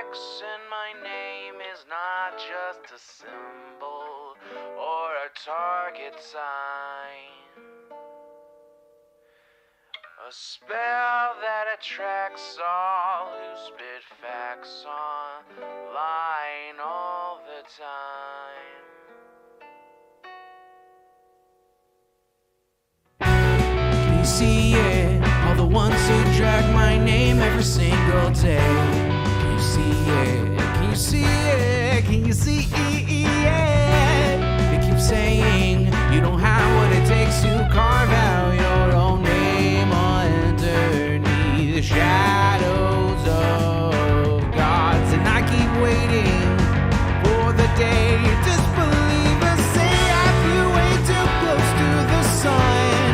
X in my name is not just a symbol or a target sign. A spell that attracts all who spit facts online all the time. Can you see it? All the ones who drag my name every single day. Can you see it? Can you see it? Can you see it? They keep saying you don't have what it takes to carve out your own name underneath the shadows of gods. And I keep waiting for the day disbelievers say I flew way too close to the sun.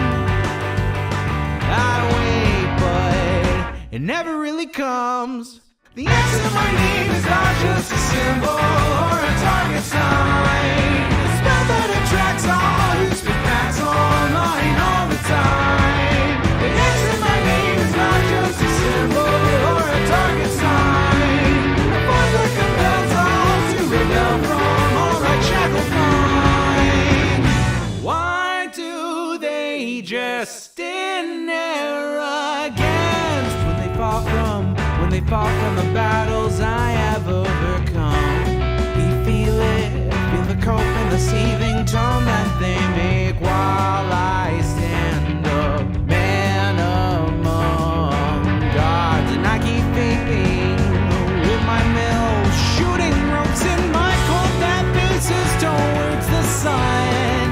I wait, but it never really comes. The X in my name is not just a symbol or a target sign. A spell that attracts all who speak facts online all the time. The X in my name is not just a symbol or a target sign. A force that compels all to rebel from all right shackled mind. Why do they just stand there against when they fall from the battles I have overcome? We feel it, feel the cope and the seething torment they make while I stand up, man among gods. And I keep thinking with my mills, shooting ropes in my cold that faces towards the sun.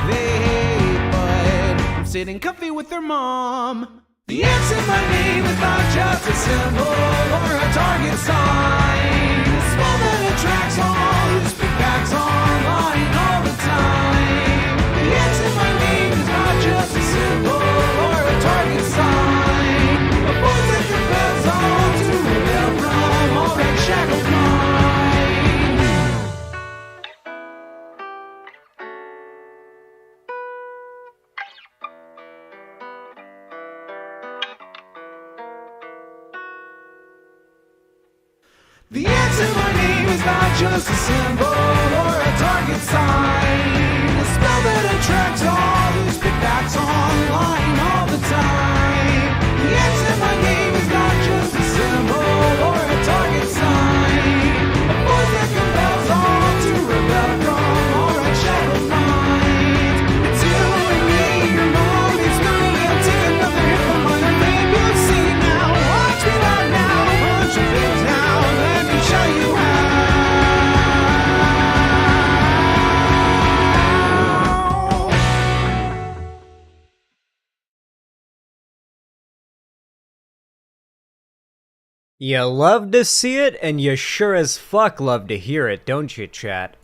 They hate, but I'm sitting comfy with their mom. The X in my name is not just a symbol or a target sign. A spell that attracts all who speak facts online all the time. The X in my name is not just a symbol or a target sign. A force that compels all to rebel from all that shackled mind. The X in my name is not just a symbol or a target sign. A spell that attracts all who speak facts online all the time. The X in my name is not just a symbol or a target sign. A force that compels all to rebel from all right shackled minds. It's you and me, your mom, it's me. I'll take another hit from my name. You'll see now. Watch me not now. Punch your face now. Let me show you how. You love to see it, and you sure as fuck love to hear it, don't you, chat?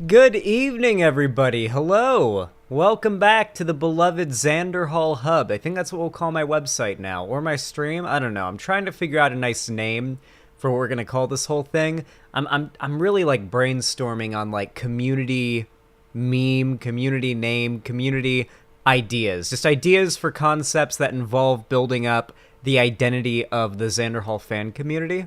Good evening, everybody. Hello. Welcome back to the beloved Xanderhall Hub. I think that's what we'll call my website now, or my stream. I don't know. I'm trying to figure out a nice name for what we're gonna call this whole thing. I'm really like brainstorming on like community meme, community name, community ideas. Just ideas for concepts that involve building up the identity of the Xanderhall fan community.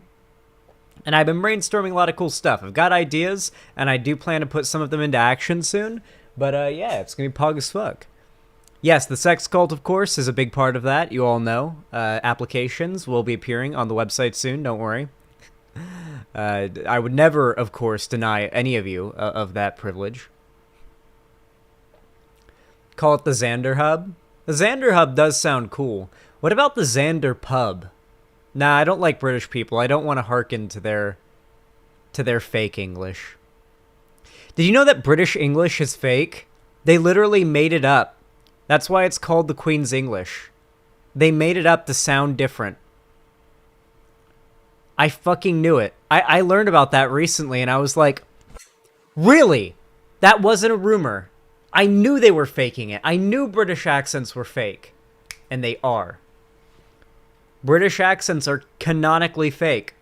And I've been brainstorming a lot of cool stuff. I've got ideas, and I do plan to put some of them into action soon. But yeah, it's gonna be pog as fuck. Yes, the sex cult, of course, is a big part of that. You all know. Applications will be appearing on the website soon, don't worry. I would never, of course, deny any of you of that privilege. Call it the Xander Hub. The Xander Hub does sound cool. What about the Xander Pub? Nah, I don't like British people. I don't want to hearken to their fake English. Did you know that British English is fake? They literally made it up. That's why it's called the Queen's English. They made it up to sound different. I fucking knew it. I learned about that recently, and I was like, really? That wasn't a rumor. I knew they were faking it. I knew British accents were fake. And they are. British accents are canonically fake.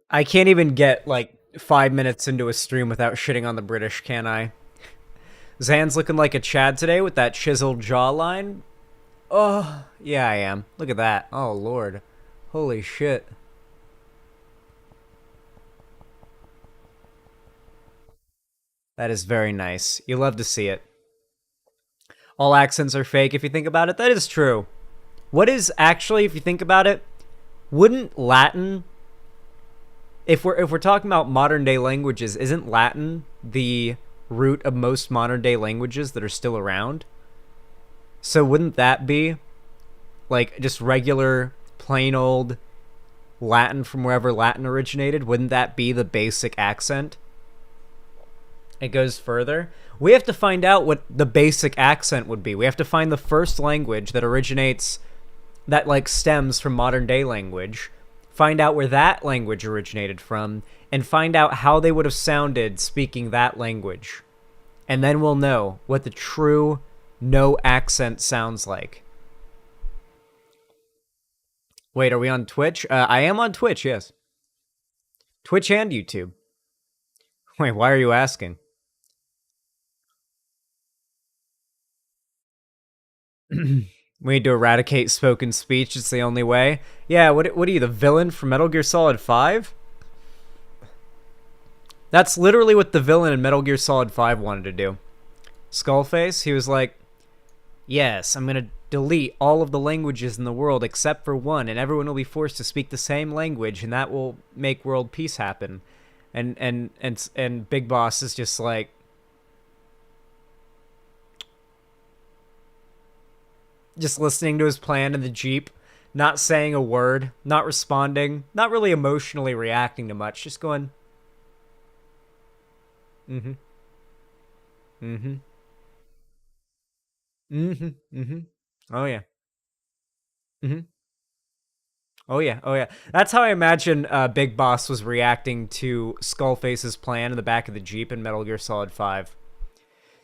I can't even get, like, 5 minutes into a stream without shitting on the British, can I? Zan's looking like a Chad today with that chiseled jawline. Oh, yeah, I am. Look at that. Oh, Lord. Holy shit. That is very nice. You love to see it. All accents are fake if you think about it. That is true. What is actually, if you think about it, wouldn't Latin, if we're talking about modern day languages, isn't Latin the root of most modern day languages that are still around? So wouldn't that be like just regular plain old Latin from wherever Latin originated? Wouldn't that be the basic accent? It goes further. We have to find out what the basic accent would be. We have to find the first language that originates, that like stems from modern day language, find out where that language originated from, and find out how they would have sounded speaking that language. And then we'll know what the true no accent sounds like. Wait, are we on Twitch? I am on Twitch, yes. Twitch and YouTube. Wait, why are you asking? We need to eradicate spoken speech. It's the only way. Yeah, what are you, the villain from Metal Gear Solid 5? That's literally what the villain in Metal Gear Solid 5 wanted to do. Skullface, he was like, yes, I'm going to delete all of the languages in the world except for one, and everyone will be forced to speak the same language, and that will make world peace happen. And Big Boss is just like, just listening to his plan in the Jeep, not saying a word, not responding, not really emotionally reacting to much, just going, mm-hmm, mm-hmm, mm-hmm, mm-hmm, oh yeah, mm-hmm, oh yeah, oh yeah. That's how I imagine Big Boss was reacting to Skullface's plan in the back of the Jeep in Metal Gear Solid 5.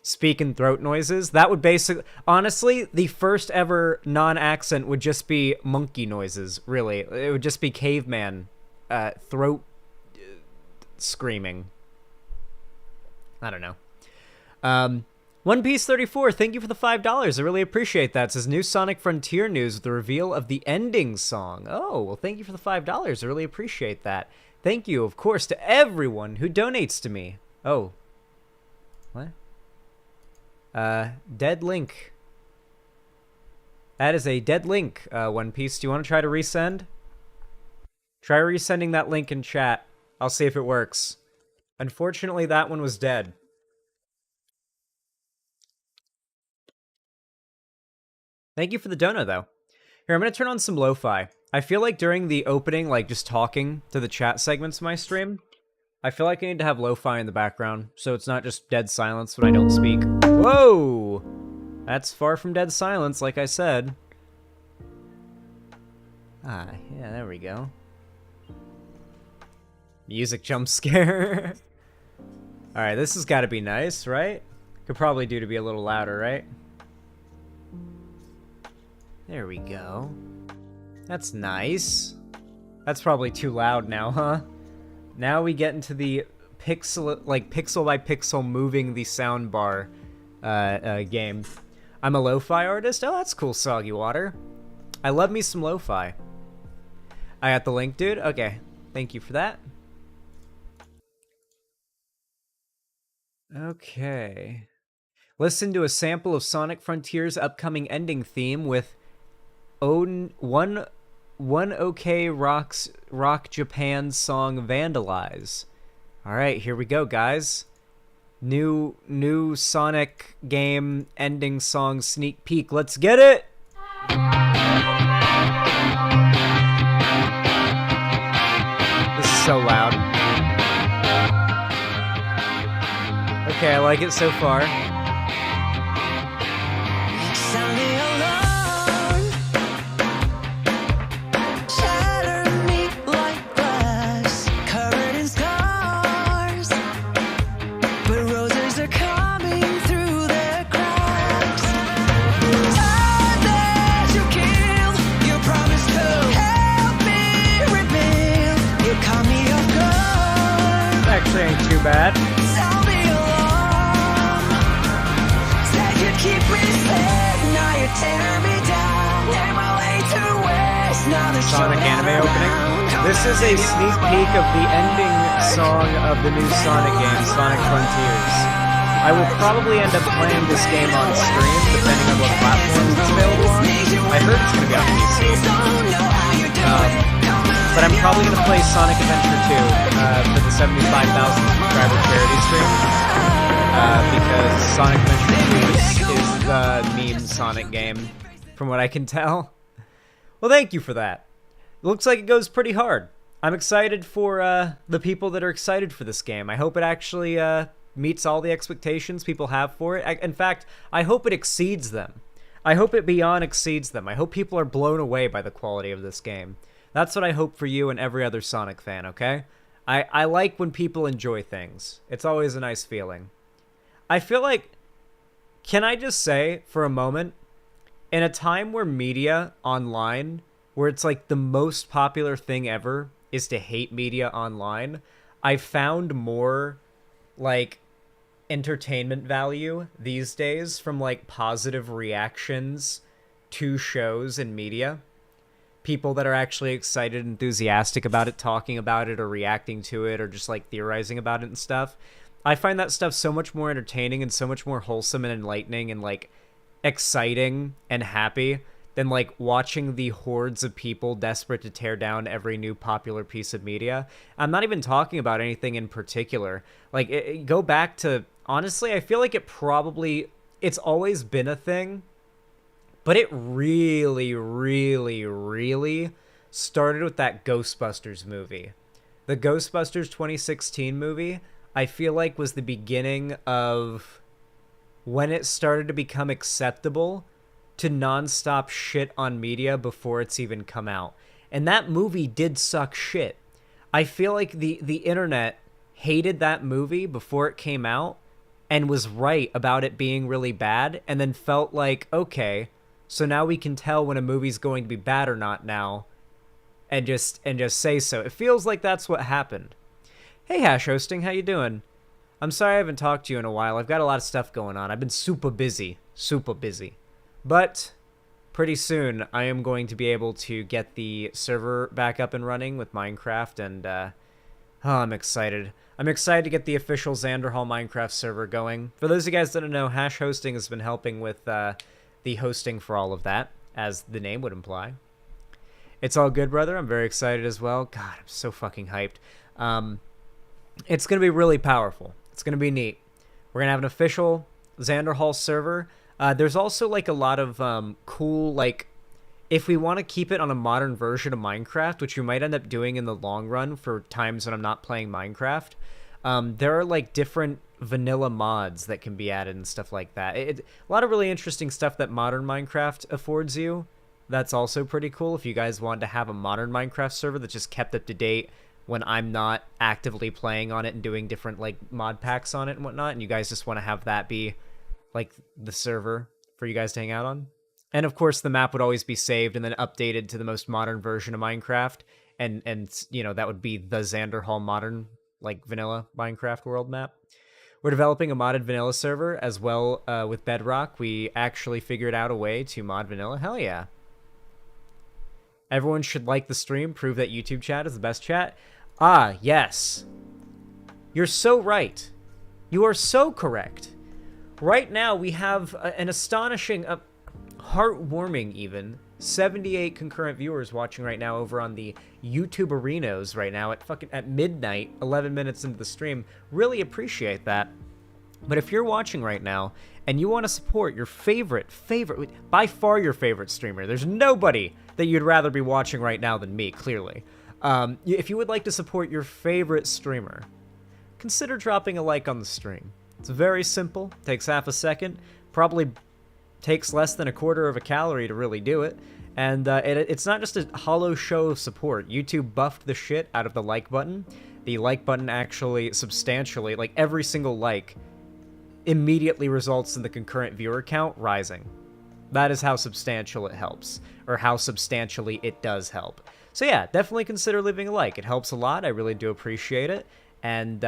Speaking throat noises, that would basically, honestly, the first ever non-accent would just be monkey noises, really. It would just be caveman throat screaming. I don't know. One Piece 34, thank you for the $5. I really appreciate that. It says new Sonic Frontier news with the reveal of the ending song. Oh, well, thank you for the $5. I really appreciate that. Thank you, of course, to everyone who donates to me. Oh. What? Dead link. That is a dead link, One Piece. Do you want to try to resend? Try resending that link in chat. I'll see if it works. Unfortunately, that one was dead. Thank you for the dono, though. Here, I'm going to turn on some lo-fi. I feel like during the opening, like just talking to the chat segments of my stream, I feel like I need to have lo-fi in the background, so it's not just dead silence when I don't speak. Whoa! That's far from dead silence, like I said. Ah, yeah, there we go. Music jump scare. Alright, this has got to be nice, right? Could probably do to be a little louder, right? There we go. That's nice. That's probably too loud now, huh? Now we get into the pixel by pixel moving the soundbar game. I'm a lo-fi artist? Oh, that's cool, Soggy Water. I love me some lo-fi. I got the link, dude? Okay. Thank you for that. Okay. Listen to a sample of Sonic Frontier's upcoming ending theme with One OK Rock Japan's song Vandalize. Alright, here we go, guys. New Sonic game ending song sneak peek. Let's get it! This is so loud. Okay, I like it so far. Actually ain't too bad. Sonic anime opening. This is a sneak peek of the ending song of the new Sonic game, Sonic Frontiers. I will probably end up playing this game on stream, depending on what platforms it's available on. I heard it's going to be on PC. But I'm probably going to play Sonic Adventure 2 for the 75,000 subscriber charity stream. Because Sonic Adventure 2 is the meme Sonic game, from what I can tell. Well, thank you for that. It looks like it goes pretty hard. I'm excited for the people that are excited for this game. I hope it actually meets all the expectations people have for it. In fact, I hope it exceeds them. I hope it beyond exceeds them. I hope people are blown away by the quality of this game. That's what I hope for you and every other Sonic fan, okay? I like when people enjoy things. It's always a nice feeling. I feel like, can I just say for a moment, in a time where media online, where it's like the most popular thing ever is to hate media online, I found more like entertainment value these days from like positive reactions to shows and media. People that are actually excited, enthusiastic about it, talking about it or reacting to it or just like theorizing about it and stuff. I find that stuff so much more entertaining and so much more wholesome and enlightening and like exciting and happy than like watching the hordes of people desperate to tear down every new popular piece of media. I'm not even talking about anything in particular. Like, go back to, honestly, I feel like it's always been a thing, but it really, really, really started with that Ghostbusters movie. The Ghostbusters 2016 movie, I feel like was the beginning of when it started to become acceptable to nonstop shit on media before it's even come out. And that movie did suck shit. I feel like the internet hated that movie before it came out and was right about it being really bad, and then felt like, okay, so now we can tell when a movie's going to be bad or not now, and just say so. It feels like that's what happened. Hey, Hash Hosting, how you doing? I'm sorry I haven't talked to you in a while. I've got a lot of stuff going on. I've been super busy. But pretty soon, I am going to be able to get the server back up and running with Minecraft, and I'm excited. I'm excited to get the official Xanderhall Minecraft server going. For those of you guys that don't know, Hash Hosting has been helping with the hosting for all of that, as the name would imply. It's all good, brother. I'm very excited as well. God, I'm so fucking hyped. It's going to be really powerful. It's going to be neat. We're going to have an official Xanderhall server. There's also like a lot of cool, like, if we want to keep it on a modern version of Minecraft, which we might end up doing in the long run for times when I'm not playing Minecraft, there are like different vanilla mods that can be added and stuff like that. A lot of really interesting stuff that modern Minecraft affords you. That's also pretty cool if you guys want to have a modern Minecraft server that's just kept up to date when I'm not actively playing on it and doing different like mod packs on it and whatnot, and you guys just want to have that be like the server for you guys to hang out on. And of course the map would always be saved and then updated to the most modern version of Minecraft, and you know, that would be the Xanderhall modern like vanilla Minecraft world map. We're developing a modded vanilla server as well with Bedrock. We actually figured out a way to mod vanilla. Hell yeah. Everyone should like the stream, prove that YouTube chat is the best chat. Ah, yes. You're so right. You are so correct. Right now, we have an astonishing, heartwarming even, 78 concurrent viewers watching right now over on the YouTube arenas right now at midnight, 11 minutes into the stream. Really appreciate that. But if you're watching right now and you want to support your favorite, by far your favorite streamer, there's nobody that you'd rather be watching right now than me, clearly. If you would like to support your favorite streamer, consider dropping a like on the stream. It's very simple, takes half a second, probably takes less than a quarter of a calorie to really do it, and it's not just a hollow show of support. YouTube buffed the shit out of the like button. The like button actually substantially, like every single like, immediately results in the concurrent viewer count rising. That is how substantial it helps, or how substantially it does help. So yeah, definitely consider leaving a like. It helps a lot. I really do appreciate it. And,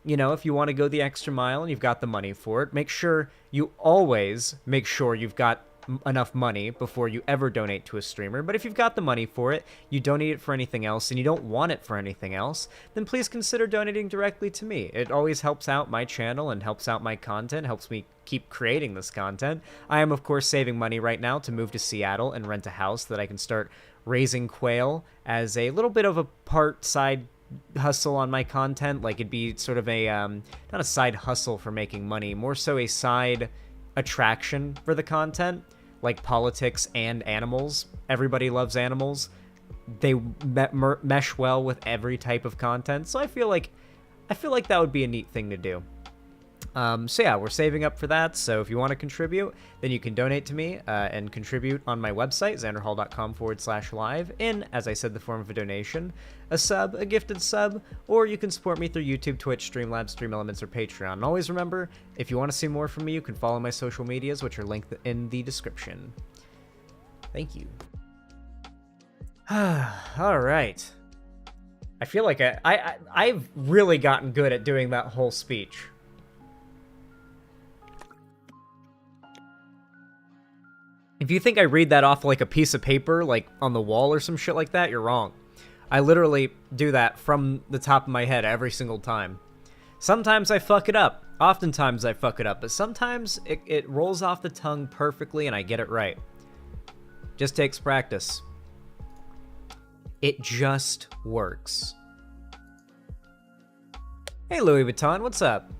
you know, if you want to go the extra mile and you've got the money for it, make sure you always make sure you've got enough money before you ever donate to a streamer. But if you've got the money for it, you donate it for anything else, and you don't want it for anything else, then please consider donating directly to me. It always helps out my channel and helps out my content, helps me keep creating this content. I am, of course, saving money right now to move to Seattle and rent a house that I can start raising quail as a little bit of a part side hustle on my content. Like, it'd be sort of a not a side hustle for making money, more so a side attraction for the content, like politics and animals. Everybody loves animals. They mesh well with every type of content, so I feel like that would be a neat thing to do. So yeah, we're saving up for that. So if you want to contribute, then you can donate to me and contribute on my website, xanderhall.com/live, in, as I said, the form of a donation, a sub, a gifted sub, or you can support me through YouTube, Twitch, Streamlabs, StreamElements, or Patreon. And always remember, if you want to see more from me, you can follow my social medias, which are linked in the description. Thank you. All right. I feel like I've really gotten good at doing that whole speech. If you think I read that off like a piece of paper, like on the wall or some shit like that, you're wrong. I literally do that from the top of my head every single time. Sometimes I fuck it up. Oftentimes I fuck it up, but sometimes it rolls off the tongue perfectly and I get it right. Just takes practice. It just works. Hey Louis Vuitton, what's up?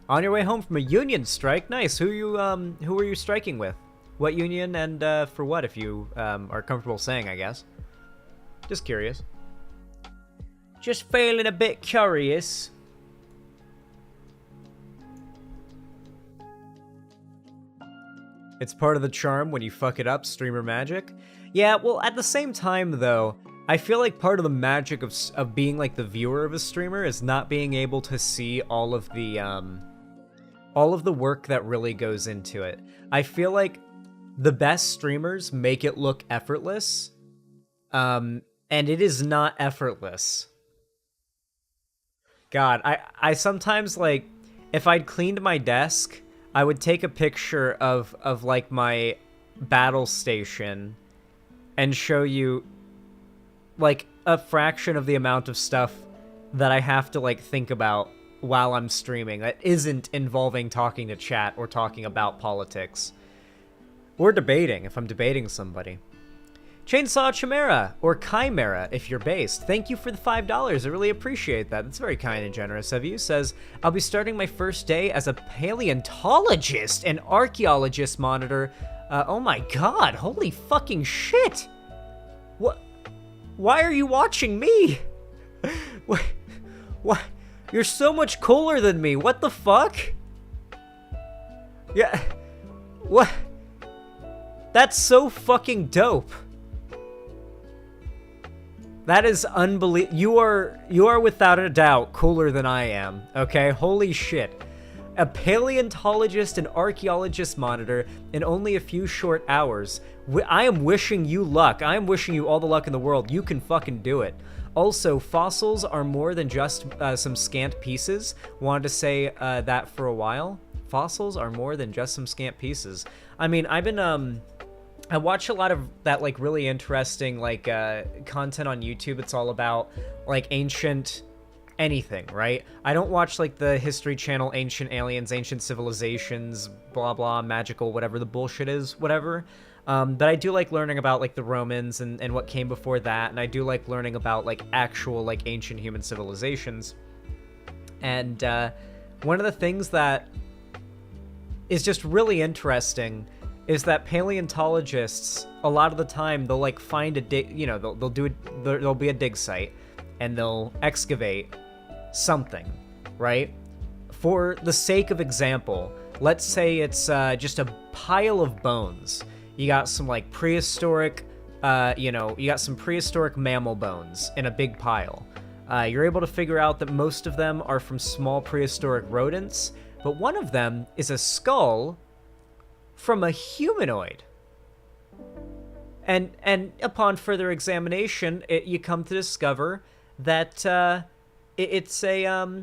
On your way home from a union strike? Nice. Who were you striking with? What union and for what, if you are comfortable saying, I guess. Just curious. Just feeling a bit curious. It's part of the charm when you fuck it up, streamer magic. Yeah, well, at the same time, though, I feel like part of the magic of being like the viewer of a streamer is not being able to see all of the work that really goes into it. I feel like the best streamers make it look effortless, and it is not effortless. God, I sometimes, like, if I'd cleaned my desk, I would take a picture of like, my battle station and show you, like, a fraction of the amount of stuff that I have to, like, think about while I'm streaming that isn't involving talking to chat or talking about politics. Or debating, if I'm debating somebody. Chainsaw Chimera, or Chimera, if you're based. Thank you for the $5. I really appreciate that. That's very kind and generous of you. Says, I'll be starting my first day as a paleontologist and archaeologist monitor. Oh my god, holy fucking shit! What? Why are you watching me? What? You're so much cooler than me. What the fuck? Yeah. What? That's so fucking dope. That is unbelievable. You are without a doubt cooler than I am. Okay? Holy shit. A paleontologist and archaeologist monitor in only a few short hours. I am wishing you luck. I am wishing you all the luck in the world. You can fucking do it. Also, fossils are more than just some scant pieces. Wanted to say that for a while. Fossils are more than just some scant pieces. I mean, I've been I watch a lot of that, like, really interesting, like, content on YouTube. It's all about, like, ancient anything, right? I don't watch, like, the History Channel, Ancient Aliens, Ancient Civilizations, blah, blah, magical, whatever the bullshit is, whatever. But I do like learning about, like, the Romans and what came before that, and I do like learning about, like, actual, like, ancient human civilizations. And one of the things that is just really interesting is that paleontologists, a lot of the time, they'll, like, find a dig, you know, there'll be a dig site, and they'll excavate something, right? For the sake of example, let's say it's just a pile of bones. You got some, like, prehistoric, you got some prehistoric mammal bones in a big pile. You're able to figure out that most of them are from small prehistoric rodents, but one of them is a skull from a humanoid. And upon further examination, you come to discover that it's a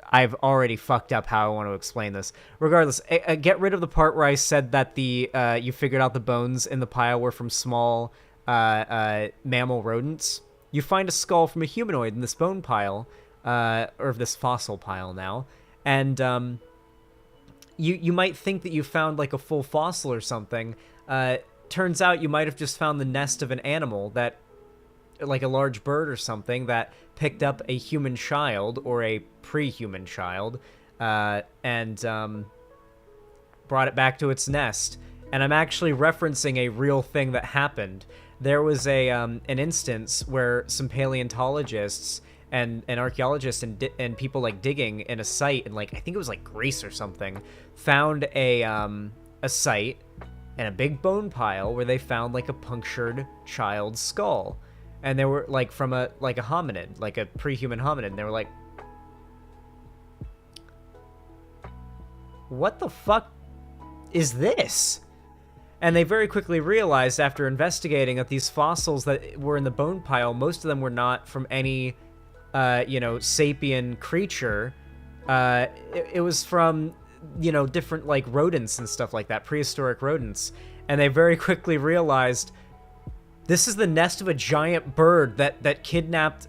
I've already fucked up how I want to explain this. Regardless, get rid of the part where I said that the you figured out the bones in the pile were from small mammal rodents. You find a skull from a humanoid in this bone pile, or this fossil pile now, and you might think that you found like a full fossil or something. Turns out you might have just found the nest of an animal that, like a large bird or something, that picked up a human child or a pre-human child, and brought it back to its nest. And I'm actually referencing a real thing that happened. There was an instance where some paleontologists and archaeologists and people like digging in a site in, like, I think it was like Greece or something, found a site and a big bone pile where they found like a punctured child's skull. And they were like from a hominid, like a pre-human hominid. And they were like, what the fuck is this? And they very quickly realized after investigating that these fossils that were in the bone pile, most of them were not from any, sapien creature. It was from, different like rodents and stuff like that, prehistoric rodents. And they very quickly realized this is the nest of a giant bird that kidnapped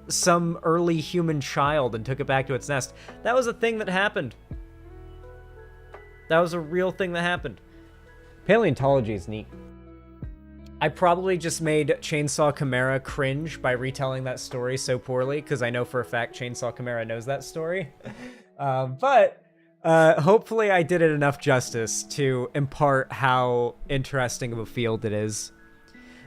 some early human child and took it back to its nest. That was a thing that happened. That was a real thing that happened. Paleontology is neat. I probably just made Chainsaw Chimera cringe by retelling that story so poorly, because I know for a fact Chainsaw Chimera knows that story. But hopefully I did it enough justice to impart how interesting of a field it is.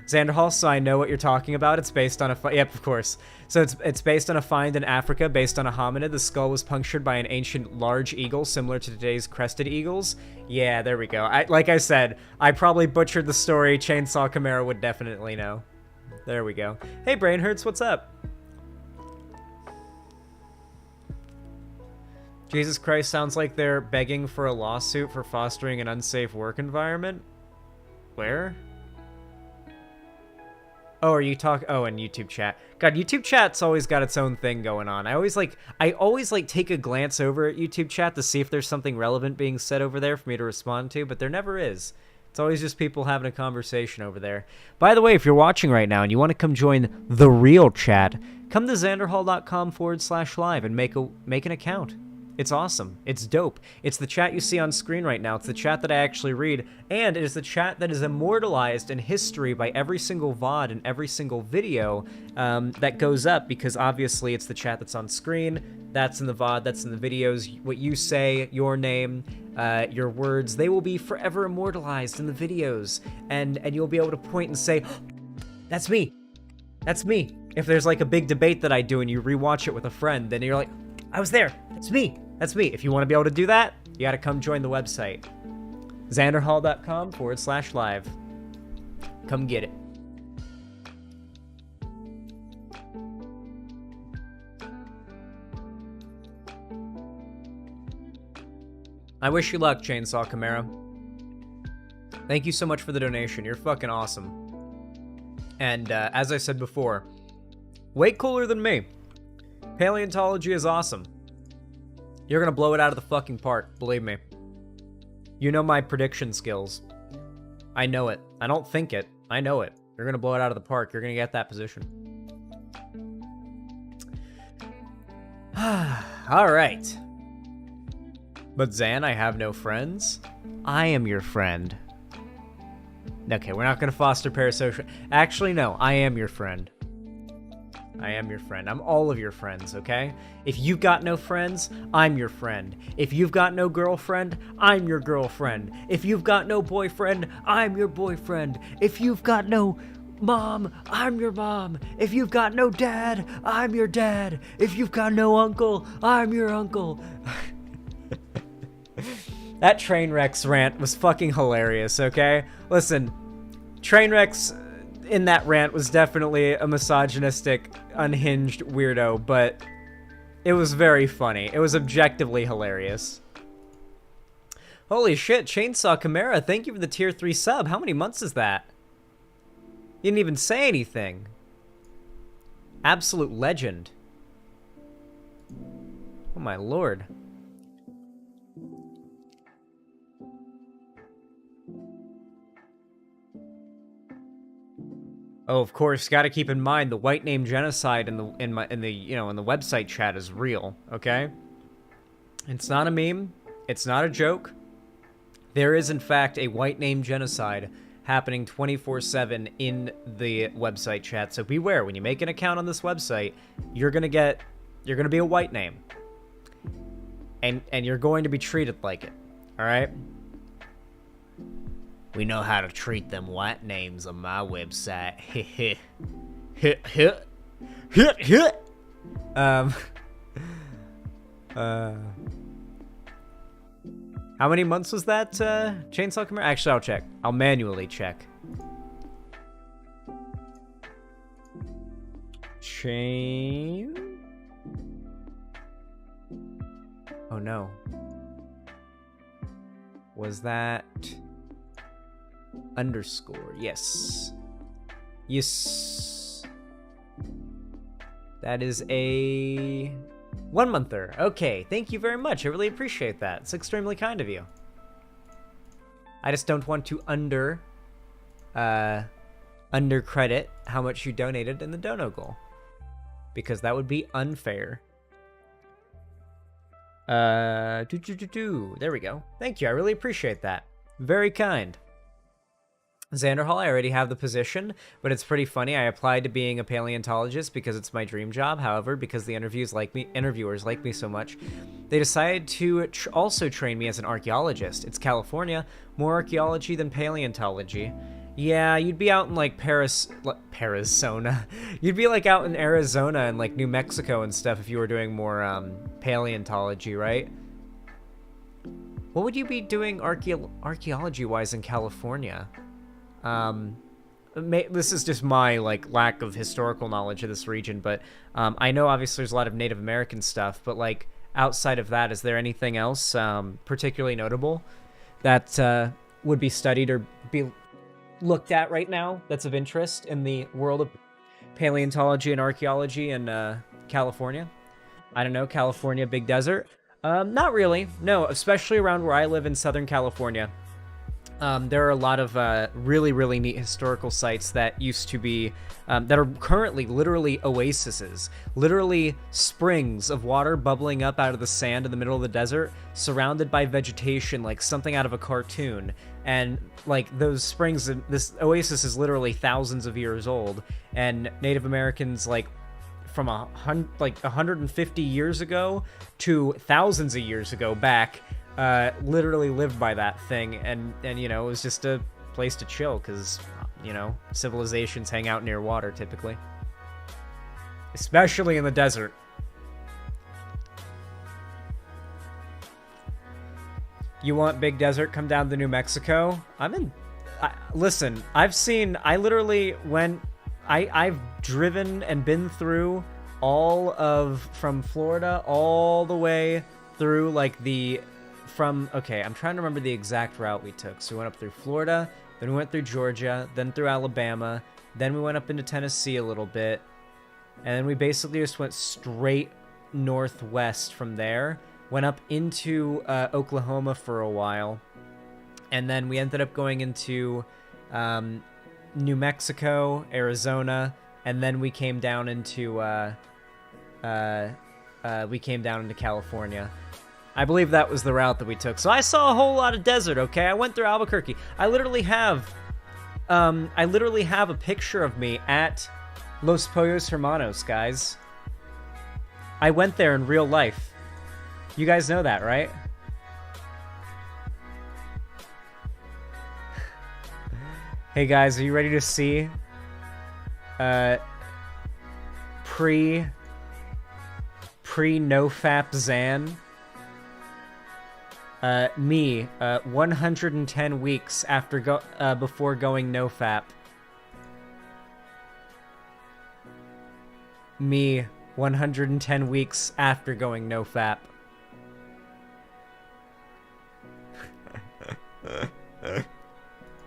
Xanderhal, so I know what you're talking about. It's based on a... Yep, of course. So it's based on a find in Africa, based on a hominid. The skull was punctured by an ancient large eagle, similar to today's crested eagles. Yeah, there we go. Like I said, I probably butchered the story. Chainsaw Chimera would definitely know. There we go. Hey, Brainhurts, what's up? Jesus Christ, sounds like they're begging for a lawsuit for fostering an unsafe work environment. Where? Oh, are you talking? Oh, in YouTube chat. God, YouTube chat's always got its own thing going on. I always take a glance over at YouTube chat to see if there's something relevant being said over there for me to respond to, but there never is. It's always just people having a conversation over there. By the way, if you're watching right now and you want to come join the real chat, come to xanderhall.com/live and make an account. It's awesome. It's dope. It's the chat you see on screen right now. It's the chat that I actually read, and it is the chat that is immortalized in history by every single VOD and every single video that goes up, because obviously it's the chat that's on screen, that's in the VOD, that's in the videos. What you say, your name, your words, they will be forever immortalized in the videos, and you'll be able to point and say, that's me. That's me. If there's like a big debate that I do and you rewatch it with a friend, then you're like, I was there. That's me. That's me. If you want to be able to do that, you got to come join the website. xanderhall.com/live. Come get it. I wish you luck, Chainsaw Chimera. Thank you so much for the donation. You're fucking awesome. And as I said before, way cooler than me. Paleontology is awesome. You're gonna blow it out of the fucking park, believe me. You know my prediction skills. I know it. I don't think it. I know it. You're gonna blow it out of the park. You're gonna get that position. Alright. But Zan, I have no friends. I am your friend. Okay, we're not gonna foster parasocial... Actually, no. I am your friend. I am your friend. I'm all of your friends, okay? If you've got no friends, I'm your friend. If you've got no girlfriend, I'm your girlfriend. If you've got no boyfriend, I'm your boyfriend. If you've got no mom, I'm your mom. If you've got no dad, I'm your dad. If you've got no uncle, I'm your uncle. That Trainwreck's rant was fucking hilarious, okay? Listen, Trainwreck's in that rant was definitely a misogynistic, unhinged weirdo, but it was very funny. It was objectively hilarious. Holy shit, Chainsaw Chimera, thank you for the tier 3 sub. How many months is that? You didn't even say anything. Absolute legend. Oh my lord. Oh, of course, got to keep in mind the white name genocide in the website chat is real, okay? It's not a meme. It's not a joke. There is in fact a white name genocide happening 24/7 in the website chat. So beware, when you make an account on this website, you're going to be a white name. And you're going to be treated like it. All right? We know how to treat them white names on my website. How many months was that, Chainsaw Commander? Actually, I'll check. I'll manually check. Oh no. Was that... underscore? Yes. Yes. That is a 1 monther. Okay, thank you very much. I really appreciate that. It's extremely kind of you. I just don't want to undercredit how much you donated in the dono goal, because that would be unfair. There we go. Thank you. I really appreciate that. Very kind. Xanderhall, I already have the position, but it's pretty funny. I applied to being a paleontologist because it's my dream job. However, because the interviewers like me so much, they decided to also train me as an archaeologist. It's California, more archaeology than paleontology. Yeah, you'd be out in like Arizona. You'd be like out in Arizona and like New Mexico and stuff if you were doing more paleontology, right? What would you be doing archaeology-wise in California? This is just my like lack of historical knowledge of this region, but I know obviously there's a lot of Native American stuff, but like outside of that, is there anything else particularly notable that would be studied or be looked at right now that's of interest in the world of paleontology and archaeology in California? I don't know, California, big desert? Not really, no, especially around where I live in Southern California. There are a lot of really, really neat historical sites that used to be, that are currently literally oases, literally springs of water bubbling up out of the sand in the middle of the desert, surrounded by vegetation like something out of a cartoon. And like those springs, this oasis is literally thousands of years old, and Native Americans like from 150 years ago to thousands of years ago back literally lived by that thing, and you know, it was just a place to chill because, you know, civilizations hang out near water typically, especially in the desert. You want big desert? Come down to New Mexico. Listen, I've driven and been through all of, from Florida all the way through like okay, I'm trying to remember the exact route we took. So we went up through Florida, then we went through Georgia, then through Alabama, then we went up into Tennessee a little bit, and then we basically just went straight northwest from there, went up into Oklahoma for a while, and then we ended up going into New Mexico, Arizona, and then we came down into California. I believe that was the route that we took. So I saw a whole lot of desert, okay? I went through Albuquerque. I literally have a picture of me at Los Pollos Hermanos, guys. I went there in real life. You guys know that, right? Hey guys, are you ready to see pre-nofap Zan? Me, 110 weeks after before going nofap. Me, 110 weeks after going nofap.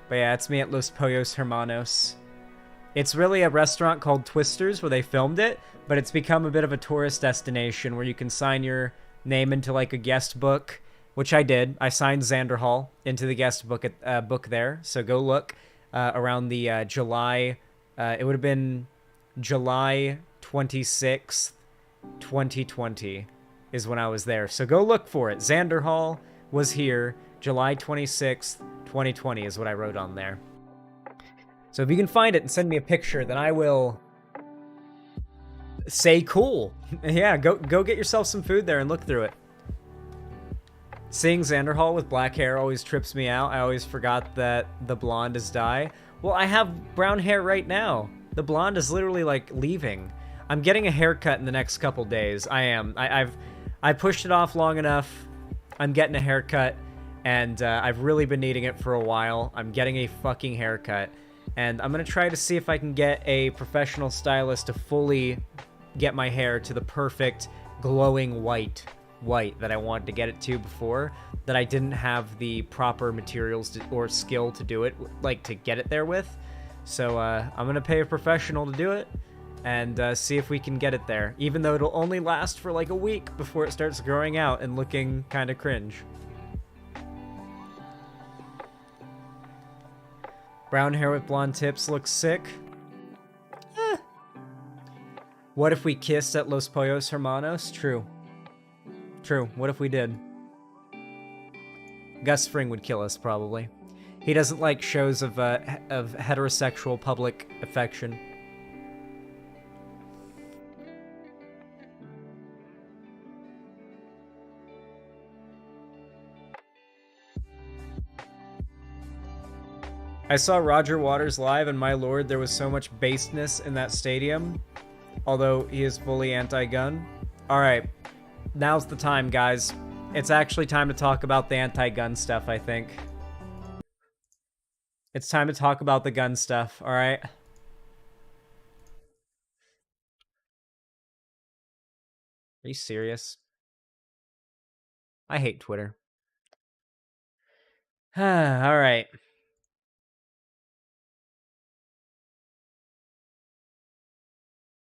But yeah, it's me at Los Pollos Hermanos. It's really a restaurant called Twisters where they filmed it, but it's become a bit of a tourist destination where you can sign your name into like a guest book, which I did. I signed Xander Hall into the guest book book there. So go look around the July. It would have been July 26th, 2020 is when I was there. So go look for it. Xander Hall was here July 26th, 2020 is what I wrote on there. So if you can find it and send me a picture, then I will say cool. Yeah, go get yourself some food there and look through it. Seeing Xander Hall with black hair always trips me out. I always forgot that the blonde is dye. Well, I have brown hair right now. The blonde is literally like leaving. I'm getting a haircut in the next couple days. I am. I pushed it off long enough. I'm getting a haircut, and I've really been needing it for a while. I'm getting a fucking haircut, and I'm gonna try to see if I can get a professional stylist to fully get my hair to the perfect glowing white that I wanted to get it to before, that I didn't have the proper materials or skill to do it, like to get it there with. So I'm gonna pay a professional to do it and see if we can get it there, even though it'll only last for like a week before it starts growing out and looking kind of cringe. Brown hair with blonde tips looks sick. What if we kissed at Los Pollos Hermanos? True. What if we did? Gus Fring would kill us, probably. He doesn't like shows of heterosexual public affection. I saw Roger Waters live, and my lord, there was so much baseness in that stadium. Although he is fully anti-gun. Alright, now's the time, guys. It's actually time to talk about the anti-gun stuff, I think. It's time to talk about the gun stuff, alright? Are you serious? I hate Twitter. Alright.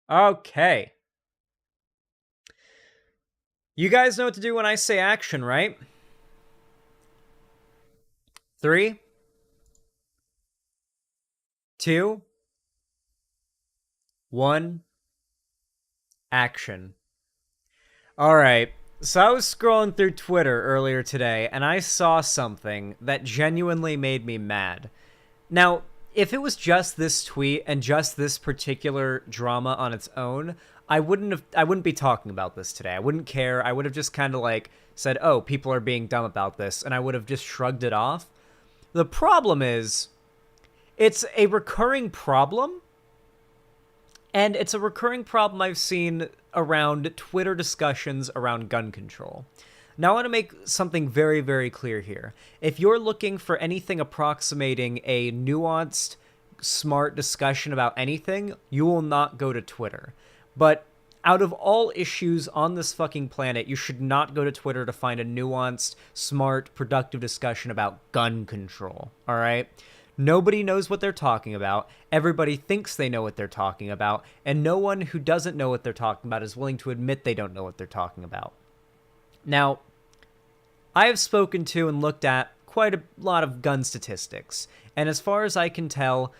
Okay. You guys know what to do when I say action, right? 3, 2, 1, action. Alright, so I was scrolling through Twitter earlier today, and I saw something that genuinely made me mad. Now, if it was just this tweet and just this particular drama on its own, I wouldn't be talking about this today. I wouldn't care. I would have just kind of like said, oh, people are being dumb about this, and I would have just shrugged it off. The problem is, it's a recurring problem, and it's a recurring problem I've seen around Twitter discussions around gun control. Now I want to make something very, very clear here. If you're looking for anything approximating a nuanced, smart discussion about anything, you will not go to Twitter. But out of all issues on this fucking planet, you should not go to Twitter to find a nuanced, smart, productive discussion about gun control, all right? Nobody knows what they're talking about. Everybody thinks they know what they're talking about, and no one who doesn't know what they're talking about is willing to admit they don't know what they're talking about. Now, I have spoken to and looked at quite a lot of gun statistics, and as far as I can tell,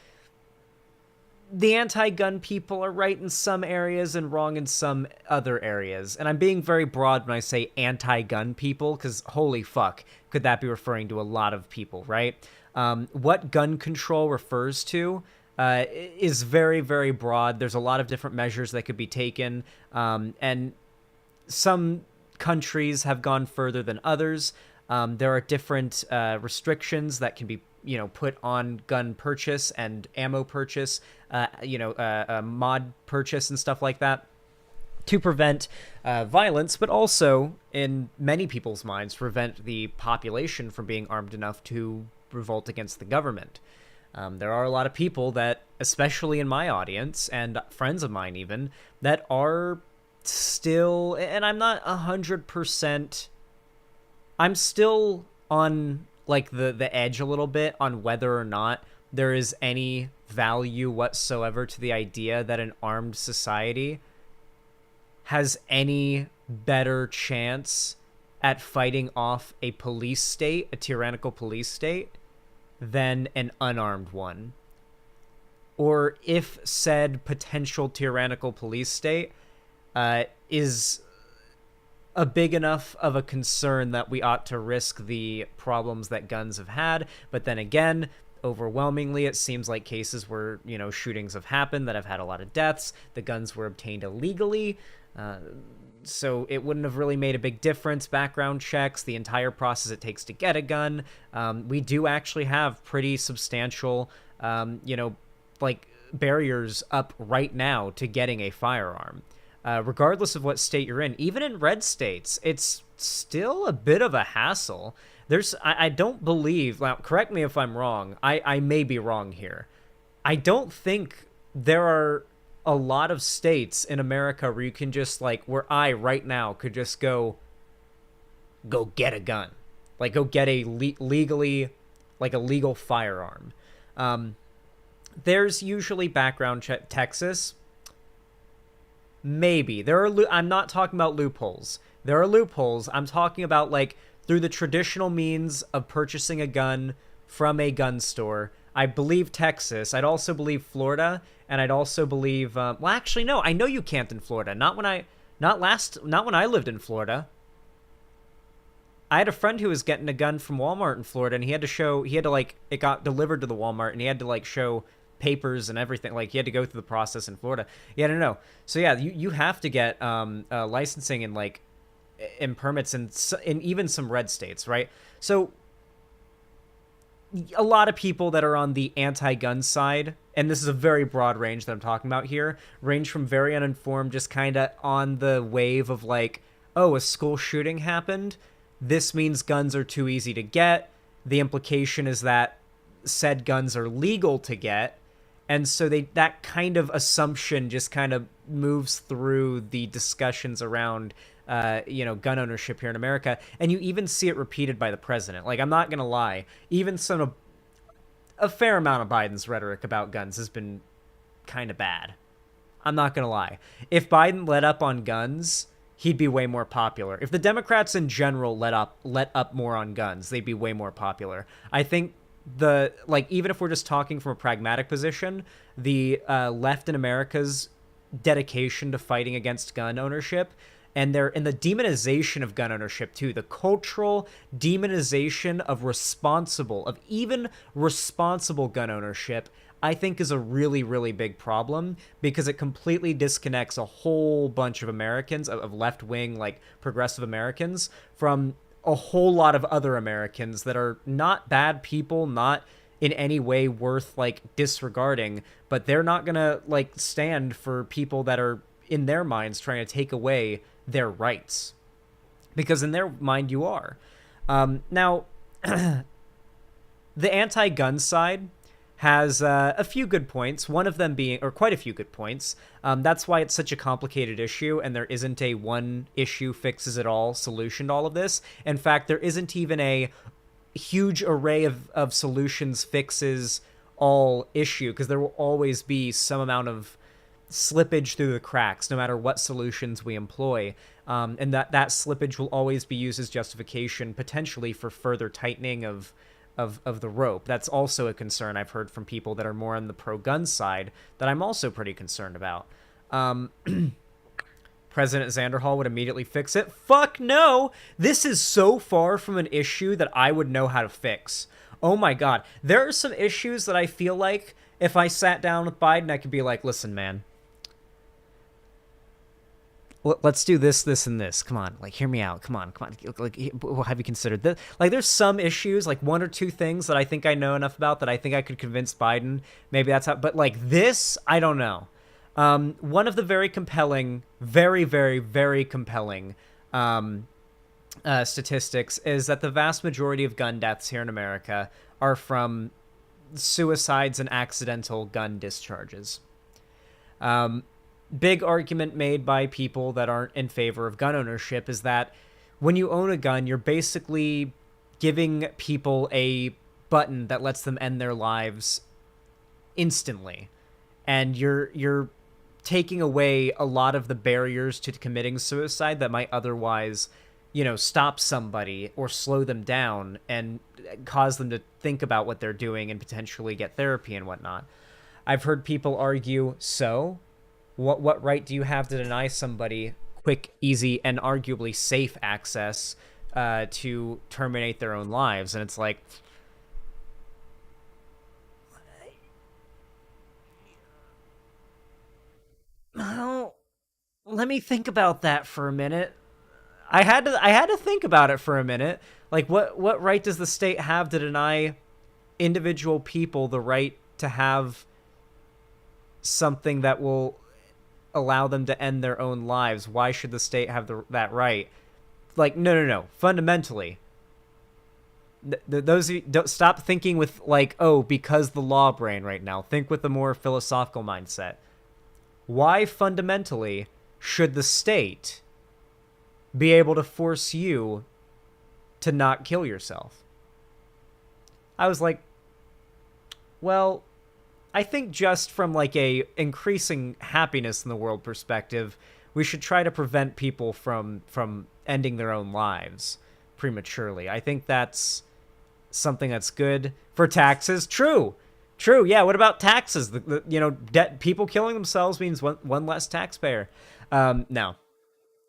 the anti-gun people are right in some areas and wrong in some other areas. And I'm being very broad when I say anti-gun people, because holy fuck, could that be referring to a lot of people, right? What gun control refers to is very, very broad. There's a lot of different measures that could be taken, and some countries have gone further than others. There are different restrictions that can be, put on gun purchase and ammo purchase, mod purchase and stuff like that to prevent violence, but also, in many people's minds, prevent the population from being armed enough to revolt against the government. There are a lot of people that, especially in my audience, and friends of mine even, that are still, and I'm not 100%, I'm still on like the edge a little bit on whether or not there is any value whatsoever to the idea that an armed society has any better chance at fighting off a police state, a tyrannical police state, than an unarmed one. Or if said potential tyrannical police state is a big enough of a concern that we ought to risk the problems that guns have had. But then again, overwhelmingly, it seems like cases where, shootings have happened that have had a lot of deaths. The guns were obtained illegally. So it wouldn't have really made a big difference. Background checks, the entire process it takes to get a gun. We do actually have pretty substantial, barriers up right now to getting a firearm. Regardless of what state you're in, even in red states, it's still a bit of a hassle. I don't believe, now correct me if I'm wrong, I may be wrong here. I don't think there are a lot of states in America where you can just, where I right now could just go get a gun. Go get a legally, a legal firearm. There's usually background check. Texas, maybe. I'm not talking about loopholes. There are loopholes. I'm talking about, through the traditional means of purchasing a gun from a gun store. I believe Texas. I'd also believe Florida, and I'd also believe. Well, actually, no. I know you can't in Florida. Not when I lived in Florida. I had a friend who was getting a gun from Walmart in Florida, and it got delivered to the Walmart, and he had to show papers and everything. He had to go through the process in Florida. Yeah, no. So yeah, you have to get licensing and permits in even some red states, right? So a lot of people that are on the anti-gun side, and this is a very broad range that I'm talking about here, range from very uninformed, just kind of on the wave of a school shooting happened. This means guns are too easy to get. The implication is that said guns are legal to get. And so that kind of assumption just kind of moves through the discussions around gun ownership here in America. And you even see it repeated by the president. I'm not going to lie. Even a fair amount of Biden's rhetoric about guns has been kind of bad. I'm not going to lie. If Biden let up on guns, he'd be way more popular. If the Democrats in general let up more on guns, they'd be way more popular. I think even if we're just talking from a pragmatic position, the left in America's dedication to fighting against gun ownership, and the demonization of gun ownership too, the cultural demonization of even responsible gun ownership, I think is a really, really big problem, because it completely disconnects a whole bunch of Americans, of left-wing, progressive Americans, from a whole lot of other Americans that are not bad people, not in any way worth disregarding, but they're not gonna stand for people that are in their minds trying to take away their rights, because in their mind you are. Now, the anti-gun side has a few good points, one of them being, or quite a few good points. That's why it's such a complicated issue, and there isn't a one issue fixes it all solution to all of this. In fact, there isn't even a huge array of solutions fixes all issue, because there will always be some amount of slippage through the cracks, no matter what solutions we employ. And that slippage will always be used as justification, potentially, for further tightening of the rope. That's also a concern I've heard from people that are more on the pro-gun side that I'm also pretty concerned about. President Zanderhall would immediately fix it. Fuck no! This is so far from an issue that I would know how to fix. Oh my god. There are some issues that I feel like if I sat down with Biden, I could be like, listen, man, let's do this, this, and this. Come on, hear me out. Come on. Have you considered this? There's some issues, one or two things that I think I know enough about that I think I could convince Biden. Maybe that's how. But this, I don't know. One of the very compelling, very, very, very compelling statistics is that the vast majority of gun deaths here in America are from suicides and accidental gun discharges. Big argument made by people that aren't in favor of gun ownership is that when you own a gun, you're basically giving people a button that lets them end their lives instantly. And you're taking away a lot of the barriers to committing suicide that might otherwise, stop somebody or slow them down and cause them to think about what they're doing and potentially get therapy and whatnot. I've heard people argue, so what right do you have to deny somebody quick, easy, and arguably safe access to terminate their own lives? And it's like, well, let me think about that for a minute. I had to think about it for a minute. Like, what right does the state have to deny individual people the right to have something that will allow them to end their own lives? Why should the state have that right? Like, no. Fundamentally, those of you, don't stop thinking with like, oh, because the law brain right now. Think with a more philosophical mindset. Why fundamentally should the state be able to force you to not kill yourself? I was like, well, I think just from like a increasing happiness in the world perspective, we should try to prevent people from ending their own lives prematurely. I think that's something that's good for taxes. True. Yeah. What about taxes? People killing themselves means one less taxpayer. No.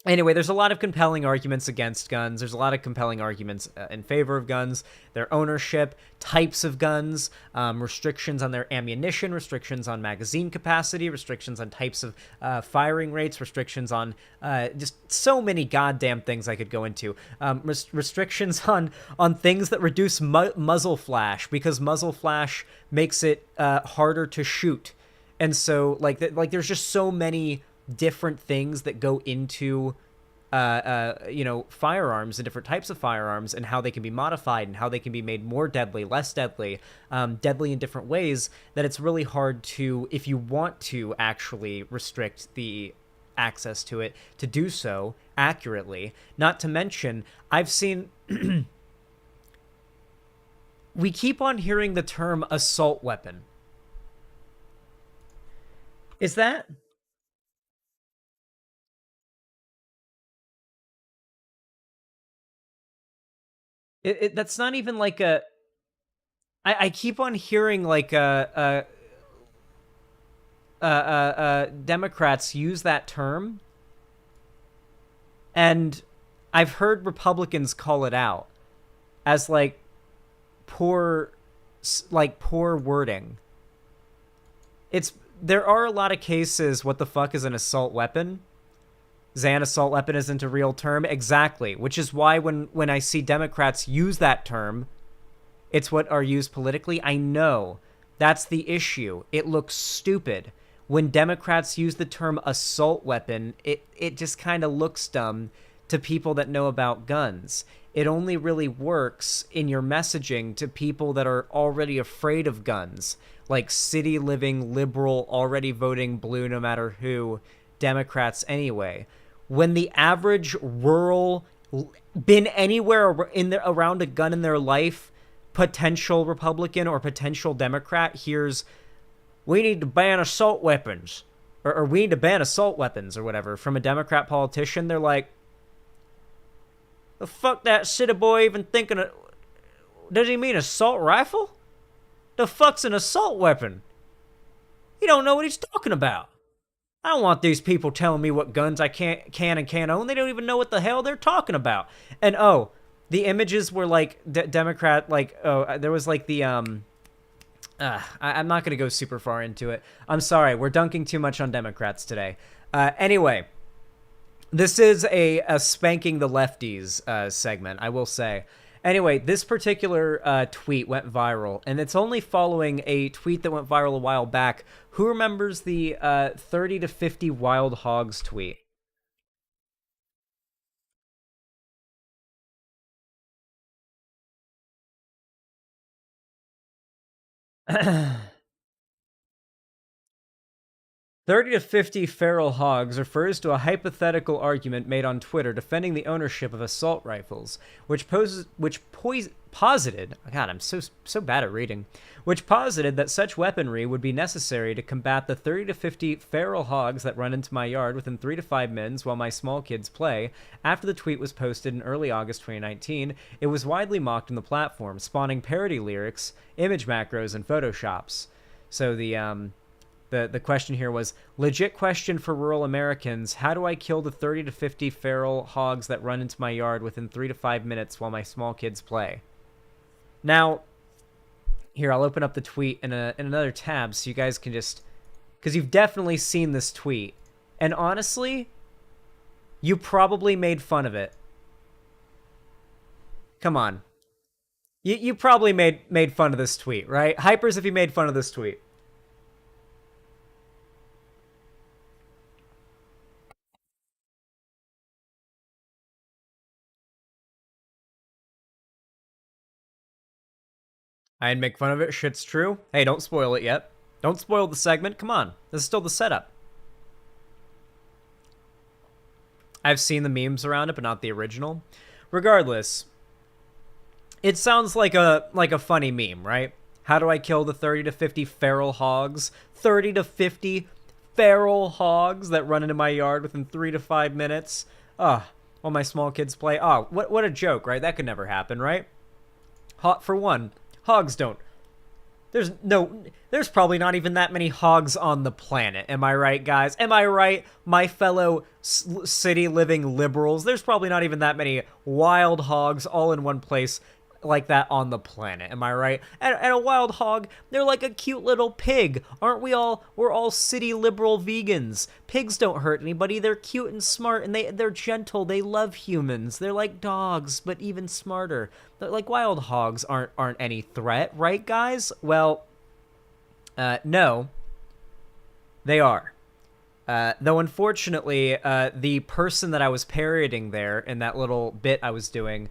Anyway, there's a lot of compelling arguments against guns. There's a lot of compelling arguments in favor of guns, their ownership, types of guns, restrictions on their ammunition, restrictions on magazine capacity, restrictions on types of firing rates, restrictions on just so many goddamn things I could go into. Restrictions on things that reduce muzzle flash, because muzzle flash makes it harder to shoot. And so, there's just so many different things that go into firearms and different types of firearms and how they can be modified and how they can be made more deadly, less deadly, deadly in different ways, that it's really hard to, if you want to actually restrict the access to it, to do so accurately. Not to mention, I've seen we keep on hearing the term assault weapon. Is that that's not even like a I keep on hearing like Democrats use that term, and I've heard Republicans call it out as like poor poor wording. It's There are a lot of cases. What the fuck is an assault weapon? An assault weapon isn't a real term. Exactly. Which is why when I see Democrats use that term, it's what are used politically. I know. That's the issue. It looks stupid. When Democrats use the term assault weapon, it just kind of looks dumb to people that know about guns. It only really works in your messaging to people that are already afraid of guns, like city living liberal, already voting blue no matter who, Democrats anyway. When the average rural, been anywhere around a gun in their life, potential Republican or potential Democrat hears, we need to ban assault weapons, or we need to ban assault weapons or whatever, from a Democrat politician, they're like, the fuck that city boy even thinking of? Does he mean assault rifle? The fuck's an assault weapon? He don't know what he's talking about. I don't want these people telling me what guns I can and can't own. They don't even know what the hell they're talking about. And the images were like Democrat, there was like the I'm not gonna go super far into it. I'm sorry, we're dunking too much on Democrats today. Anyway, this is a spanking the lefties segment, I will say. Anyway, this particular tweet went viral, and it's only following a tweet that went viral a while back. Who remembers the 30 to 50 wild hogs tweet? 30 to 50 feral hogs refers to a hypothetical argument made on Twitter defending the ownership of assault rifles, which posited, God, I'm so bad at reading, which posited that such weaponry would be necessary to combat the 30 to 50 feral hogs that run into my yard within 3 to 5 minutes while my small kids play. After the tweet was posted in early August 2019, it was widely mocked on the platform, spawning parody lyrics, image macros, and photoshops. So the question here was, legit question for rural Americans, how do I kill the 30 to 50 feral hogs that run into my yard within 3 to 5 minutes while my small kids play? Now, here, I'll open up the tweet in another tab so you guys can just... Because you've definitely seen this tweet. And honestly, you probably made fun of it. Come on. You probably made fun of this tweet, right? Hypers, if you made fun of this tweet. I didn't make fun of it. Shit's true. Hey, don't spoil it yet. Don't spoil the segment. Come on. This is still the setup. I've seen the memes around it, but not the original. Regardless, it sounds like a funny meme, right? How do I kill the 30 to 50 feral hogs? 30 to 50 feral hogs that run into my yard within 3 to 5 minutes. While my small kids play. What a joke, right? That could never happen, right? For one, hogs don't. There's probably not even that many hogs on the planet. Am I right, guys? Am I right, my fellow city-living liberals? There's probably not even that many wild hogs all in one place like that on the planet. Am I right? And a wild hog, they're like a cute little pig. Aren't we all? We're all city liberal vegans. Pigs don't hurt anybody. They're cute and smart, and they're gentle. They love humans. They're like dogs, but even smarter. Like wild hogs aren't any threat, right, guys? Well, no, they are. Though unfortunately, the person that I was parodying there in that little bit I was doing,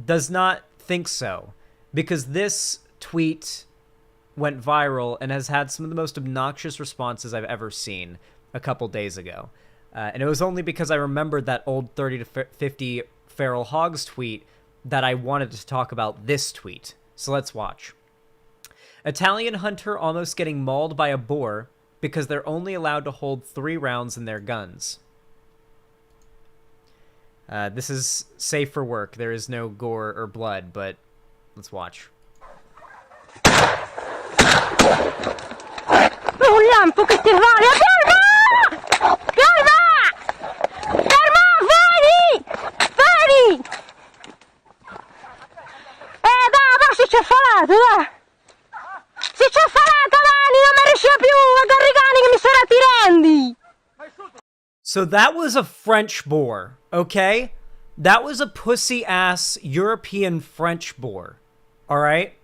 does not think so, because this tweet went viral and has had some of the most obnoxious responses I've ever seen a couple days ago. And it was only because I remembered that old 30 to 50 feral hogs tweet that I wanted to talk about this tweet. So let's watch. Italian hunter almost getting mauled by a boar because they're only allowed to hold 3 rounds in their guns. This is safe for work. There is no gore or blood, but let's watch. Un lampo che ti vale! Ferma! Ferma! Ferma! Fermi! Fermi! Dai, ma si c'è affalato, dai! Si c'è affalato, Mani! Non mi riesce più! A Garrigani che mi sarà ti rendi! So that was a French boar, okay? That was a pussy-ass European French boar, all right?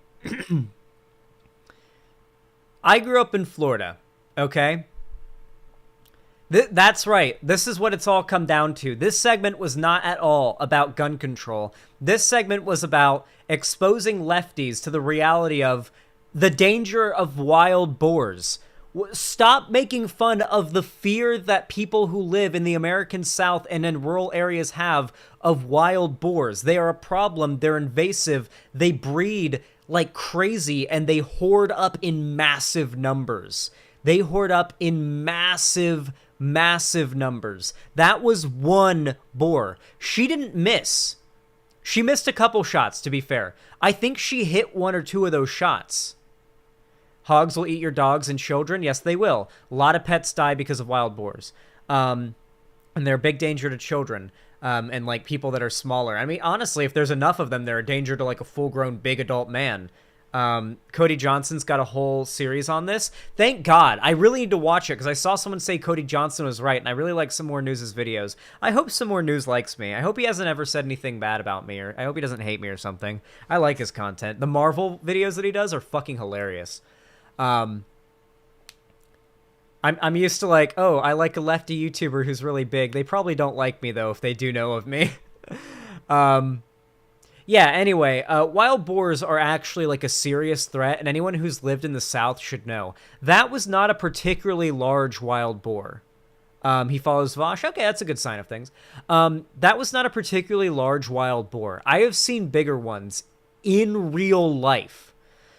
I grew up in Florida, okay? That's right. This is what it's all come down to. This segment was not at all about gun control. This segment was about exposing lefties to the reality of the danger of wild boars. Stop making fun of the fear that people who live in the American South and in rural areas have of wild boars. They are a problem. They're invasive. They breed like crazy, and they hoard up in massive numbers. They hoard up in massive numbers. That was one boar. She didn't miss. She missed a couple shots, to be fair. I think she hit 1 or 2 of those shots. Hogs will eat your dogs and children. Yes, they will. A lot of pets die because of wild boars. And they're a big danger to children. And like people that are smaller. I mean, honestly, if there's enough of them, they're a danger to like a full-grown big adult man. Cody Johnson's got a whole series on this. Thank God. I really need to watch it because I saw someone say Cody Johnson was right, and I really like Some More News' videos. I hope Some More News likes me. I hope he hasn't ever said anything bad about me, or I hope he doesn't hate me or something. I like his content. The Marvel videos that he does are fucking hilarious. I'm used to like, oh, I like a lefty YouTuber who's really big. They probably don't like me though if they do know of me. Yeah, anyway, wild boars are actually like a serious threat, and anyone who's lived in the South should know. That was not a particularly large wild boar. He follows Vosh. Okay, that's a good sign of things. That was not a particularly large wild boar. I have seen bigger ones in real life.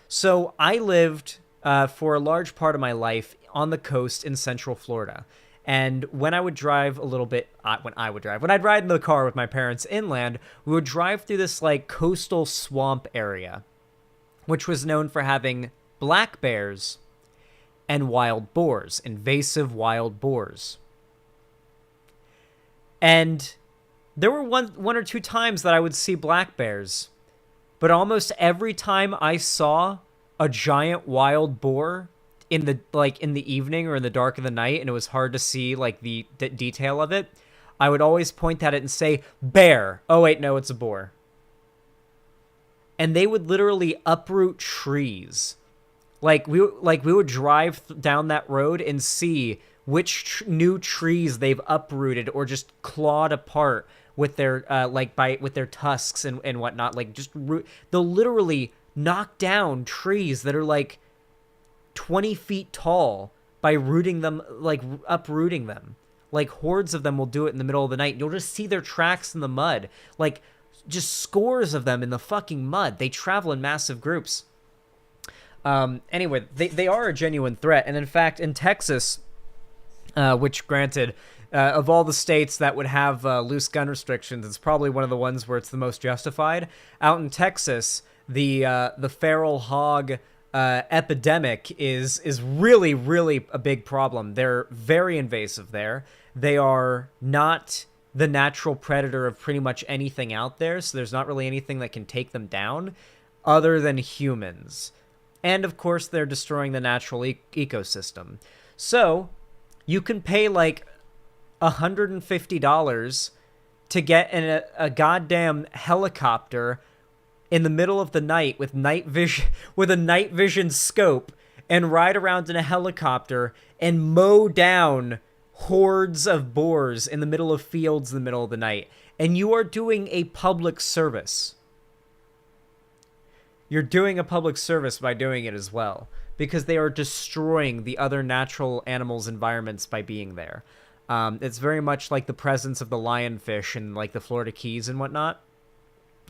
So I lived for a large part of my life on the coast in Central Florida. And when I would drive a little bit, when I'd ride in the car with my parents inland, we would drive through this like coastal swamp area, which was known for having black bears and wild boars, invasive wild boars. And there were one or two times that I would see black bears, but almost every time I saw a giant wild boar in the evening or in the dark of the night, and it was hard to see like the detail of it, I would always point at it and say, bear. Oh wait, no, it's a boar. And they would literally uproot trees. Like we would drive down that road and see which new trees they've uprooted or just clawed apart with their with their tusks and whatnot. Like they'll literally knock down trees that are like 20 feet tall by uprooting them. Like hordes of them will do it in the middle of the night. You'll just see their tracks in the mud, like just scores of them in the fucking mud. They travel in massive groups. Anyway, they are a genuine threat. And in fact, in Texas, which granted, of all the states that would have loose gun restrictions, it's probably one of the ones where it's the most justified. Out in Texas, the feral hog epidemic is really, really a big problem. They're very invasive there. They are not the natural predator of pretty much anything out there, so there's not really anything that can take them down other than humans. And of course, they're destroying the natural ecosystem. So you can pay like $150 to get in a goddamn helicopter in the middle of the night with a night vision scope and ride around in a helicopter and mow down hordes of boars in the middle of fields in the middle of the night. And you are doing a public service. You're doing a public service by doing it as well, because they are destroying the other natural animals' environments by being there. It's very much like the presence of the lionfish in like the Florida Keys and whatnot,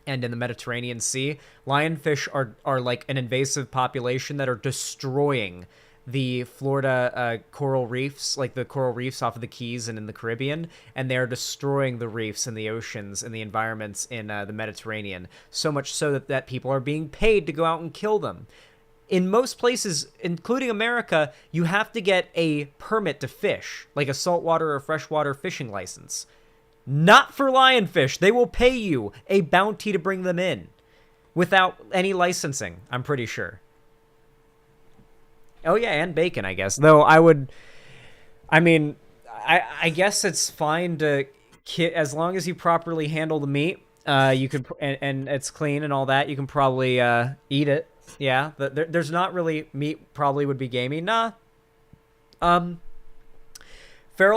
and in the Mediterranean Sea. Lionfish are like an invasive population that are destroying the Florida coral reefs, like the coral reefs off of the Keys and in the Caribbean, and they are destroying the reefs and the oceans and the environments in the Mediterranean, so much so that people are being paid to go out and kill them. In most places, including America, you have to get a permit to fish, like a saltwater or freshwater fishing license. Not for lionfish. They will pay you a bounty to bring them in without any licensing, I'm pretty sure. Oh yeah, and bacon, I guess. Though I guess it's fine to as long as you properly handle the meat. You could and it's clean and all that. You can probably eat it. Yeah, there's not really meat. Probably would be gamey. Nah. Feral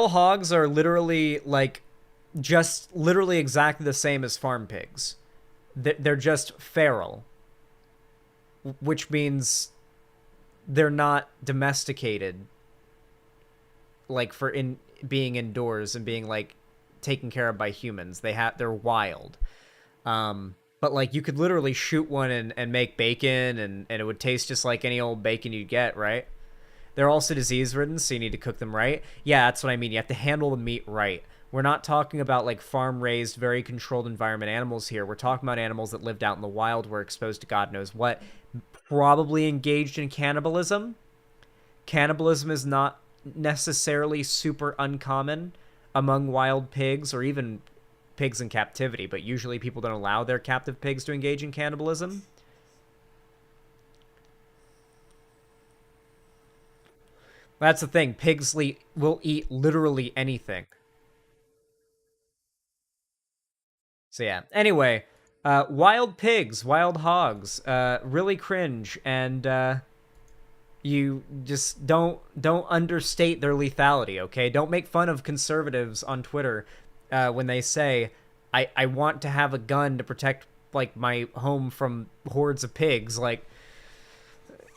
hogs are literally exactly the same as farm pigs. They're just feral, which means they're not domesticated, like for being indoors and being like taken care of by humans. They're wild. But like you could literally shoot one and make bacon and it would taste just like any old bacon you'd get, right? They're also disease ridden, so you need to cook them right. Yeah, that's what I mean. You have to handle the meat right. We're not talking about like farm raised, very controlled environment animals here. We're talking about animals that lived out in the wild, were exposed to God knows what, probably engaged in cannibalism. Cannibalism is not necessarily super uncommon among wild pigs or even pigs in captivity, but usually people don't allow their captive pigs to engage in cannibalism. That's the thing. Pigs will eat literally anything. So yeah. Anyway, wild pigs, wild hogs, really cringe, and you just don't understate their lethality, okay? Don't make fun of conservatives on Twitter when they say, I want to have a gun to protect like my home from hordes of pigs. Like,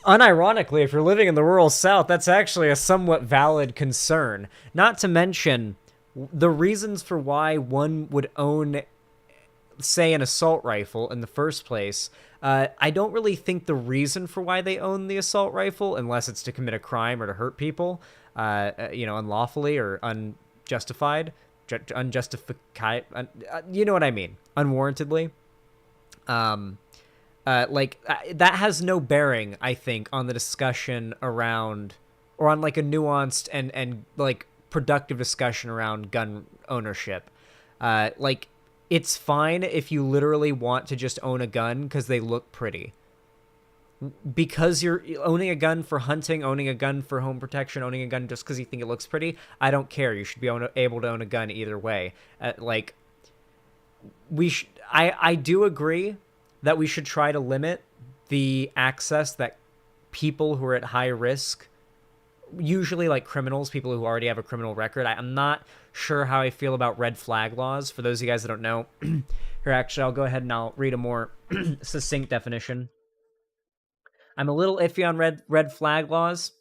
unironically, if you're living in the rural South, that's actually a somewhat valid concern. Not to mention the reasons for why one would own, say, an assault rifle in the first place. I don't really think the reason for why they own the assault rifle, unless it's to commit a crime or to hurt people, unlawfully or unjustified, unjustified, you know what I mean, unwarrantedly. That has no bearing, I think, on the discussion around, or on like a nuanced and like productive discussion around gun ownership. It's fine if you literally want to just own a gun because they look pretty. Because you're owning a gun for hunting, owning a gun for home protection, owning a gun just because you think it looks pretty, I don't care. You should be able to own a gun either way. I do agree that we should try to limit the access that people who are at high risk, usually like criminals, people who already have a criminal record. I'm not sure how I feel about red flag laws. For those of you guys that don't know, here, actually, I'll go ahead and I'll read a more succinct definition. I'm a little iffy on red flag laws.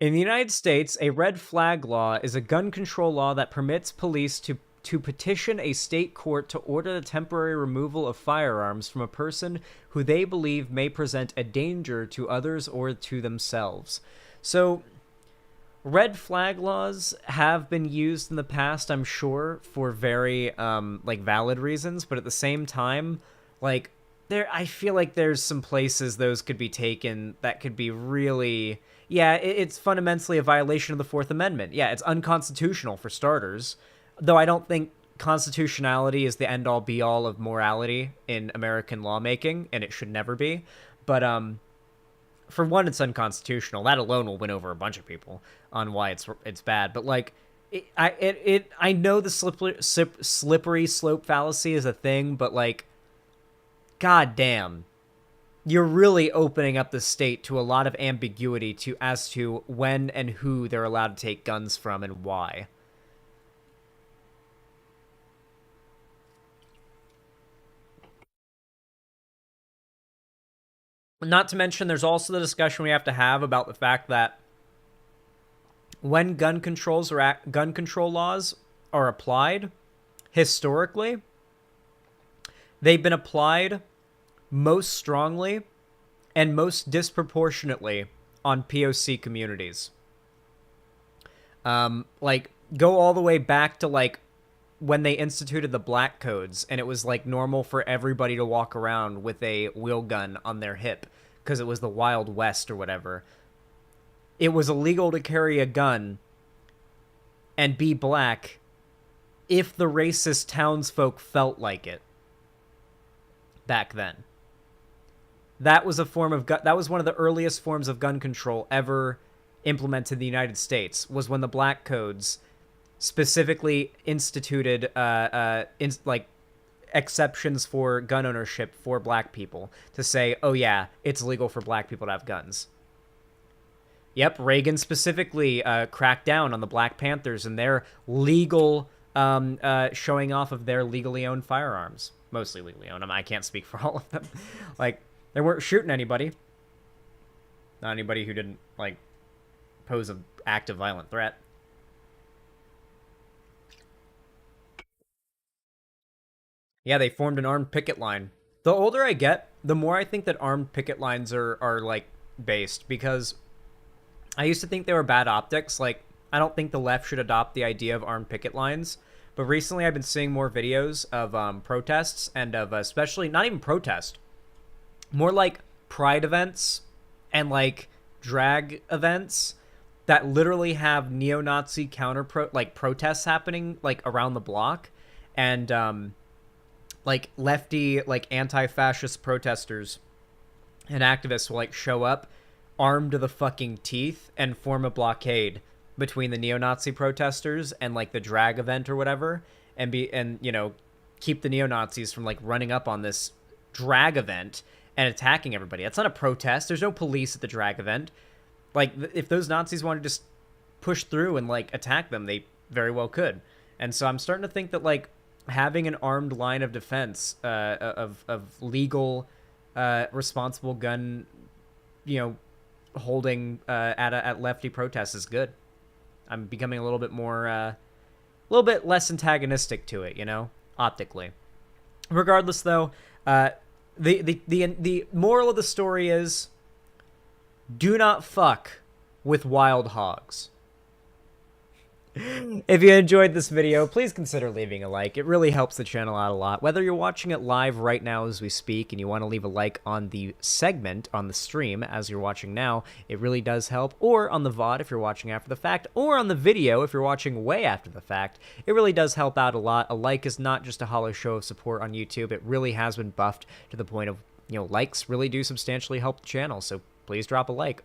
In the United States, a red flag law is a gun control law that permits police to petition a state court to order the temporary removal of firearms from a person who they believe may present a danger to others or to themselves. So, red flag laws have been used in the past, I'm sure, for very valid reasons, but at the same time, like, I feel like there's some places those could be taken that could be really, it's fundamentally a violation of the Fourth Amendment. Yeah, it's unconstitutional for starters, though I don't think constitutionality is the end-all be-all of morality in American lawmaking, and it should never be. But for one, it's unconstitutional. That alone will win over a bunch of people on why it's bad. But like, I know the slippery slope fallacy is a thing, but like, god damn, you're really opening up the state to a lot of ambiguity as to when and who they're allowed to take guns from and why. Not to mention, there's also the discussion we have to have about the fact that when gun control laws are applied, historically, they've been applied most strongly and most disproportionately on POC communities. Go all the way back to like when they instituted the black codes, and it was like normal for everybody to walk around with a wheel gun on their hip because it was the Wild West or whatever. It was illegal to carry a gun and be black if the racist townsfolk felt like it back then. That was that was one of the earliest forms of gun control ever implemented in the United States, was when the black codes specifically instituted exceptions for gun ownership for black people to say, oh yeah, it's legal for black people to have guns. Yep, Reagan specifically cracked down on the Black Panthers and their legal showing off of their legally owned firearms. Mostly legally owned. I can't speak for all of them. Like, they weren't shooting anybody. Not anybody who didn't, like, pose an active violent threat. Yeah, they formed an armed picket line. The older I get, the more I think that armed picket lines are like, based, because I used to think they were bad optics. Like, I don't think the left should adopt the idea of armed picket lines, but recently I've been seeing more videos of protests, and of especially, not even protest, more like pride events and like drag events that literally have neo-Nazi protests happening like around the block, and like lefty, like anti-fascist protesters and activists will like show up armed to the fucking teeth and form a blockade between the neo-Nazi protesters and like the drag event or whatever, and keep the neo-Nazis from like running up on this drag event and attacking everybody. That's not a protest. There's no police at the drag event. Like, if those Nazis wanted to just push through and, like, attack them, they very well could. And so I'm starting to think that, like, having an armed line of defense, of legal, responsible gun, holding at lefty protests is good. I'm becoming a little bit more, a little bit less antagonistic to it, optically. Regardless, though, the moral of the story is, do not fuck with wild hogs. If you enjoyed this video, please consider leaving a like. It really helps the channel out a lot. Whether you're watching it live right now as we speak and you want to leave a like on the segment, on the stream as you're watching now, it really does help. Or on the VOD if you're watching after the fact, or on the video if you're watching way after the fact, it really does help out a lot. A like is not just a hollow show of support on YouTube. It really has been buffed to the point of, likes really do substantially help the channel, so please drop a like.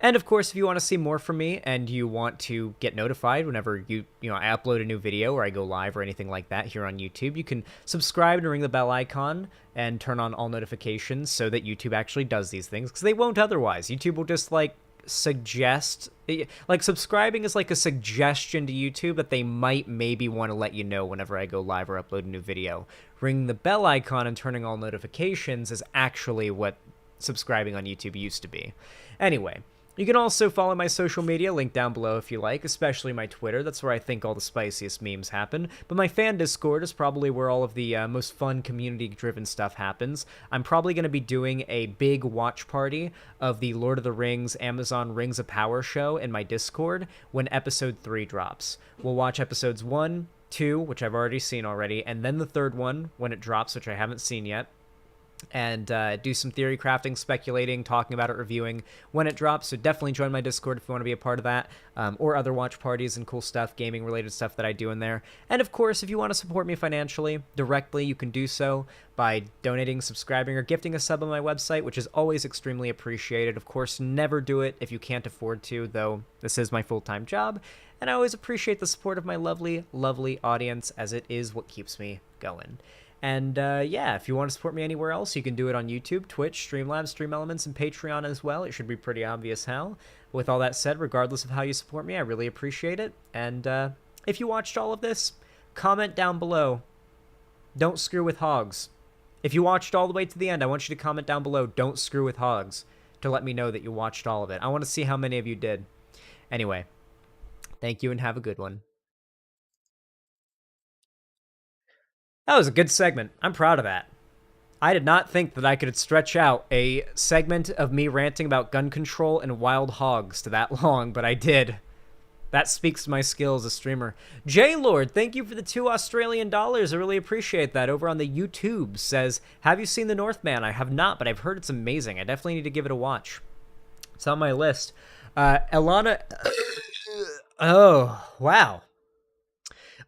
And of course, if you want to see more from me and you want to get notified whenever I upload a new video or I go live or anything like that here on YouTube, you can subscribe and ring the bell icon and turn on all notifications so that YouTube actually does these things, because they won't otherwise. YouTube will just suggest, subscribing is like a suggestion to YouTube that they might maybe want to let you know whenever I go live or upload a new video. Ringing the bell icon and turning all notifications is actually what subscribing on YouTube used to be. Anyway, you can also follow my social media, linked down below if you like, especially my Twitter. That's where I think all the spiciest memes happen. But my fan Discord is probably where all of the most fun community-driven stuff happens. I'm probably going to be doing a big watch party of the Lord of the Rings Amazon Rings of Power show in my Discord when Episode 3 drops. We'll watch Episodes 1, 2, which I've already seen already, and then the third one when it drops, which I haven't seen yet. And do some theory crafting, speculating, talking about it, reviewing when it drops. So definitely join my Discord if you want to be a part of that, or other watch parties and cool stuff, gaming-related stuff that I do in there. And of course, if you want to support me financially directly, you can do so by donating, subscribing, or gifting a sub on my website, which is always extremely appreciated. Of course, never do it if you can't afford to, though this is my full-time job. And I always appreciate the support of my lovely, lovely audience, as it is what keeps me going. And yeah, if you want to support me anywhere else, you can do it on YouTube, Twitch, Streamlabs, Stream Elements, and Patreon as well. It should be pretty obvious how. With all that said, regardless of how you support me, I really appreciate it. And if you watched all of this, comment down below. Don't screw with hogs. If you watched all the way to the end, I want you to comment down below, don't screw with hogs, to let me know that you watched all of it. I want to see how many of you did. Anyway, thank you and have a good one. That was a good segment. I'm proud of that. I did not think that I could stretch out a segment of me ranting about gun control and wild hogs to that long, but I did. That speaks to my skill as a streamer. J-Lord, thank you for the $2 Australian. I really appreciate that. Over on the YouTube says, have you seen The Northman? I have not, but I've heard it's amazing. I definitely need to give it a watch. It's on my list. Alana... oh, wow.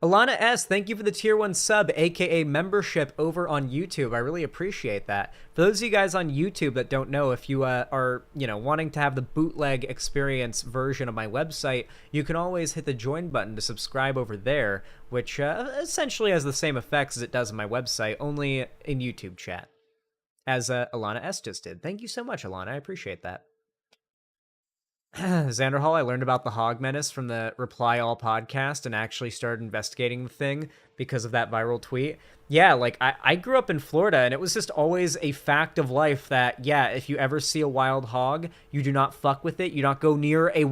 Alana S., thank you for the tier 1 sub, aka membership, over on YouTube. I really appreciate that. For those of you guys on YouTube that don't know, if you are, wanting to have the bootleg experience version of my website, you can always hit the join button to subscribe over there, which essentially has the same effects as it does on my website, only in YouTube chat, as Alana S. just did. Thank you so much, Alana. I appreciate that. Xanderhall, I learned about the Hog Menace from the Reply All podcast and actually started investigating the thing because of that viral tweet. Yeah, I grew up in Florida, and it was just always a fact of life that, yeah, if you ever see a wild hog, you do not fuck with it. You don't go near a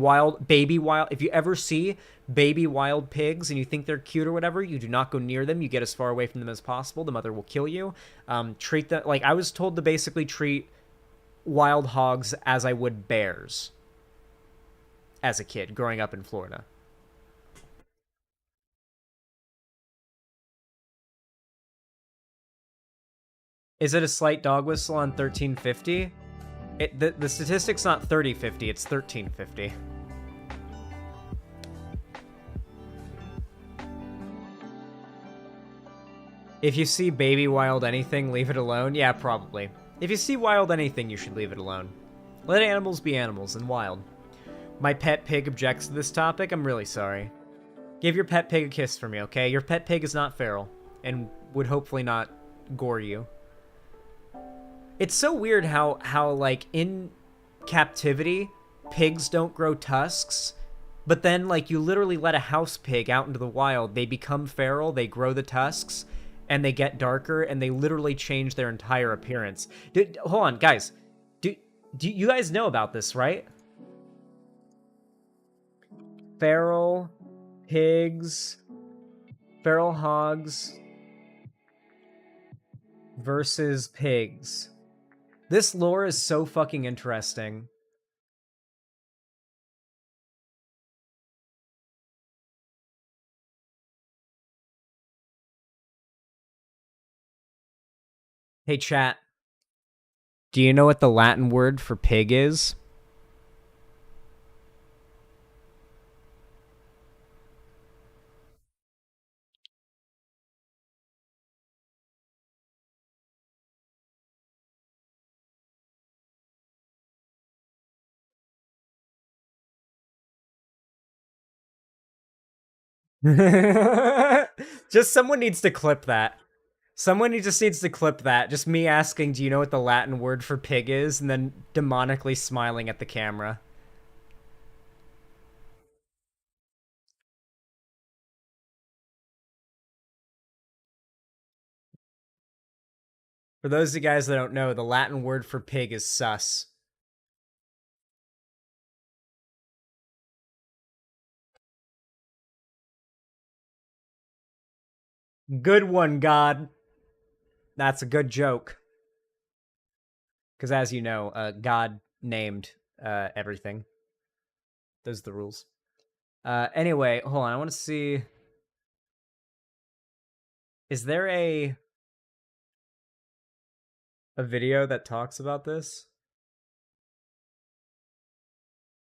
if you ever see baby wild pigs and you think they're cute or whatever, you do not go near them. You get as far away from them as possible. The mother will kill you. Treat them, I was told to basically treat wild hogs as I would bears. As a kid, growing up in Florida. Is it a slight dog whistle on 1350? The statistic's not 3050, it's 1350. If you see baby wild anything, leave it alone? Yeah, probably. If you see wild anything, you should leave it alone. Let animals be animals and wild. My pet pig objects to this topic. I'm really sorry. Give your pet pig a kiss for me, okay? Your pet pig is not feral and would hopefully not gore you. It's so weird how in captivity, pigs don't grow tusks, but then like you literally let a house pig out into the wild, they become feral, they grow the tusks, and they get darker, and they literally change their entire appearance. Hold on, guys. Do you guys know about this, right? Feral pigs, feral hogs versus pigs. This lore is so fucking interesting. Hey, chat. Do you know what the Latin word for pig is? Just someone needs to clip that. Someone just needs to clip that. Just me asking, do you know what the Latin word for pig is? And then demonically smiling at the camera. For those of you guys that don't know, the Latin word for pig is sus. Good one, God. That's a good joke. Because as you know, God named everything. Those are the rules. Anyway, hold on. I want to see. Is there a video that talks about this?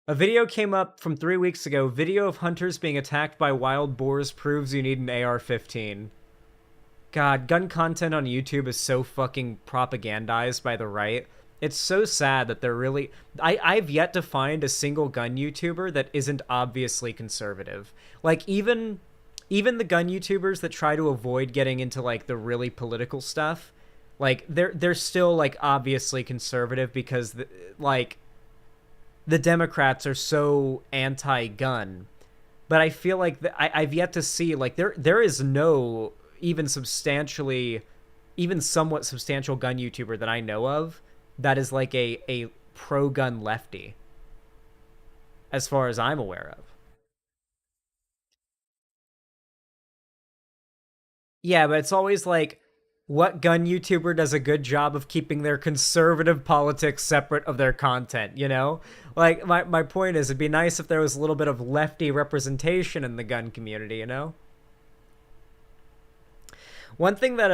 A video came up from 3 weeks ago. Video of hunters being attacked by wild boars proves you need an AR-15. God, gun content on YouTube is so fucking propagandized by the right. It's so sad that they're really... I've yet to find a single gun YouTuber that isn't obviously conservative. Like, even the gun YouTubers that try to avoid getting into, like, the really political stuff, like, they're still, like, obviously conservative because, like, the Democrats are so anti-gun. But I feel like I've yet to see, like, there is no even somewhat substantial gun YouTuber that I know of that is like a pro-gun lefty, as far as I'm aware of. Yeah, but it's always like, what gun YouTuber does a good job of keeping their conservative politics separate of their content, you know? Like, my point is, it'd be nice if there was a little bit of lefty representation in the gun community, you know? One thing that,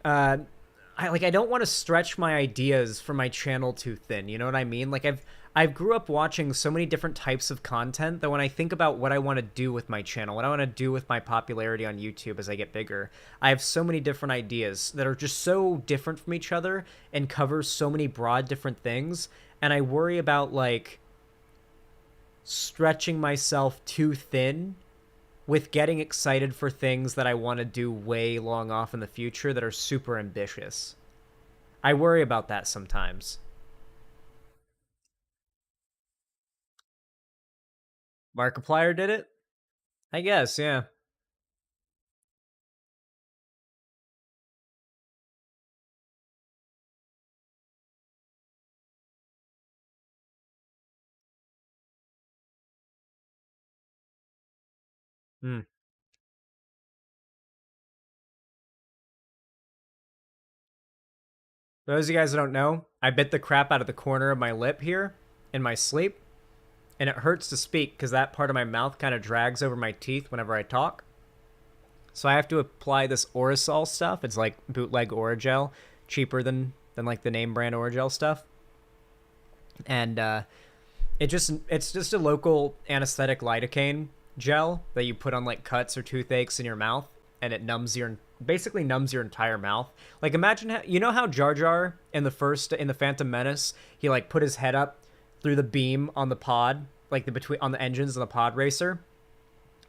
I don't want to stretch my ideas for my channel too thin, you know what I mean? Like, I've grew up watching so many different types of content that when I think about what I want to do with my channel, what I want to do with my popularity on YouTube as I get bigger, I have so many different ideas that are just so different from each other and cover so many broad different things, and I worry about, like, stretching myself too thin with getting excited for things that I want to do way long off in the future that are super ambitious. I worry about that sometimes. Markiplier did it? I guess, yeah. Hmm. For those of you guys that don't know, I bit the crap out of the corner of my lip here in my sleep, and it hurts to speak because that part of my mouth kind of drags over my teeth whenever I talk. So I have to apply this Orisol stuff. It's like bootleg Oragel, cheaper than like the name brand Oragel stuff. And it's just a local anesthetic lidocaine gel that you put on like cuts or toothaches in your mouth, and it basically numbs your entire mouth. Like, imagine you know how Jar Jar in the Phantom Menace, he like put his head up through the beam on the pod, like on the engines on the pod racer,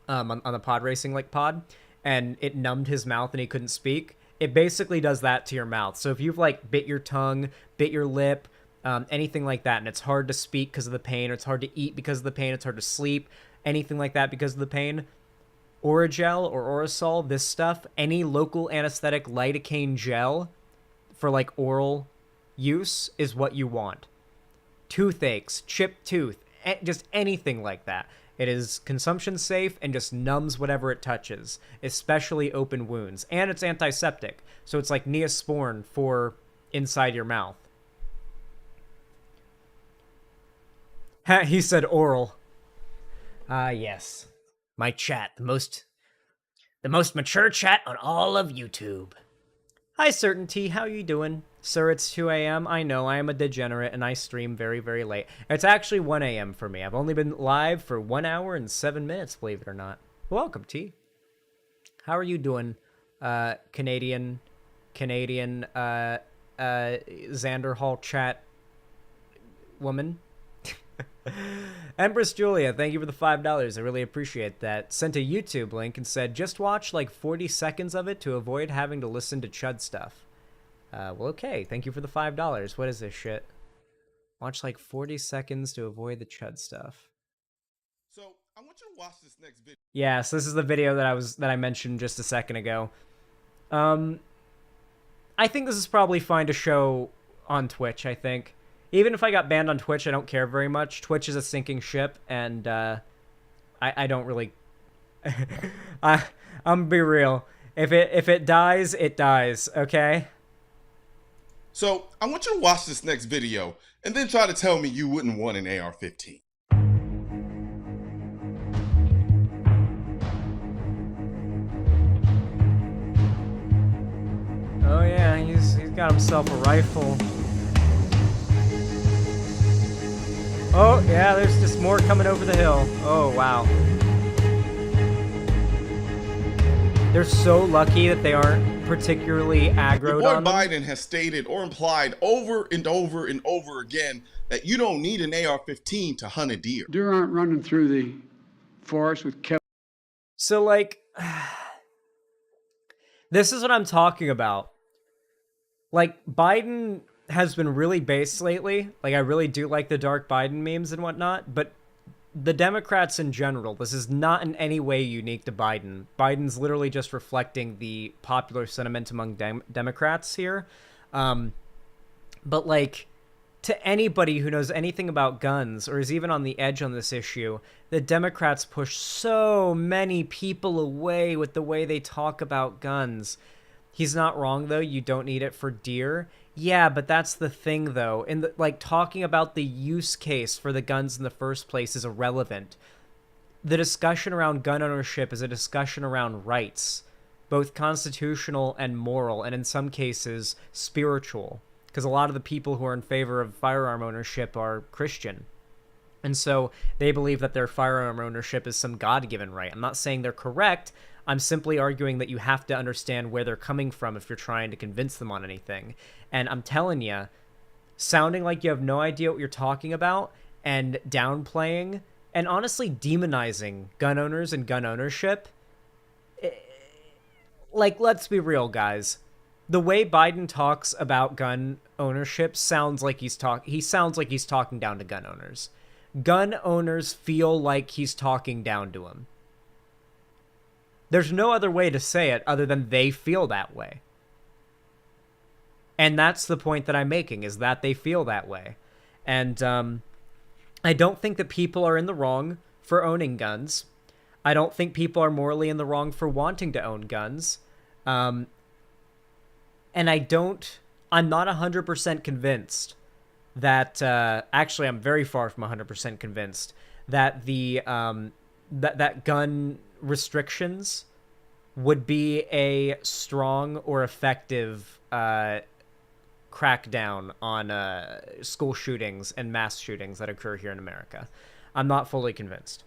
on the pod racing like pod, and it numbed his mouth and he couldn't speak. It basically does that to your mouth. So if you've like bit your tongue, bit your lip, anything like that, and it's hard to speak because of the pain, or it's hard to eat because of the pain, it's hard to sleep, anything like that because of the pain, Oragel or Orasol, this stuff, any local anesthetic lidocaine gel for like oral use is what you want. Toothaches, chipped tooth, just anything like that. It is consumption safe and just numbs whatever it touches, especially open wounds. And it's antiseptic, so it's like Neosporin for inside your mouth. He said oral. Ah, yes. My chat, the most mature chat on all of YouTube. Hi, Certainty. How you doing? Sir, it's 2 a.m. I know, I am a degenerate, and I stream very, very late. It's actually 1 a.m. for me. I've only been live for 1 hour and 7 minutes, believe it or not. Welcome, T. How are you doing, Canadian, Xander Hall chat woman? Empress Julia, thank you for the $5. I really appreciate that. Sent a YouTube link and said, just watch like 40 seconds of it to avoid having to listen to Chud stuff. Well, okay. Thank you for the $5. What is this shit? Watch like 40 seconds to avoid the Chud stuff. So I want you to watch this next video. Yes, this is the video that I mentioned just a second ago. I think this is probably fine to show on Twitch, I think. Even if I got banned on Twitch, I don't care very much. Twitch is a sinking ship, and I don't really... I'm gonna be real. If it dies, it dies, okay? So I want you to watch this next video and then try to tell me you wouldn't want an AR-15. Oh yeah, he's got himself a rifle. Oh yeah, there's just more coming over the hill. Oh wow. They're so lucky that they aren't particularly aggroed on them. Biden has stated or implied over and over and over again that you don't need an AR-15 to hunt a deer. Deer aren't running through the forest with So like, this is what I'm talking about. Like, Biden has been really base lately. Like, I really do like the Dark Biden memes and whatnot, but the Democrats in general, this is not in any way unique to Biden. Biden's literally just reflecting the popular sentiment among Democrats here. But, like, to anybody who knows anything about guns or is even on the edge on this issue, the Democrats push so many people away with the way they talk about guns. He's not wrong, though. You don't need it for deer. Yeah, but that's the thing, though. In the, like, talking about the use case for the guns in the first place is irrelevant. The discussion around gun ownership is a discussion around rights, both constitutional and moral, and in some cases, spiritual. Because a lot of the people who are in favor of firearm ownership are Christian. And so they believe that their firearm ownership is some God-given right. I'm not saying they're correct. I'm simply arguing that you have to understand where they're coming from if you're trying to convince them on anything. And I'm telling you, sounding like you have no idea what you're talking about and downplaying and honestly demonizing gun owners and gun ownership, like, let's be real, guys. The way Biden talks about gun ownership sounds like he's talking down to gun owners. Gun owners feel like he's talking down to them. There's no other way to say it other than they feel that way. And that's the point that I'm making, is that they feel that way. And I don't think that people are in the wrong for owning guns. I don't think people are morally in the wrong for wanting to own guns. And I'm not 100% convinced that, actually I'm very far from 100% convinced that the, that gun restrictions would be a strong or effective crackdown on school shootings and mass shootings that occur here in America. I'm not fully convinced.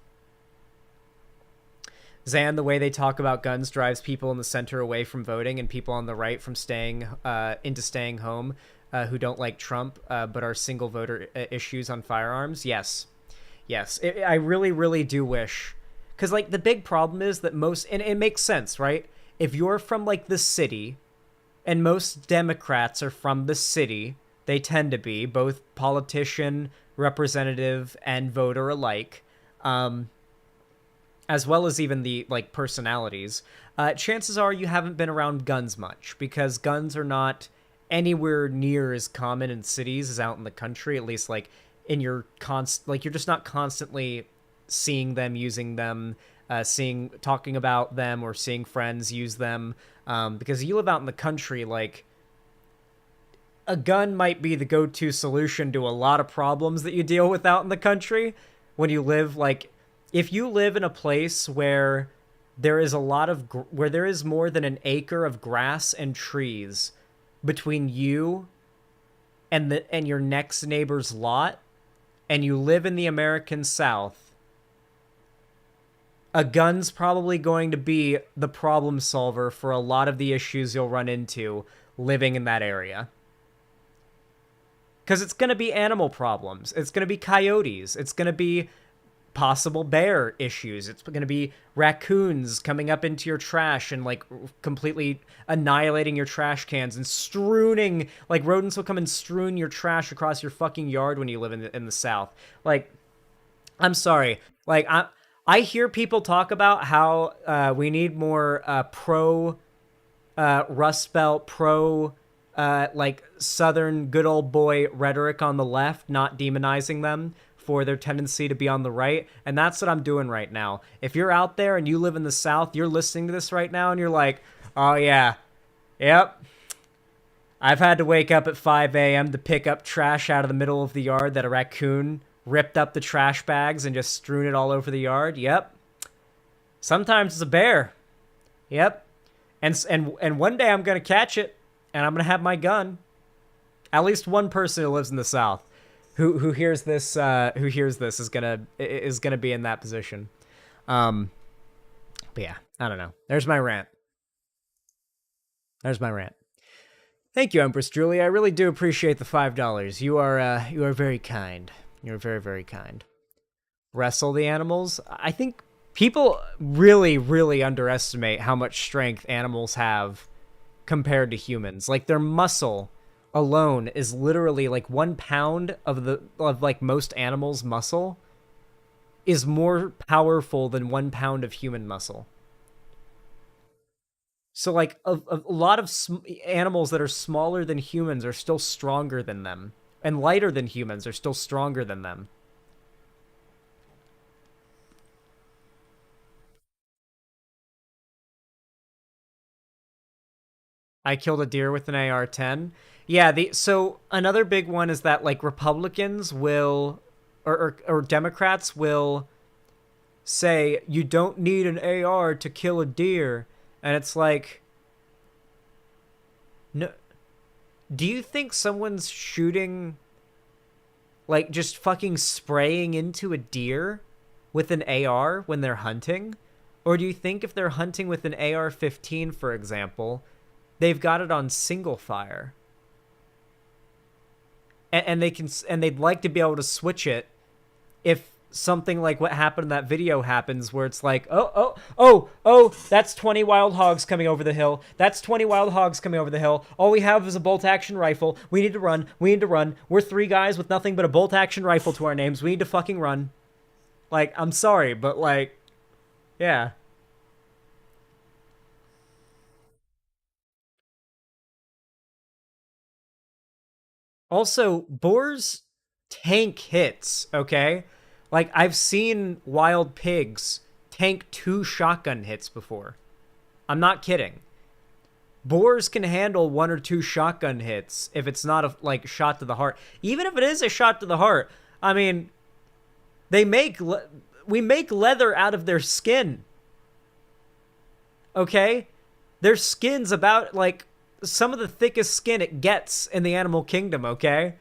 Zan, the way they talk about guns drives people in the center away from voting and people on the right from staying home who don't like Trump but are single voter issues on firearms. Yes. I really, really do wish. Because, like, the big problem is that and it makes sense, right? If you're from, like, the city, and most Democrats are from the city, They tend to be both politician, representative, and voter alike, as well as even the like personalities. Chances are you haven't been around guns much, because guns are not anywhere near as common in cities as out in the country. At least like in your you're just not constantly seeing them, using them, talking about them, or seeing friends use them. Because you live out in the country, like, a gun might be the go-to solution to a lot of problems that you deal with out in the country. When you live, like, if you live in a place where there is where there is more than an acre of grass and trees between you and your next neighbor's lot, and you live in the American South, a gun's probably going to be the problem solver for a lot of the issues you'll run into living in that area. Because it's going to be animal problems. It's going to be coyotes. It's going to be possible bear issues. It's going to be raccoons coming up into your trash and, like, completely annihilating your trash cans and strewing, like, rodents will come and strewn your trash across your fucking yard when you live in the South. Like, I'm sorry. Like, I hear people talk about how we need more pro Rust Belt, pro like Southern good old boy rhetoric on the left, not demonizing them for their tendency to be on the right. And that's what I'm doing right now. If you're out there and you live in the South, you're listening to this right now and you're like, oh yeah, yep, I've had to wake up at 5 a.m. to pick up trash out of the middle of the yard that a raccoon ripped up the trash bags and just strewn it all over the yard. Yep. Sometimes it's a bear. Yep. And one day I'm going to catch it, and I'm going to have my gun. At least one person who lives in the South who hears this is going to be in that position. But yeah, I don't know. There's my rant. Thank you, Empress Julie. I really do appreciate the $5. You are very kind. You're very, very kind. Wrestle the animals. I think people really, really underestimate how much strength animals have compared to humans. Like, their muscle alone is literally like 1 pound of like most animals' muscle is more powerful than 1 pound of human muscle. So, like, a lot of animals that are smaller than humans are still stronger than them. And lighter than humans are still stronger than them. I killed a deer with an AR-10. Yeah, so another big one is that, like, Republicans will, or Democrats will say, you don't need an AR to kill a deer. And it's like, no. Do you think someone's shooting, like, just fucking spraying into a deer with an AR when they're hunting? Or do you think if they're hunting with an AR-15, for example, they've got it on single fire? And they'd like to be able to switch it if something like what happened in that video happens, where it's like, oh, that's 20 wild hogs coming over the hill. That's 20 wild hogs coming over the hill. All we have is a bolt-action rifle. We need to run. We're 3 guys with nothing but a bolt-action rifle to our names. We need to fucking run. Like, I'm sorry, but, like, yeah. Also, boars tank hits, okay? Like, I've seen wild pigs tank 2 shotgun hits before. I'm not kidding. Boars can handle 1 or 2 shotgun hits if it's not a, like, shot to the heart. Even if it is a shot to the heart, I mean, we make leather out of their skin. Okay? Their skin's about, like, some of the thickest skin it gets in the animal kingdom, okay?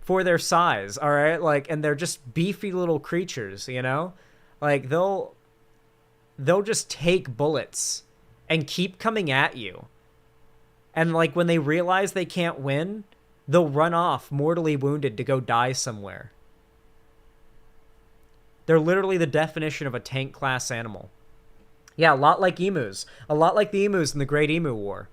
For their size, all right? Like, and they're just beefy little creatures, you know? Like, they'll just take bullets and keep coming at you. And, like, when they realize they can't win, they'll run off mortally wounded to go die somewhere. They're literally the definition of a tank class animal. Yeah, a lot like emus. A lot like the emus in the Great Emu War.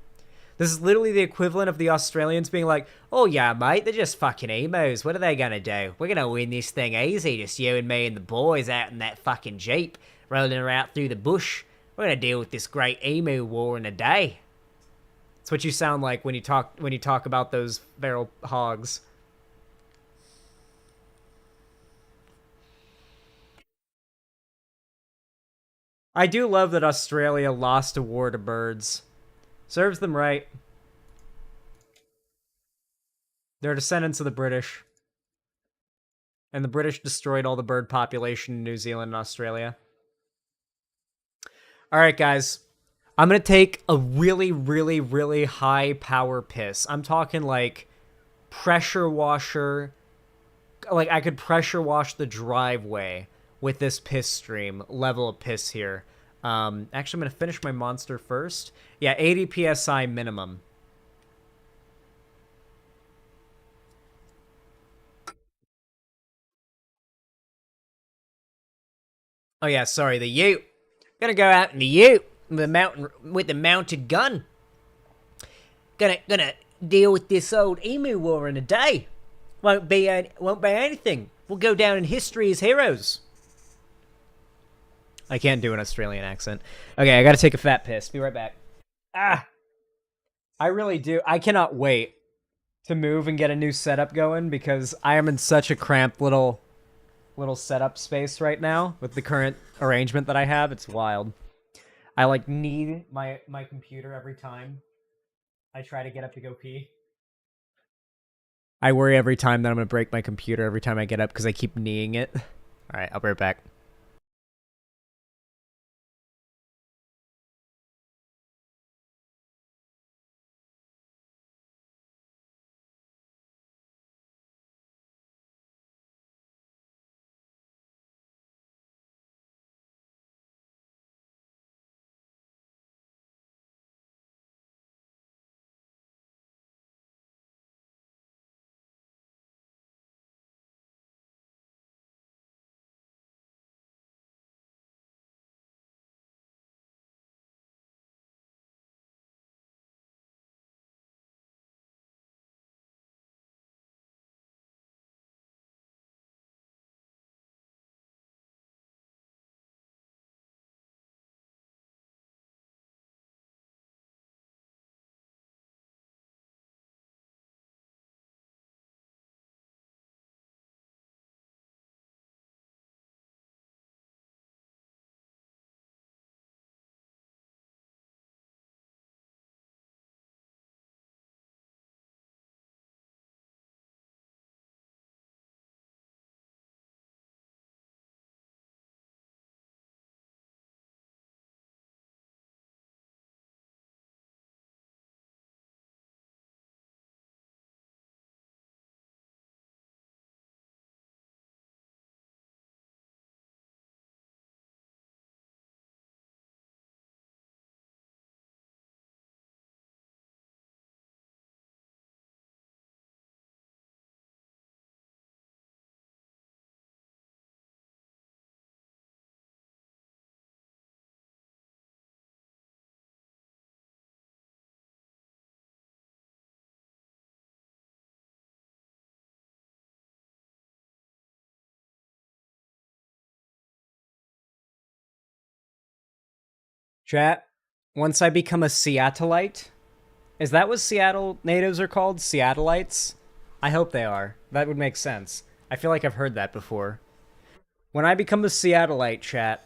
This is literally the equivalent of the Australians being like, oh yeah, mate, they're just fucking emos. What are they gonna do? We're gonna win this thing easy, just you and me and the boys out in that fucking Jeep, rolling around through the bush. We're gonna deal with this great emu war in a day. That's what you sound like when you talk about those feral hogs. I do love that Australia lost a war to birds. Serves them right. They're descendants of the British. And the British destroyed all the bird population in New Zealand and Australia. Alright, guys. I'm gonna take a really, really, really high power piss. I'm talking like pressure washer. Like, I could pressure wash the driveway with this piss stream level of piss here. Actually, I'm gonna finish my monster first. Yeah, 80 psi minimum. Oh yeah, sorry, the ute. Gonna go out in the ute with the mounted gun. Gonna deal with this old emu war in a day. Won't be anything. We'll go down in history as heroes. I can't do an Australian accent. Okay, I gotta take a fat piss. Be right back. Ah! I really do. I cannot wait to move and get a new setup going because I am in such a cramped little setup space right now with the current arrangement that I have. It's wild. I like need my computer every time I try to get up to go pee. I worry every time that I'm gonna break my computer every time I get up because I keep kneeing it. Alright, I'll be right back. Chat, once I become a Seattleite, is that what Seattle natives are called? Seattleites? I hope they are. That would make sense. I feel like I've heard that before. When I become a Seattleite, chat,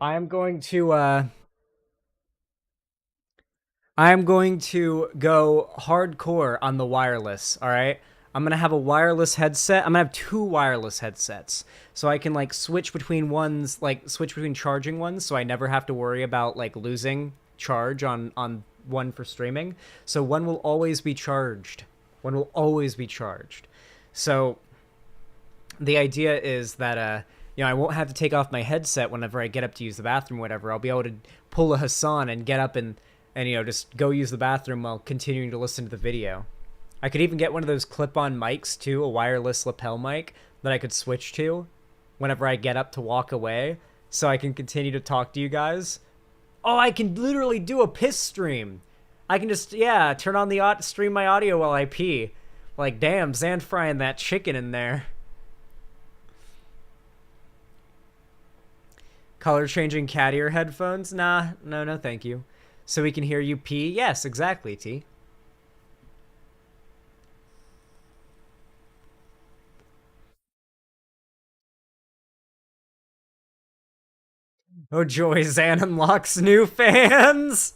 I am going to go hardcore on the wireless, alright? I'm gonna have a wireless headset. I'm gonna have 2 wireless headsets. So I can, like, switch between charging ones, so I never have to worry about, like, losing charge on one for streaming. So one will always be charged. One will always be charged. So the idea is that, I won't have to take off my headset whenever I get up to use the bathroom or whatever. I'll be able to pull a Hassan and get up and just go use the bathroom while continuing to listen to the video. I could even get one of those clip-on mics, too, a wireless lapel mic that I could switch to whenever I get up to walk away, so I can continue to talk to you guys. Oh, I can literally do a piss stream. I can just, yeah, turn on the stream my audio while I pee. Like, damn, Xan frying that chicken in there. Color changing cat ear headphones? Nah, no, thank you. So we can hear you pee? Yes, exactly, T. Oh joy, Xan unlocks new fans!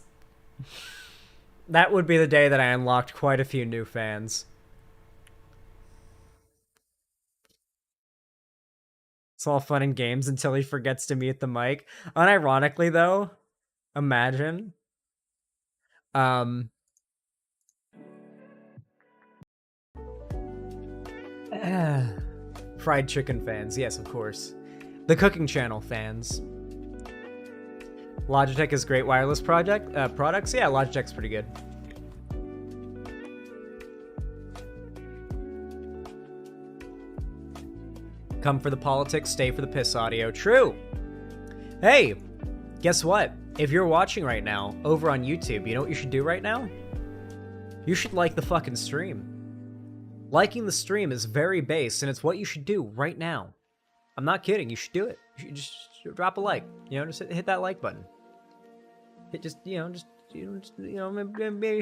That would be the day that I unlocked quite a few new fans. It's all fun and games until he forgets to mute the mic. Unironically, though, imagine. Fried chicken fans, yes, of course. The cooking channel fans. Logitech is great wireless products. Yeah, Logitech's pretty good. Come for the politics, stay for the piss audio. True. Hey, guess what? If you're watching right now over on YouTube, you know what you should do right now? You should like the fucking stream. Liking the stream is very base, and it's what you should do right now. I'm not kidding. You should do it. You should just drop a like. You know, just hit that like button. Maybe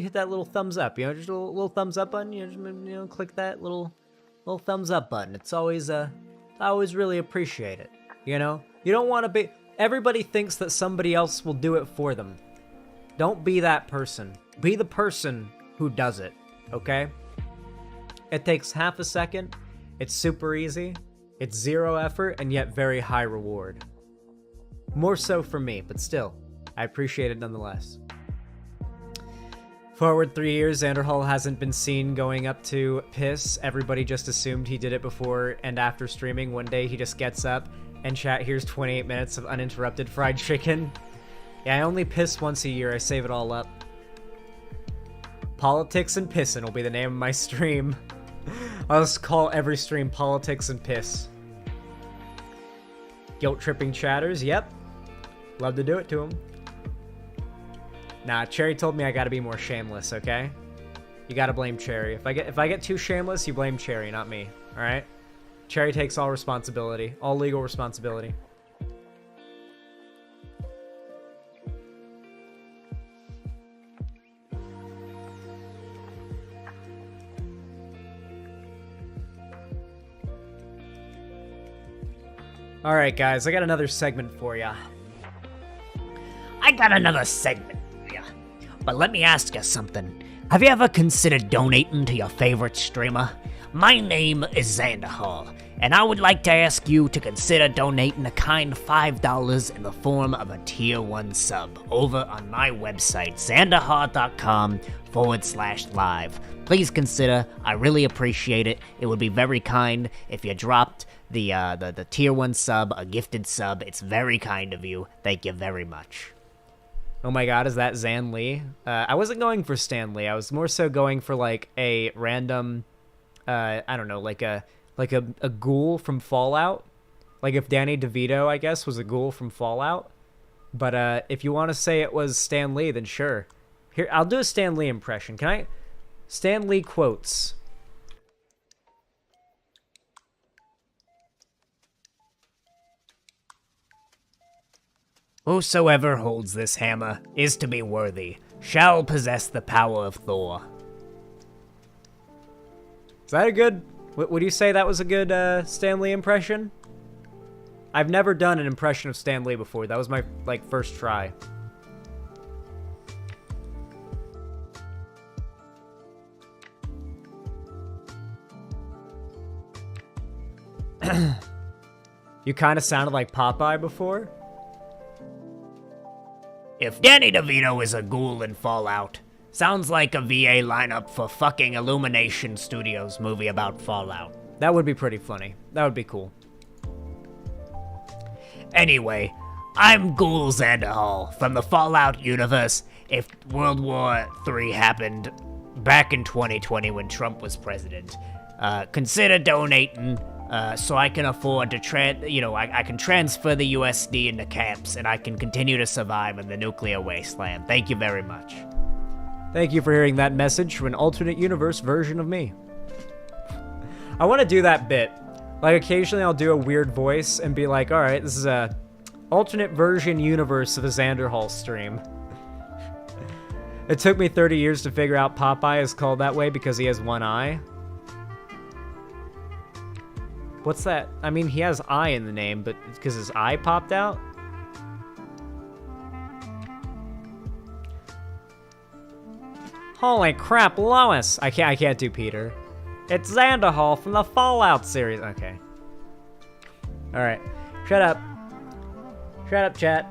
hit that little thumbs up. You know, just a little thumbs up button. You know, click that little thumbs up button. It's always I always really appreciate it. You know, you don't want to be. Everybody thinks that somebody else will do it for them. Don't be that person. Be the person who does it. Okay. It takes half a second. It's super easy. It's zero effort and yet very high reward. More so for me, but still, I appreciate it nonetheless. Forward 3 years, Xanderhall hasn't been seen going up to piss. Everybody just assumed he did it before and after streaming. One day he just gets up and chat, here's 28 minutes of uninterrupted fried chicken. Yeah, I only piss once a year. I save it all up. Politics and Pissin' will be the name of my stream. I'll just call every stream Politics and Piss. Guilt-tripping chatters, yep. Love to do it to him. Nah, Cherry told me I gotta be more shameless, okay? You gotta blame Cherry. If I get too shameless, you blame Cherry, not me, alright? Cherry takes all responsibility, all legal responsibility. Alright guys, I got another segment for ya. I got another segment for you. But let me ask you something. Have you ever considered donating to your favorite streamer? My name is Xanderhall, and I would like to ask you to consider donating a kind $5 in the form of a Tier 1 sub over on my website, xanderhall.com/live. Please consider, I really appreciate it. It would be very kind if you dropped the Tier 1 sub, a gifted sub. It's very kind of you. Thank you very much. Oh my god, is that Zan Lee? I wasn't going for Stan Lee. I was more so going for like a random, I don't know, like a ghoul from Fallout. Like if Danny DeVito, I guess, was a ghoul from Fallout. But if you want to say it was Stan Lee, then sure. Here, I'll do a Stan Lee impression. Can I? Stan Lee quotes. Whosoever holds this hammer is to be worthy, shall possess the power of Thor. Is that a good... Would you say that was a good Stan Lee impression? I've never done an impression of Stan Lee before. That was my, like, first try. You kind of sounded like Popeye before? If Danny DeVito is a ghoul in Fallout, sounds like a VA lineup for fucking Illumination Studios movie about Fallout. That would be pretty funny. That would be cool. Anyway, I'm Ghoul Xanderhall from the Fallout universe. If World War III happened back in 2020 when Trump was president, consider donating so I can afford to I can transfer the USD into camps and I can continue to survive in the nuclear wasteland. Thank you very much. Thank you for hearing that message from an alternate universe version of me. I want to do that bit. Like, occasionally I'll do a weird voice and be like, alright, this is a alternate version universe of a Xanderhall stream. It took me 30 years to figure out Popeye is called that way because he has one eye. What's that? I mean, he has eye in the name, but it's because his eye popped out? Holy crap, Lois! I can't do Peter. It's Xanderhall from the Fallout series. Okay. Alright. Shut up. Shut up, chat.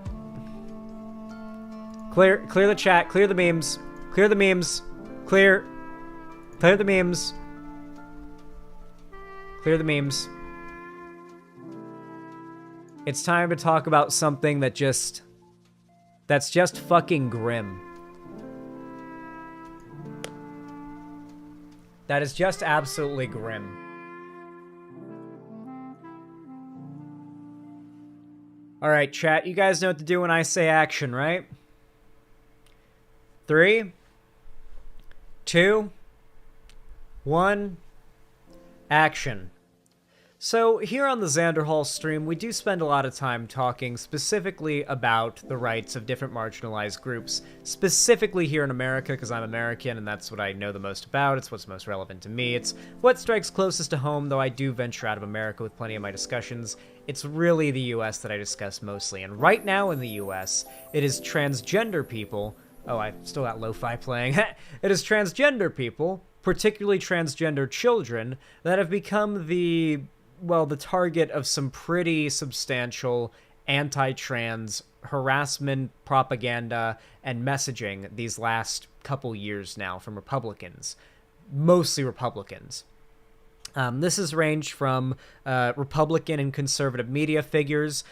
Clear the chat. Clear the memes. Clear the memes. Clear the memes. Clear the memes. It's time to talk about something that's just fucking grim. That is just absolutely grim. Alright, chat, you guys know what to do when I say action, right? 3, 2, 1, action. So, here on the Xanderhall stream, we do spend a lot of time talking specifically about the rights of different marginalized groups, specifically here in America, because I'm American and that's what I know the most about. It's what's most relevant to me. It's what strikes closest to home, though I do venture out of America with plenty of my discussions. It's really the US that I discuss mostly, and right now in the US, it is transgender people. Oh, I still got lo-fi playing. It is transgender people, particularly transgender children, that have become the target of some pretty substantial anti-trans harassment, propaganda, and messaging these last couple years now from Republicans. Mostly Republicans. This has ranged from Republican and conservative media figures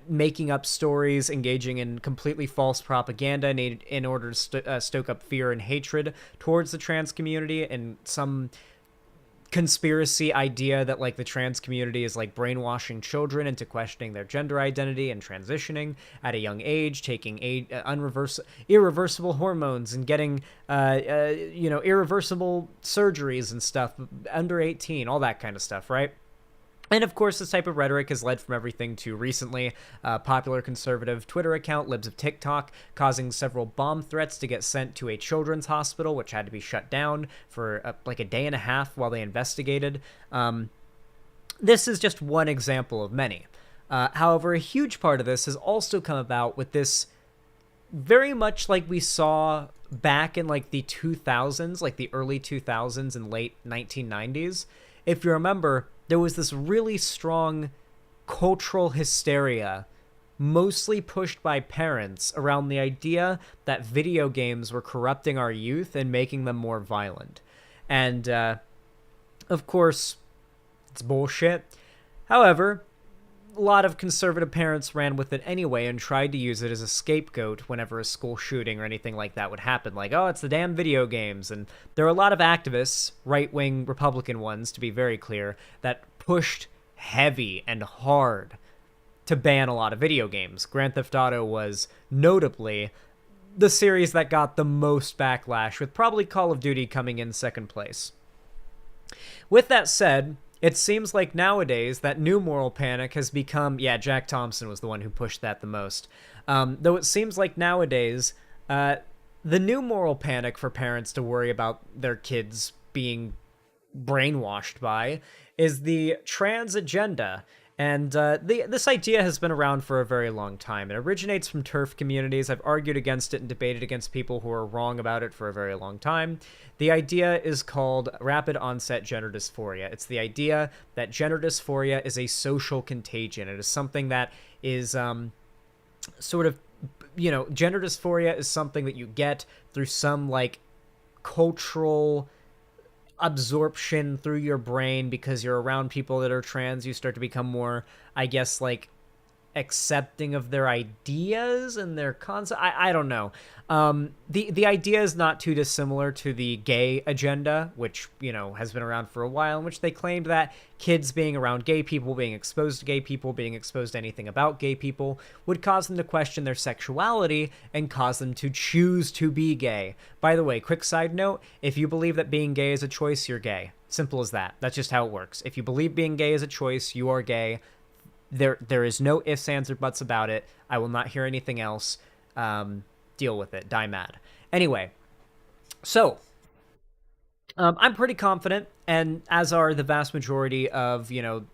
making up stories, engaging in completely false propaganda in order to stoke up fear and hatred towards the trans community, and some conspiracy idea that like the trans community is like brainwashing children into questioning their gender identity and transitioning at a young age, taking irreversible hormones and getting irreversible surgeries and stuff under 18, all that kind of stuff, right? And of course, this type of rhetoric has led from everything to recently popular conservative Twitter account, Libs of TikTok, causing several bomb threats to get sent to a children's hospital, which had to be shut down for like a day and a half while they investigated. This is just one example of many. However, a huge part of this has also come about with this very much like we saw back in like the 2000s, like the early 2000s and late 1990s. If you remember, there was this really strong cultural hysteria, mostly pushed by parents, around the idea that video games were corrupting our youth and making them more violent. And, of course, it's bullshit. However, a lot of conservative parents ran with it anyway and tried to use it as a scapegoat whenever a school shooting or anything like that would happen. Like, oh, it's the damn video games. And there are a lot of activists, right-wing Republican ones, to be very clear, that pushed heavy and hard to ban a lot of video games. Grand Theft Auto was notably the series that got the most backlash, with probably Call of Duty coming in second place. With that said, it seems like nowadays that new moral panic has become... Yeah, Jack Thompson was the one who pushed that the most. Though it seems like nowadays, the new moral panic for parents to worry about their kids being brainwashed by is the trans agenda. And this idea has been around for a very long time. It originates from TERF communities. I've argued against it and debated against people who are wrong about it for a very long time. The idea is called rapid onset gender dysphoria. It's the idea that gender dysphoria is a social contagion. It is something that is gender dysphoria is something that you get through some like cultural absorption through your brain because you're around people that are trans. You start to become more, I guess, like accepting of their ideas and their concept. I don't know. The idea is not too dissimilar to the gay agenda, which, you know, has been around for a while, in which they claimed that kids being around gay people, being exposed to gay people, being exposed to anything about gay people would cause them to question their sexuality and cause them to choose to be gay. By the way, quick side note, if you believe that being gay is a choice, you're gay. Simple as that. That's just how it works. If you believe being gay is a choice, you are gay. There is no ifs, ands, or buts about it. I will not hear anything else. Deal with it. Die mad. Anyway, so I'm pretty confident, and as are the vast majority of, you know,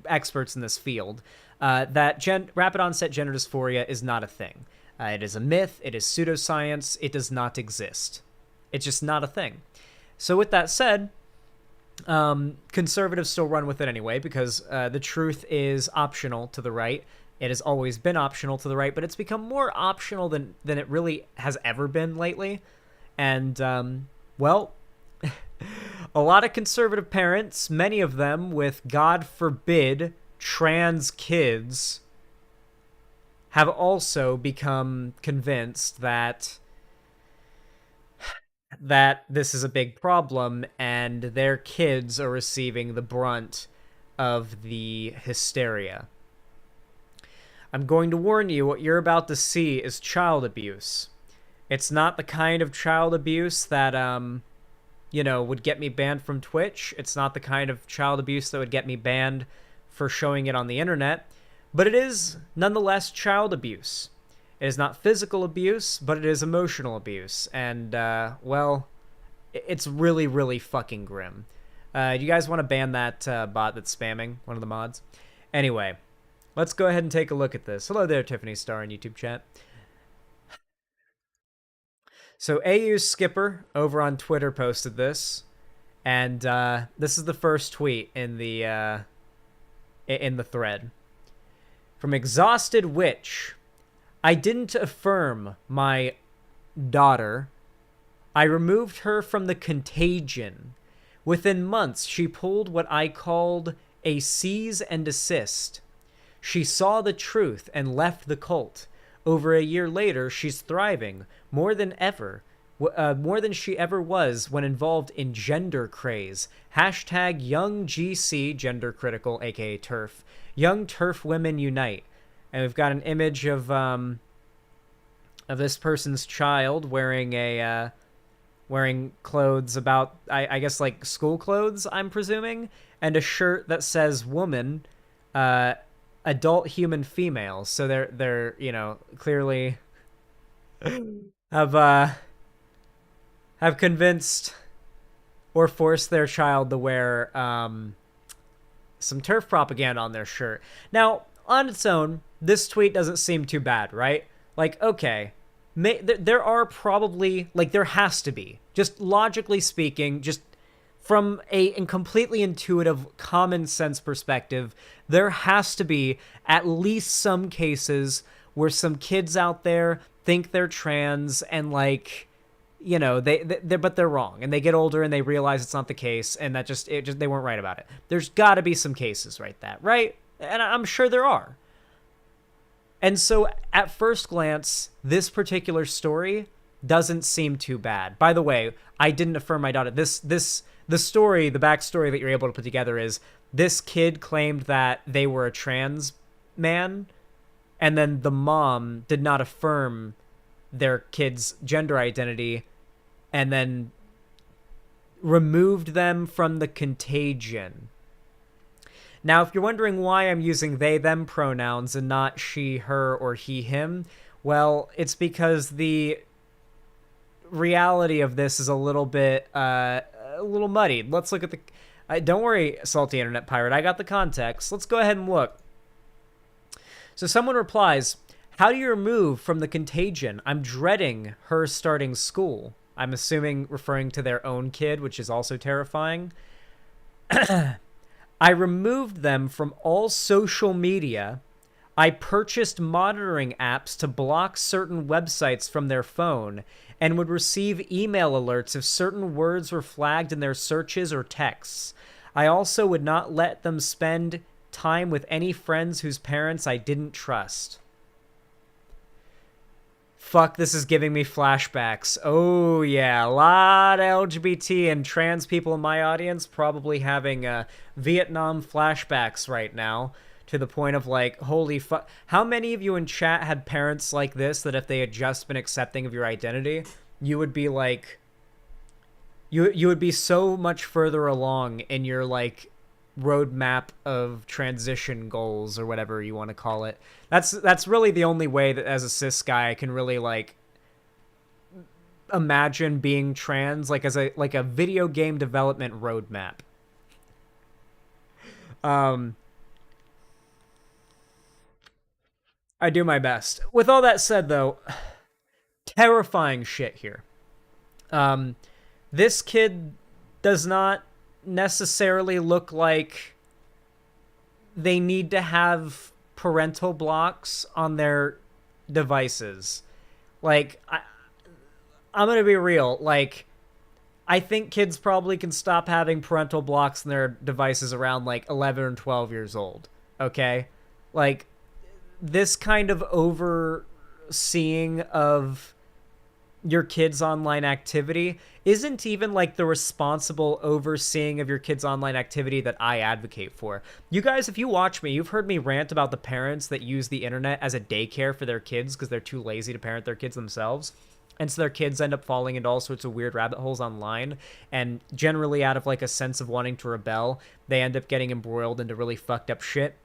experts in this field, that rapid onset gender dysphoria is not a thing. It is a myth. It is pseudoscience. It does not exist. It's just not a thing. So with that said, conservatives still run with it anyway, because the truth is optional to the right. It has always been optional to the right, but it's become more optional than it really has ever been lately. And, well, a lot of conservative parents, many of them with, God forbid, trans kids, have also become convinced that this is a big problem and their kids are receiving the brunt of the hysteria. I'm going to warn you, what you're about to see is child abuse. It's not the kind of child abuse that, you know, would get me banned from Twitch. It's not the kind of child abuse that would get me banned for showing it on the internet. But it is, nonetheless, child abuse. It is not physical abuse, but it is emotional abuse. And, well, it's really, really fucking grim. Do you guys want to ban that bot that's spamming one of the mods? Anyway, let's go ahead and take a look at this. Hello there, Tiffany Star in YouTube chat. So AU Skipper over on Twitter posted this, and this is the first tweet in the thread. From Exhausted Witch. I didn't affirm my daughter. I removed her from the contagion. Within months, she pulled what I called a cease and desist. She saw the truth and left the cult. Over a year later, she's thriving more than ever, more than she ever was when involved in gender craze. Hashtag Young GC, gender critical, aka TERF. Young TERF Women Unite. And we've got an image of this person's child wearing wearing clothes about, I guess, like school clothes, I'm presuming, and a shirt that says woman, adult human female. So they're you know, clearly have convinced or forced their child to wear some TERF propaganda on their shirt. Now, on its own, this tweet doesn't seem too bad, right? Like, okay, there are probably, like, there has to be, just logically speaking, just from a completely intuitive, common sense perspective, there has to be at least some cases where some kids out there think they're trans and, like, you know, but they're wrong, and they get older and they realize it's not the case, and that just they weren't right about it. There's got to be some cases right and I'm sure there are. And so at first glance, this particular story doesn't seem too bad. By the way, I didn't affirm my daughter. The story, the backstory that you're able to put together is this kid claimed that they were a trans man, and then the mom did not affirm their kid's gender identity and then removed them from the contagion. Now, if you're wondering why I'm using they, them pronouns and not she, her, or he, him, well, it's because the reality of this is a little bit, a little muddied. Let's look at the... don't worry, salty internet pirate, I got the context. Let's go ahead and look. So someone replies, how do you remove from the contagion? I'm dreading her starting school. I'm assuming referring to their own kid, which is also terrifying. I removed them from all social media. I purchased monitoring apps to block certain websites from their phone and would receive email alerts if certain words were flagged in their searches or texts. I also would not let them spend time with any friends whose parents I didn't trust. Fuck, this is giving me flashbacks. Oh, yeah. A lot of LGBT and trans people in my audience probably having Vietnam flashbacks right now, to the point of like, holy fuck. How many of you in chat had parents like this that if they had just been accepting of your identity, you would be like, you would be so much further along in your like roadmap of transition goals or whatever you want to call it. That's really the only way that as a cis guy I can really like imagine being trans, like as a video game development roadmap. I do my best. With all that said though, terrifying shit here. This kid does not necessarily look like they need to have parental blocks on their devices. Like, I'm gonna be real. Like, I think kids probably can stop having parental blocks on their devices around like 11 or 12 years old. Okay? Like, this kind of overseeing of your kids' online activity isn't even like the responsible overseeing of your kids' online activity that I advocate for. You guys, if you watch me, you've heard me rant about the parents that use the internet as a daycare for their kids because they're too lazy to parent their kids themselves. And so their kids end up falling into all sorts of weird rabbit holes online. And generally out of like a sense of wanting to rebel, they end up getting embroiled into really fucked up shit.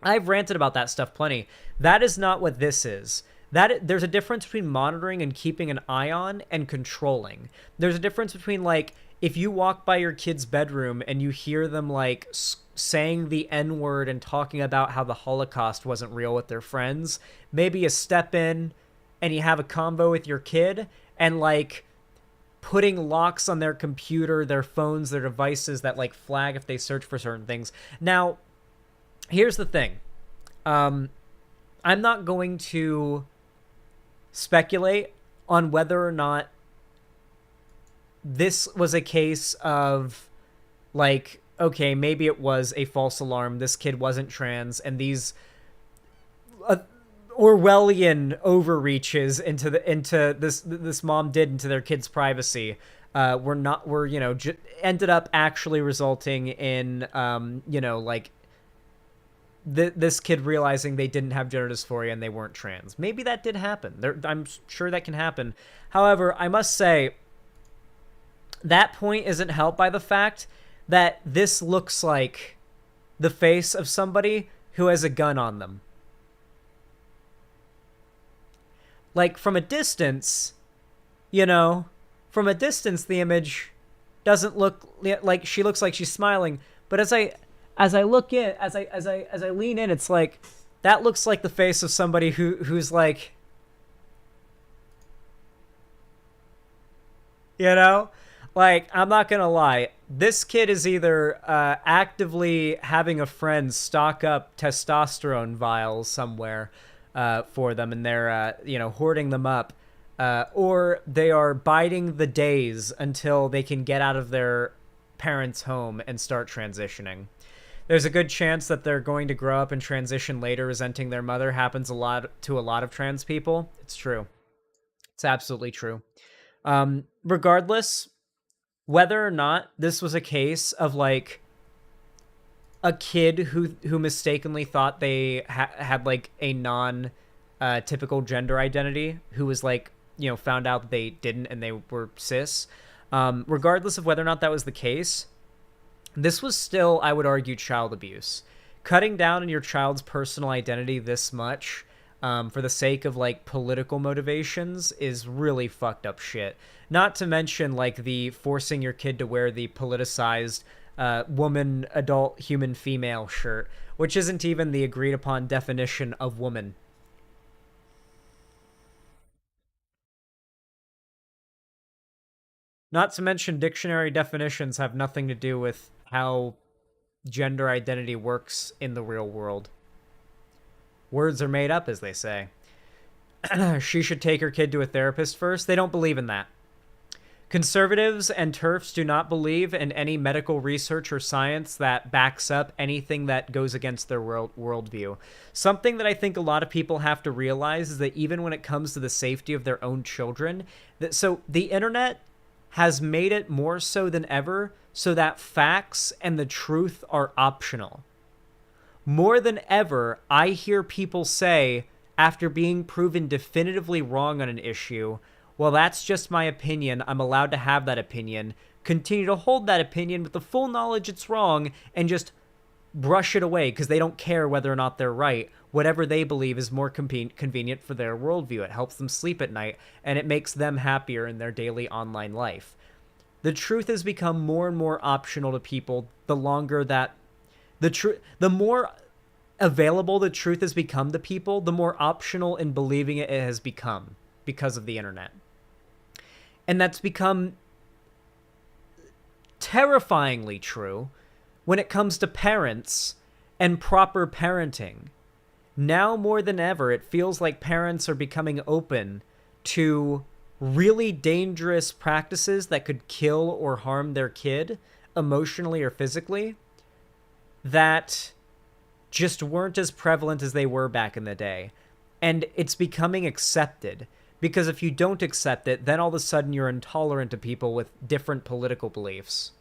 I've ranted about that stuff plenty. That is not what this is. There's a difference between monitoring and keeping an eye on and controlling. There's a difference between, like, if you walk by your kid's bedroom and you hear them, like, saying the N-word and talking about how the Holocaust wasn't real with their friends, maybe you step in and you have a convo with your kid and, like, putting locks on their computer, their phones, their devices that, like, flag if they search for certain things. Now, here's the thing. I'm not going to speculate on whether or not this was a case of like, okay, maybe it was a false alarm, this kid wasn't trans, and these Orwellian overreaches into this mom did into their kids' privacy ended up actually resulting in like this kid realizing they didn't have gender dysphoria and they weren't trans. Maybe that did happen. I'm sure that can happen. However, I must say that point isn't helped by the fact that this looks like the face of somebody who has a gun on them. Like, from a distance, the image doesn't look like she looks like she's smiling, but as I look in, as I lean in, it's like that looks like the face of somebody who's like, like, I'm not gonna lie, this kid is either actively having a friend stock up testosterone vials somewhere for them, and they're hoarding them up, or they are biding the days until they can get out of their parents' home and start transitioning. There's a good chance that they're going to grow up and transition later, resenting their mother. Happens a lot of trans people. It's true. It's absolutely true. Regardless, whether or not this was a case of like a kid who mistakenly thought they had like a typical gender identity, who was like, found out that they didn't and they were cis. Regardless of whether or not that was the case, this was still, I would argue, child abuse. Cutting down on your child's personal identity this much for the sake of, like, political motivations is really fucked up shit. Not to mention, like, the forcing your kid to wear the politicized woman, adult, human, female shirt, which isn't even the agreed-upon definition of woman. Not to mention dictionary definitions have nothing to do with how gender identity works in the real world. Words are made up, as they say. She should take her kid to a therapist first. They don't believe in that. Conservatives and TERFs do not believe in any medical research or science that backs up anything that goes against their worldview. Something that I think a lot of people have to realize is that even when it comes to the safety of their own children, so the internet has made it more so than ever so that facts and the truth are optional. More than ever, I hear people say, after being proven definitively wrong on an issue, well, that's just my opinion. I'm allowed to have that opinion. Continue to hold that opinion with the full knowledge it's wrong and just brush it away because they don't care whether or not they're right. Whatever they believe is more convenient for their worldview. It helps them sleep at night and it makes them happier in their daily online life. The truth has become more and more optional to people the longer that the more available the truth has become to people, the more optional in believing it has become because of the internet. And that's become terrifyingly true when it comes to parents and proper parenting. Now more than ever, it feels like parents are becoming open to really dangerous practices that could kill or harm their kid emotionally or physically that just weren't as prevalent as they were back in the day. And it's becoming accepted. Because if you don't accept it, then all of a sudden you're intolerant to people with different political beliefs.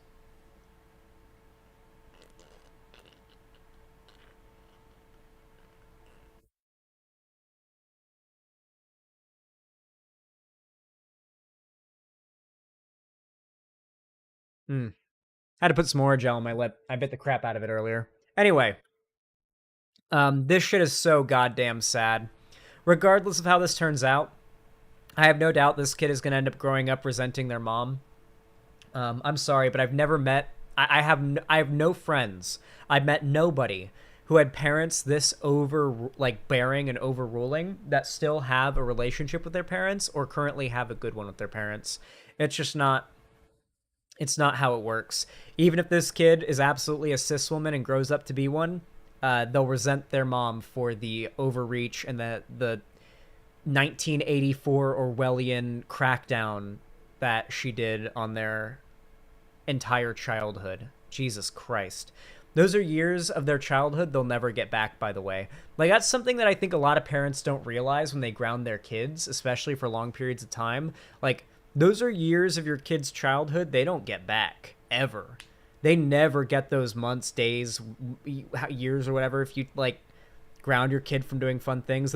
Had to put some more gel on my lip. I bit the crap out of it earlier. Anyway, this shit is so goddamn sad. Regardless of how this turns out, I have no doubt this kid is going to end up growing up resenting their mom. I'm sorry, but I've never met... I have no friends. I've met nobody who had parents this bearing and overruling that still have a relationship with their parents or currently have a good one with their parents. It's just not... It's not how it works. Even if this kid is absolutely a cis woman and grows up to be one, they'll resent their mom for the overreach and the 1984 Orwellian crackdown that she did on their entire childhood. Jesus Christ. Those are years of their childhood they'll never get back, by the way. Like, that's something that I think a lot of parents don't realize when they ground their kids, especially for long periods of time. Like, those are years of your kid's childhood they don't get back, ever. They never get those months, days, years, or whatever if you, like, ground your kid from doing fun things.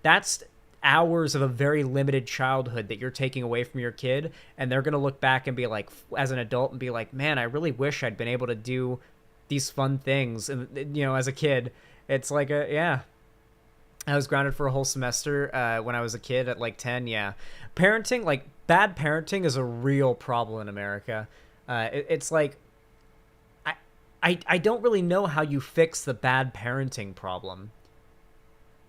That's hours of a very limited childhood that you're taking away from your kid, and they're going to look back and be like, as an adult, and be like, man, I really wish I'd been able to do these fun things. And, you know, as a kid, it's like, yeah. I was grounded for a whole semester when I was a kid at like 10, yeah. Parenting, like, bad parenting is a real problem in America. It's like, I don't really know how you fix the bad parenting problem.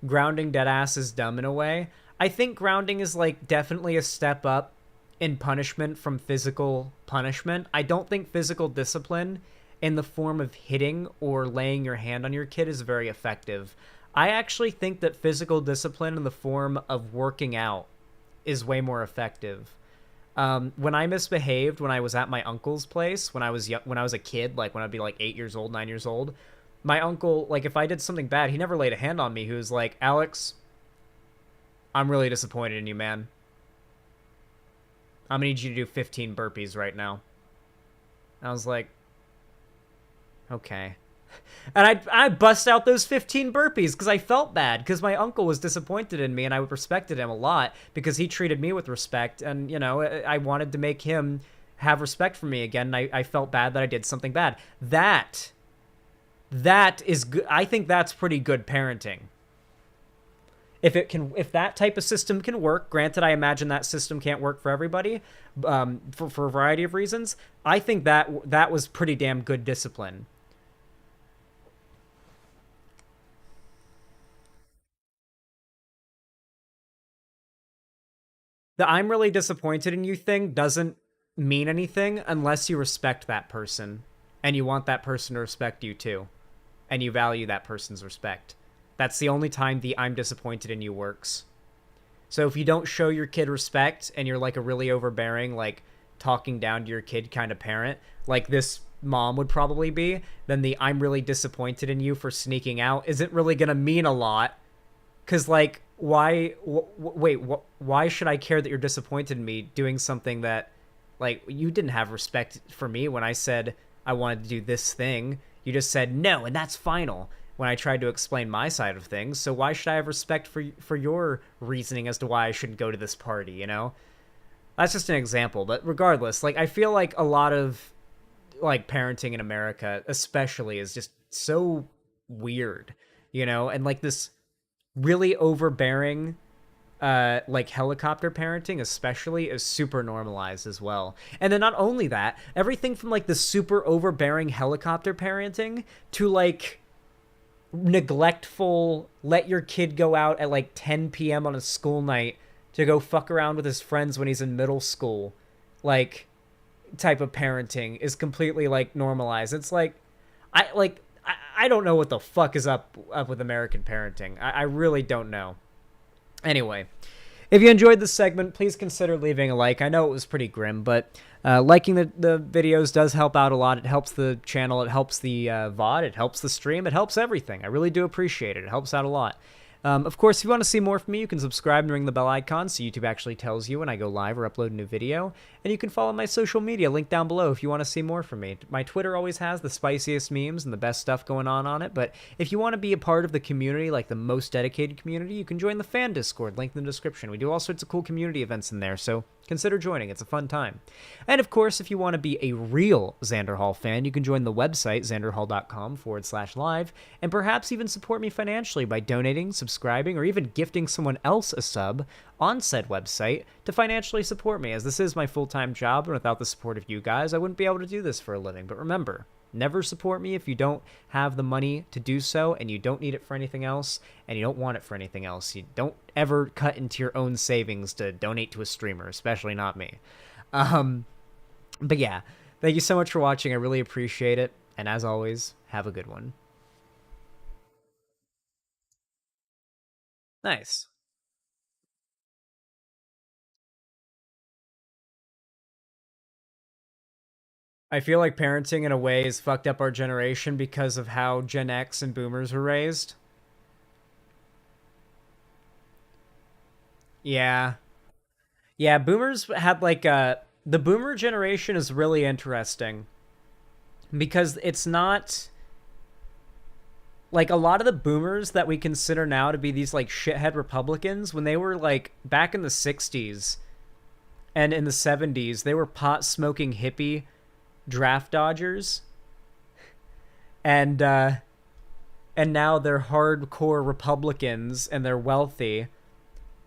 Grounding deadass is dumb in a way. I think grounding is, like, definitely a step up in punishment from physical punishment. I don't think physical discipline in the form of hitting or laying your hand on your kid is very effective. I actually think that physical discipline in the form of working out is way more effective. When I misbehaved when I was at my uncle's place, when I was a kid, like when I'd be like 8 years old, 9 years old, my uncle, like, if I did something bad, he never laid a hand on me. He was like, Alex, I'm really disappointed in you, man. I'm gonna need you to do 15 burpees right now. I was like, okay. And I bust out those 15 burpees because I felt bad because my uncle was disappointed in me and I respected him a lot because he treated me with respect. And, you know, I wanted to make him have respect for me again. And I felt bad that I did something bad. That is good. I think that's pretty good parenting. If that type of system can work, granted, I imagine that system can't work for everybody, for a variety of reasons. I think that was pretty damn good discipline. The I'm really disappointed in you thing doesn't mean anything unless you respect that person and you want that person to respect you too and you value that person's respect. That's the only time the I'm disappointed in you works. So if you don't show your kid respect and you're like a really overbearing, like, talking down to your kid kind of parent, like this mom would probably be, then the "I'm really disappointed in you for sneaking out" isn't really gonna mean a lot. Cause like, why? Why should I care that you're disappointed in me doing something that, like, you didn't have respect for me when I said I wanted to do this thing. You just said no, and that's final. When I tried to explain my side of things, so why should I have respect for your reasoning as to why I shouldn't go to this party? You know, that's just an example. But regardless, like, I feel like a lot of like parenting in America, especially, is just so weird. You know, and like this really overbearing like helicopter parenting especially is super normalized as well. And then not only that, everything from like the super overbearing helicopter parenting to like neglectful let your kid go out at like 10 p.m. on a school night to go fuck around with his friends when he's in middle school, like, type of parenting is completely like normalized. It's like I don't know what the fuck is up with American parenting. I really don't know. Anyway, if you enjoyed this segment, please consider leaving a like. I know it was pretty grim, but liking the videos does help out a lot. It helps the channel, it helps the VOD, it helps the stream, it helps everything. I really do appreciate it. It helps out a lot. Of course, if you want to see more from me, you can subscribe and ring the bell icon so YouTube actually tells you when I go live or upload a new video. And you can follow my social media, linked down below, if you want to see more from me. My Twitter always has the spiciest memes and the best stuff going on it, but if you want to be a part of the community, like the most dedicated community, you can join the fan Discord, linked in the description. We do all sorts of cool community events in there, so consider joining. It's a fun time. And of course, if you want to be a real Xander Hall fan, you can join the website, xanderhall.com/live, and perhaps even support me financially by donating, subscribing, or even gifting someone else a sub on said website to financially support me, as this is my full-time job, and without the support of you guys, I wouldn't be able to do this for a living. But remember, never support me if you don't have the money to do so, and you don't need it for anything else, and you don't want it for anything else. You don't ever cut into your own savings to donate to a streamer, especially not me. But yeah, thank you so much for watching. I really appreciate it, and as always, have a good one. Nice. I feel like parenting in a way has fucked up our generation because of how Gen X and boomers were raised. Yeah. Yeah, boomers had like the boomer generation is really interesting because it's not like a lot of the boomers that we consider now to be these like shithead Republicans, when they were like back in the 60s and in the 70s, they were pot smoking hippie draft dodgers. And now they're hardcore Republicans and they're wealthy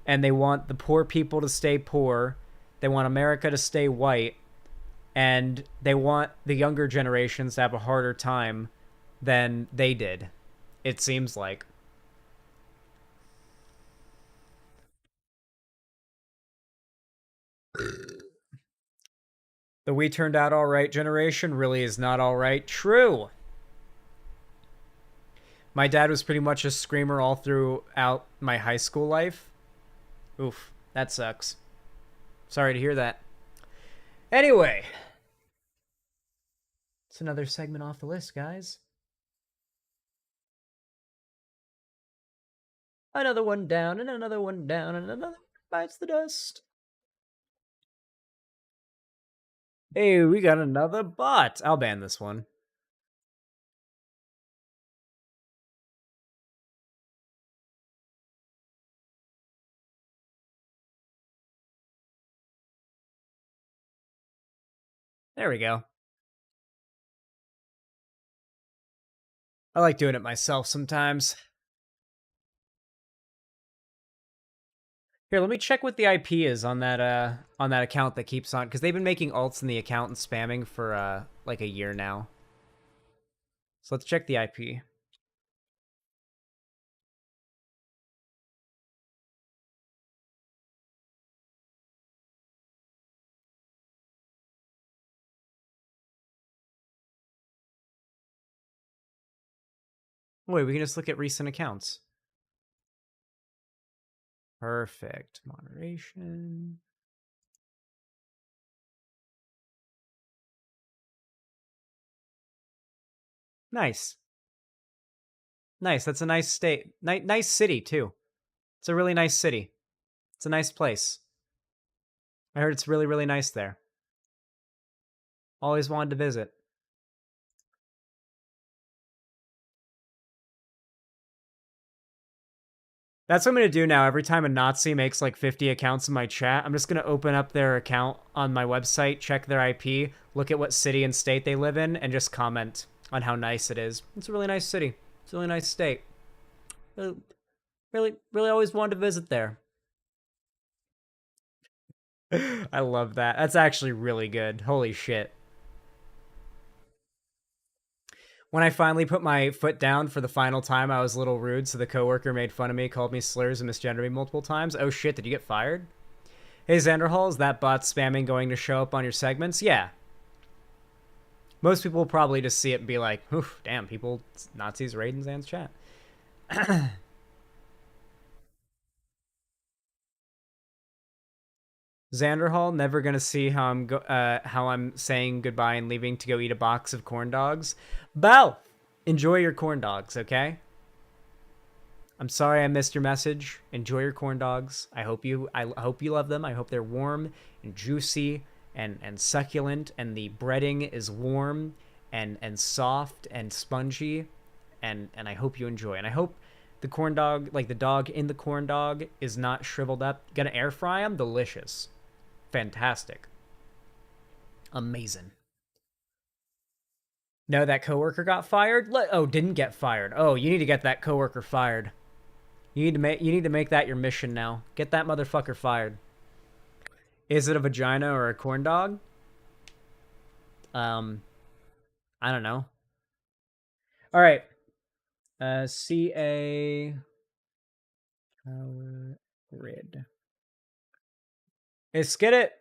and they want the poor people to stay poor. They want America to stay white, and they want the younger generations to have a harder time than they did, it seems like. The "we turned out all right" generation really is not all right. True. My dad was pretty much a screamer all throughout my high school life. Oof, that sucks. Sorry to hear that. Anyway, it's another segment off the list, guys. Another one down, and another one down, and another bites the dust. Hey, we got another bot. I'll ban this one. There we go. I like doing it myself sometimes. Here, let me check what the IP is on that account that keeps on, because they've been making alts in the account and spamming for like a year now. So let's check the IP. Wait, we can just look at recent accounts. Perfect. Moderation. Nice. Nice. That's a nice state. Nice city, too. It's a really nice city. It's a nice place. I heard it's really, really nice there. Always wanted to visit. That's what I'm going to do now. Every time a Nazi makes like 50 accounts in my chat, I'm just going to open up their account on my website, check their IP, look at what city and state they live in, and just comment on how nice it is. It's a really nice city. It's a really nice state. Really, really always wanted to visit there. I love that. That's actually really good. Holy shit. When I finally put my foot down for the final time, I was a little rude, so the coworker made fun of me, called me slurs, and misgendered me multiple times. Oh shit, did you get fired? Hey Xanderhall, is that bot spamming going to show up on your segments? Yeah. Most people will probably just see it and be like, oof, damn, people, Nazis raiding Zan's chat. Xanderhall, never gonna see how I'm saying goodbye and leaving to go eat a box of corn dogs. Belle, enjoy your corn dogs, okay? I'm sorry I missed your message. Enjoy your corn dogs. I hope you love them. I hope they're warm and juicy and succulent, and the breading is warm and soft and spongy, and I hope you enjoy. And I hope the corn dog, like the dog in the corn dog, is not shriveled up. Gonna air fry them? Delicious. Fantastic. Amazing. No, that coworker got fired? Oh, didn't get fired. Oh, you need to get that coworker fired. You need to make that your mission now. Get that motherfucker fired. Is it a vagina or a corn dog? I don't know. All right. CA Power Grid. Let's get it.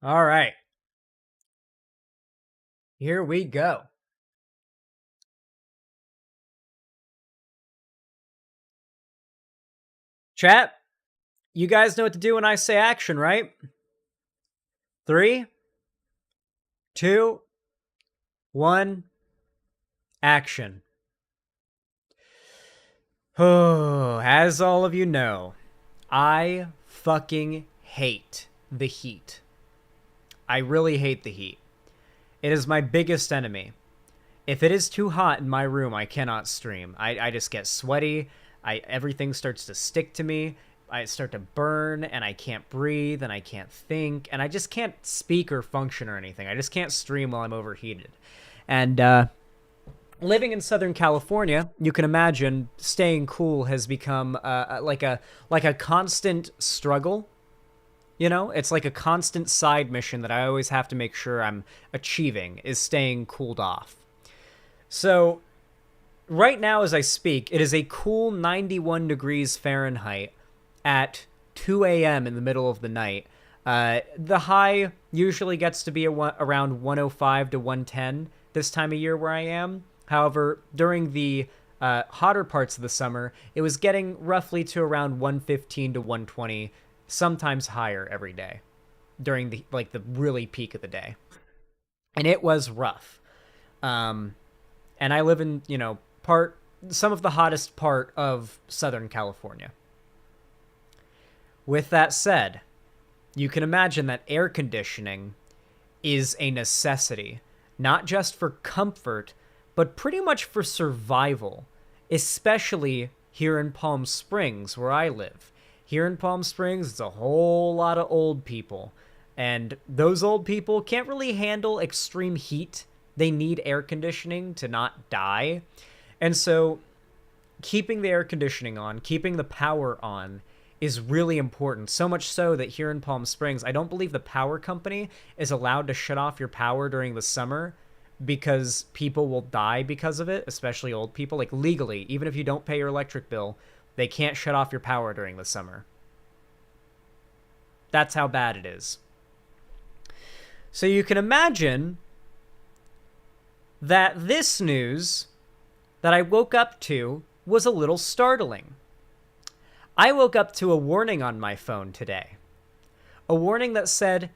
All right. Here we go. Chat, you guys know what to do when I say action, right? 3, 2, 1, action. Oh, as all of you know, I fucking hate the heat. I really hate the heat. It is my biggest enemy. If it is too hot in my room, I cannot stream. I just get sweaty. Everything starts to stick to me. I start to burn, and I can't breathe, and I can't think, and I just can't speak or function or anything. I just can't stream while I'm overheated. And living in Southern California, you can imagine staying cool has become like a constant struggle. You know, it's like a constant side mission that I always have to make sure I'm achieving, is staying cooled off. So, right now as I speak, it is a cool 91 degrees Fahrenheit at 2 a.m. in the middle of the night. The high usually gets to be around 105 to 110 this time of year where I am. However, during the hotter parts of the summer, it was getting roughly to around 115 to 120, sometimes higher every day during the really peak of the day. And it was rough. And I live in, some of the hottest part of Southern California. With that said, you can imagine that air conditioning is a necessity, not just for comfort, but pretty much for survival, especially here in Palm Springs, where I live. Here in Palm Springs, it's a whole lot of old people, and those old people can't really handle extreme heat. They need air conditioning to not die. And so keeping the air conditioning on, keeping the power on, is really important. So much so that here in Palm Springs, I don't believe the power company is allowed to shut off your power during the summer because people will die because of it, especially old people. Like legally, even if you don't pay your electric bill, They can't shut off your power during the summer. That's how bad it is. So you can imagine that this news that I woke up to was a little startling. I woke up to a warning on my phone today. A warning that said,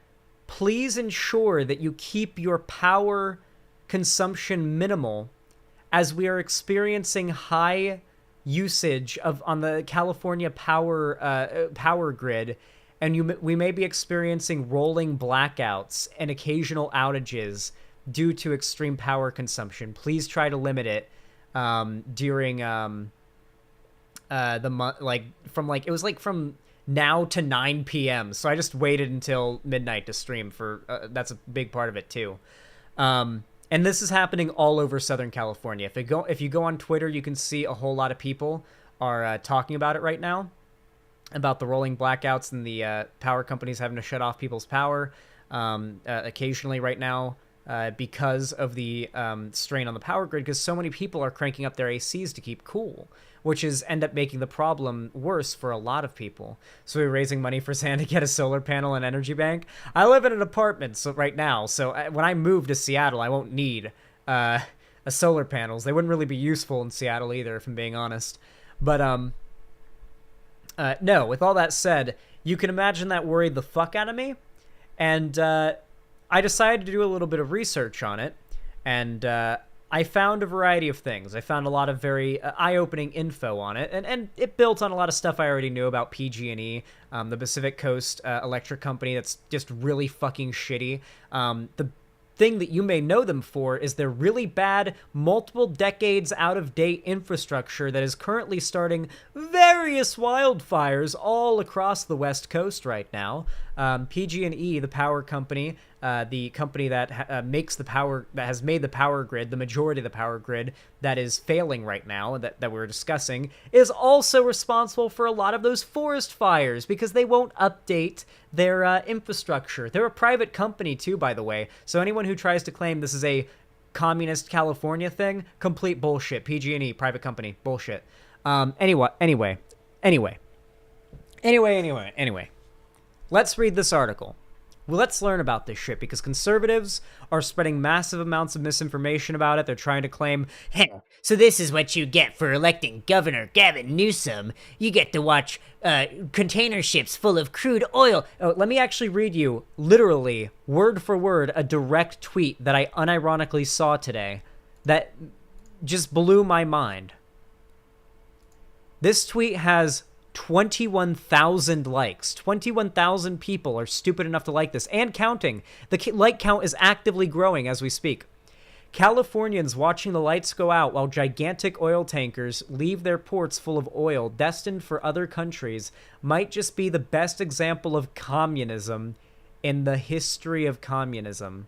please ensure that you keep your power consumption minimal as we are experiencing high usage on the California power grid, and we may be experiencing rolling blackouts and occasional outages due to extreme power consumption. Please try to limit it during the month, from now to 9 p.m. So I just waited until midnight to stream for that's a big part of it too. And this is happening all over Southern California. If you go on Twitter, you can see a whole lot of people are talking about it right now, about the rolling blackouts and the power companies having to shut off people's power occasionally right now because of the strain on the power grid, because so many people are cranking up their ACs to keep cool, which is end up making the problem worse for a lot of people. So we're raising money for Santa to get a solar panel and energy bank. I live in an apartment right now, so when I move to Seattle, I won't need a solar panels. They wouldn't really be useful in Seattle either, if I'm being honest. But no, with all that said, you can imagine that worried the fuck out of me, and I decided to do a little bit of research on it, and I found a variety of things. I found a lot of very eye-opening info on it, and it built on a lot of stuff I already knew about PG&E, the Pacific Coast Electric Company that's just really fucking shitty. The thing that you may know them for is their really bad, multiple decades out-of-date infrastructure that is currently starting various wildfires all across the West Coast right now. PG&E, the power company, the company that makes the power, that has made the power grid, the majority of the power grid that is failing right now, that we're discussing, is also responsible for a lot of those forest fires because they won't update their infrastructure. They're a private company too, by the way, so anyone who tries to claim this is a communist California thing, complete bullshit. PG&E, private company, bullshit. Anyway. Let's read this article. Well, let's learn about this shit, because conservatives are spreading massive amounts of misinformation about it. They're trying to claim, hey, so this is what you get for electing Governor Gavin Newsom. You get to watch container ships full of crude oil. Oh, let me actually read you, literally, word for word, a direct tweet that I unironically saw today that just blew my mind. This tweet has 21,000 likes. 21,000 people are stupid enough to like this, and counting. The like count is actively growing as we speak. Californians watching the lights go out while gigantic oil tankers leave their ports full of oil destined for other countries might just be the best example of communism in the history of communism.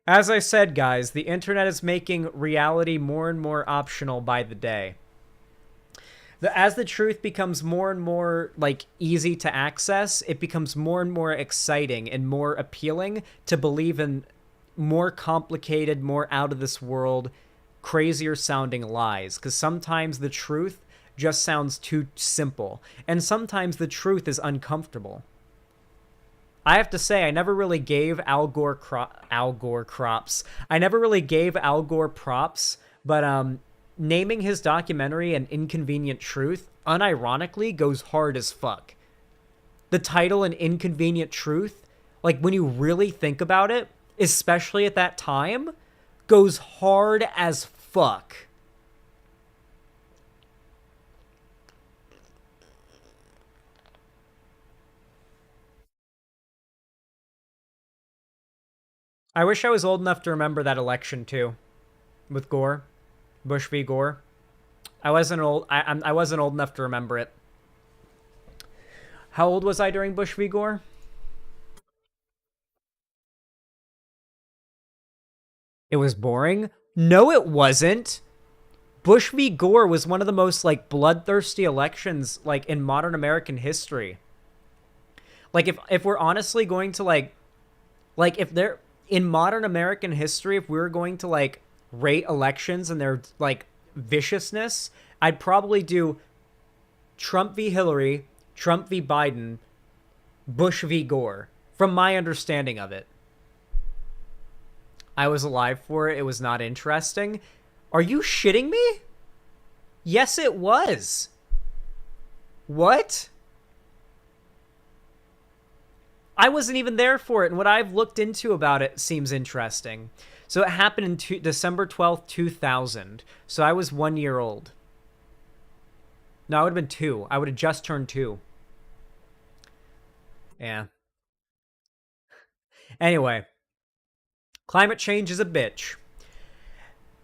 As I said, guys, the internet is making reality more and more optional by the day. As the truth becomes more and more, easy to access, it becomes more and more exciting and more appealing to believe in more complicated, more out-of-this-world, crazier-sounding lies. Because sometimes the truth just sounds too simple. And sometimes the truth is uncomfortable. I have to say, I never really gave Al Gore props, but naming his documentary An Inconvenient Truth, unironically, goes hard as fuck. The title, An Inconvenient Truth, when you really think about it, especially at that time, goes hard as fuck. I wish I was old enough to remember that election too, with Gore, Bush v. Gore. I wasn't old enough to remember it. How old was I during Bush v. Gore? It was boring? No, it wasn't. Bush v. Gore was one of the most bloodthirsty elections in modern American history. If we're honestly going to if there in modern American history, if we're going to rate elections and their like viciousness, I'd probably do Trump v. Hillary, Trump v. Biden, Bush v. Gore, from my understanding of it. I was alive for it. It was not interesting. Are you shitting me? Yes, it was. What? I wasn't even there for it, and what I've looked into about it seems interesting. So it happened in December 12th, 2000. So I was 1 year old. No, I would have been 2. I would have just turned 2. Yeah. Anyway. Climate change is a bitch.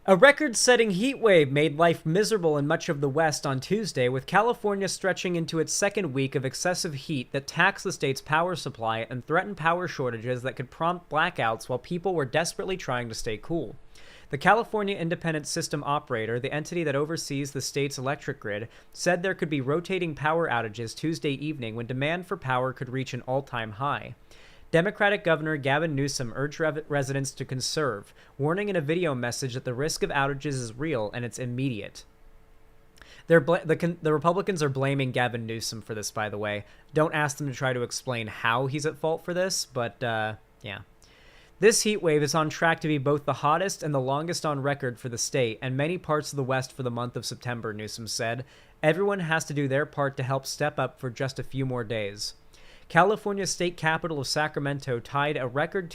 A record-setting heat wave made life miserable in much of the West on Tuesday, with California stretching into its second week of excessive heat that taxed the state's power supply and threatened power shortages that could prompt blackouts while people were desperately trying to stay cool. The California Independent System Operator, the entity that oversees the state's electric grid, said there could be rotating power outages Tuesday evening when demand for power could reach an all-time high. Democratic Governor Gavin Newsom urged residents to conserve, warning in a video message that the risk of outages is real and it's immediate. The Republicans are blaming Gavin Newsom for this, by the way. Don't ask them to try to explain how he's at fault for this, but yeah. This heat wave is on track to be both the hottest and the longest on record for the state and many parts of the West for the month of September, Newsom said. Everyone has to do their part to help step up for just a few more days. California's state capital of Sacramento tied a record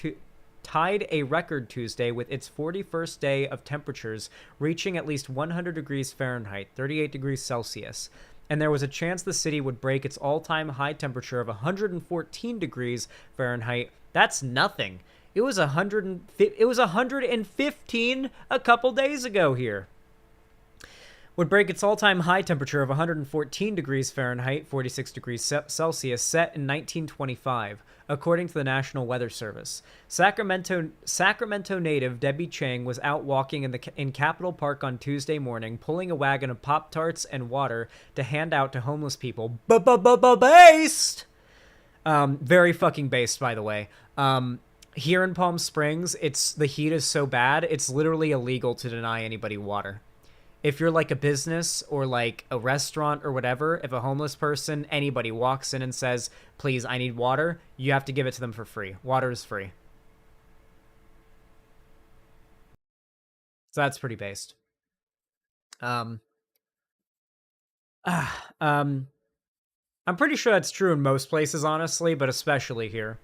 Tuesday with its 41st day of temperatures reaching at least 100 degrees Fahrenheit, 38 degrees Celsius, and there was a chance the city would break its all-time high temperature of 114 degrees Fahrenheit. That's nothing. It was 115 a couple days ago here. Would break its all-time high temperature of 114 degrees Fahrenheit, 46 degrees Celsius, set in 1925, according to the National Weather Service. Sacramento native Debbie Chang was out walking in Capitol Park on Tuesday morning, pulling a wagon of Pop-Tarts and water to hand out to homeless people. Based! Very fucking based, by the way. Here in Palm Springs, the heat is so bad, it's literally illegal to deny anybody water. If you're like a business or like a restaurant or whatever, if a homeless person, anybody walks in and says, please, I need water, you have to give it to them for free. Water is free. So that's pretty based. I'm pretty sure that's true in most places, honestly, but especially here.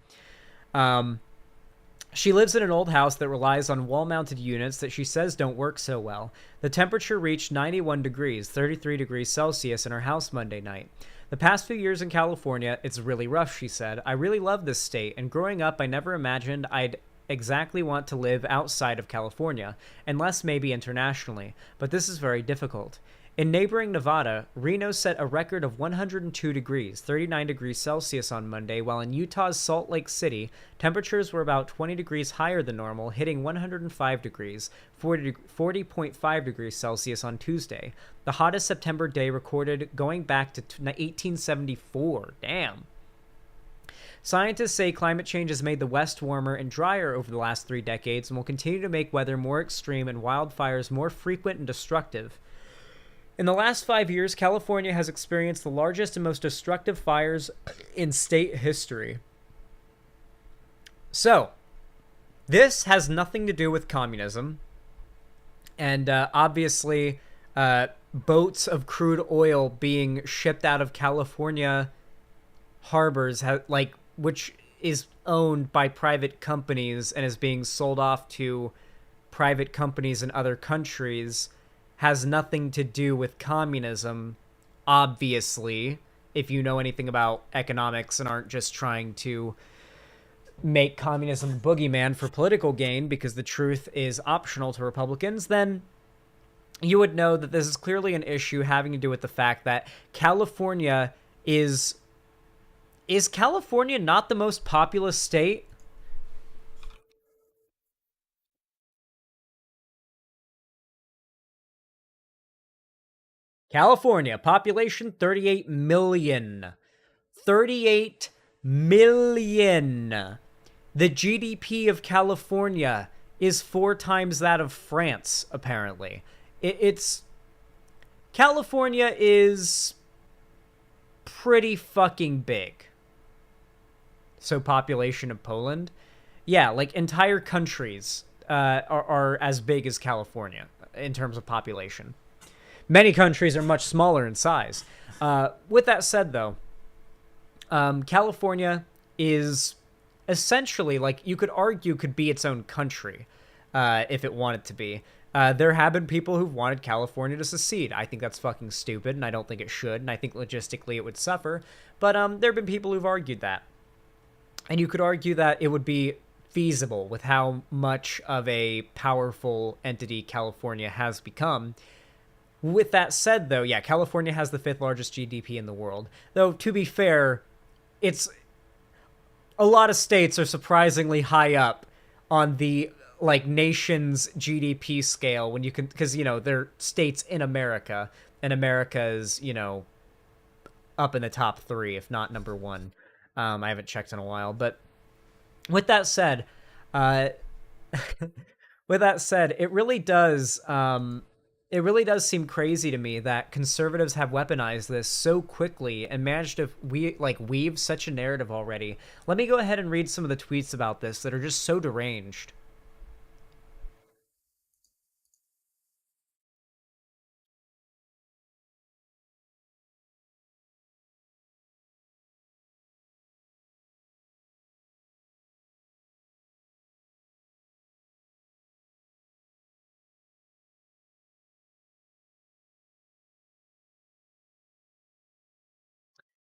She lives in an old house that relies on wall-mounted units that she says don't work so well. The temperature reached 91 degrees, 33 degrees Celsius in her house Monday night. The past few years in California, it's really rough, she said. I really love this state, and growing up, I never imagined I'd exactly want to live outside of California, unless maybe internationally, but this is very difficult. In neighboring Nevada, Reno set a record of 102 degrees, 39 degrees Celsius on Monday, while in Utah's Salt Lake City, temperatures were about 20 degrees higher than normal, hitting 105 degrees, 40.5 degrees Celsius on Tuesday, the hottest September day recorded going back to 1874. Damn. Scientists say climate change has made the West warmer and drier over the last 3 decades and will continue to make weather more extreme and wildfires more frequent and destructive. In the last 5 years, California has experienced the largest and most destructive fires in state history. So, this has nothing to do with communism. And obviously, boats of crude oil being shipped out of California harbors, which is owned by private companies and is being sold off to private companies in other countries, has nothing to do with communism, obviously, if you know anything about economics and aren't just trying to make communism a boogeyman for political gain because the truth is optional to Republicans, then you would know that this is clearly an issue having to do with the fact that California is California not the most populous state? California, population 38 million. 38 million. The GDP of California is 4 times that of France, apparently. It's... California is pretty fucking big. So population of Poland? Yeah, like entire countries are as big as California in terms of population. Many countries are much smaller in size. With that said, though, California is essentially, like, you could argue could be its own country if it wanted to be. There have been people who've wanted California to secede. I think that's fucking stupid, and I don't think it should, and I think logistically it would suffer. But there have been people who've argued that. And you could argue that it would be feasible with how much of a powerful entity California has become. With that said, though, yeah, California has the 5th largest GDP in the world. Though, to be fair, it's... a lot of states are surprisingly high up on the, like, nation's GDP scale when you can... because, you know, they're states in America, and America is, you know, up in the top 3, if not number 1. I haven't checked in a while, but with that said, it really does seem crazy to me that conservatives have weaponized this so quickly and managed to weave such a narrative already. Let me go ahead and read some of the tweets about this that are just so deranged.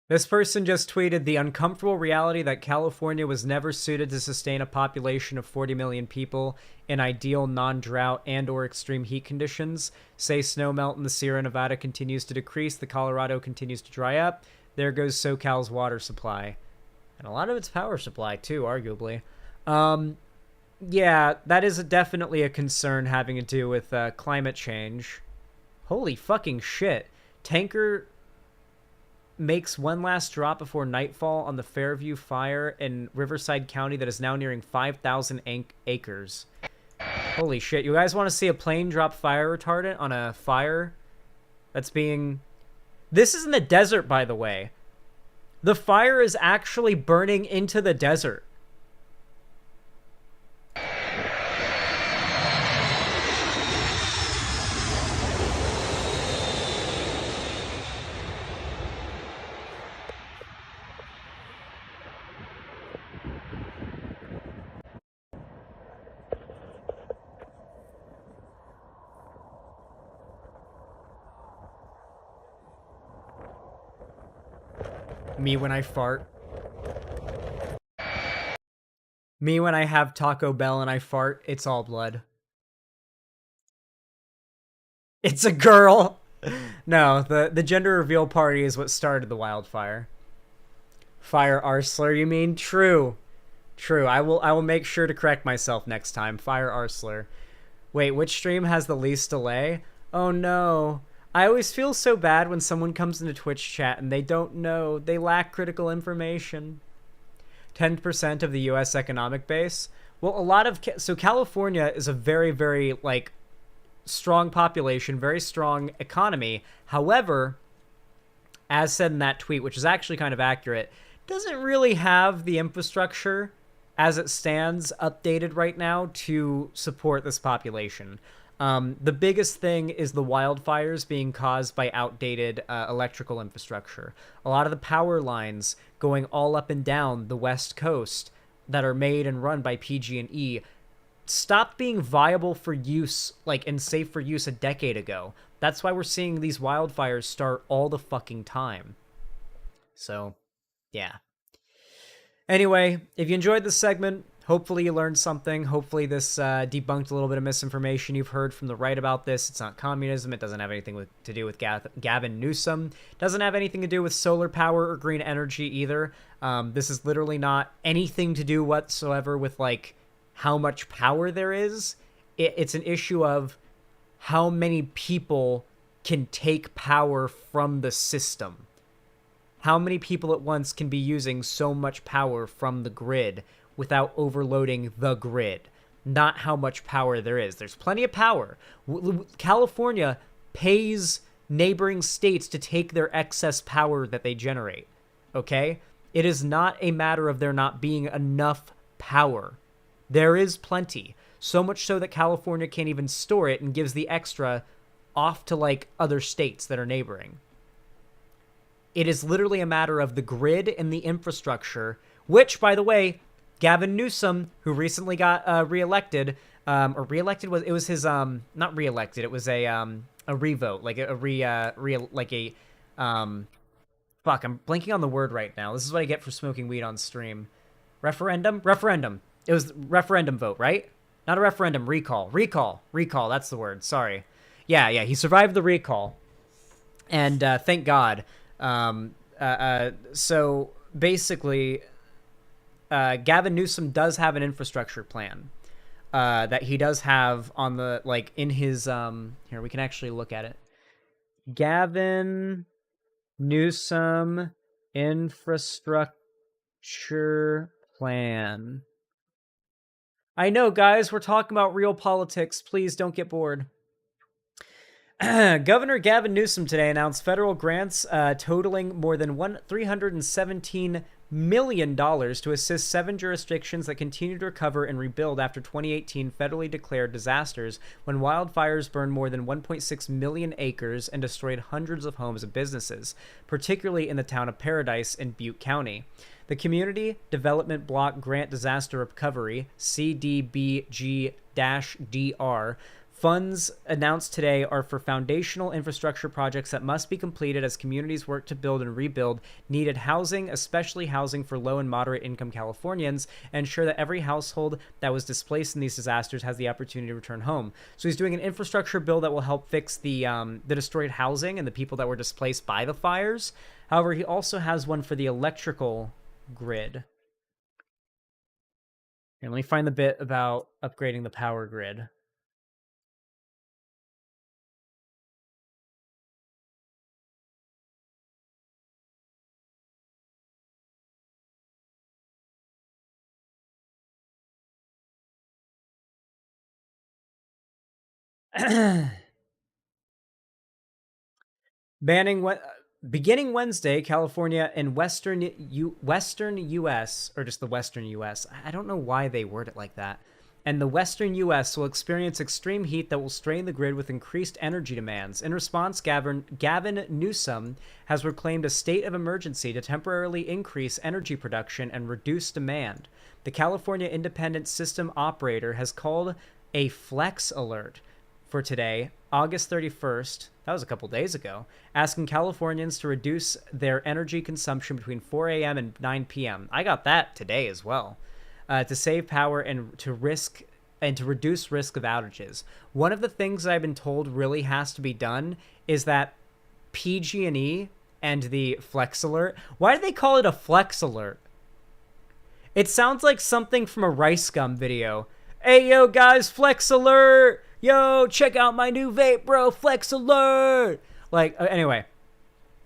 This person just tweeted the uncomfortable reality that California was never suited to sustain a population of 40 million people in ideal non-drought and or extreme heat conditions. Say snowmelt in the Sierra Nevada continues to decrease, the Colorado continues to dry up. There goes SoCal's water supply. And a lot of its power supply too, arguably. Yeah, that is definitely a concern having to do with climate change. Holy fucking shit. Tanker makes one last drop before nightfall on the Fairview fire in Riverside County that is now nearing 5,000 acres. Holy shit. You guys want to see a plane drop fire retardant on a fire that's being... This is in the desert, by the way. The fire is actually burning into the desert. Me when I fart. Me when I have Taco Bell and I fart, it's all blood. It's a girl! No, the gender reveal party is what started the wildfire. Fire Arsler, you mean? True. True, I will make sure to correct myself next time. Fire Arsler. Wait, which stream has the least delay? Oh no. I always feel so bad when someone comes into Twitch chat and they don't know. They lack critical information. 10% of the U.S. economic base. Well, a lot of... So California is a very, very, like, strong population, very strong economy. However, as said in that tweet, which is actually kind of accurate, doesn't really have the infrastructure as it stands updated right now to support this population. The biggest thing is the wildfires being caused by outdated electrical infrastructure. A lot of the power lines going all up and down the West Coast that are made and run by PG&E stopped being viable for use, like, and safe for use a decade ago. That's why we're seeing these wildfires start all the fucking time. So, yeah. Anyway, if you enjoyed this segment, hopefully you learned something. Hopefully this debunked a little bit of misinformation you've heard from the right about this. It's not communism. It doesn't have anything to do with Gavin Newsom. It doesn't have anything to do with solar power or green energy either. This is literally not anything to do whatsoever with, like, how much power there is. It's an issue of how many people can take power from the system. How many people at once can be using so much power from the grid without overloading the grid. not how much power there is. There's plenty of power. California pays neighboring states to take their excess power that they generate. Okay? It is not a matter of there not being enough power. There is plenty. So much so that California can't even store it and gives the extra off to like other states that are neighboring. It is literally a matter of the grid and the infrastructure, which, by the way, Gavin Newsom, who recently got reelected, or reelected was, it was his not reelected, it was a revote, like fuck, I'm blanking on the word right now. This is what I get for smoking weed on stream. Referendum. It was referendum vote, right? Not a referendum, recall, that's the word. Sorry. Yeah, he survived the recall, and thank God. So basically, Gavin Newsom does have an infrastructure plan that he does have on the, like, in his, here, we can actually look at it. Gavin Newsom infrastructure plan. I know, guys, we're talking about real politics. Please don't get bored. Governor Gavin Newsom today announced federal grants totaling more than $317 million to assist 7 jurisdictions that continue to recover and rebuild after 2018 federally declared disasters when wildfires burned more than 1.6 million acres and destroyed hundreds of homes and businesses, particularly in the town of Paradise in Butte County. The Community Development Block Grant Disaster Recovery, CDBG-DR, funds announced today are for foundational infrastructure projects that must be completed as communities work to build and rebuild needed housing, especially housing for low and moderate income Californians, and ensure that every household that was displaced in these disasters has the opportunity to return home. So he's doing an infrastructure bill that will help fix the destroyed housing and the people that were displaced by the fires. However, he also has one for the electrical grid. Here, let me find the bit about upgrading the power grid. Beginning Wednesday, California and Western U.S., or just the Western U.S., I don't know why they word it like that, and the Western U.S. will experience extreme heat that will strain the grid with increased energy demands. In response, Gavin Newsom has proclaimed a state of emergency to temporarily increase energy production and reduce demand. The California Independent System Operator has called a flex alert for today, August 31st, that was a couple days ago, asking Californians to reduce their energy consumption between 4 a.m. and 9 p.m. I got that today as well, to save power and to reduce risk of outages. One of the things that I've been told really has to be done is that PG&E and the Flex Alert, why do they call it a Flex Alert? It sounds like something from a Rice Gum video. Hey, yo, guys, Flex Alert! Yo, check out my new vape, bro. Flex Alert. Like, anyway,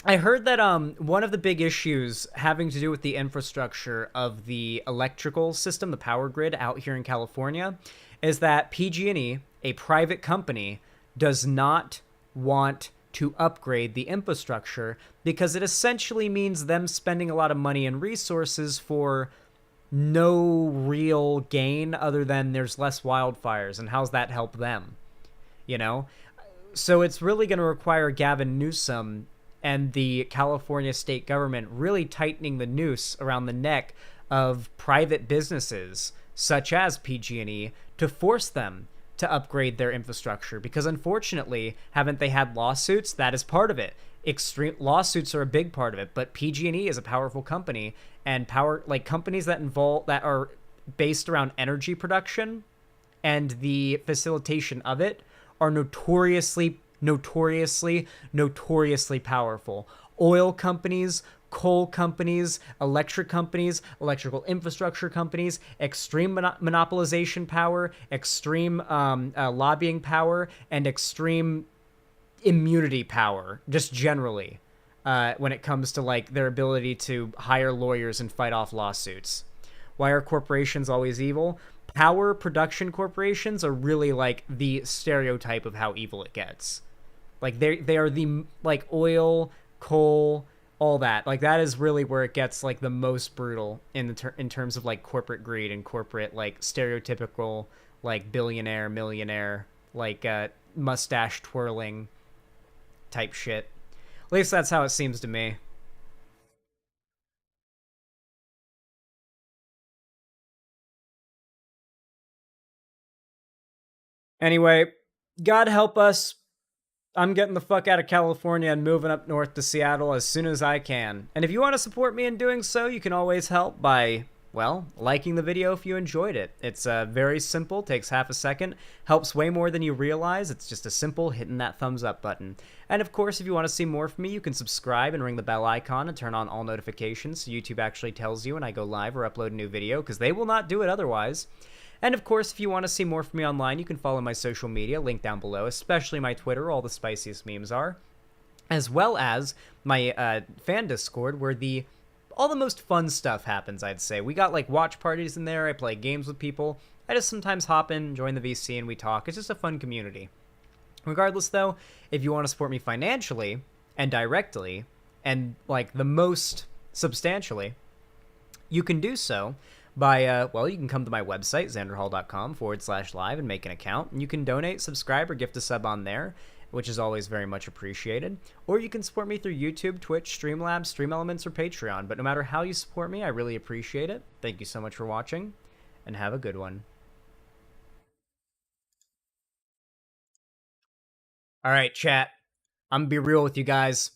I heard that one of the big issues having to do with the infrastructure of the electrical system, the power grid out here in California, is that PG&E, a private company, does not want to upgrade the infrastructure because it essentially means them spending a lot of money and resources for no real gain other than there's less wildfires, and how's that help them, you know? So it's really going to require Gavin Newsom and the California state government really tightening the noose around the neck of private businesses such as PG&E to force them to upgrade their infrastructure, because unfortunately, haven't they had lawsuits? That is part of it. Extreme lawsuits are a big part of it, but PG&E is a powerful company, and companies that are based around energy production and the facilitation of it are notoriously powerful. Oil companies, coal companies, electrical infrastructure companies, extreme monopolization power, extreme lobbying power, and extreme immunity power, just generally, when it comes to like their ability to hire lawyers and fight off lawsuits. Why are corporations always evil? Power production corporations are really like the stereotype of how evil it gets. Like they are the like oil, coal, all that. Like that is really where it gets like the most brutal in in terms of like corporate greed and corporate like stereotypical like billionaire, millionaire, like mustache twirling type shit. At least that's how it seems to me. Anyway, God help us. I'm getting the fuck out of California and moving up north to Seattle as soon as I can. And if you want to support me in doing so, you can always help by, well, liking the video if you enjoyed it. It's very simple, takes half a second, helps way more than you realize. It's just a simple hitting that thumbs up button. And of course, if you want to see more from me, you can subscribe and ring the bell icon and turn on all notifications so YouTube actually tells you when I go live or upload a new video, because they will not do it otherwise. And of course, if you want to see more from me online, you can follow my social media, link down below, especially my Twitter, all the spiciest memes are, as well as my fan Discord, where all the most fun stuff happens, I'd say. We got like watch parties in there, I play games with people, I just sometimes hop in, join the VC, and we talk. It's just a fun community. Regardless, though, if you want to support me financially and directly, and like the most substantially, you can do so by, well, you can come to my website, xanderhall.com/live, and make an account. And you can donate, subscribe, or gift a sub on there, which is always very much appreciated. Or you can support me through YouTube, Twitch, Streamlabs, Stream Elements, or Patreon. But no matter how you support me, I really appreciate it. Thank you so much for watching, and have a good one. All right, chat. I'm gonna be real with you guys.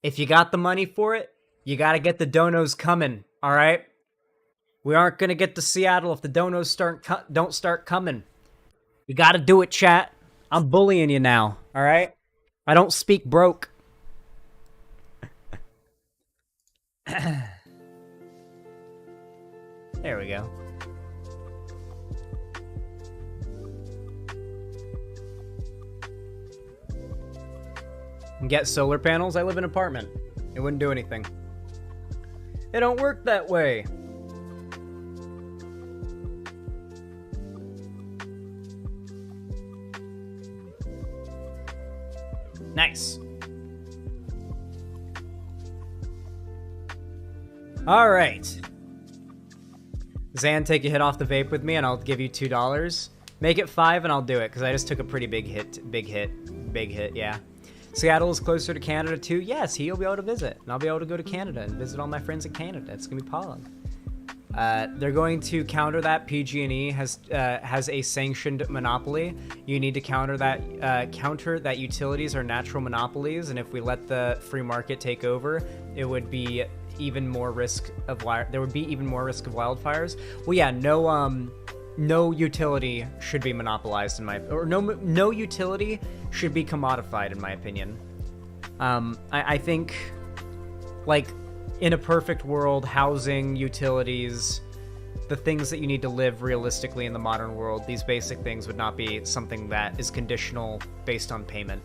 If you got the money for it, you gotta get the donos coming, all right? We aren't gonna get to Seattle if the donos don't start coming. You gotta do it, chat. I'm bullying you now, all right? I don't speak broke. There we go. And get solar panels? I live in an apartment. It wouldn't do anything. It don't work that way. Nice. All right. Zan, take a hit off the vape with me and I'll give you $2. Make it 5 and I'll do it because I just took a pretty big hit, yeah. Seattle is closer to Canada too. Yes, he'll be able to visit. And I'll be able to go to Canada and visit all my friends in Canada. It's going to be Pog. They're going to counter that. PG&E has a sanctioned monopoly. You need to counter that utilities are natural monopolies, and if we let the free market take over, it would be even more risk of there would be even more risk of wildfires. Well, yeah, no utility should be monopolized no utility should be commodified in my opinion. I think, like, in a perfect world, housing, utilities, the things that you need to live realistically in the modern world, these basic things would not be something that is conditional based on payment.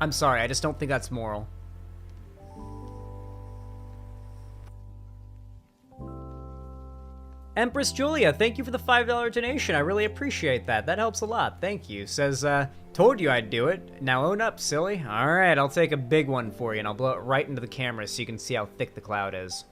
I'm sorry, I just don't think that's moral. Empress Julia, thank you for the $5 donation. I really appreciate that. That helps a lot. Thank you. Says, told you I'd do it. Now own up, silly. All right, I'll take a big one for you, and I'll blow it right into the camera so you can see how thick the cloud is.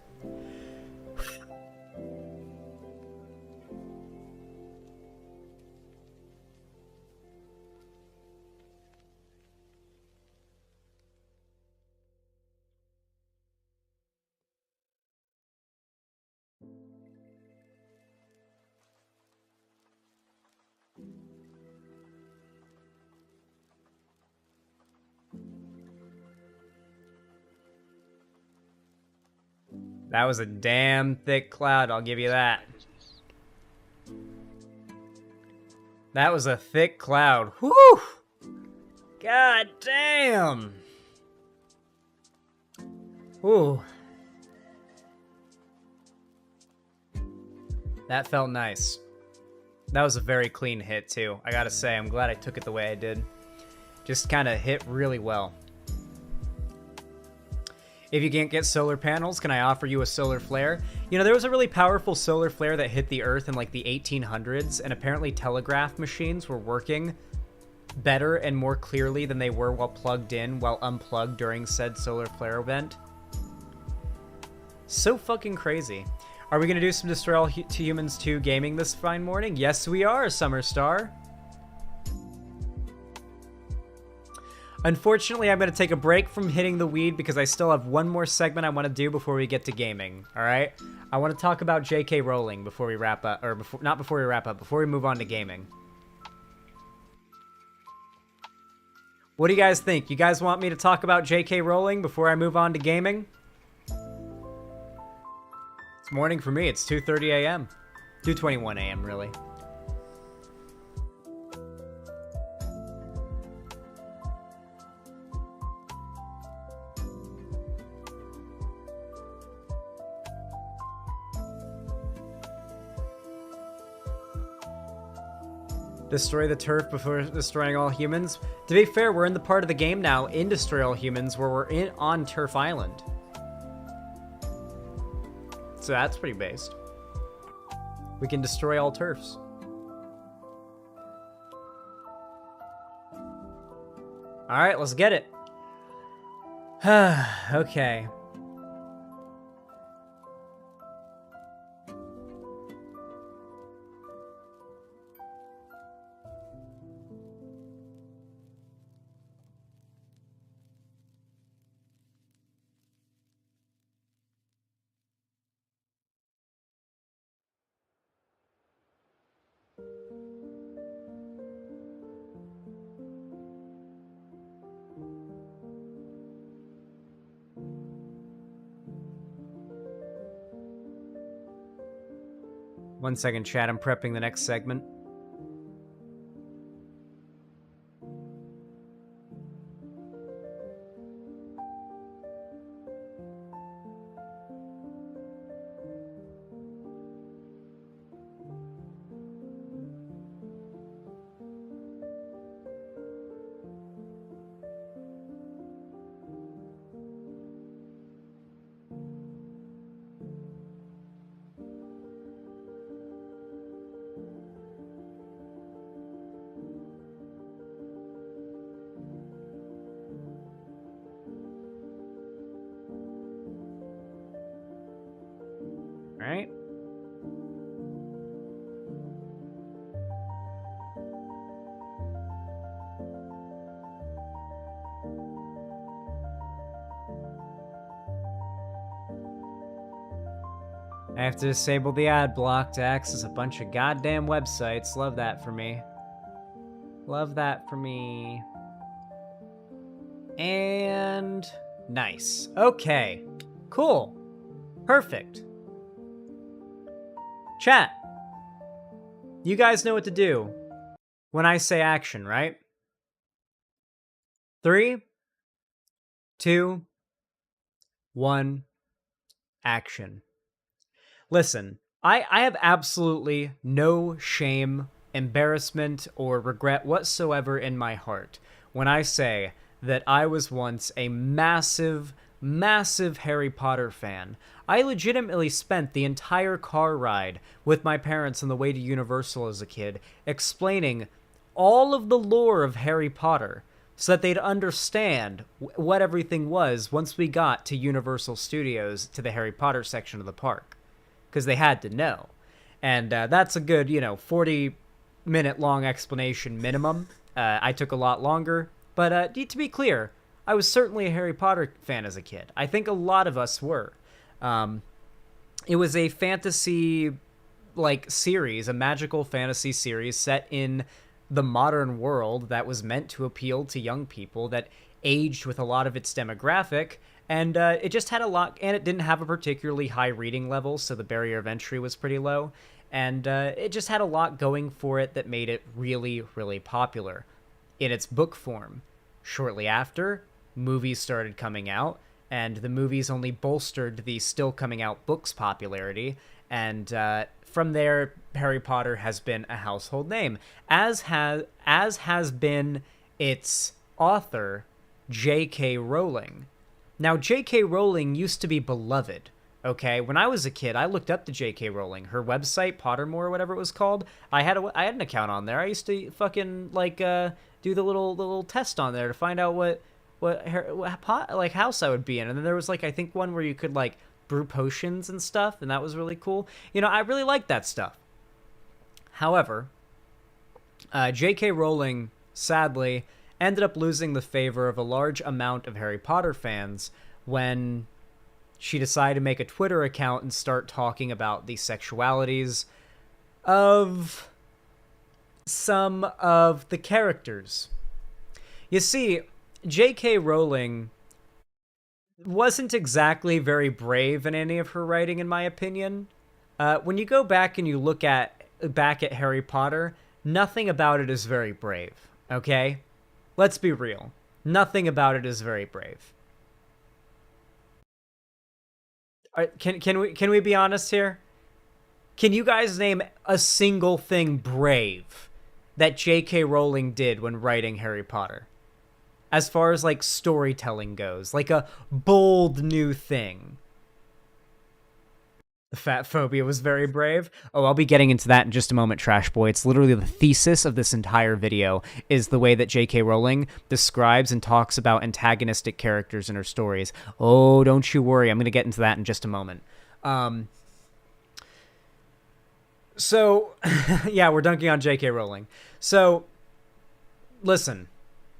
That was a damn thick cloud, I'll give you that. That was a thick cloud. Whew! God damn! Whew. That felt nice. That was a very clean hit, too. I gotta say, I'm glad I took it the way I did. Just kind of hit really well. If you can't get solar panels, can I offer you a solar flare? You know, there was a really powerful solar flare that hit the Earth in like the 1800s, and apparently telegraph machines were working better and more clearly than they were while plugged in, while unplugged during said solar flare event. So fucking crazy. Are we going to do some Destroy All Humans 2 gaming this fine morning? Yes, we are, Summer Star. Unfortunately, I'm going to take a break from hitting the weed because I still have one more segment I want to do before we get to gaming, alright? I want to talk about J.K. Rowling before we wrap up, or before, not before we wrap up, before we move on to gaming. What do you guys think? You guys want me to talk about J.K. Rowling before I move on to gaming? It's morning for me. It's 2:30 a.m. 2:21 a.m. really. Destroy the turf before destroying all humans. To be fair, we're in the part of the game now in Destroy All Humans where we're on Turf Island. So that's pretty based. We can destroy all turfs. Alright, let's get it. Okay. One second, chat. I'm prepping the next segment. Right? I have to disable the ad block to access a bunch of goddamn websites. Love that for me. Love that for me. And nice. Okay. Cool. Perfect. Chat. You guys know what to do when I say action, right? 3, 2, 1, action. Listen, I have absolutely no shame, embarrassment, or regret whatsoever in my heart when I say that I was once a massive Harry Potter fan. I legitimately spent the entire car ride with my parents on the way to Universal as a kid, explaining all of the lore of Harry Potter so that they'd understand what everything was once we got to Universal Studios, to the Harry Potter section of the park. Because they had to know. And that's a good, 40-minute long explanation minimum. I took a lot longer. But to be clear, I was certainly a Harry Potter fan as a kid. I think a lot of us were. It was a fantasy, series, a magical fantasy series set in the modern world that was meant to appeal to young people, that aged with a lot of its demographic, and it just had a lot, and it didn't have a particularly high reading level, so the barrier of entry was pretty low, and it just had a lot going for it that made it really, really popular in its book form. Shortly after, movies started coming out, and the movies only bolstered the still coming out books' popularity, and from there, Harry Potter has been a household name, as has been its author, J.K. Rowling. Now, J.K. Rowling used to be beloved. Okay, when I was a kid, I looked up to J.K. Rowling. Her website, Pottermore, or whatever it was called. I had an account on there. I used to fucking do the little test on there to find out what house I would be in. And then there was I think one where you could brew potions and stuff, and that was really cool. I really liked that stuff. However, J.K. Rowling sadly ended up losing the favor of a large amount of Harry Potter fans when she decided to make a Twitter account and start talking about the sexualities of some of the characters. You see, J.K. Rowling wasn't exactly very brave in any of her writing, in my opinion. When you go back and you look back at Harry Potter, nothing about it is very brave, okay? Let's be real. Nothing about it is very brave. Can we be honest here? Can you guys name a single thing brave that J.K. Rowling did when writing Harry Potter? As far as storytelling goes, a bold new thing. The fat phobia was very brave. Oh, I'll be getting into that in just a moment, Trash Boy. It's literally the thesis of this entire video is the way that J.K. Rowling describes and talks about antagonistic characters in her stories. Oh, don't you worry. I'm going to get into that in just a moment. So, yeah, we're dunking on J.K. Rowling. So, listen.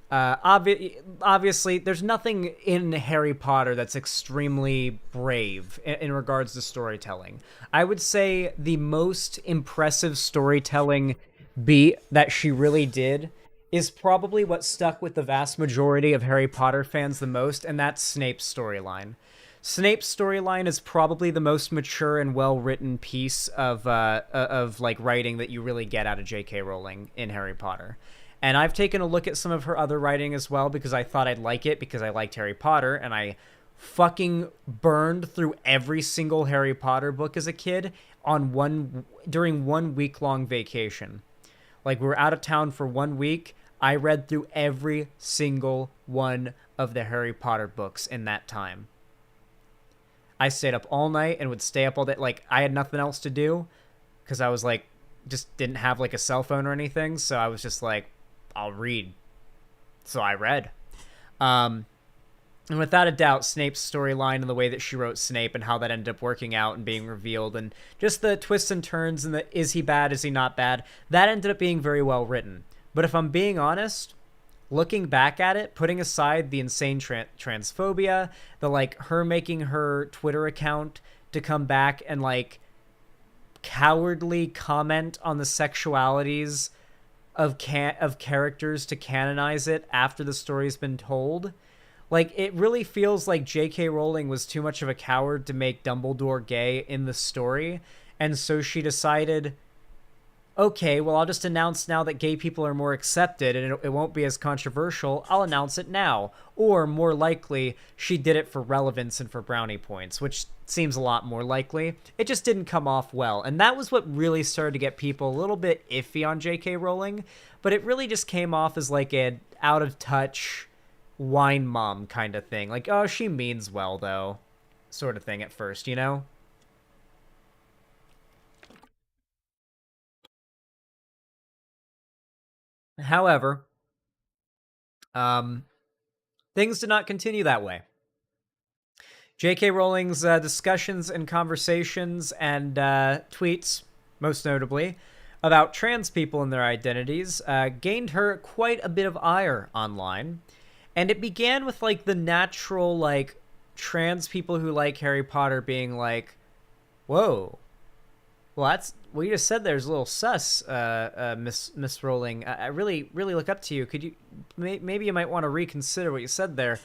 Obviously, there's nothing in Harry Potter that's extremely brave in regards to storytelling. I would say the most impressive storytelling beat that she really did is probably what stuck with the vast majority of Harry Potter fans the most, and that's Snape's storyline. Snape's storyline is probably the most mature and well-written piece of writing that you really get out of J.K. Rowling in Harry Potter. And I've taken a look at some of her other writing as well because I thought I'd like it because I liked Harry Potter, and I fucking burned through every single Harry Potter book as a kid during 1 week-long vacation. We were out of town for 1 week. I read through every single one of the Harry Potter books in that time. I stayed up all night and would stay up all day. I had nothing else to do because I was just didn't have a cell phone or anything. So I was just I'll read. So I read. And without a doubt, Snape's storyline and the way that she wrote Snape and how that ended up working out and being revealed and just the twists and turns and the is he bad, is he not bad, that ended up being very well written. But if I'm being honest, looking back at it, putting aside the insane transphobia, the her making her Twitter account to come back and cowardly comment on the sexualities of characters to canonize it after the story's been told. It really feels like J.K. Rowling was too much of a coward to make Dumbledore gay in the story, and so she decided, okay, well, I'll just announce now that gay people are more accepted and it won't be as controversial. I'll announce it now. Or, more likely, she did it for relevance and for brownie points, which seems a lot more likely. It just didn't come off well. And that was what really started to get people a little bit iffy on J.K. Rowling. But it really just came off as an out-of-touch wine mom kind of thing. Oh, she means well, though, sort of thing at first, you know? However, things did not continue that way. J.K. Rowling's discussions and conversations and tweets, most notably, about trans people and their identities gained her quite a bit of ire online. And it began with the natural trans people who like Harry Potter being whoa, well, that's what you just said. There's a little sus, Miss Rowling. I really look up to you. Could you maybe you might want to reconsider what you said there?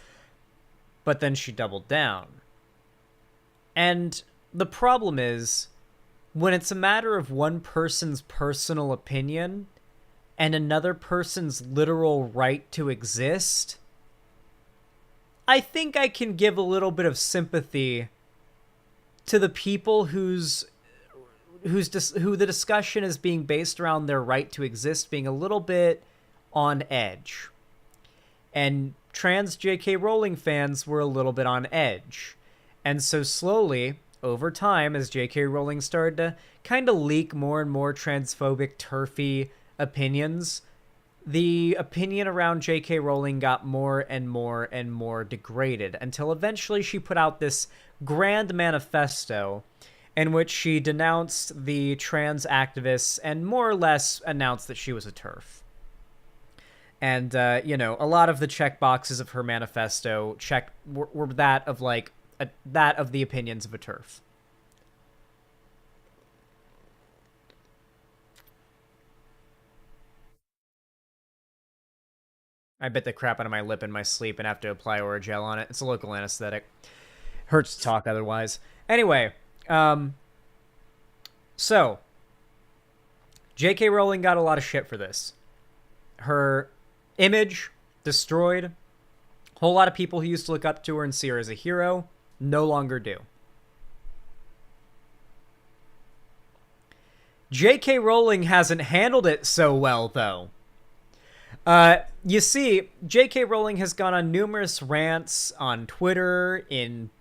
But then she doubled down. And the problem is, when it's a matter of one person's personal opinion and another person's literal right to exist, I think I can give a little bit of sympathy to the people who the discussion is being based around their right to exist being a little bit on edge. And trans J.K. Rowling fans were a little bit on edge. And so slowly, over time, as J.K. Rowling started to kind of leak more and more transphobic, turfy opinions, the opinion around J.K. Rowling got more and more and more degraded until eventually she put out this grand manifesto in which she denounced the trans activists and more or less announced that she was a TERF. And, a lot of the check boxes of her manifesto were that of, like, that of the opinions of a TERF. I bit the crap out of my lip in my sleep and have to apply Oragel on it. It's a local anesthetic. Hurts to talk otherwise. Anyway, so J.K. Rowling got a lot of shit for this. Her image destroyed. A whole lot of people who used to look up to her and see her as a hero no longer do. J.K. Rowling hasn't handled it so well, though. You see, J.K. Rowling has gone on numerous rants on Twitter, in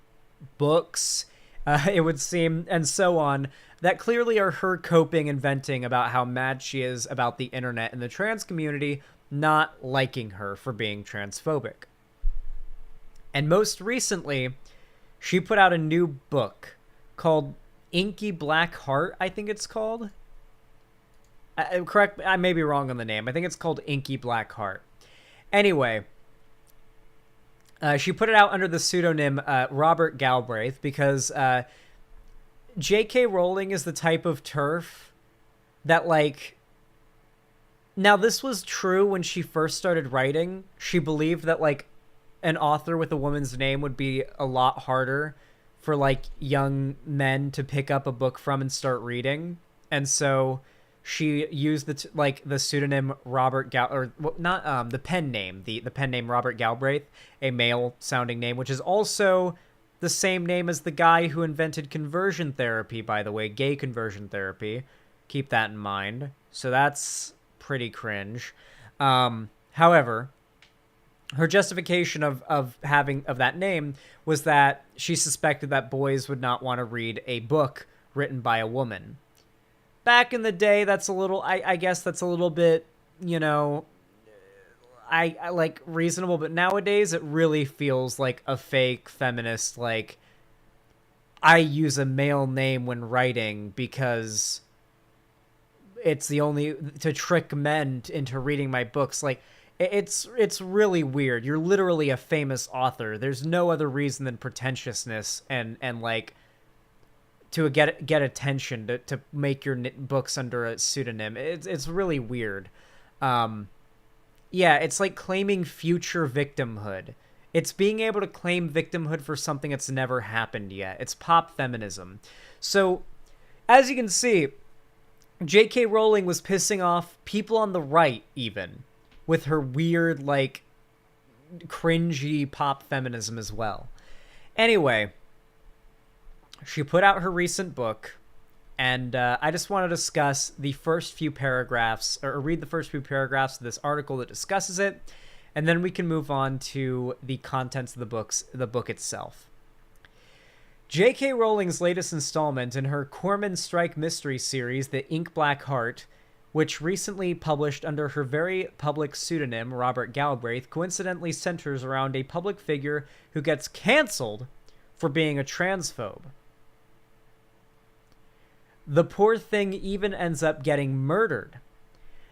books, it would seem, and so on, that clearly are her coping and venting about how mad she is about the internet and the trans community not liking her for being transphobic. And most recently, she put out a new book called Inky Black Heart, I think it's called. Correct, I may be wrong on the name. I think it's called Inky Black Heart. Anyway, she put it out under the pseudonym Robert Galbraith because J.K. Rowling is the type of TERF that, like... Now, this was true when she first started writing. She believed that, like, an author with a woman's name would be a lot harder for, like, young men to pick up a book from and start reading. And so she used the pseudonym Robert the pen name, the pen name Robert Galbraith, a male sounding name, which is also the same name as the guy who invented conversion therapy, by the way, gay conversion therapy. Keep that in mind. So that's pretty cringe. However, her justification of that name was that she suspected that boys would not want to read a book written by a woman. Back in the day, that's a little, I guess that's a little bit, I like reasonable, but nowadays it really feels like a fake feminist, like, I use a male name when writing because it's the only, to trick men into reading my books. Like, it's really weird. You're literally a famous author. There's no other reason than pretentiousness and like, to get attention, to make your books under a pseudonym. It's really weird. Yeah, it's like claiming future victimhood. It's being able to claim victimhood for something that's never happened yet. It's pop feminism. So, as you can see, J.K. Rowling was pissing off people on the right, even, with her weird, like, cringy pop feminism as well. Anyway, she put out her recent book, and I just want to discuss the first few paragraphs, or read the first few paragraphs of this article that discusses it, and then we can move on to the contents of the book itself. J.K. Rowling's latest installment in her Corman Strike mystery series, The Ink Black Heart, which recently published under her very public pseudonym, Robert Galbraith, coincidentally centers around a public figure who gets cancelled for being a transphobe. The poor thing even ends up getting murdered.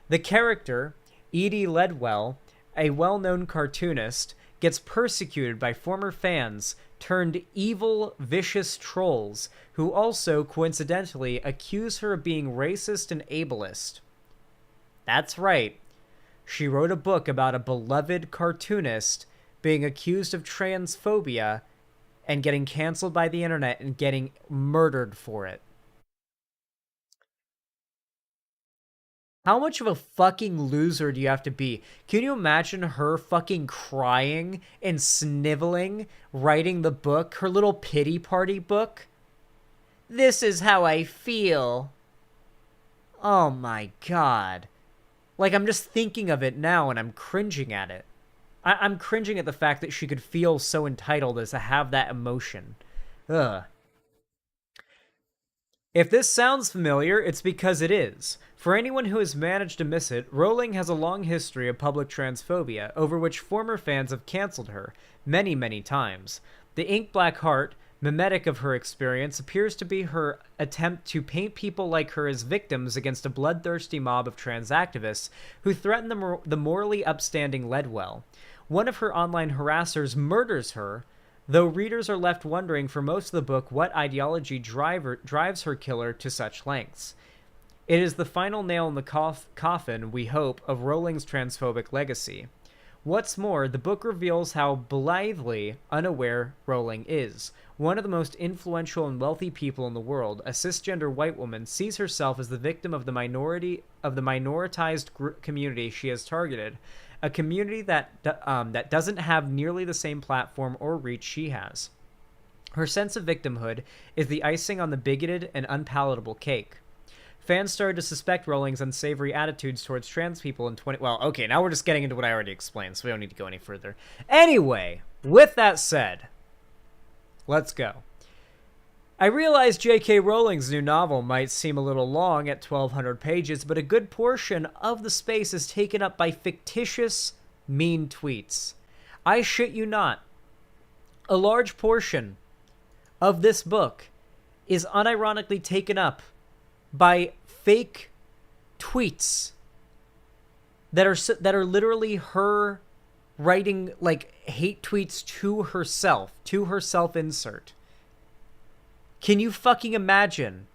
The character, Edie Ledwell, a well-known cartoonist, gets persecuted by former fans turned evil, vicious trolls who also, coincidentally, accuse her of being racist and ableist. That's right. She wrote a book about a beloved cartoonist being accused of transphobia and getting canceled by the internet and getting murdered for it. How much of a fucking loser do you have to be? Can you imagine her fucking crying and sniveling, writing the book, her little pity party book? This is how I feel. Oh my god. Like, I'm just thinking of it now and I'm cringing at it. I'm cringing at the fact that she could feel so entitled as to have that emotion. Ugh. If this sounds familiar, it's because it is. For anyone who has managed to miss it, Rowling has a long history of public transphobia, over which former fans have cancelled her many, many times. The Ink Black Heart, mimetic of her experience, appears to be her attempt to paint people like her as victims against a bloodthirsty mob of trans activists who threaten the morally upstanding Ledwell. One of her online harassers murders her, though readers are left wondering for most of the book what ideology drives her killer to such lengths. It is the final nail in the coffin, we hope, of Rowling's transphobic legacy. What's more, the book reveals how blithely unaware Rowling is. One of the most influential and wealthy people in the world, a cisgender white woman, sees herself as the victim of the minoritized community she has targeted, a community that doesn't have nearly the same platform or reach she has. Her sense of victimhood is the icing on the bigoted and unpalatable cake. Fans started to suspect Rowling's unsavory attitudes towards trans people in Well, okay, now we're just getting into what I already explained, so we don't need to go any further. Anyway, with that said, let's go. I realize J.K. Rowling's new novel might seem a little long at 1,200 pages, but a good portion of the space is taken up by fictitious, mean tweets. I shit you not. A large portion of this book is unironically taken up by fake tweets that are literally her writing like hate tweets to herself insert. Can you fucking imagine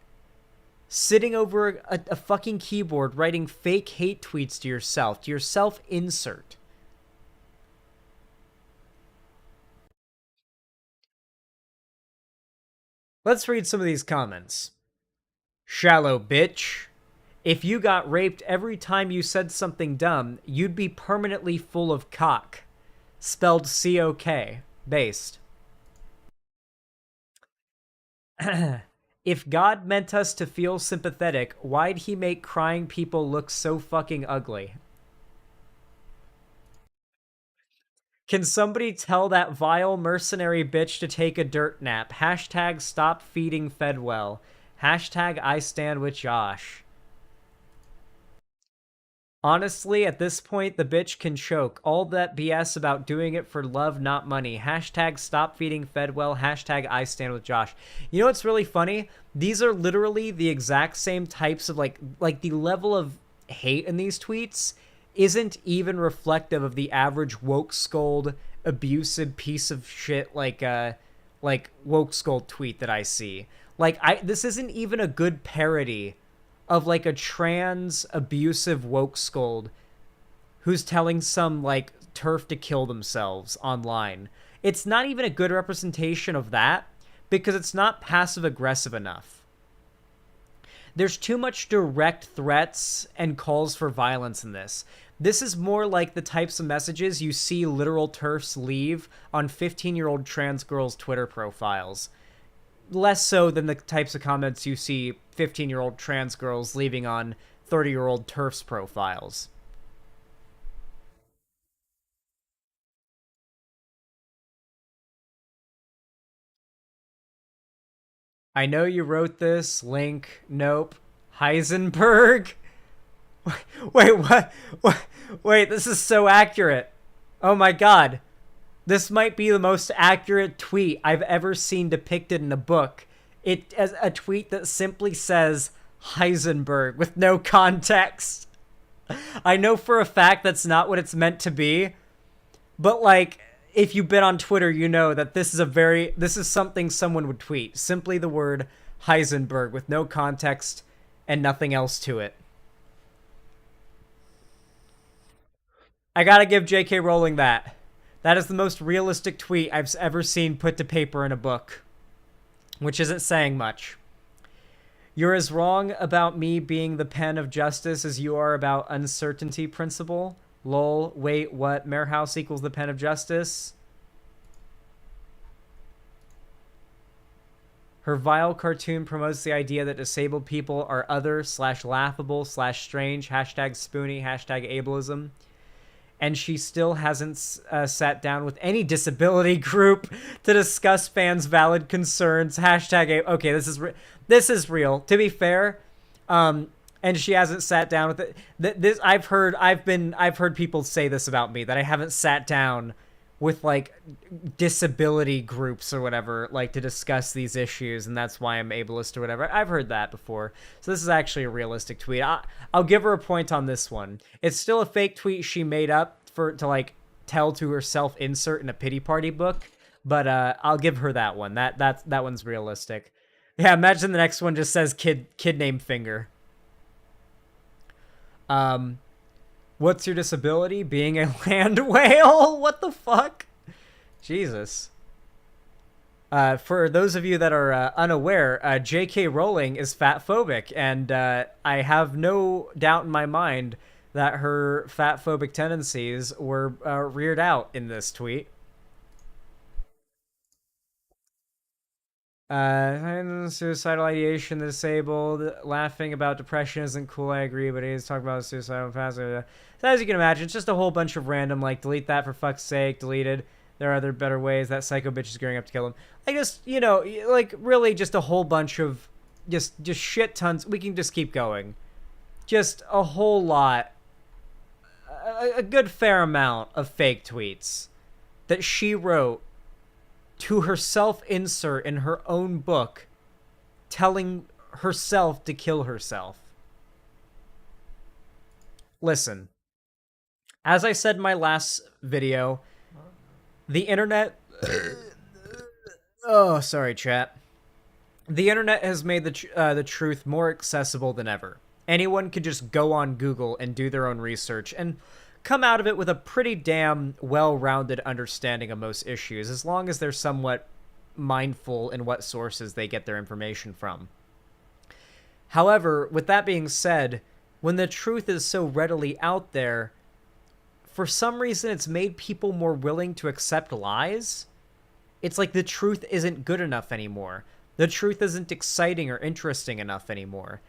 sitting over a fucking keyboard writing fake hate tweets to yourself insert? Let's read some of these comments. Shallow bitch. If you got raped every time you said something dumb, you'd be permanently full of cock. Spelled C-O-K. Based. If God meant us to feel sympathetic, why'd he make crying people look so fucking ugly? Can somebody tell that vile mercenary bitch to take a dirt nap? Hashtag stop feeding Fedwell. Hashtag I stand with Josh. Honestly, at this point, the bitch can choke. All that BS about doing it for love, not money. Hashtag stop feeding Fedwell. Hashtag I stand with Josh. You know what's really funny? These are literally the exact same types of, like the level of hate in these tweets isn't even reflective of the average woke scold, abusive piece of shit like woke scold tweet that I see. This isn't even a good parody of like a trans abusive woke scold who's telling some like turf to kill themselves online. It's not even a good representation of that because it's not passive aggressive enough. There's too much direct threats and calls for violence in this. This is more like the types of messages you see literal turfs leave on 15-year-old trans girls' Twitter profiles. Less so than the types of comments you see 15-year-old trans girls leaving on 30-year-old TERFs profiles. I know you wrote this. Link. Nope. Heisenberg? Wait, what? Wait, this is so accurate. Oh my god. This might be the most accurate tweet I've ever seen depicted in a book. It as a tweet that simply says Heisenberg with no context. I know for a fact that's not what it's meant to be, but like if you've been on Twitter, you know that this is something someone would tweet. Simply the word Heisenberg with no context and nothing else to it. I gotta give J.K. Rowling that. That is the most realistic tweet I've ever seen put to paper in a book. Which isn't saying much. You're as wrong about me being the pen of justice as you are about uncertainty principle. Lol, wait, what? Marehouse equals the pen of justice? Her vile cartoon promotes the idea that disabled people are other/laughable/strange. Hashtag Spoonie. Hashtag ableism. and she still hasn't sat down with any disability group to discuss fans' valid concerns. Hashtag okay, this is real. To be fair, and she hasn't sat down with it. This I've heard people say this about me, that I haven't sat down with like disability groups or whatever, like to discuss these issues, and that's why I'm ableist or whatever. I've heard that before. So this is actually a realistic tweet. I'll give her a point on this one. It's still a fake tweet she made up to like tell to herself insert in a pity party book, but I'll give her that one. That one's realistic. Yeah, imagine the next one just says kid named Finger. What's your disability? Being a land whale? What the fuck? Jesus. For those of you that are unaware, J.K. Rowling is fatphobic, and I have no doubt in my mind that her fatphobic tendencies were reared out in this tweet. Suicidal ideation, the disabled, laughing about depression isn't cool, I agree, but he's talking about suicidal past. So as you can imagine, it's just a whole bunch of random, like, delete that for fuck's sake, deleted. There are other better ways. That psycho bitch is gearing up to kill him. Like, just, you know, like, really just a whole bunch of just shit tons. We can just keep going. Just a whole lot, a good fair amount of fake tweets that she wrote to herself insert in her own book, telling herself to kill herself. Listen, as I said in my last video, the internet... oh, sorry, chat. The internet has made the truth more accessible than ever. Anyone could just go on Google and do their own research and come out of it with a pretty damn well-rounded understanding of most issues, as long as they're somewhat mindful in what sources they get their information from. However, with that being said, when the truth is so readily out there, for some reason it's made people more willing to accept lies. It's like the truth isn't good enough anymore. The truth isn't exciting or interesting enough anymore.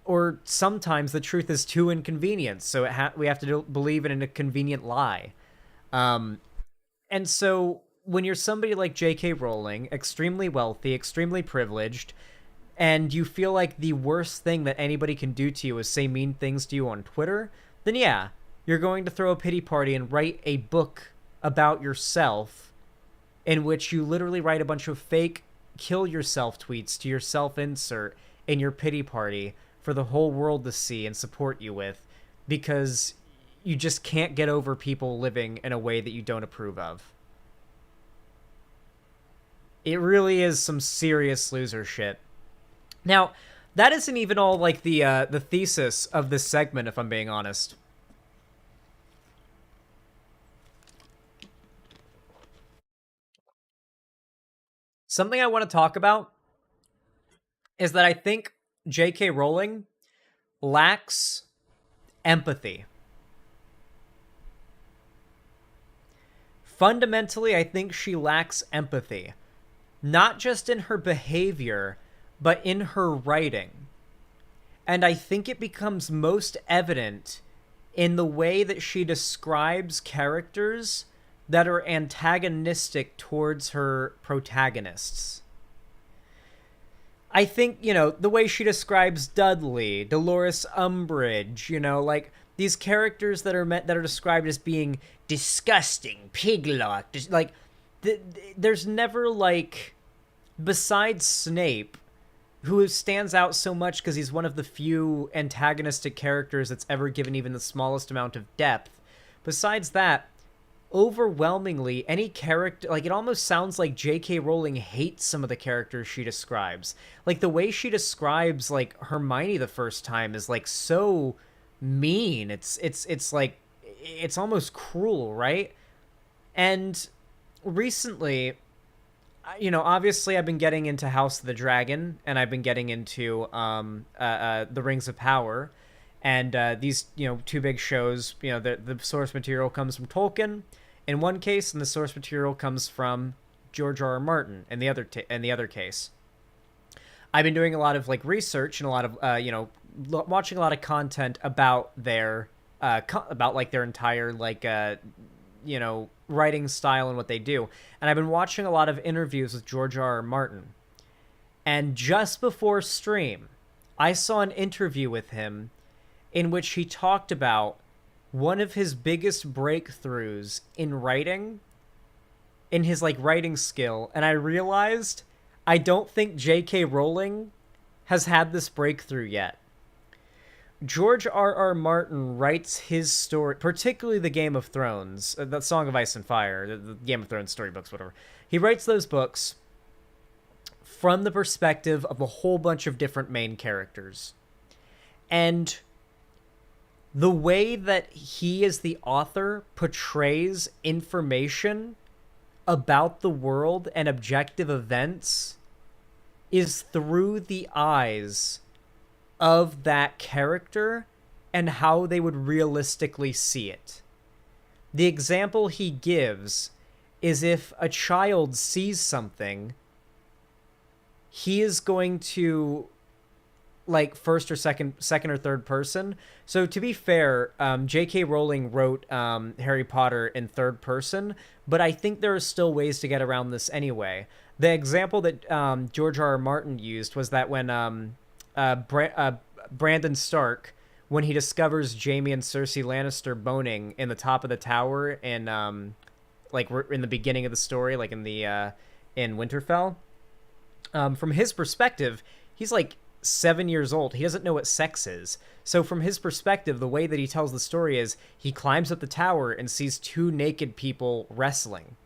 Or sometimes the truth is too inconvenient, so we have to believe in a convenient lie. And so when you're somebody like J.K. Rowling, extremely wealthy, extremely privileged, and you feel like the worst thing that anybody can do to you is say mean things to you on Twitter, then yeah, you're going to throw a pity party and write a book about yourself in which you literally write a bunch of fake kill yourself tweets to your self-insert in your pity party for the whole world to see and support you with, because you just can't get over people living in a way that you don't approve of. It really is some serious loser shit. Now, that isn't even all like the thesis of this segment, if I'm being honest. Something I want to talk about is that I think J.K. Rowling lacks empathy. Fundamentally, I think she lacks empathy. Not just in her behavior, but in her writing. And I think it becomes most evident in the way that she describes characters that are antagonistic towards her protagonists. I think, you know, the way she describes Dudley, Dolores Umbridge, you know, like these characters that are described as being disgusting, pig-like, like there's never like, besides Snape, who stands out so much because he's one of the few antagonistic characters that's ever given even the smallest amount of depth. Besides that, overwhelmingly, any character, like, it almost sounds like J.K. Rowling hates some of the characters she describes. Like, the way she describes, like, Hermione the first time is, like, so mean. It's like, it's almost cruel, right? And recently, you know, obviously I've been getting into House of the Dragon, and I've been getting into The Rings of Power. And these, you know, two big shows, you know, the source material comes from Tolkien in one case, and the source material comes from George R.R. Martin in the other case. I've been doing a lot of like research and a lot of you know, watching a lot of content about their about like their entire like writing style and what they do. And I've been watching a lot of interviews with George R. R. Martin. And just before stream, I saw an interview with him in which he talked about one of his biggest breakthroughs in writing, in his like writing skill, and I realized I don't think J.K. Rowling has had this breakthrough yet. George R. R. Martin writes his story, particularly the Game of Thrones, the Song of Ice and Fire, the Game of Thrones storybooks, whatever. He writes those books from the perspective of a whole bunch of different main characters. And the way that he, as the author, portrays information about the world and objective events is through the eyes of that character and how they would realistically see it. The example he gives is if a child sees something, he is going to like first or second or third person. So to be fair, J.K. Rowling wrote Harry Potter in third person, but I think there are still ways to get around this anyway. The example that George R. R. Martin used was that when Brandon Stark, when he discovers Jaime and Cersei Lannister boning in the top of the tower in like in the beginning of the story, like in the in Winterfell, from his perspective, he's like 7 years old. He doesn't know what sex is. So from his perspective, the way that he tells the story is he climbs up the tower and sees two naked people wrestling.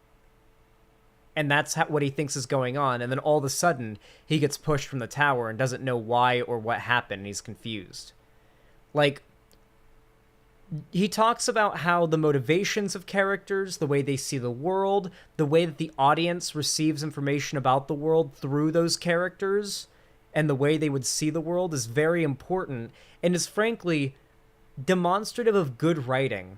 And that's what he thinks is going on. And then all of a sudden, he gets pushed from the tower and doesn't know why or what happened. And he's confused. Like, he talks about how the motivations of characters, the way they see the world, the way that the audience receives information about the world through those characters, and the way they would see the world is very important and is frankly demonstrative of good writing.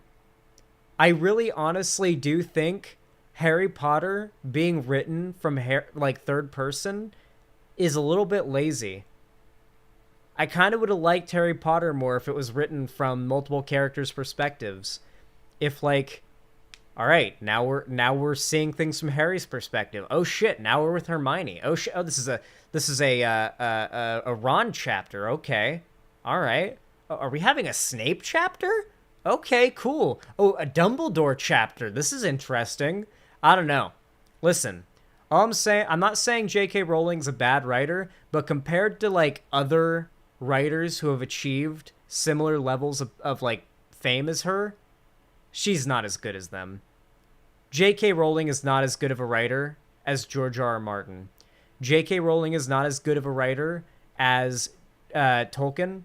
I really honestly do think Harry Potter being written from like third person is a little bit lazy. I kind of would have liked Harry Potter more if it was written from multiple characters' perspectives. If like, all right, now we're seeing things from Harry's perspective. Oh shit, now we're with Hermione. Oh shit, oh this is a Ron chapter. Okay, all right. Are we having a Snape chapter? Okay, cool. Oh, a Dumbledore chapter. This is interesting. I don't know. Listen, all I'm not saying J.K. Rowling's a bad writer, but compared to like other writers who have achieved similar levels of like fame as her, she's not as good as them. J.K. Rowling is not as good of a writer as George R. R. Martin. J.K. Rowling is not as good of a writer as Tolkien.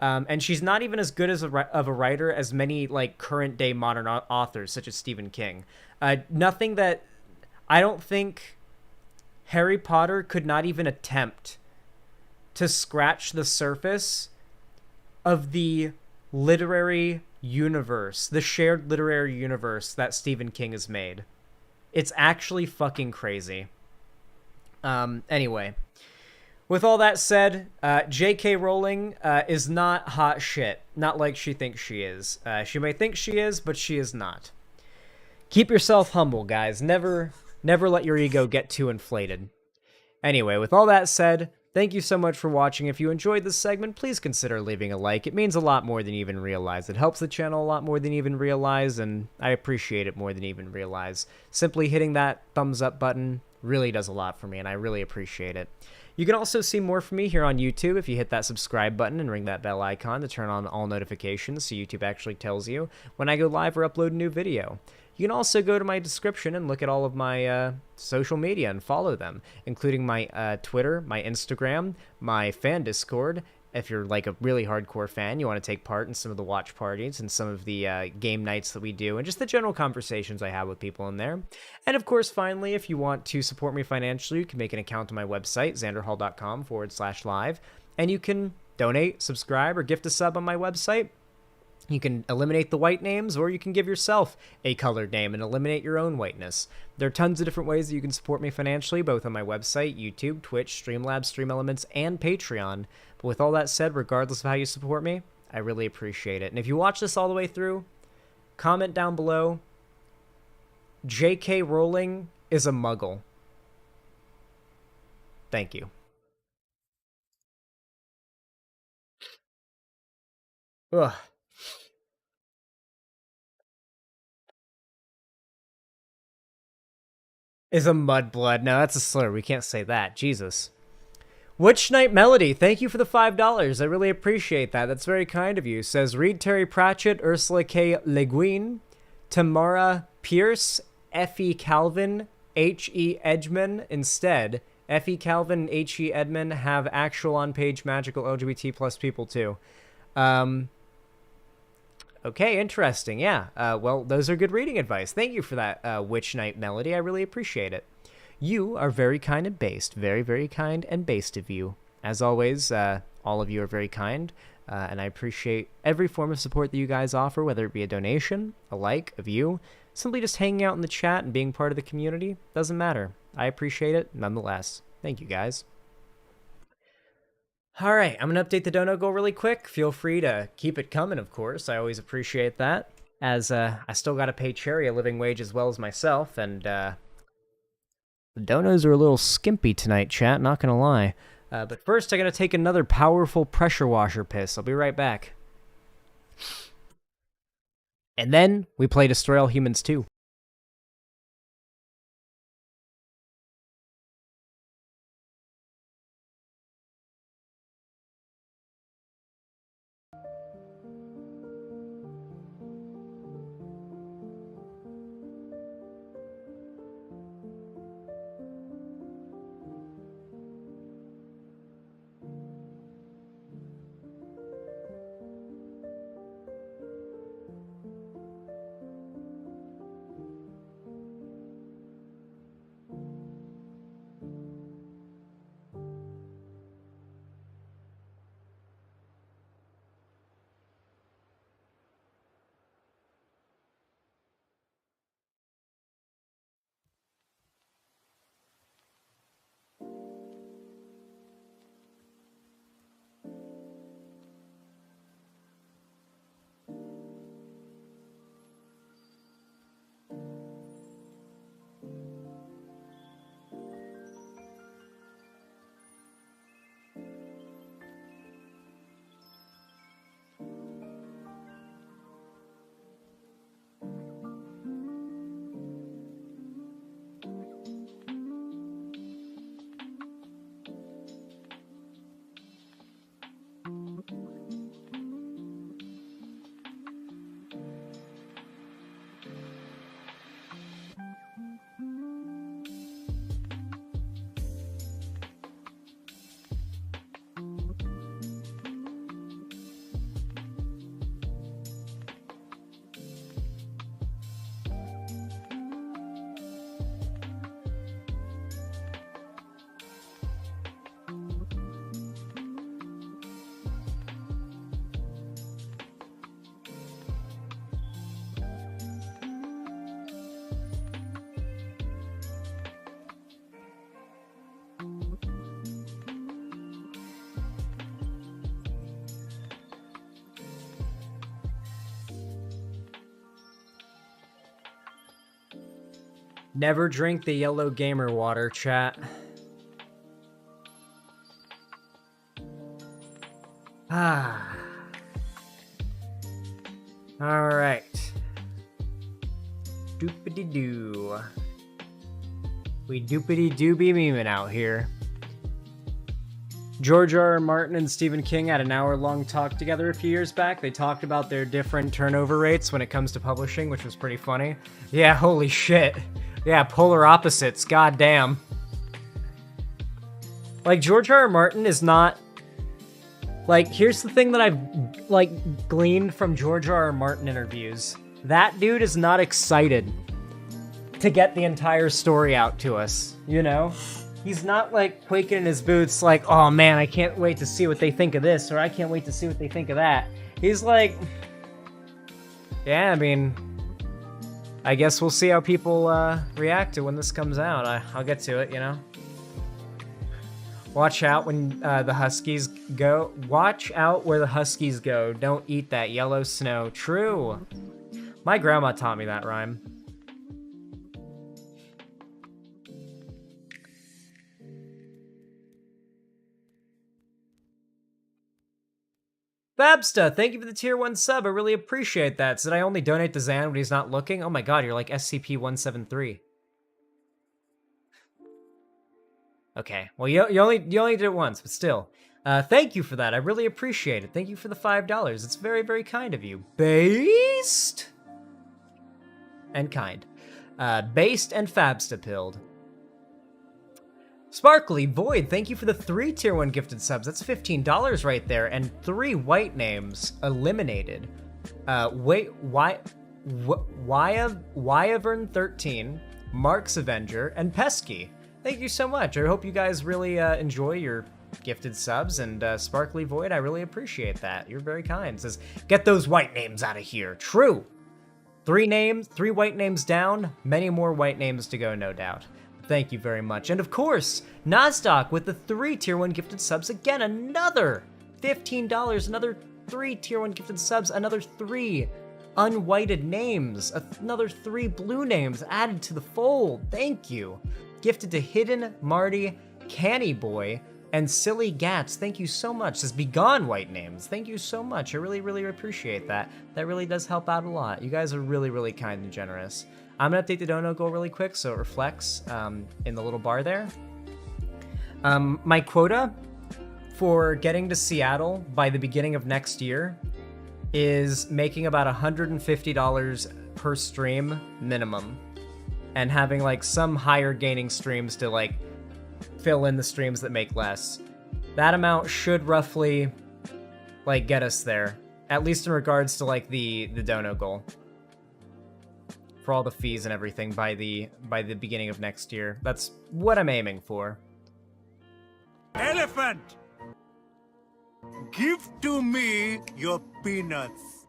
And she's not even as good as of a writer as many like current day modern authors such as Stephen King. Nothing that I don't think Harry Potter could not even attempt to scratch the surface of the literary universe, the shared literary universe that Stephen King has made. It's actually fucking crazy. Anyway, with all that said, J.K. Rowling is not hot shit. Not like she thinks she is. She may think she is, but she is not. Keep yourself humble, guys. Never let your ego get too inflated. Anyway, with all that said, thank you so much for watching. If you enjoyed this segment, please consider leaving a like. It means a lot more than you even realize. It helps the channel a lot more than you even realize, and I appreciate it more than you even realize. Simply hitting that thumbs up button really does a lot for me, and I really appreciate it. You can also see more from me here on YouTube if you hit that subscribe button and ring that bell icon to turn on all notifications so YouTube actually tells you when I go live or upload a new video. You can also go to my description and look at all of my social media and follow them, including my Twitter, my Instagram, my fan Discord. If you're like a really hardcore fan, you want to take part in some of the watch parties and some of the game nights that we do, and just the general conversations I have with people in there. And of course, finally, if you want to support me financially, you can make an account on my website, xanderhall.com/live, and you can donate, subscribe, or gift a sub on my website. You can eliminate the white names, or you can give yourself a colored name and eliminate your own whiteness. There are tons of different ways that you can support me financially, both on my website, YouTube, Twitch, Streamlabs, Stream Elements, and Patreon. But with all that said, regardless of how you support me, I really appreciate it. And if you watch this all the way through, comment down below, J.K. Rowling is a muggle. Thank you. Ugh. Is a mudblood. No, that's a slur. We can't say that. Jesus. Witch Night Melody, thank you for the $5. I really appreciate that. That's very kind of you. Says, read Terry Pratchett, Ursula K. Le Guin, Tamara Pierce, F.E. Calvin, H.E. Edgman instead. F.E. Calvin and H.E. Edman have actual on-page magical LGBT plus people too. Okay, interesting. Yeah. Well, those are good reading advice. Thank you for that, Witch Night Melody. I really appreciate it. You are very kind and based. Very, very kind and based of you. As always, all of you are very kind, and I appreciate every form of support that you guys offer, whether it be a donation, a like, a view, simply just hanging out in the chat and being part of the community. Doesn't matter. I appreciate it nonetheless. Thank you, guys. All right, I'm going to update the dono goal really quick. Feel free to keep it coming, of course. I always appreciate that, as I still got to pay Cherry a living wage as well as myself, and the donos are a little skimpy tonight, chat, not going to lie. But first, I got to take another powerful pressure washer piss. I'll be right back. And then, we play Destroy All Humans 2. Never drink the yellow gamer water, chat. Ah. Alright. Doopity-doo. We doopity-doo-be memeing out here. George R. R. Martin and Stephen King had an hour-long talk together a few years back. They talked about their different turnover rates when it comes to publishing, which was pretty funny. Yeah, holy shit. Yeah, polar opposites, goddamn. Like, George R. R. Martin is not... Like, here's the thing that I've, like, gleaned from George R. R. Martin interviews. That dude is not excited to get the entire story out to us, you know? He's not, like, quaking in his boots like, oh man, I can't wait to see what they think of this, or I can't wait to see what they think of that. He's like... Yeah, I mean... I guess we'll see how people react to when this comes out. I'll get to it, you know? Watch out when the Huskies go. Watch out where the Huskies go. Don't eat that yellow snow. True. My grandma taught me that rhyme. Babsta, thank you for the tier 1 sub. I really appreciate that. Did I only donate to Zan when he's not looking? Oh my god, you're like SCP-173. Okay, well, you only did it once, but still. Thank you for that. I really appreciate it. Thank you for the $5. It's very, very kind of you. Based and kind. Based and Fabsta-pilled. Sparkly Void, thank you for the 3 tier 1 gifted subs. That's $15 right there, and 3 white names eliminated. Wyvern13, Mark's Avenger, and Pesky. Thank you so much. I hope you guys really enjoy your gifted subs, and Sparkly Void, I really appreciate that. You're very kind. It says, get those white names out of here. True. 3 white names down, many more white names to go, no doubt. Thank you very much. And of course, Nasdaq with the 3 tier 1 gifted subs. Again, another $15, another 3 tier 1 gifted subs, another 3 unwhited names, another 3 blue names added to the fold. Thank you. Gifted to Hidden, Marty, Canny Boy, and Silly Gats. Thank you so much. Says Begone white names. Thank you so much. I really, really appreciate that. That really does help out a lot. You guys are really, really kind and generous. I'm gonna update the dono goal really quick so it reflects in the little bar there. My quota for getting to Seattle by the beginning of next year is making about $150 per stream minimum, and having like some higher gaining streams to like fill in the streams that make less. That amount should roughly like get us there, at least in regards to like the dono goal. For all the fees and everything by the beginning of next year. That's what I'm aiming for. Elephant! Give to me your peanuts.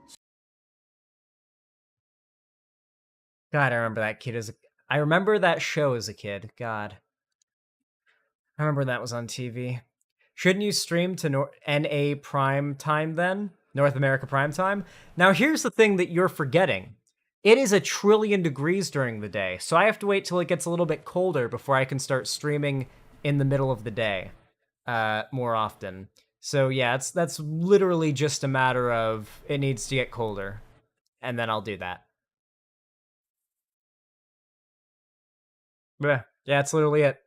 God, I remember that kid I remember that show as a kid. God. I remember that was on TV. Shouldn't you stream to NA prime time then? North America prime time? Now here's the thing that you're forgetting. It is 1 trillion degrees during the day, so I have to wait till it gets a little bit colder before I can start streaming in the middle of the day more often. So yeah, that's literally just a matter of it needs to get colder, and then I'll do that. Yeah, that's literally it.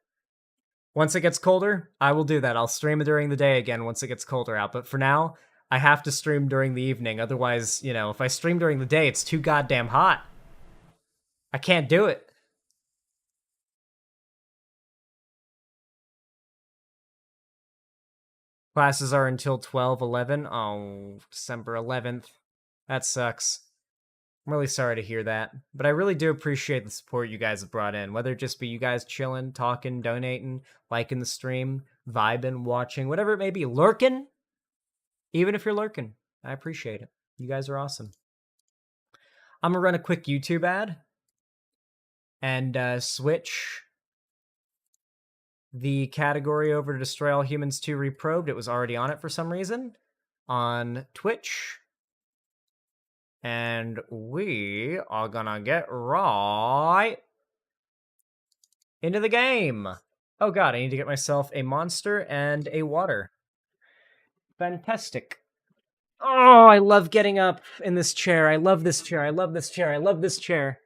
Once it gets colder, I will do that. I'll stream during the day again once it gets colder out, but for now, I have to stream during the evening. Otherwise, you know, if I stream during the day, it's too goddamn hot. I can't do it. Classes are until 12/11. Oh, December 11th. That sucks. I'm really sorry to hear that. But I really do appreciate the support you guys have brought in. Whether it just be you guys chilling, talking, donating, liking the stream, vibing, watching, whatever it may be, lurking. Even if you're lurking, I appreciate it. You guys are awesome. I'm going to run a quick YouTube ad and switch the category over to Destroy All Humans 2 Reprobed. It was already on it for some reason on Twitch. And we are going to get right into the game. Oh god, I need to get myself a monster and a water. Fantastic. Oh, I love getting up in this chair. I love this chair. I love this chair. I love this chair.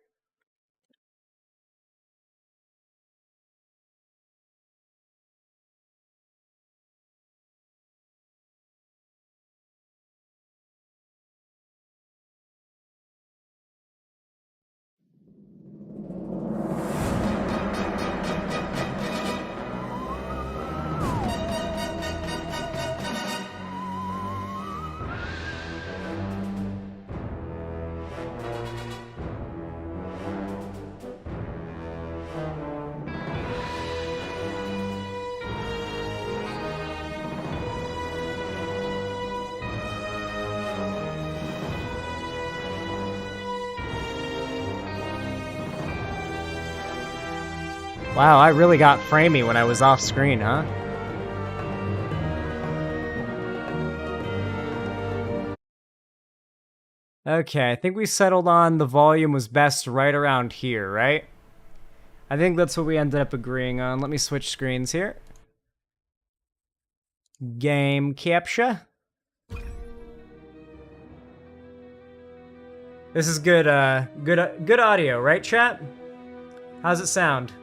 Wow, I really got framey when I was off screen, huh? Okay, I think we settled on the volume was best right around here, right? I think that's what we ended up agreeing on. Let me switch screens here. Game capture. This is good, good audio, right, chat? How's it sound?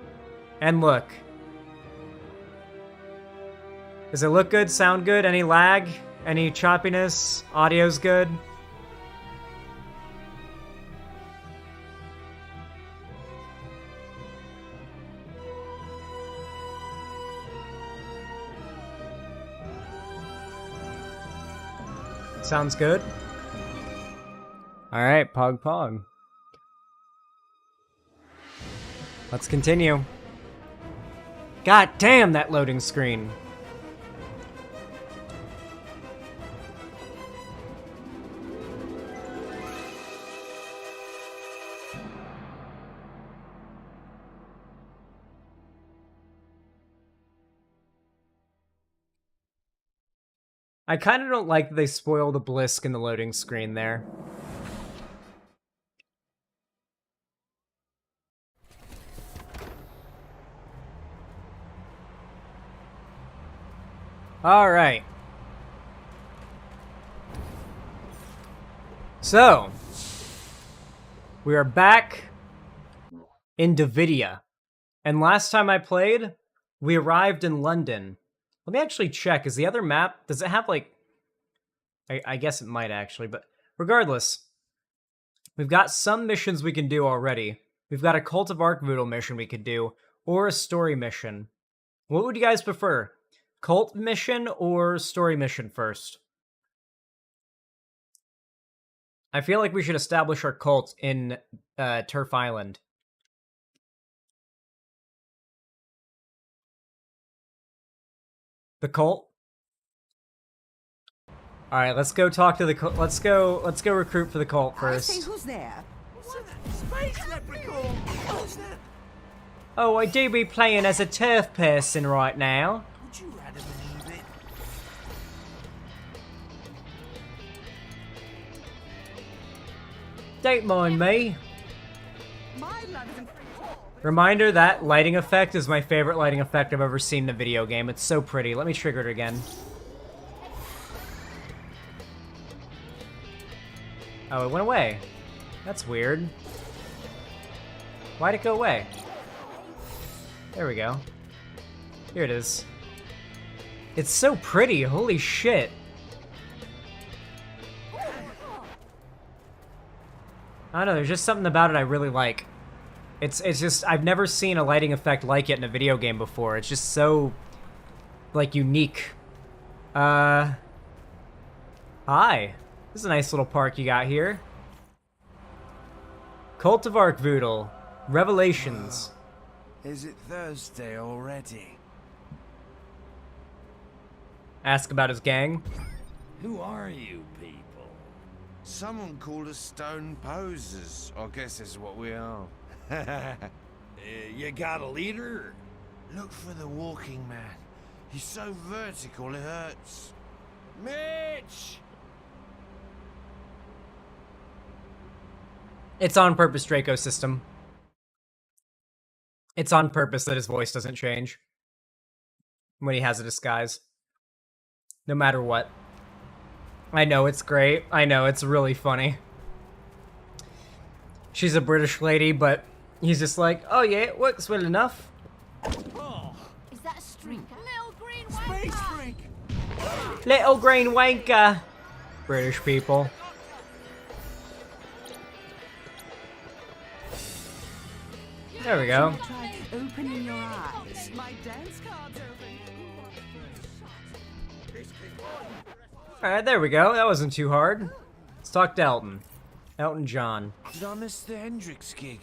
And look. Does it look good, sound good? Any lag? Any choppiness? Audio's good? Sounds good. All right, pog pog. Let's continue. God damn that loading screen. I kind of don't like that they spoil the blisk in the loading screen there. All right. So, we are back in Davidia. And last time I played, we arrived in London. Let me actually check. Is the other map, does it have like... I guess it might actually, but regardless, we've got some missions we can do already. We've got a Cult of Archvoodle mission we could do, or a story mission. What would you guys prefer? Cult mission or story mission first? I feel like we should establish our cult in Turf Island. The cult? All right, let's go talk to the cult. Let's go recruit for the cult first. I say, who's there? Space leprechaun! What's that? Oh, I do be playing as a turf person right now. Would you rather believe it? Don't mind me. My London. Reminder, that lighting effect is my favorite lighting effect I've ever seen in a video game. It's so pretty. Let me trigger it again. Oh, it went away. That's weird. Why'd it go away? There we go. Here it is. It's so pretty, holy shit. I don't know, there's just something about it I really like. It's just, I've never seen a lighting effect like it in a video game before. It's just so, like, unique. Hi. This is a nice little park you got here. Cult of Archvoodle. Revelations. Is it Thursday already? Ask about his gang. Who are you people? Someone called us stone posers. I guess that's what we are. You got a leader? Look for the walking man. He's so vertical it hurts. Mitch! It's on purpose, Draco system. It's on purpose that his voice doesn't change when he has a disguise. No matter what. I know, it's great. I know, it's really funny. She's a British lady, but he's just like, oh yeah, it works well enough. Oh, Is that a streaker? Little green space wanker! freak! Little green wanker. British people. There we go. Try opening your eyes. My dance card's open. Alright, there we go. That wasn't too hard. Let's talk to Elton. Elton John. Did I miss the Hendrix gig?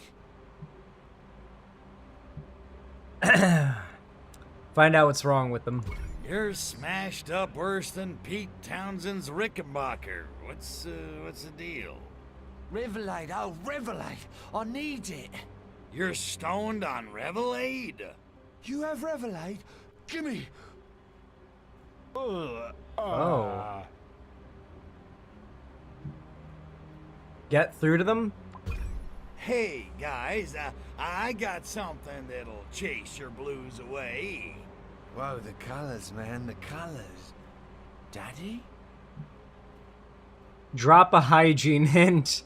Find out what's wrong with them. You're smashed up worse than Pete Townsend's Rickenbacker. What's the deal? Revelade, oh Revelade! I need it! You're stoned on Revelade? You have Revelade? Gimme! Oh. get through to them? Hey, guys, I got something that'll chase your blues away. Whoa, the colors, man, the colors. Daddy? Drop a hygiene hint.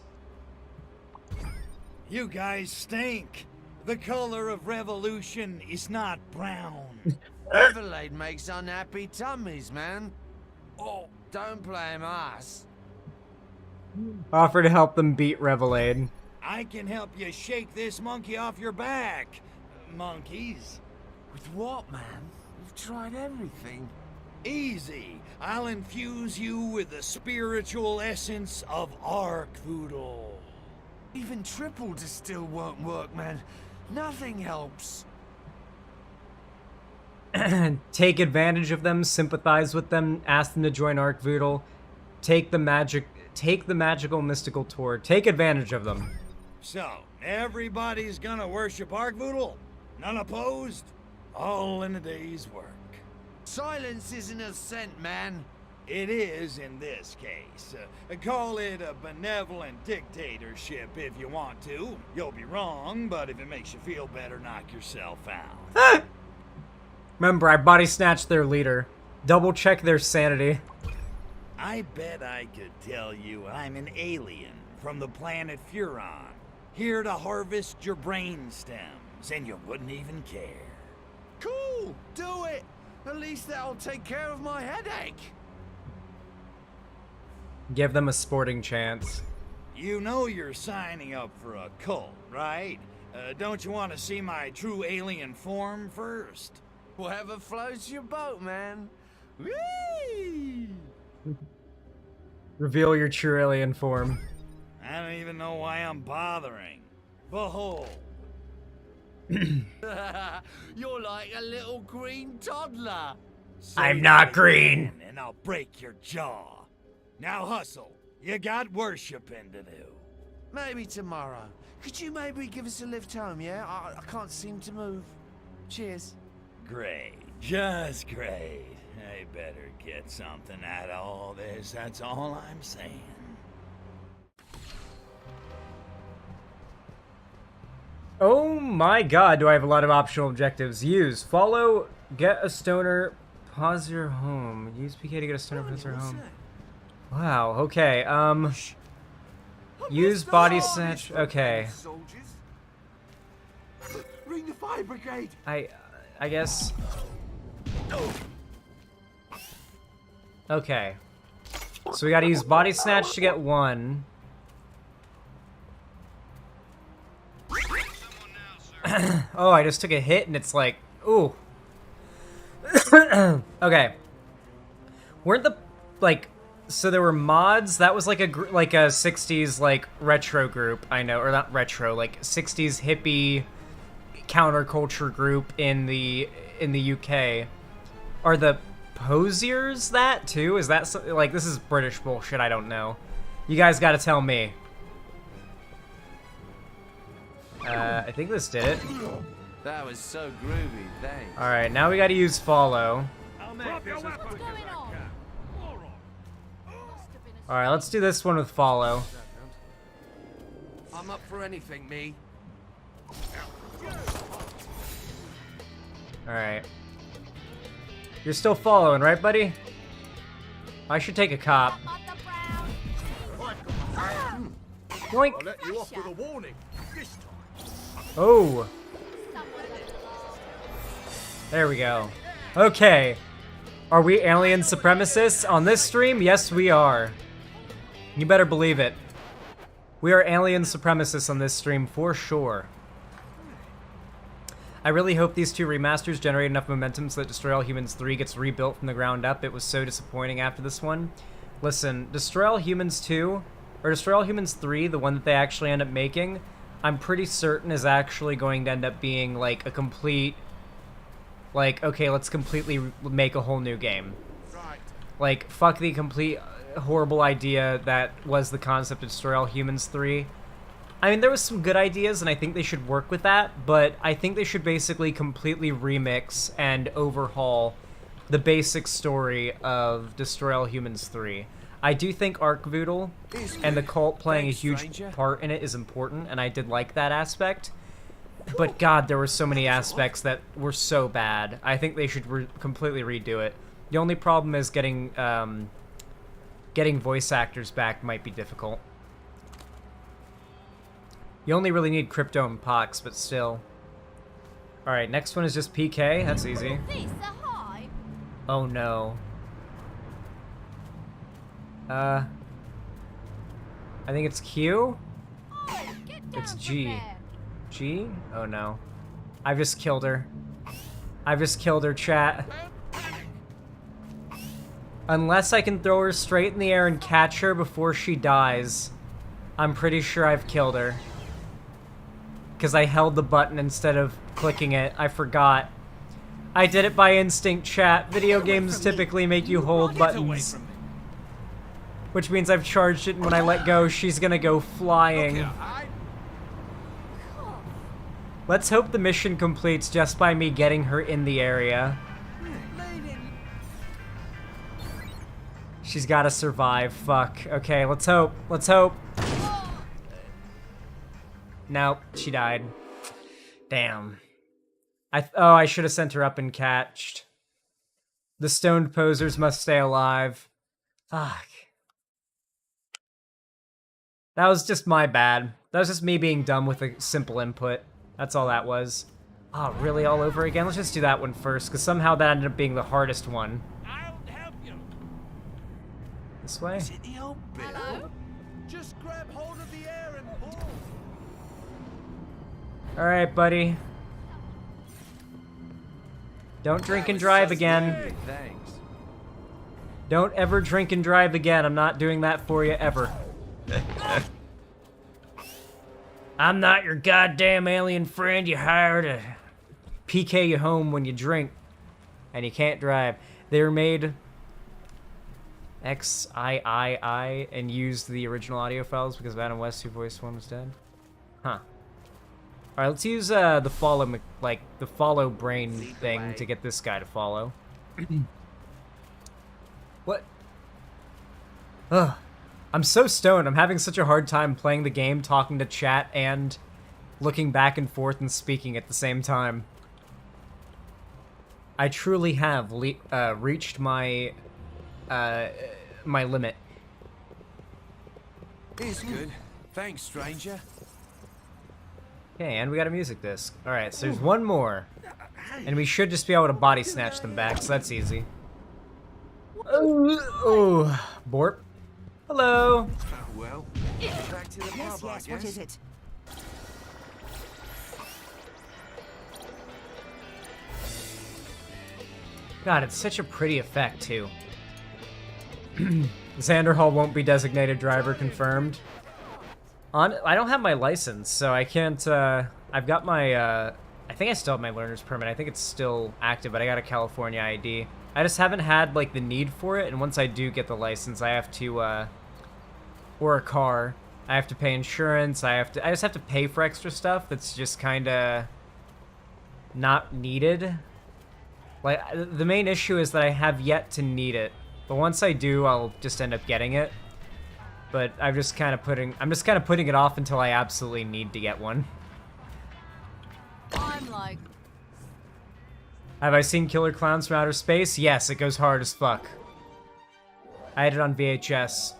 You guys stink. The color of revolution is not brown. Everlade makes unhappy tummies, man. Oh, don't blame us. Offer to help them beat Revelade. I can help you shake this monkey off your back. Monkeys. With what, man? We've tried everything. Easy. I'll infuse you with the spiritual essence of Arkvoodle. Even triple distill won't work, man. Nothing helps. Take advantage of them, sympathize with them, ask them to join Arkvoodle, take the magical mystical tour, take advantage of them. So, everybody's gonna worship Arkvoodle? None opposed? All in a day's work. Silence isn't assent, man. It is in this case. Call it a benevolent dictatorship if you want to. You'll be wrong, but if it makes you feel better, knock yourself out. Remember, I body snatched their leader. Double check their sanity. I bet I could tell you I'm an alien from the planet Furon, here to harvest your brain stems, and you wouldn't even care. Cool, do it. At least that'll take care of my headache. Give them a sporting chance. You know you're signing up for a cult, right? Don't you want to see my true alien form first? Whatever floats your boat, man. Whee! Reveal your true alien form. I don't even know why I'm bothering. Behold. You're like a little green toddler. Say I'm not that green. again, and I'll break your jaw. Now hustle. You got worshiping to do. Maybe tomorrow. Could you maybe give us a lift home, yeah? I can't seem to move. Cheers. Great. Just great. I better get something out of all this. That's all I'm saying. Oh my god, do I have a lot of optional objectives. Use, follow, get a stoner, pause your home. Use PK to get a stoner, pause your home. Wow, okay, use body snatch, okay. Ring the fire brigade. I guess. Okay. So we gotta use body snatch to get one. Oh, I just took a hit and it's like, ooh. Okay. Weren't the, like, so there were mods, that was like a 60s, like, retro group, I know, or not retro, like, 60s hippie counterculture group in the UK. Are the Posiers that, too? Is that, like, this is British bullshit, I don't know. You guys gotta tell me. I think this did it. That was so groovy, thanks. Alright, now we gotta use follow. Alright, let's do this one with follow. I'm up for anything, me. Alright. You're still following, right, buddy? I should take a cop. Yoink! I'll let you off with a warning this time. Oh! There we go. Okay. Are we alien supremacists on this stream? Yes, we are. You better believe it. We are alien supremacists on this stream for sure. I really hope these two remasters generate enough momentum so that Destroy All Humans 3 gets rebuilt from the ground up. It was so disappointing after this one. Listen, Destroy All Humans 2, or Destroy All Humans 3, the one that they actually end up making, I'm pretty certain is actually going to end up being, like, a complete, like, okay, let's completely make a whole new game. Right. Like, fuck the complete horrible idea that was the concept of Destroy All Humans 3. I mean, there was some good ideas, and I think they should work with that, but I think they should basically completely remix and overhaul the basic story of Destroy All Humans 3. I do think Arcvoodle and the cult playing a Thanks, huge stranger. part in it is important, and I did like that aspect. But God, there were so many aspects that were so bad. I think they should completely redo it. The only problem is getting voice actors back might be difficult. You only really need Crypto and Pox, but still. Alright, next one is just PK. That's easy. Oh no. I think it's Q? It's G. G? Oh no. I've just killed her. I've just killed her, chat. Unless I can throw her straight in the air and catch her before she dies, I'm pretty sure I've killed her. Because I held the button instead of clicking it. I forgot. I did it by instinct, chat. Video games typically make you hold buttons. Which means I've charged it, and when I let go, she's gonna go flying. Let's hope the mission completes just by me getting her in the area. She's gotta survive. Fuck. Okay, let's hope. Let's hope. Nope, she died. Damn. I should have sent her up and catched. The stoned posers must stay alive. Fuck. That was just my bad. That was just me being dumb with a simple input. That's all that was. Oh, really? All over again? Let's just do that one first, because somehow that ended up being the hardest one. I'll help you. This way? Is it the old bit? Hello? Just grab hold of the air and pull. Alright, buddy. Don't drink and drive again. Thanks. Don't ever drink and drive again. I'm not doing that for you ever. I'm not your goddamn alien friend you hired to PK you home when you drink and you can't drive. They were made XIII and used the original audio files because Adam West, who voiced one, was dead. Huh. All right, let's use the follow brain thing to get this guy to follow. What? Ugh. I'm so stoned. I'm having such a hard time playing the game, talking to chat, and looking back and forth and speaking at the same time. I truly have reached my my limit. It's good. Thanks, stranger. Okay, and we got a music disc. Alright, so there's one more. And we should just be able to body snatch them back, so that's easy. Oh, Borp. Hello. Well, back to the pub, Yes, I yes, what guess. is it? God, it's such a pretty effect, too. Xander Hall won't be designated driver confirmed. I don't have my license, so I can't, I've got my, I think I still have my learner's permit. I think it's still active, but I got a California ID. I just haven't had, like, the need for it, and once I do get the license, I have to, or a car, I have to pay insurance, I just have to pay for extra stuff that's just kinda not needed. Like, the main issue is that I have yet to need it, but once I do, I'll just end up getting it. But I'm just kind of putting it off until I absolutely need to get one. I'm like... Have I seen Killer Clowns from Outer Space? Yes, it goes hard as fuck. I had it on VHS.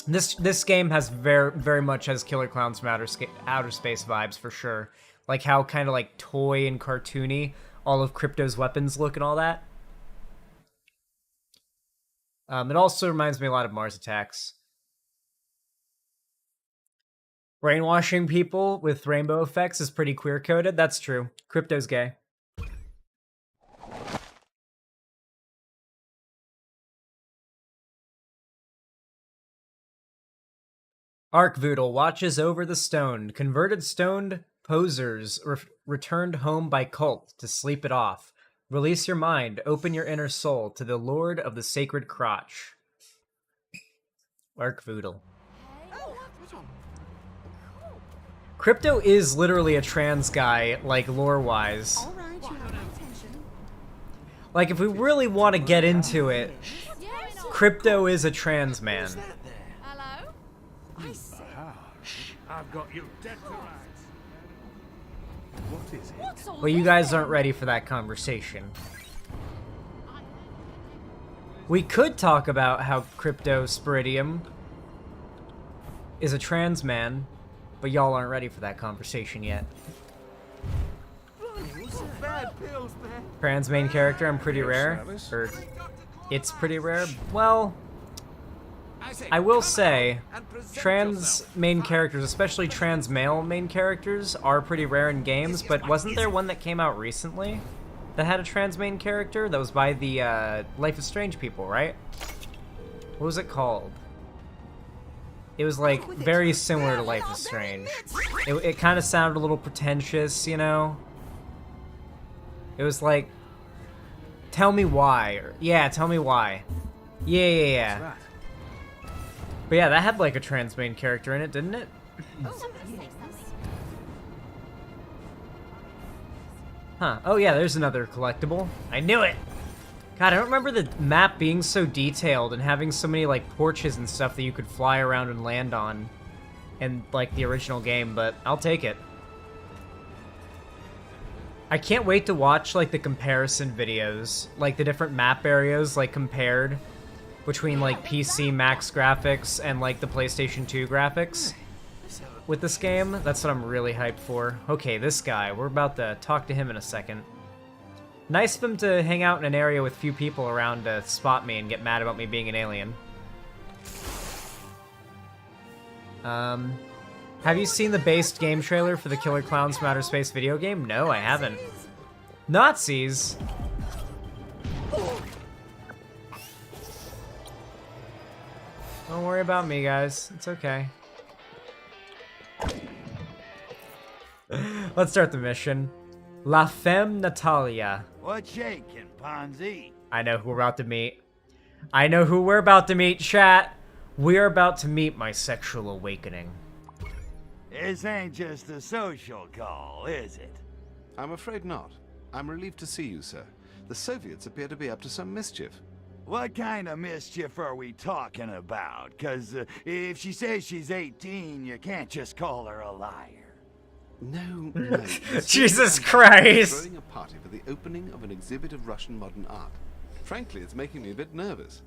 This game has very much has Killer Clowns from Outer Space vibes for sure. Like how kind of like toy and cartoony all of Crypto's weapons look and all that. It also reminds me a lot of Mars Attacks. Brainwashing people with rainbow effects is pretty queer-coded. That's true. Crypto's gay. Arcvoodle watches over the stoned. Converted stoned posers returned home by cult to sleep it off. Release your mind, open your inner soul to the Lord of the Sacred Crotch. Arcvoodle. Crypto is literally a trans guy, like, lore-wise. All right, you have my attention. Like, if we really want to get into it, Crypto is a trans man. Hello? I see. I've got you dead to rights. What is it? What's all Well, you this guys then? aren't ready for that conversation. We could talk about how Crypto Spiridium is a trans man, but y'all aren't ready for that conversation yet. Trans main character, I'm pretty rare. Or, it's pretty rare. Well, I will say, trans main characters, especially trans male main characters, are pretty rare in games, but wasn't there one that came out recently that had a trans main character? That was by the Life is Strange people, right? What was it called? It was like very similar to Life is Strange. It kind of sounded a little pretentious, you know? It was like, tell me why. Or, yeah, tell me why. Yeah. But yeah, that had like a trans main character in it, didn't it? Huh. Oh yeah, there's another collectible. I knew it! God, I don't remember the map being so detailed and having so many like porches and stuff that you could fly around and land on in like the original game, but I'll take it. I can't wait to watch like the comparison videos, like the different map areas like compared between like PC max graphics and like the PlayStation 2 graphics with this game. That's what I'm really hyped for. Okay, this guy, we're about to talk to him in a second. Nice of him to hang out in an area with few people around to spot me and get mad about me being an alien. Have you seen the based game trailer for the Killer Clowns from Outer Space video game? No, I haven't. Nazis? Don't worry about me, guys. It's okay. Let's start the mission. La Femme Natalia. What's shaking, Ponzi? I know who we're about to meet. I know who we're about to meet, chat. We're about to meet my sexual awakening. This ain't just a social call, is it? I'm afraid not. I'm relieved to see you, sir. The Soviets appear to be up to some mischief. What kind of mischief are we talking about? 'Cause if she says she's 18, you can't just call her a liar. No. The Jesus Soviets are Christ! throwing a party for the opening of an exhibit of Russian modern art. Frankly, it's making me a bit nervous.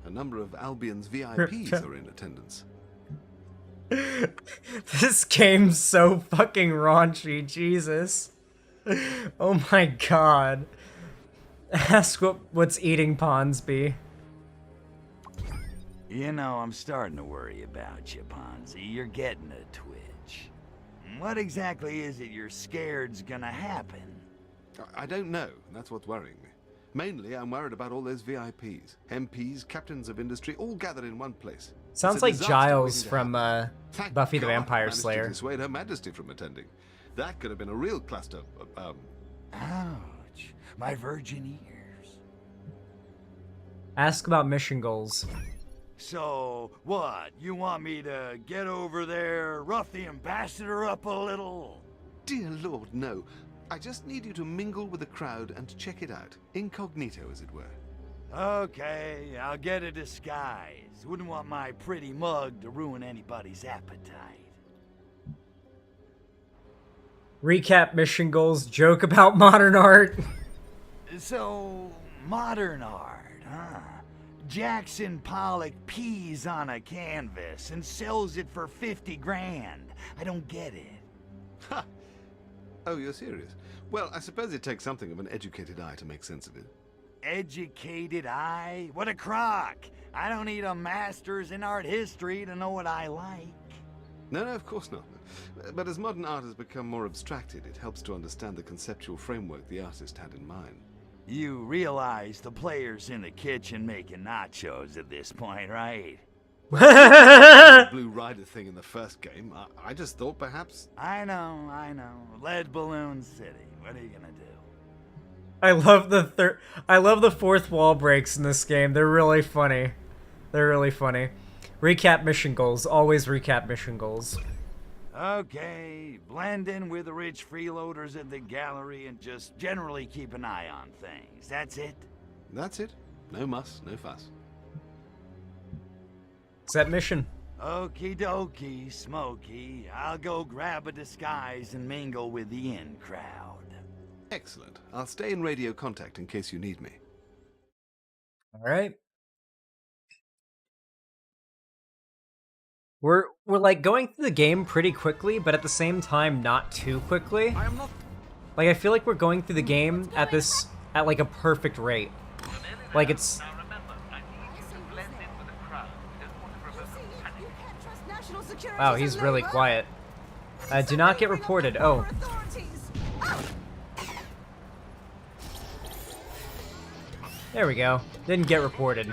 A number of Albion's VIPs are in attendance. This game's so fucking raunchy, Jesus. Oh my god. Ask what's eating Ponsby. You know, I'm starting to worry about you, Ponzi. You're getting a twitch. What exactly is it you're scared's gonna happen? I don't know. That's what's worrying me. Mainly, I'm worried about all those VIPs, MPs, captains of industry, all gathered in one place. Sounds It's a like disaster Giles waiting to from happen. Thank Buffy the God I Vampire managed to Slayer. dissuade Her Majesty from attending. That could have been a real cluster. Ouch. My virgin ears. Ask about mission goals. So, what? You want me to get over there, rough the ambassador up a little? Dear Lord, no. I just need you to mingle with the crowd and check it out. Incognito, as it were. Okay, I'll get a disguise. Wouldn't want my pretty mug to ruin anybody's appetite. Recap mission goals, joke about modern art. So, modern art, huh? Jackson Pollock pees on a canvas and sells it for 50 grand. I don't get it. Ha! Oh, you're serious? Well, I suppose it takes something of an educated eye to make sense of it. Educated eye? What a crock! I don't need a master's in art history to know what I like. No, of course not. But as modern art has become more abstracted, it helps to understand the conceptual framework the artist had in mind. You realize the player's in the kitchen making nachos at this point, right? The Blue Rider thing in the first game, I just thought perhaps... I know. Lead Balloon City. What are you gonna do? I love the fourth wall breaks in this game. They're really funny. Recap mission goals. Always recap mission goals. Okay, blend in with the rich freeloaders at the gallery and just generally keep an eye on things. That's it? That's it. No muss, no fuss. Set mission. Okie dokie, Smokey. I'll go grab a disguise and mingle with the in crowd. Excellent. I'll stay in radio contact in case you need me. All right. We're like going through the game pretty quickly, but at the same time not too quickly. Like I feel like we're going through the game at like a perfect rate. Like it's Wow, he's really quiet. Do not get reported. Oh. There we go. Didn't get reported.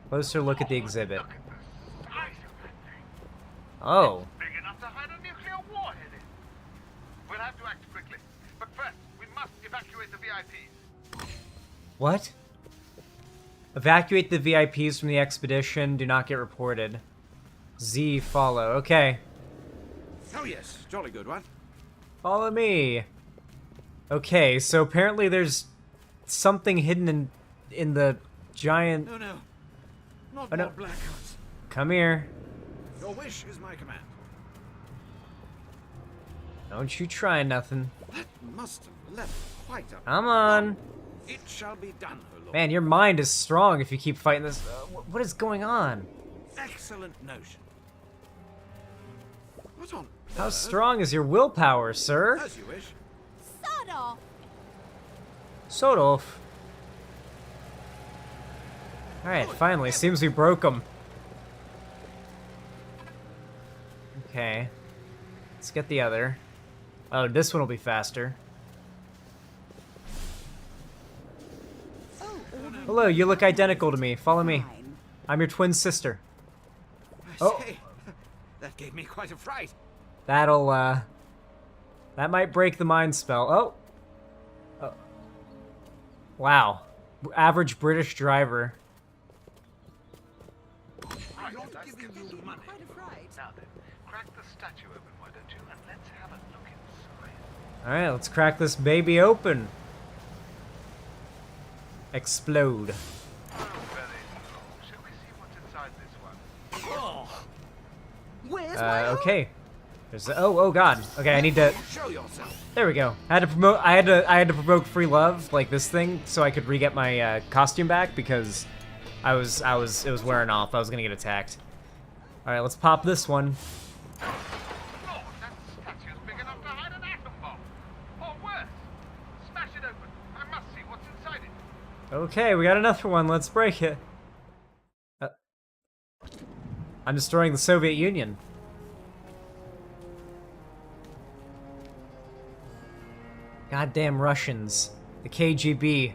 Closer look at the exhibit. Oh. Big enough to hide a nuclear warhead in. We'll have to act quickly. But first, we must evacuate the VIPs. What? Evacuate the VIPs from the expedition. Do not get reported. Z, follow. Okay. Oh yes, jolly good one. Follow me. Okay, so apparently there's something hidden in the giant... No, no. Not Oh, no. more blackouts. Come here. Your wish is my command. Don't you try nothing. That must have left quite a... Come on. It shall be done, O Lord. Man, your mind is strong if you keep fighting this. What is going on? Excellent notion. What on How earth? strong is your willpower, sir? As you wish. Soda! Sodolf. Alright, finally. Seems we broke him. Okay. Let's get the other. Oh, this one will be faster. Hello, you look identical to me. Follow me. I'm your twin sister. Oh. Say, that gave me quite a fright. That'll, that might break the mind spell. Oh. Wow. Average British driver. Right, that's giving you money. Now then, crack the statue open, why don't you? And let's have a look inside. Alright, let's crack this baby open. Explode. Oh, very cool. Shall we see what's inside this one? Oh, Where's Okay. There's oh god. Okay, I need to. show yourself. There we go. I had to promote. I had to provoke free love like this thing so I could re-get my costume back because it was wearing off. I was gonna get attacked. All right, let's pop this one. Oh, that statue's big enough to hide an atom bomb. Or worse, smash it open. I must see what's inside it. Okay, we got another one. Let's break it. I'm destroying the Soviet Union. Goddamn Russians. The KGB.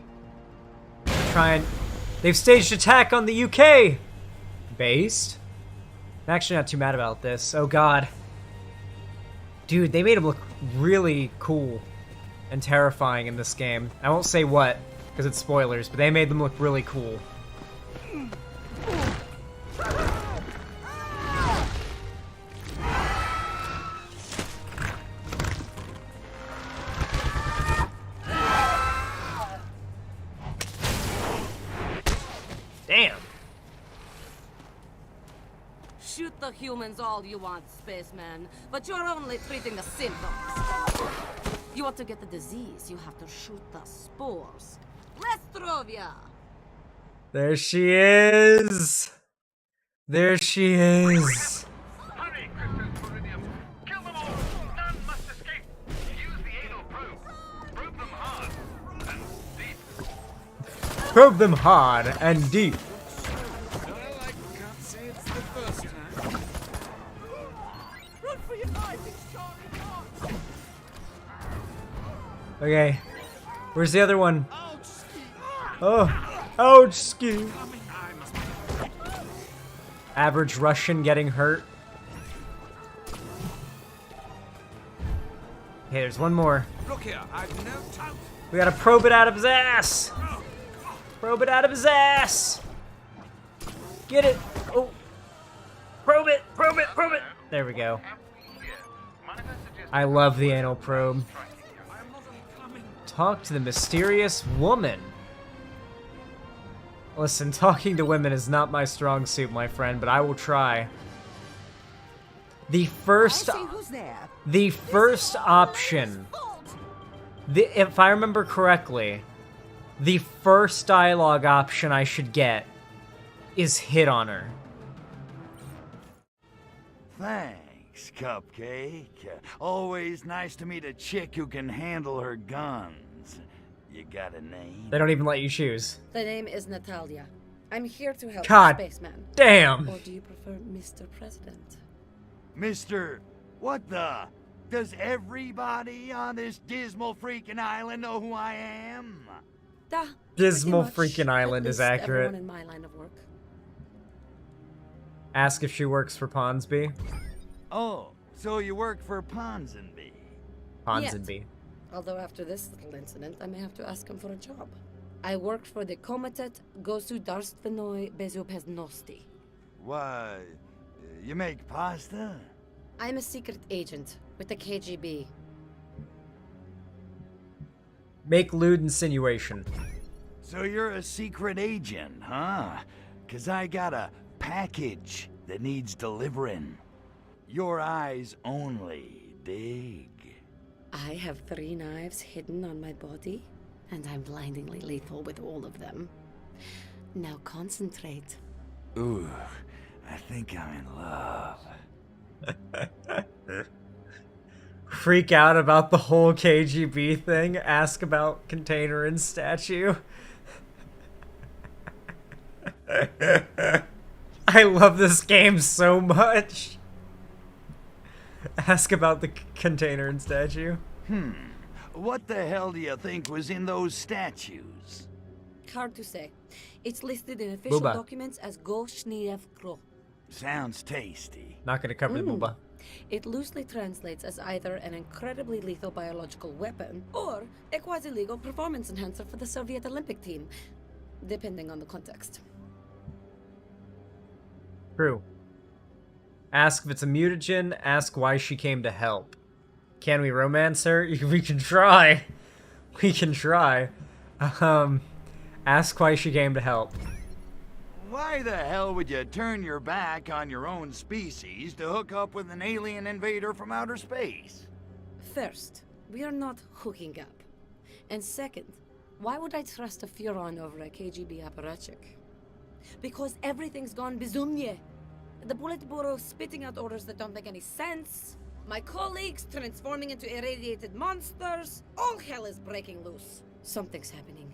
They've staged attack on the UK! Based? I'm actually not too mad about this. Oh god. Dude, they made him look really cool and terrifying in this game. I won't say what, because it's spoilers, but they made them look really cool. Damn. Shoot the humans all you want, spaceman, but you're only treating the symptoms. You want to get the disease, you have to shoot the spores. Restrovia! There she is. There she is. Hurry, Crystal Polonium. Kill them all. None must escape. Use the anal probe. Probe them hard and deep. Probe them hard and deep. Well, I can't say it's the first time. Run for your life, it's Charlie! Okay. Where's the other one? Oh. Ouch, ski. Average Russian getting hurt. Okay, there's one more. Look here, I've no doubt. We gotta probe it out of his ass. Probe it out of his ass. Get it. Oh. Probe it, probe it, probe it. There we go. I love the anal probe. Talk to the mysterious woman. Listen, talking to women is not my strong suit, my friend, but I will try. The first option, if I remember correctly, the first dialogue option I should get is hit on her. Thanks, Cupcake. Always nice to meet a chick who can handle her guns. You got a name? They don't even let you choose. The name is Natalia. I'm here to help God you, spaceman. damn. Or do you prefer Mr. President? Mr. What the? Does everybody on this dismal freaking island know who I am? Dismal pretty much. freaking island At is least accurate. everyone in my line of work. Ask if she works for Ponsby. Oh, so you work for Ponsonby? Ponsonby. Although after this little incident, I may have to ask him for a job. I work for the Komitet Gosudarstvenoi Bezupeznosti. Why, you make pasta? I'm a secret agent with the KGB. Make lewd insinuation. So you're a secret agent, huh? 'Cause I got a package that needs delivering. Your eyes only, dig? I have 3 knives hidden on my body, and I'm blindingly lethal with all of them. Now concentrate. Ooh, I think I'm in love. Freak out about the whole KGB thing. Ask about container and statue. I love this game so much. Ask about the container and statue. What the hell do you think was in those statues? Hard to say. It's listed in official Booba. documents as Goshniev Kro. Sounds tasty. Not gonna cover the booba. It loosely translates as either an incredibly lethal biological weapon or a quasi-legal performance enhancer for the Soviet Olympic team, depending on the context. True. Ask if it's a mutagen. Ask why she came to help. Can we romance her? We can try. We can try. Ask why she came to help. Why the hell would you turn your back on your own species to hook up with an alien invader from outer space? First, we are not hooking up. And second, why would I trust a Furon over a KGB apparatchik? Because everything's gone bizumnie. The Politburo spitting out orders that don't make any sense. My colleagues transforming into irradiated monsters. All hell is breaking loose. Something's happening.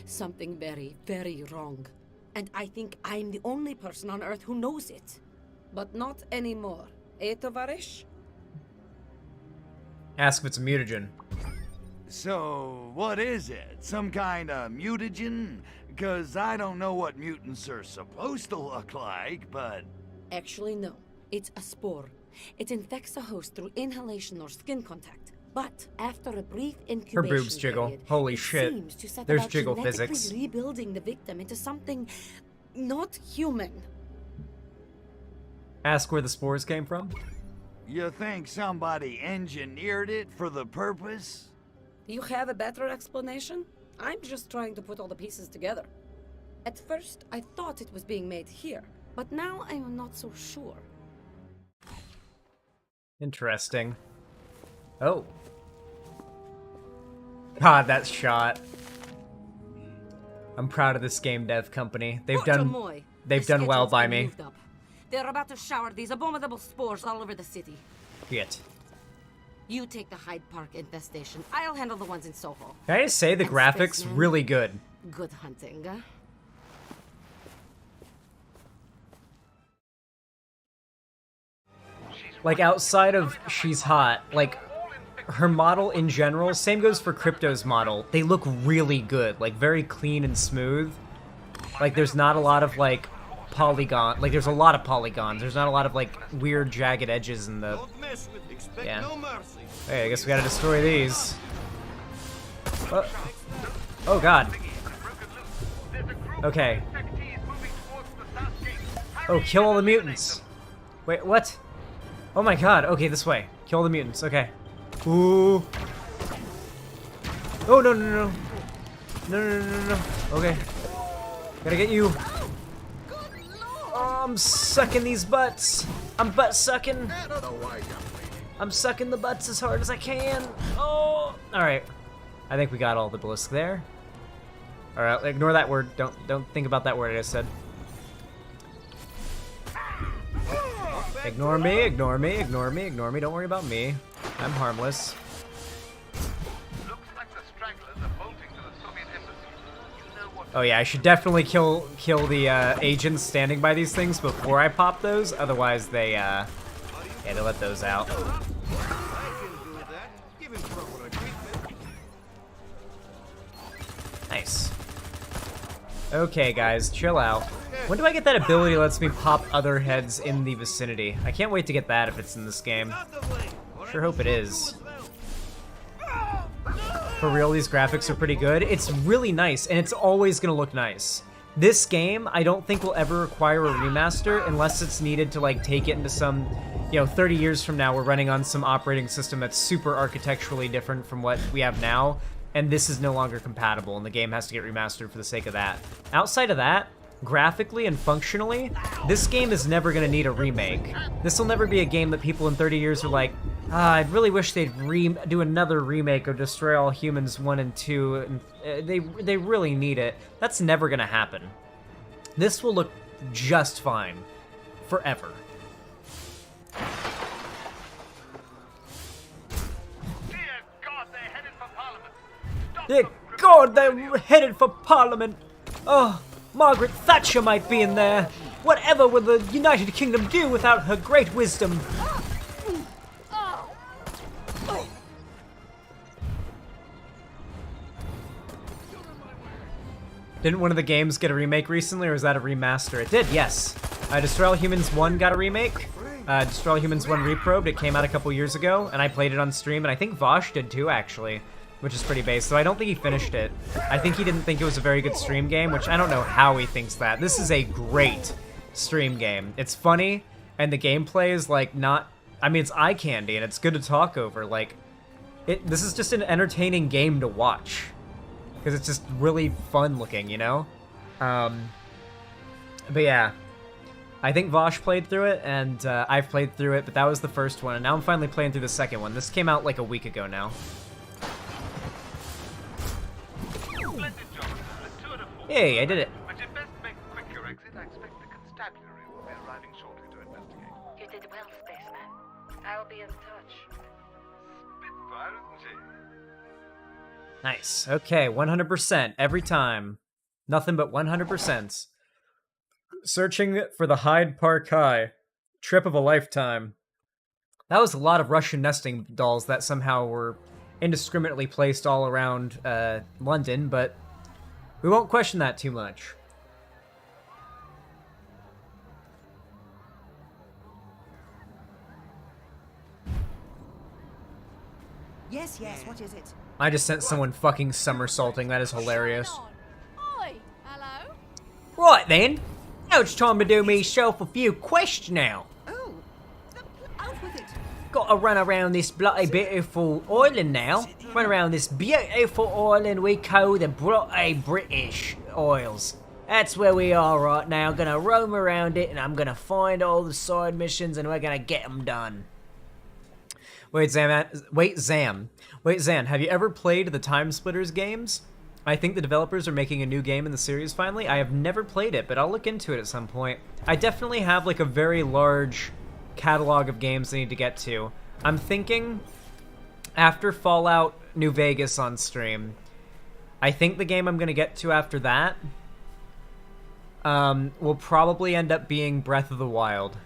Something very, very wrong. And I think I'm the only person on Earth who knows it. But not anymore. Eh, Tovarish? Ask if it's a mutagen. So, what is it? Some kind of mutagen? Because I don't know what mutants are supposed to look like, but... Actually, no. It's a spore. It infects a host through inhalation or skin contact. But after a brief Her incubation boobs jiggle. period, Holy it shit. seems to set There's about jiggle genetically physics. rebuilding the victim into something not human. Ask where the spores came from. You think somebody engineered it for the purpose? You have a better explanation? I'm just trying to put all the pieces together. At first, I thought it was being made here, but now I am not so sure. Interesting. Oh. God, that shot. I'm proud of this game dev company. They've done well by me. They're about to shower these abominable spores all over the city. Shit. You take the Hyde Park infestation. I'll handle the ones in Soho. Can I just say the And graphics Spaceman, really good. Good hunting. Like outside of she's hot, like her model in general, same goes for Crypto's model. They look really good, like very clean and smooth. Like there's not a lot of like polygon, like there's a lot of polygons. There's not a lot of like weird jagged edges in the. Yeah. Hey, I guess we gotta destroy these. Oh god. Okay. Oh, kill all the mutants. Wait, what? Oh my god, okay, this way. Kill all the mutants, okay. Ooh. Oh, no, no, no. No, no, no, no, no. Okay. Gotta get you. Oh, I'm sucking these butts. I'm butt sucking. I'm sucking the butts as hard as I can. Oh, all right. I think we got all the blisk there. All right, ignore that word. Don't think about that word I just said. Ignore me, ignore me, ignore me, ignore me. Don't worry about me. I'm harmless. Oh yeah, I should definitely kill the agents standing by these things before I pop those. Otherwise, they yeah, they let those out. Nice. Okay, guys, chill out. When do I get that ability that lets me pop other heads in the vicinity? I can't wait to get that if it's in this game. Sure hope it is. For real, these graphics are pretty good. It's really nice, and it's always gonna look nice. This game, I don't think will ever require a remaster unless it's needed to like take it into some, 30 years from now, we're running on some operating system that's super architecturally different from what we have now, and this is no longer compatible, and the game has to get remastered for the sake of that. Outside of that, graphically and functionally, this game is never gonna need a remake. This will never be a game that people in 30 years are like, I really wish they'd do another remake of Destroy All Humans 1 and 2, and they really need it. That's never gonna happen. This will look just fine. Forever. Dear God, they're headed for Parliament! Oh, Margaret Thatcher might be in there! Whatever will the United Kingdom do without her great wisdom? Didn't one of the games get a remake recently, or was that a remaster? It did, yes. Destroy All Humans 1 got a remake. Destroy All Humans 1 Reprobed. It came out a couple years ago, and I played it on stream, and I think Vosh did too, actually, which is pretty base. So I don't think he finished it. I think he didn't think it was a very good stream game, which I don't know how he thinks that. This is a great stream game. It's funny, and the gameplay is, like, not... I mean, it's eye candy, and it's good to talk over. Like, this is just an entertaining game to watch. Because it's just really fun looking, you know? But yeah. I think Vosh played through it, and I've played through it, but that was the first one, and now I'm finally playing through the second one. This came out like a week ago now. Hey, I did it. But you'd best make quick your exit. I expect the constabulary will be arriving shortly to investigate. You did well, spaceman. I'll be in touch. Spitfire, isn't she? Nice. Okay, 100% every time. Nothing but 100%. Searching for the Hyde Park High. Trip of a lifetime. That was a lot of Russian nesting dolls that somehow were indiscriminately placed all around London, but we won't question that too much. Yes, what is it? I just sent someone fucking somersaulting. That is hilarious. Oi, hello? Right then. Now it's time to do myself a few questions now. Oh, out with it. Gotta run around this bloody beautiful island now. Run around this beautiful island we call the bloody British Isles. That's where we are right now. Gonna roam around it, and I'm gonna find all the side missions, and we're gonna get them done. Wait, Zan, have you ever played the Time Splitters games? I think the developers are making a new game in the series finally. I have never played it, but I'll look into it at some point. I definitely have like a very large catalog of games I need to get to. I'm thinking after Fallout New Vegas on stream, I think the game I'm going to get to after that will probably end up being Breath of the Wild.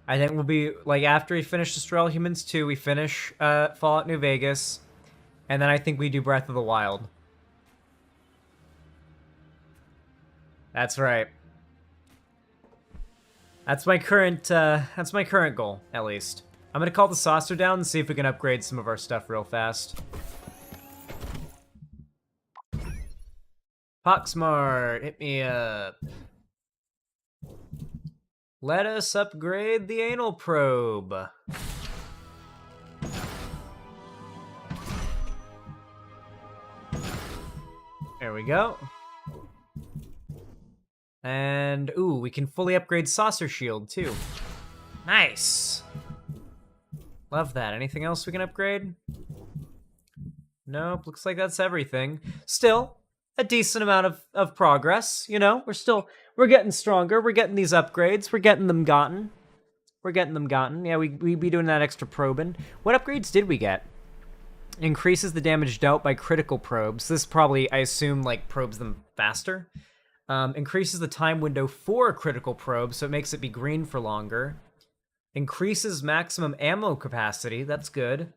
I think we'll be, like, after we finish Destroy All Humans 2, we finish Fallout New Vegas, and then I think we do Breath of the Wild. That's right. That's my current goal, at least. I'm gonna call the saucer down and see if we can upgrade some of our stuff real fast. Poxmart, hit me up. Let us upgrade the anal probe. There we go. And, ooh, we can fully upgrade Saucer Shield, too. Nice. Love that. Anything else we can upgrade? Nope, looks like that's everything. Still, a decent amount of progress, you know? We're getting stronger. We're getting these upgrades. We're getting them gotten. Yeah, we be doing that extra probing. What upgrades did we get? Increases the damage dealt by critical probes. This probably, I assume, like, probes them faster. Increases the time window for a critical probe, so it makes it be green for longer. Increases maximum ammo capacity. That's good.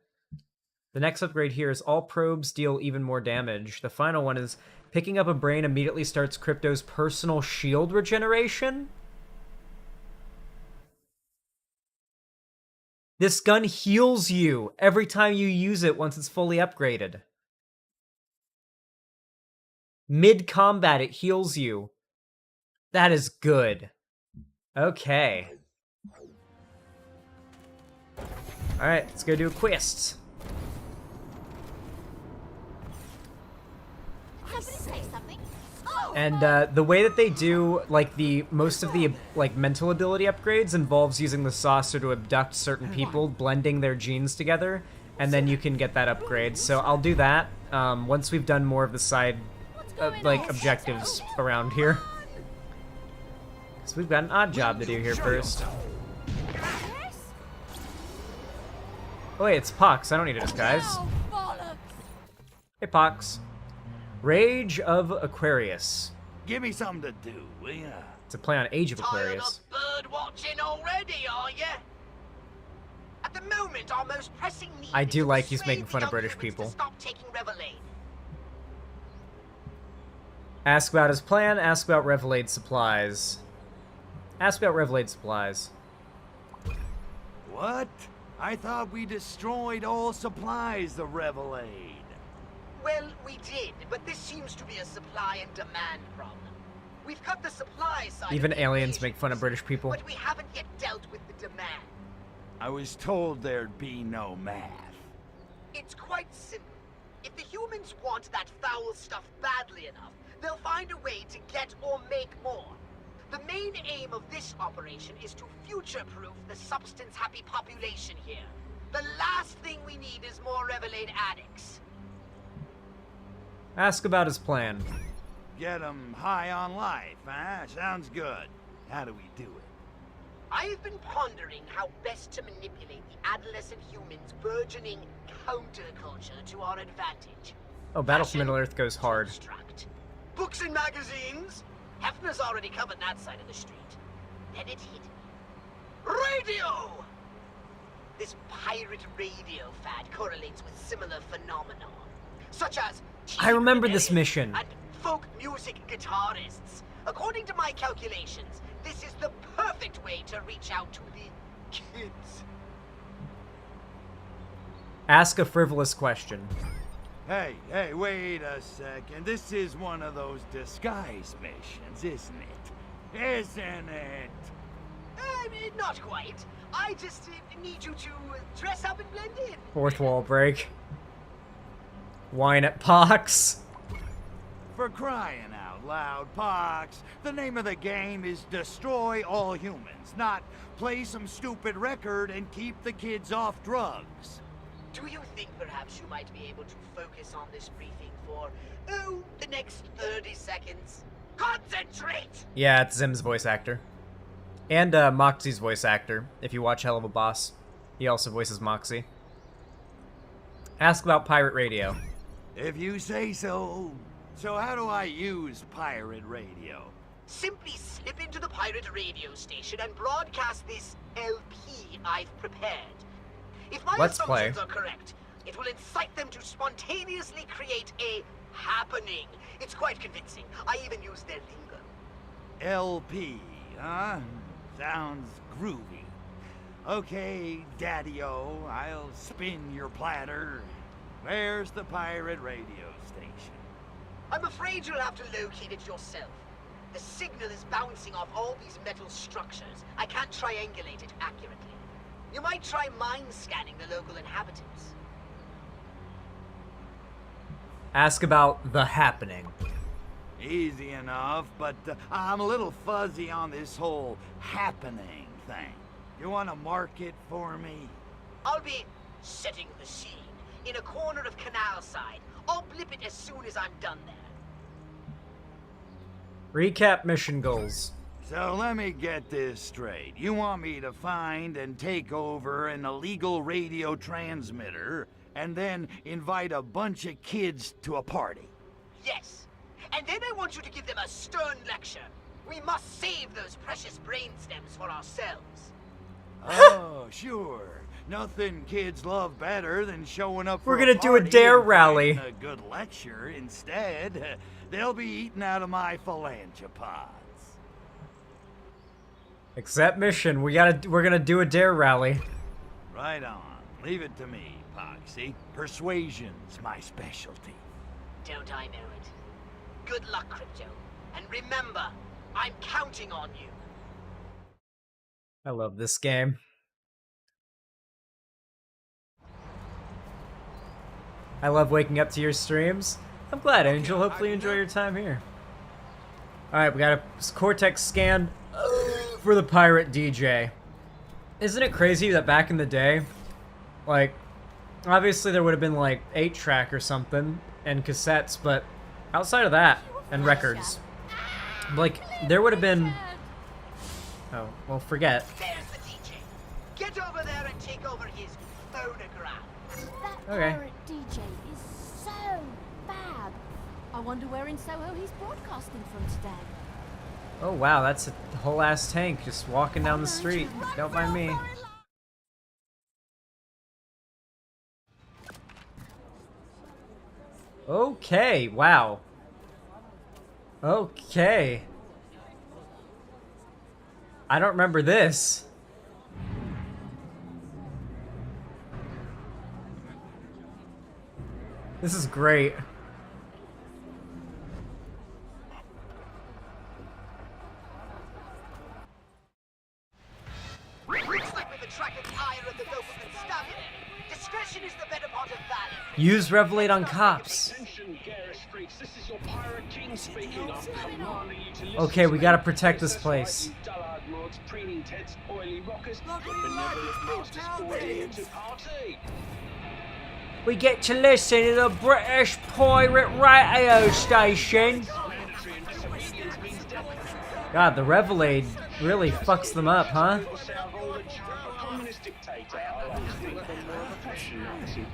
The next upgrade here is all probes deal even more damage. The final one is picking up a brain immediately starts Crypto's personal shield regeneration. This gun heals you every time you use it once it's fully upgraded. Mid-combat, it heals you. That is good. Okay. Alright, let's go do a quest. And the way that they do, like, most of the, like, mental ability upgrades involves using the saucer to abduct certain people, blending their genes together, and then you can get that upgrade. So I'll do that once we've done more of the side, like, objectives around here. So we've got an odd job to do here first. Oh wait, it's Pox. I don't need a disguise. Hey, Pox. Rage of Aquarius. Give me something to do, will ya? It's a play on Age of Aquarius. Bird watching already, are ya? At the moment, our most pressing need I do like he's making fun of British people. stop taking Revelade. Ask about his plan, ask about Revelade supplies. Ask about Revelade supplies. What? I thought we destroyed all supplies of Revelade. Well, we did, but this seems to be a supply and demand problem. We've cut the supply side. Even aliens make fun of British people. But we haven't yet dealt with the demand. I was told there'd be no math. It's quite simple. If the humans want that foul stuff badly enough, they'll find a way to get or make more. The main aim of this operation is to future-proof the substance-happy population here. The last thing we need is more Revelade addicts. Ask about his plan. Get 'em high on life, huh? Sounds good. How do we do it? I've been pondering how best to manipulate the adolescent humans' burgeoning counterculture to our advantage. Oh, Battle for Middle-earth goes hard. Books and magazines? Hefner's already covered that side of the street. Then it hit me. Radio! This pirate radio fad correlates with similar phenomena, such as I remember this mission. and folk music guitarists. According to my calculations, this is the perfect way to reach out to the kids. Ask a frivolous question. Hey, wait a second. This is one of those disguise missions, isn't it? Isn't it? Not quite. I just need you to dress up and blend in. Fourth wall break. Whine at Pox. For crying out loud, Pox, the name of the game is destroy all humans, not play some stupid record and keep the kids off drugs. Do you think perhaps you might be able to focus on this briefing for, the next 30 seconds? Concentrate! Yeah, it's Zim's voice actor. And Moxie's voice actor, if you watch Hell of a Boss. He also voices Moxie. Ask about pirate radio. If you say so. So how do I use pirate radio? Simply slip into the pirate radio station and broadcast this LP I've prepared. If my Let's play. assumptions are correct, it will incite them to spontaneously create a happening. It's quite convincing. I even use their lingo. LP, huh? Sounds groovy. Okay, Daddy-O, I'll spin your platter. Where's the pirate radio station? I'm afraid you'll have to locate it yourself. The signal is bouncing off all these metal structures. I can't triangulate it accurately. You might try mind scanning the local inhabitants. Ask about the happening. Easy enough, but I'm a little fuzzy on this whole happening thing. You want to mark it for me? I'll be setting the scene in a corner of Canal Side. I'll blip it as soon as I'm done there. Recap mission goals. So let me get this straight. You want me to find and take over an illegal radio transmitter and then invite a bunch of kids to a party? Yes. And then I want you to give them a stern lecture. We must save those precious brain stems for ourselves. Oh, sure. Nothing kids love better than showing up for We're gonna a do a party dare and rally. getting a good lecture instead. They'll be eating out of my phalangopods. Accept mission. We're gonna do a dare rally. Right on. Leave it to me, Poxy. Persuasion's my specialty. Don't I know it? Good luck, Crypto. And remember, I'm counting on you. I love this game. I love waking up to your streams. I'm glad, Angel. Hopefully you enjoy your time here. Alright, we got a Cortex scan for the Pirate DJ. Isn't it crazy that back in the day, like, obviously there would have been like 8-track or something and cassettes, but outside of that, and records, like, there would have been... Oh, well, forget. There's the DJ. Get over there and take over his phonograph. That Okay. pirate DJ is so fab. I wonder where in Soho he's broadcasting from today. Oh wow, that's a whole ass tank just walking down the street. Don't mind me. Okay, wow. Okay. I don't remember this. This is great. Looks like we've attracted ire of the local constabulary. Discretion is the better part of valor. Use Revelate on cops. Okay, we gotta protect this place. We get to listen to the British Pirate Radio Station. God, the Revelade really fucks them up, huh?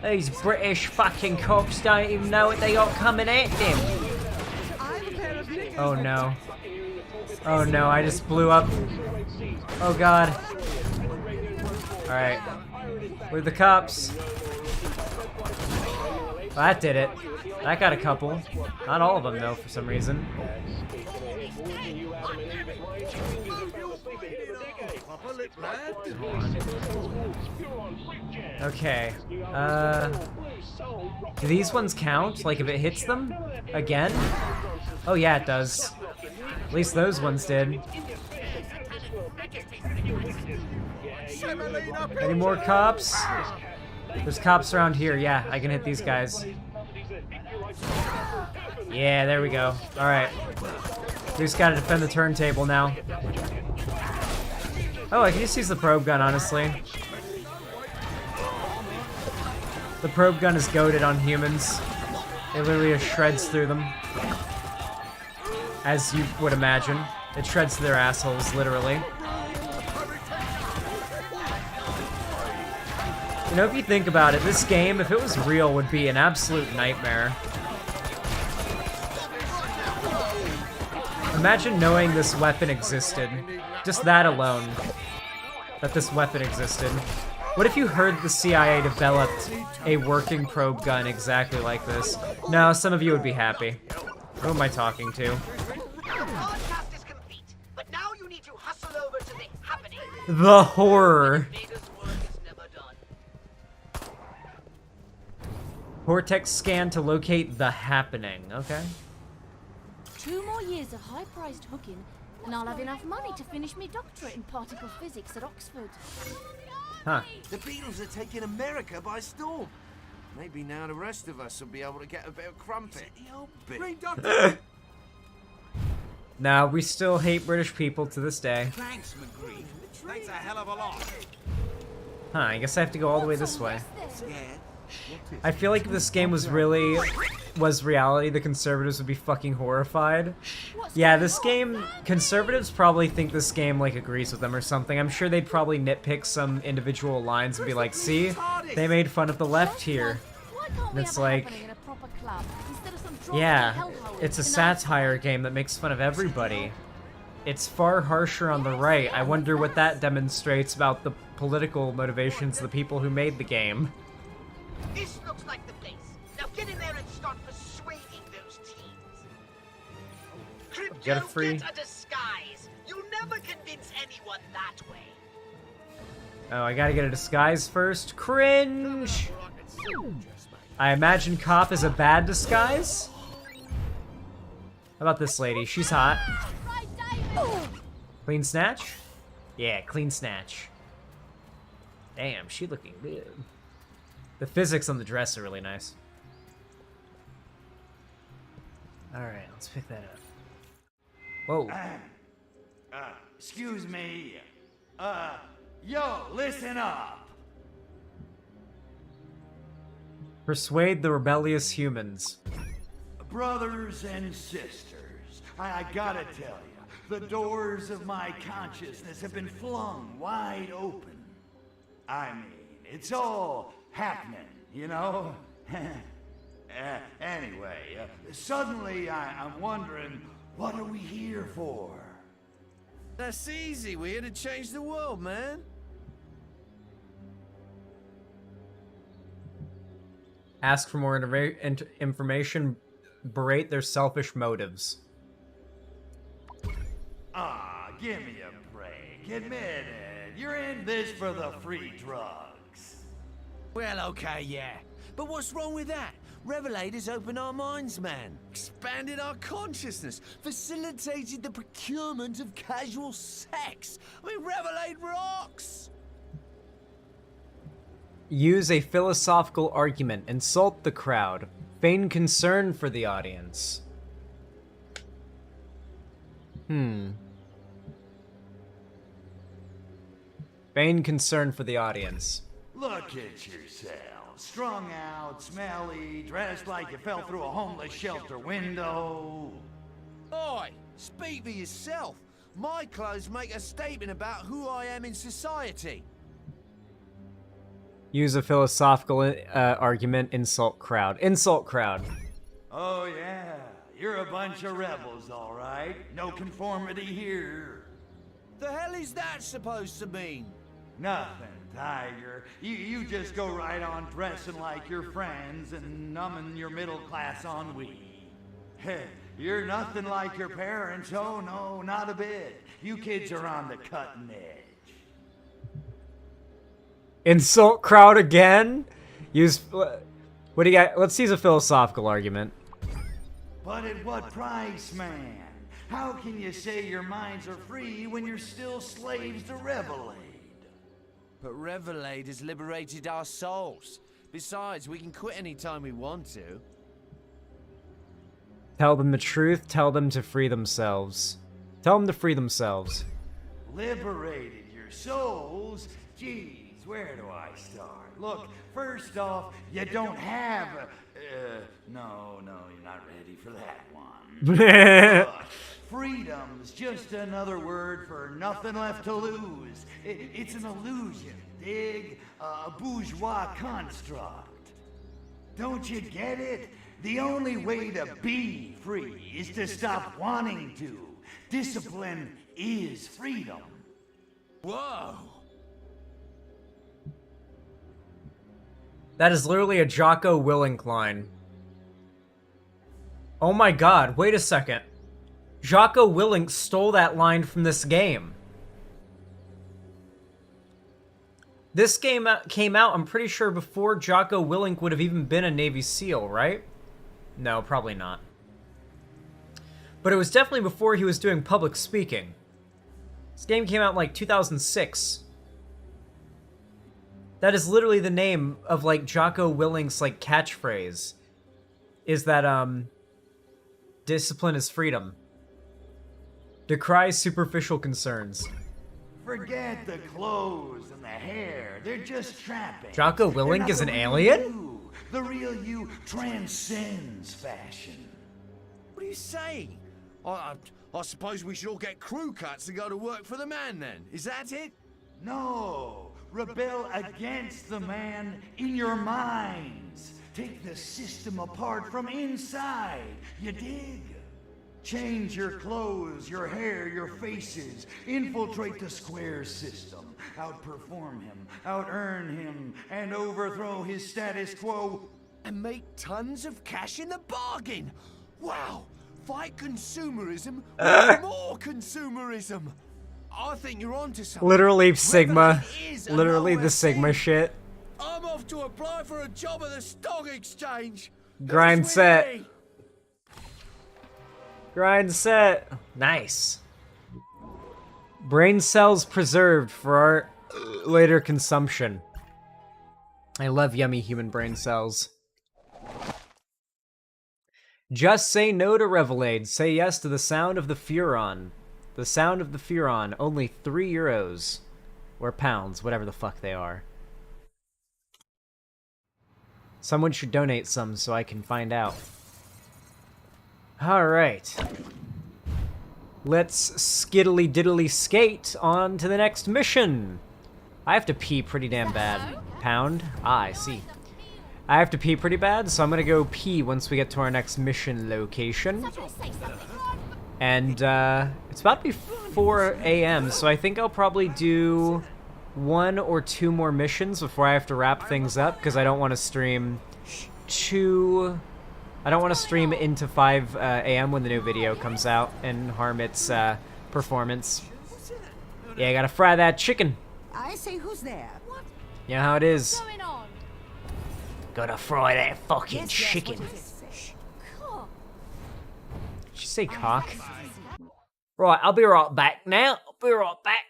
These British fucking cops don't even know what they got coming at them. Oh no. Oh no, I just blew up. Oh god. Alright. With the cops. Well, that did it. That got a couple. Not all of them though, for some reason. Okay. Do these ones count? Like if it hits them? Again? Oh yeah, it does. At least those ones did. Any more cops? There's cops around here. Yeah, I can hit these guys. Yeah, there we go. Alright. We just gotta defend the turntable now. Oh, I can just use the probe gun, honestly. The probe gun is goated on humans. It literally just shreds through them. As you would imagine. It shreds their assholes, literally. You know, if you think about it, this game, if it was real, would be an absolute nightmare. Imagine knowing this weapon existed. Just that alone. That this weapon existed. What if you heard the CIA developed a working probe gun exactly like this? No, some of you would be happy. Who am I talking to? The horror. Cortex scan to locate the happening. Okay. 2 more years of high-priced hooking, and I'll have enough money to finish my doctorate in particle physics at Oxford. Huh. The Beatles are taking America by storm. Maybe now the rest of us will be able to get a bit of crumpet. Green Doctor! Nah, we still hate British people to this day. Thanks, McGree. Thanks a hell of a lot. Huh, I guess I have to go all the way this way. Yeah. I feel like if this game was reality, the conservatives would be fucking horrified. Yeah, this game, conservatives probably think this game, like, agrees with them or something. I'm sure they'd probably nitpick some individual lines and be like, see, they made fun of the left here. And it's like, yeah, it's a satire game that makes fun of everybody. It's far harsher on the right. I wonder what that demonstrates about the political motivations of the people who made the game. This looks like the place. Now get in there and start persuading those teens. Get a free. Get a disguise. You'll never convince anyone that way. Oh, I gotta get a disguise first. Cringe! I imagine cop is a bad disguise? How about this lady? She's hot. Clean snatch? Yeah, clean snatch. Damn, she looking good. The physics on the dress are really nice. Alright, let's pick that up. Whoa. Excuse me. Yo, listen up. Persuade the rebellious humans. Brothers and sisters, I gotta tell you, the doors of my consciousness have been flung wide open. I mean, it's all happening, you know? Anyway, suddenly I'm wondering, what are we here for? That's easy. We're here to change the world, man. Ask for more information, berate their selfish motives. Ah, give me a break. Admit it. You're in this for the free drugs. Well, okay, yeah. But what's wrong with that? Revelators opened our minds, man. Expanded our consciousness. Facilitated the procurement of casual sex. I mean, Revelate rocks! Use a philosophical argument. Insult the crowd. Feign concern for the audience. Feign concern for the audience. Look at yourself. Strung out, smelly, dressed like you fell through a homeless shelter window. Oi, speak for yourself. My clothes make a statement about who I am in society. Use a philosophical argument. Insult crowd. Insult crowd. Oh yeah, you're a bunch of rebels, all right. No conformity here. The hell is that supposed to mean? Nothing, Tiger. You just go right on dressing like your friends and numbing your middle class ennui. You're nothing like your parents. Oh no, not a bit. You kids are on the cutting edge. Insult crowd again? Use... What do you got? Let's use a philosophical argument. But at what price, man? How can you say your minds are free when you're still slaves to Revelate? But Revelate has liberated our souls. Besides, we can quit anytime we want to. Tell them the truth. Tell them to free themselves. Tell them to free themselves. Liberated your souls? Geez, where do I start? Look, first off, you don't have a... no, you're not ready for that one. Freedom's just another word for nothing left to lose. It's an illusion, dig? A bourgeois construct. Don't you get it? The only way to be free is to stop wanting to. Discipline is freedom. Whoa! That is literally a Jocko Willink line. Oh my god, wait a second. Jocko Willink stole that line from this game. This game came out, I'm pretty sure, before Jocko Willink would have even been a Navy SEAL, right? No, probably not. But it was definitely before he was doing public speaking. This game came out in like 2006. That is literally the name of like Jocko Willink's like catchphrase. Is that discipline is freedom. Decry superficial concerns. Forget the clothes and the hair. They're just trappings. Jocko Willink is an alien? The real you transcends fashion. What are you saying? I suppose we should all get crew cuts and go to work for the man then. Is that it? No. Rebel against the man in your minds. Take the system apart from inside. You dig? Change your clothes, your hair, your faces. Infiltrate the square system. Outperform him, out-earn him, and overthrow his status quo. And make tons of cash in the bargain. Wow. Fight consumerism with more consumerism. I think you're onto something. Literally Sigma. Is a Literally lower the Sigma thing. shit. I'm off to apply for a job at the stock exchange. Grind Who's with set. me? Grind set. Nice. Brain cells preserved for our later consumption. I love yummy human brain cells. Just say no to Revelade. Say yes to the sound of the Furon. The sound of the Furon. Only €3. Or pounds, whatever the fuck they are. Someone should donate some so I can find out. Alright. Let's skiddly diddly skate on to the next mission. I have to pee pretty damn bad. Pound? Ah, I see. I have to pee pretty bad, so I'm gonna go pee once we get to our next mission location. And, it's about to be 4 a.m., so I think I'll probably do 1 or 2 more missions before I have to wrap things up, because I don't want to stream I don't want to stream into 5 a.m. when the new video comes out and harm its performance. Yeah, I gotta fry that chicken. I say, who's there? You know how it is. What's going on? Gotta fry that fucking Yes, chicken. what is it? Did you say cock? Right, I'll be right back now. I'll be right back.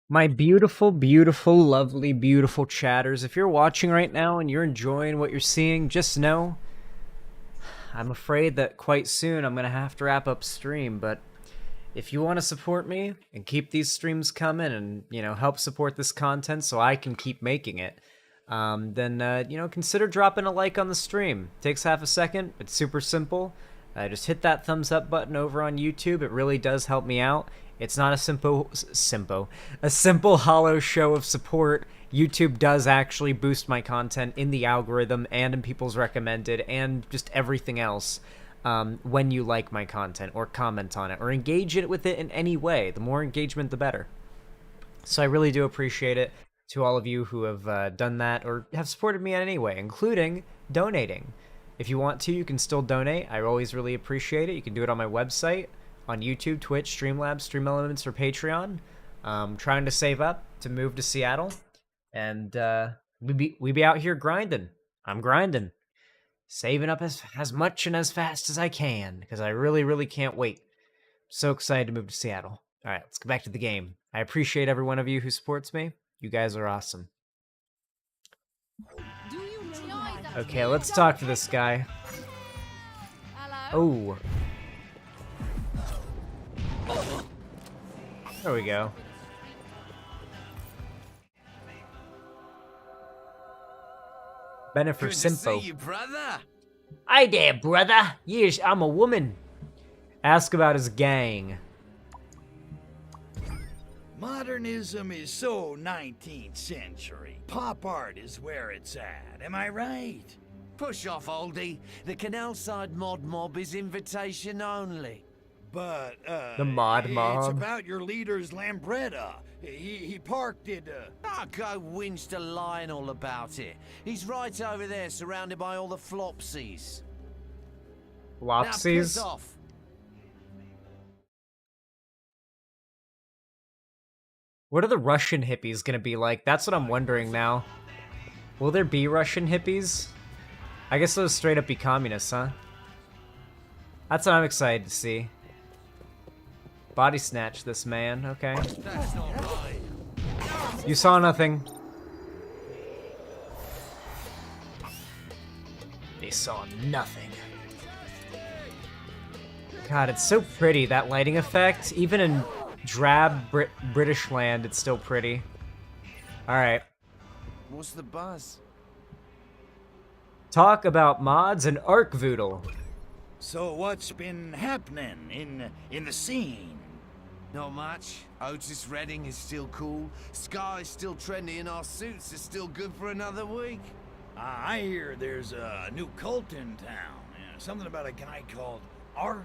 My beautiful, beautiful, lovely, beautiful chatters, if you're watching right now and you're enjoying what you're seeing, just know I'm afraid that quite soon I'm going to have to wrap up stream, but if you want to support me and keep these streams coming and, you know, help support this content so I can keep making it, then, you know, consider dropping a like on the stream. It takes half a second. It's super simple. Just hit that thumbs up button over on YouTube. It really does help me out. It's not a simple hollow show of support. YouTube does actually boost my content in the algorithm and in people's recommended and just everything else when you like my content or comment on it or engage it with it in any way. The more engagement, the better. So I really do appreciate it. to all of you who have done that or have supported me in any way, including donating. If you want to, you can still donate. I always really appreciate it. You can do it on my website, on YouTube, Twitch, Streamlabs, Stream Elements, or Patreon. Trying to save up to move to Seattle, and we be out here grinding. I'm grinding, saving up as much and as fast as I can, because I really can't wait. So excited to move to Seattle. All right, let's go back to the game. I appreciate every one of you who supports me. You guys are awesome. Okay, let's talk to this guy. Oh. There we go. Benefit Simpo. See you, brother. Hi there, brother. Yes, I'm a woman. Ask about his gang. Modernism is so 19th century. Pop art is where it's at, am I right? Push off, oldie. The Canalside mod mob is invitation only. But, the mod mob. It's about your leader's Lambretta. He parked it, Go whinge to Lionel about it. He's right over there, surrounded by all the flopsies. Now piss off. What are the Russian hippies gonna be like? That's what I'm wondering now. Will there be Russian hippies? I guess they'll straight up be communists, huh? That's what I'm excited to see. Body snatch this man, okay. That's not right. You saw nothing. They saw nothing. God, it's so pretty, that lighting effect. Even in drab British land, it's still pretty. Alright. What's the buzz? Talk about mods and Arcvoodle. So what's been happening in the scene? Not much. Otis Redding is still cool. Sky is still trendy, and our suits are still good for another week. I hear there's a new cult in town. Something about a guy called Arcvoodle.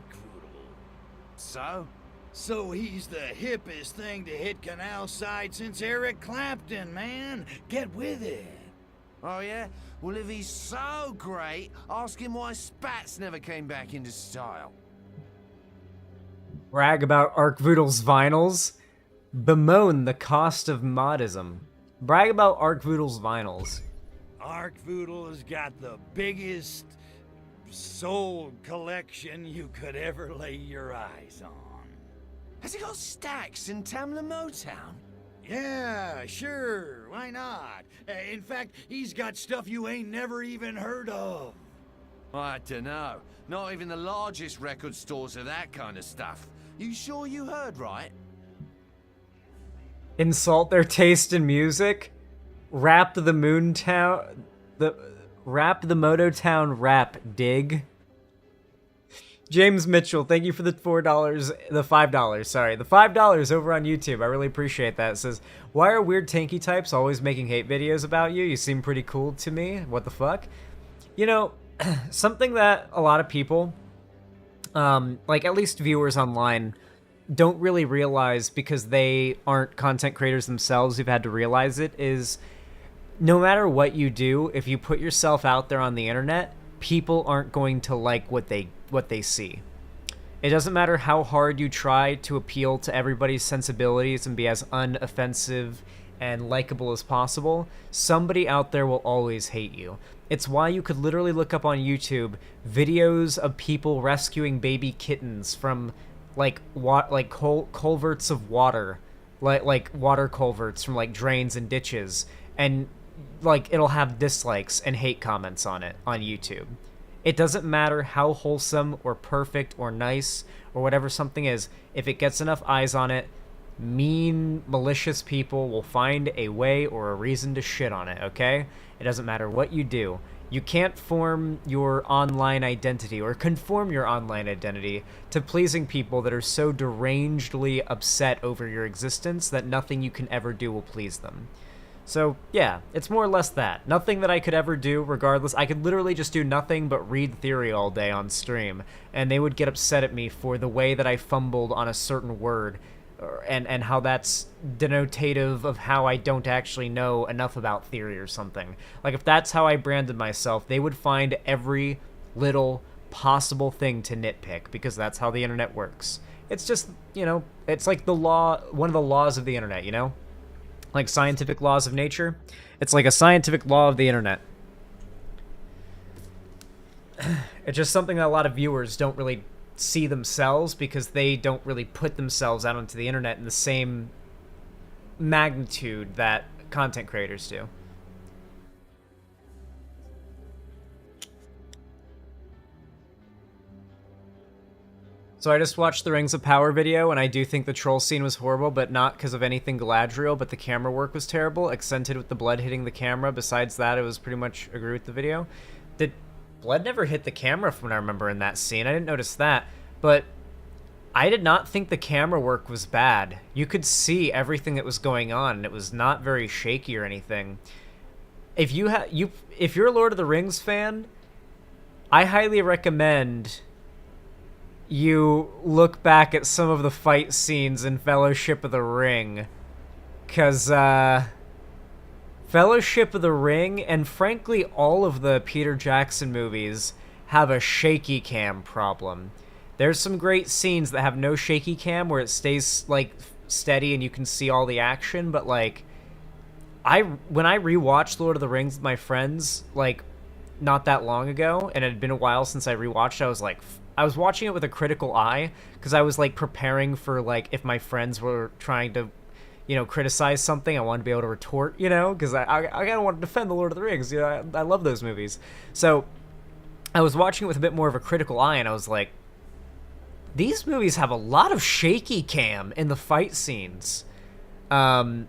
So? So he's the hippest thing to hit Canal Side since Eric Clapton, man. Get with it. Oh, yeah? Well, if he's so great, ask him why Spats never came back into style. Brag about Arcvoodle's vinyls. Bemoan the cost of modism. Brag about Arcvoodle's vinyls. Arcvoodle has got the biggest soul collection you could ever lay your eyes on. Has he got stacks in Tamla Motown? Yeah, sure, why not? In fact, he's got stuff you ain't never even heard of. I dunno. Not even the largest record stores have that kind of stuff. You sure you heard right? Insult their taste in music? Rap the Motown rap, dig? James Mitchell, thank you for the $4, the $5, sorry. The $5 over on YouTube, I really appreciate that. It says, why are weird tanky types always making hate videos about you? You seem pretty cool to me. What the fuck? You know, something that a lot of people, like at least viewers online, don't really realize because they aren't content creators themselves who've had to realize it is no matter what you do, if you put yourself out there on the internet, people aren't going to like what they see. It doesn't matter how hard you try to appeal to everybody's sensibilities and be as unoffensive and likable as possible, somebody out there will always hate you. It's why you could literally look up on YouTube videos of people rescuing baby kittens from culverts of water, like water culverts from like drains and ditches, and like it'll have dislikes and hate comments on it on YouTube. It doesn't matter how wholesome or perfect or nice or whatever something is, if it gets enough eyes on it, mean, malicious people will find a way or a reason to shit on it, okay? It doesn't matter what you do. You can't form your online identity or conform your online identity to pleasing people that are so derangedly upset over your existence that nothing you can ever do will please them. So, yeah, it's more or less that. Nothing that I could ever do, regardless. I could literally just do nothing but read theory all day on stream, and they would get upset at me for the way that I fumbled on a certain word and how that's denotative of how I don't actually know enough about theory or something. Like, if that's how I branded myself, they would find every little possible thing to nitpick, because that's how the internet works. It's just, you know, it's like the law, one of the laws of the internet, you know? Like scientific laws of nature. It's like a scientific law of the internet. It's just something that a lot of viewers don't really see themselves, because they don't really put themselves out onto the internet in the same magnitude that content creators do. So I just watched the Rings of Power video, and I do think the troll scene was horrible, but not because of anything Galadriel, but the camera work was terrible, accented with the blood hitting the camera. Besides that, it was pretty much agree with the video. Did blood never hit the camera from what I remember in that scene? I didn't notice that, but I did not think the camera work was bad. You could see everything that was going on, and it was not very shaky or anything. If you're a Lord of the Rings fan, I highly recommend you look back at some of the fight scenes in Fellowship of the Ring, because Fellowship of the Ring, and frankly all of the Peter Jackson movies, have a shaky cam problem. There's some great scenes that have no shaky cam where it stays like steady and you can see all the action, but like when I rewatched Lord of the Rings with my friends like not that long ago, and it had been a while since I rewatched, I was watching it with a critical eye, because I was like preparing for like if my friends were trying to, you know, criticize something, I wanted to be able to retort, you know, because I kind of want to defend the Lord of the Rings. You know, I love those movies. So I was watching it with a bit more of a critical eye, and I was like, these movies have a lot of shaky cam in the fight scenes. And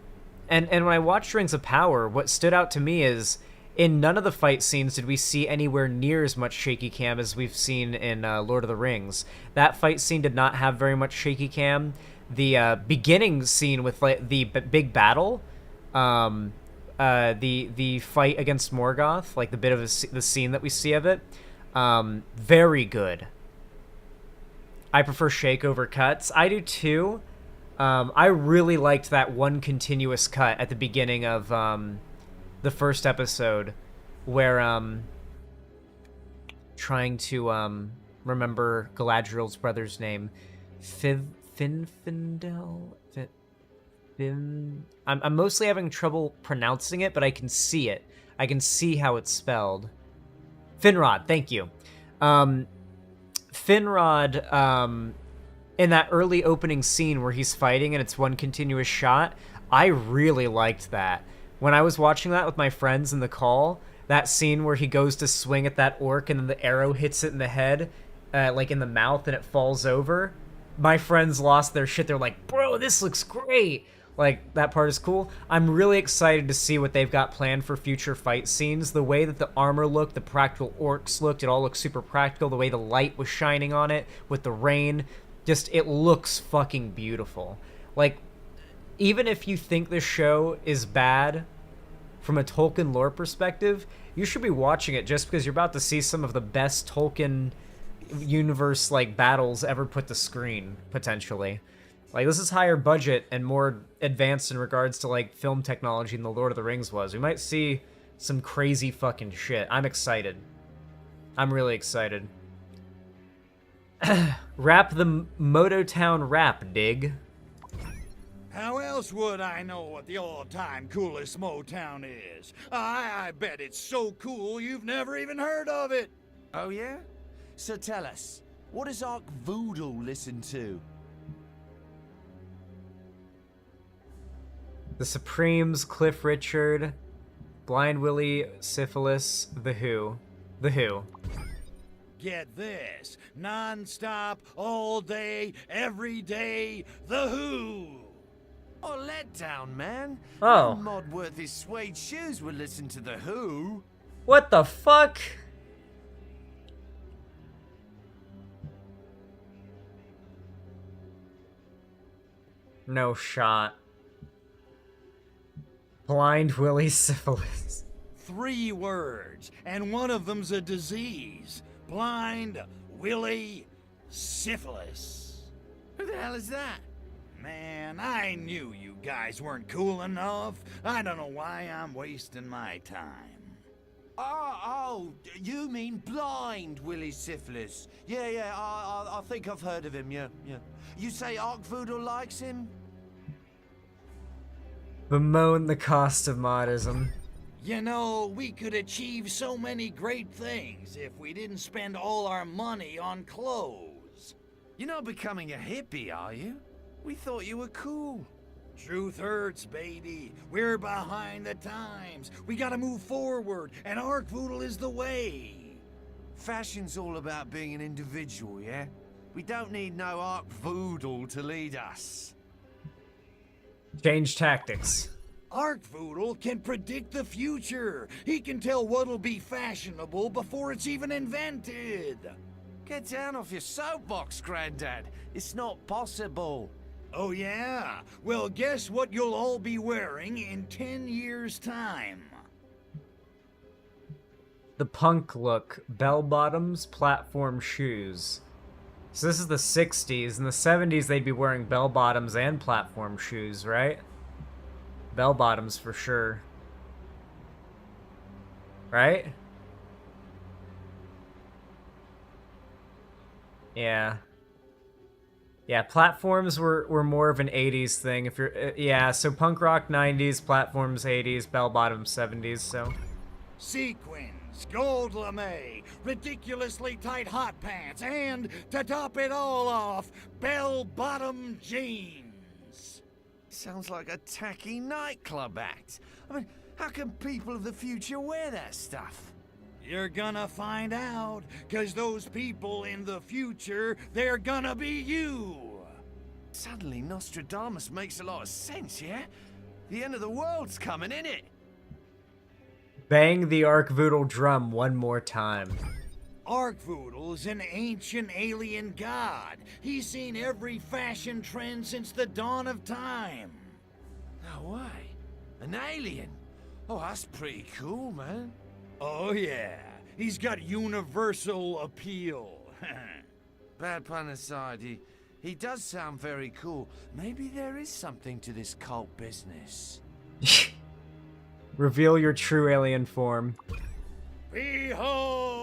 when I watched Rings of Power, what stood out to me is in none of the fight scenes did we see anywhere near as much shaky cam as we've seen in Lord of the Rings. That fight scene did not have very much shaky cam. The beginning scene with like the big battle, the fight against Morgoth, like the bit of the scene that we see of it, very good. I prefer shake over cuts. I do too. I really liked that one continuous cut at the beginning of the first episode where trying to remember Galadriel's brother's name, Finfindel. I'm mostly having trouble pronouncing it, but I can see it. I can see how it's spelled. Finrod, thank you. Finrod, in that early opening scene where he's fighting and it's one continuous shot, I really liked that. When I was watching that with my friends in the call, that scene where he goes to swing at that orc and then the arrow hits it in the head, like in the mouth, and it falls over, my friends lost their shit. They're like, bro, this looks great. Like, that part is cool. I'm really excited to see what they've got planned for future fight scenes. The way that the armor looked, the practical orcs looked, it all looks super practical. The way the light was shining on it with the rain, just, it looks fucking beautiful. Like, even if you think this show is bad from a Tolkien lore perspective, you should be watching it just because you're about to see some of the best Tolkien universe like battles ever put to screen, potentially. Like, this is higher budget and more advanced in regards to like film technology than the Lord of the Rings was. We might see some crazy fucking shit. I'm excited. I'm really excited. Rap the Mototown rap, dig. How else would I know what the all-time coolest Motown is? I bet it's so cool you've never even heard of it. Oh yeah? So tell us, what does Ark Voodoo listen to? The Supremes, Cliff Richard, Blind Willie, Syphilis, The Who. The Who. Get this, non-stop, all day, every day, The Who. Oh, let down, man. Oh. No mod worth his suede shoes would listen to The Who. What the fuck? No shot. Blind Willie Syphilis. 3 words, and one of them's a disease. Blind Willie Syphilis. Who the hell is that? man, I knew you guys weren't cool enough. I don't know why I'm wasting my time. Oh, you mean blind Willie Syphilis? Yeah, I think I've heard of him, yeah. You say Arkvoodle likes him? Bemoan the cost of modism. You know, we could achieve so many great things if we didn't spend all our money on clothes. You're not becoming a hippie, are you? We thought you were cool. Truth hurts, baby. We're behind the times. We gotta move forward, and Arkvoodle is the way. Fashion's all about being an individual, yeah? We don't need no Arkvoodle to lead us. Change tactics. Arkvoodle can predict the future. He can tell what'll be fashionable before it's even invented. Get down off your soapbox, Grandad. It's not possible. Oh yeah? Well, guess what you'll all be wearing in 10 years' time? The punk look, bell-bottoms, platform shoes. So this is the 60s. In the 70s, they'd be wearing bell-bottoms and platform shoes, right? Bell-bottoms for sure. Right? Yeah. Yeah, platforms were more of an 80s thing. If you're yeah, so punk rock 90s, platforms 80s, bell-bottoms 70s, so. Sequins, gold lame, ridiculously tight hot pants, and, to top it all off, bell-bottom jeans. Sounds like a tacky nightclub act. I mean, how can people of the future wear that stuff? You're gonna find out, 'cause those people in the future, they're gonna be you. Suddenly, Nostradamus makes a lot of sense, yeah? The end of the world's coming, innit? Bang the Arkvoodle drum one more time. Arkvoodle's an ancient alien god. He's seen every fashion trend since the dawn of time. No way. An alien? Oh, that's pretty cool, man. Oh yeah, he's got universal appeal. Bad pun aside, he does sound very cool. Maybe there is something to this cult business. Reveal your true alien form. Behold!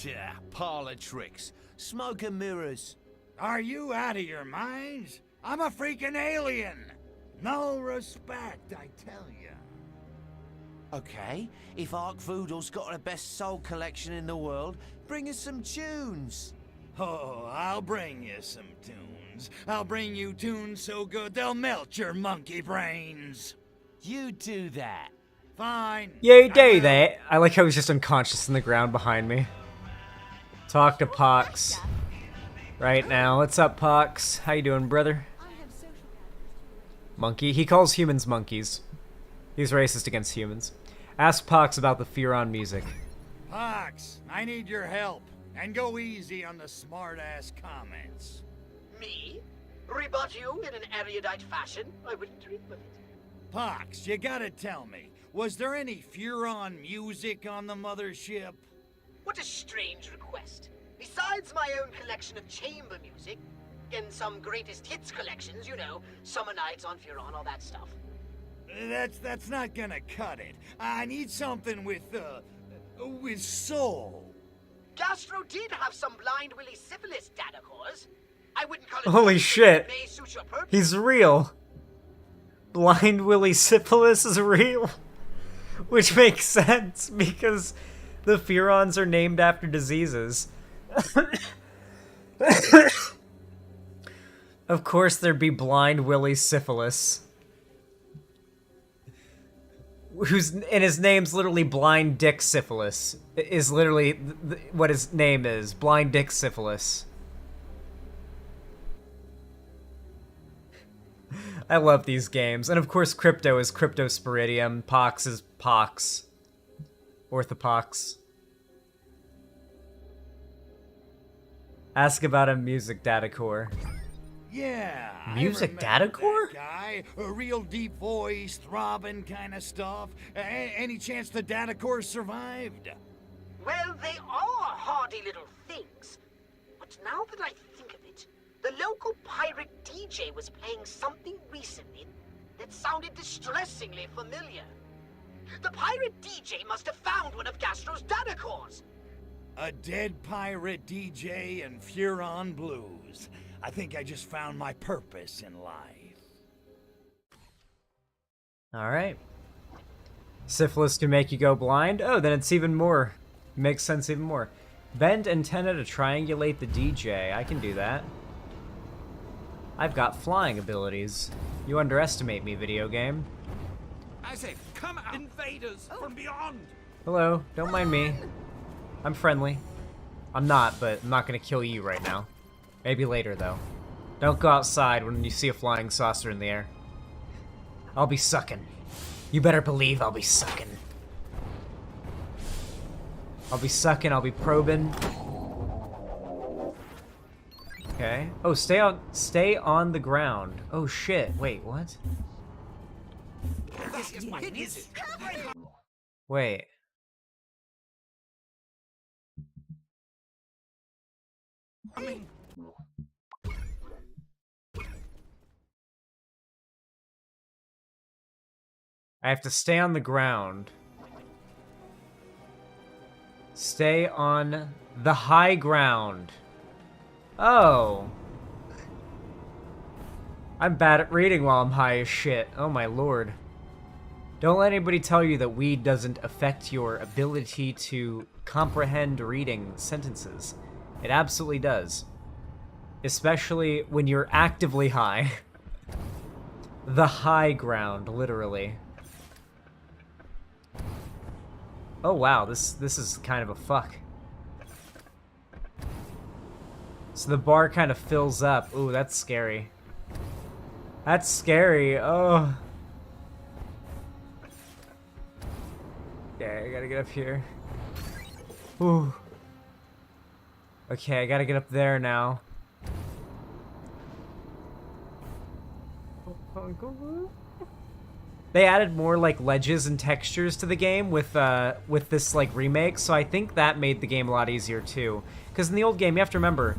Yeah, parlor tricks. Smoke and mirrors. Are you out of your minds? I'm a freaking alien! No respect, I tell ya. Okay, if Arkvoodle's got the best soul collection in the world, bring us some tunes. Oh, I'll bring you some tunes. I'll bring you tunes so good they'll melt your monkey brains. You do that. Fine. You do that. I like how he's just unconscious in the ground behind me. Talk to Pox right now. What's up, Pox? How you doing, brother? Monkey. He calls humans monkeys. He's racist against humans. Ask Pox about the Furon music. Pox, I need your help. And go easy on the smart-ass comments. Me? Rebut you in an erudite fashion? I wouldn't dream of it. Pox, you gotta tell me, was there any Furon music on the mothership? What a strange request. Besides my own collection of chamber music, and some greatest hits collections, you know, Summer Nights on Furon, all that stuff. That's not gonna cut it. I need something with soul. Gastro did have some blind Willie Syphilis dadacores. I wouldn't call it. Holy shit. May suit your purpose. He's real. Blind Willie Syphilis is real. Which makes sense because the Furons are named after diseases. Of course there'd be blind Willie Syphilis. And his name's literally Blind Dick Syphilis. Is literally what his name is. Blind Dick Syphilis. I love these games. And of course Crypto is Cryptosporidium. Pox is Pox. Orthopox. Ask about a music datacore. Yeah, music datacore? Guy, a real deep voice, throbbing kind of stuff. Any chance the datacore survived? Well, they are hardy little things. But But now that I think of it, the local pirate DJ was playing something recently that sounded distressingly familiar. The pirate DJ must have found one of Gastro's data cores. A dead pirate DJ and Furon blues. I think I just found my purpose in life. Alright. Syphilis can make you go blind? Oh, then it's even more. Makes sense even more. Bend antenna to triangulate the DJ. I can do that. I've got flying abilities. You underestimate me, video game. I say, come out, invaders from beyond! Hello, don't mind me. I'm friendly. I'm not, but I'm not gonna kill you right now. Maybe later, though. Don't go outside when you see a flying saucer in the air. I'll be sucking. You better believe I'll be sucking. I'll be sucking, I'll be probing. Okay. Oh, stay on the ground. Oh shit. Wait, what? Wait. I have to stay on the ground. Stay on the high ground. Oh. I'm bad at reading while I'm high as shit. Oh my lord. Don't let anybody tell you that weed doesn't affect your ability to comprehend reading sentences. It absolutely does. Especially when you're actively high. The high ground, literally. Oh wow, this is kind of a fuck. So the bar kind of fills up. Ooh, that's scary. That's scary. Oh. Okay, I gotta get up here. Ooh. Okay, I gotta get up there now. They added more like ledges and textures to the game with this like remake, so I think that made the game a lot easier too. Because in the old game, you have to remember,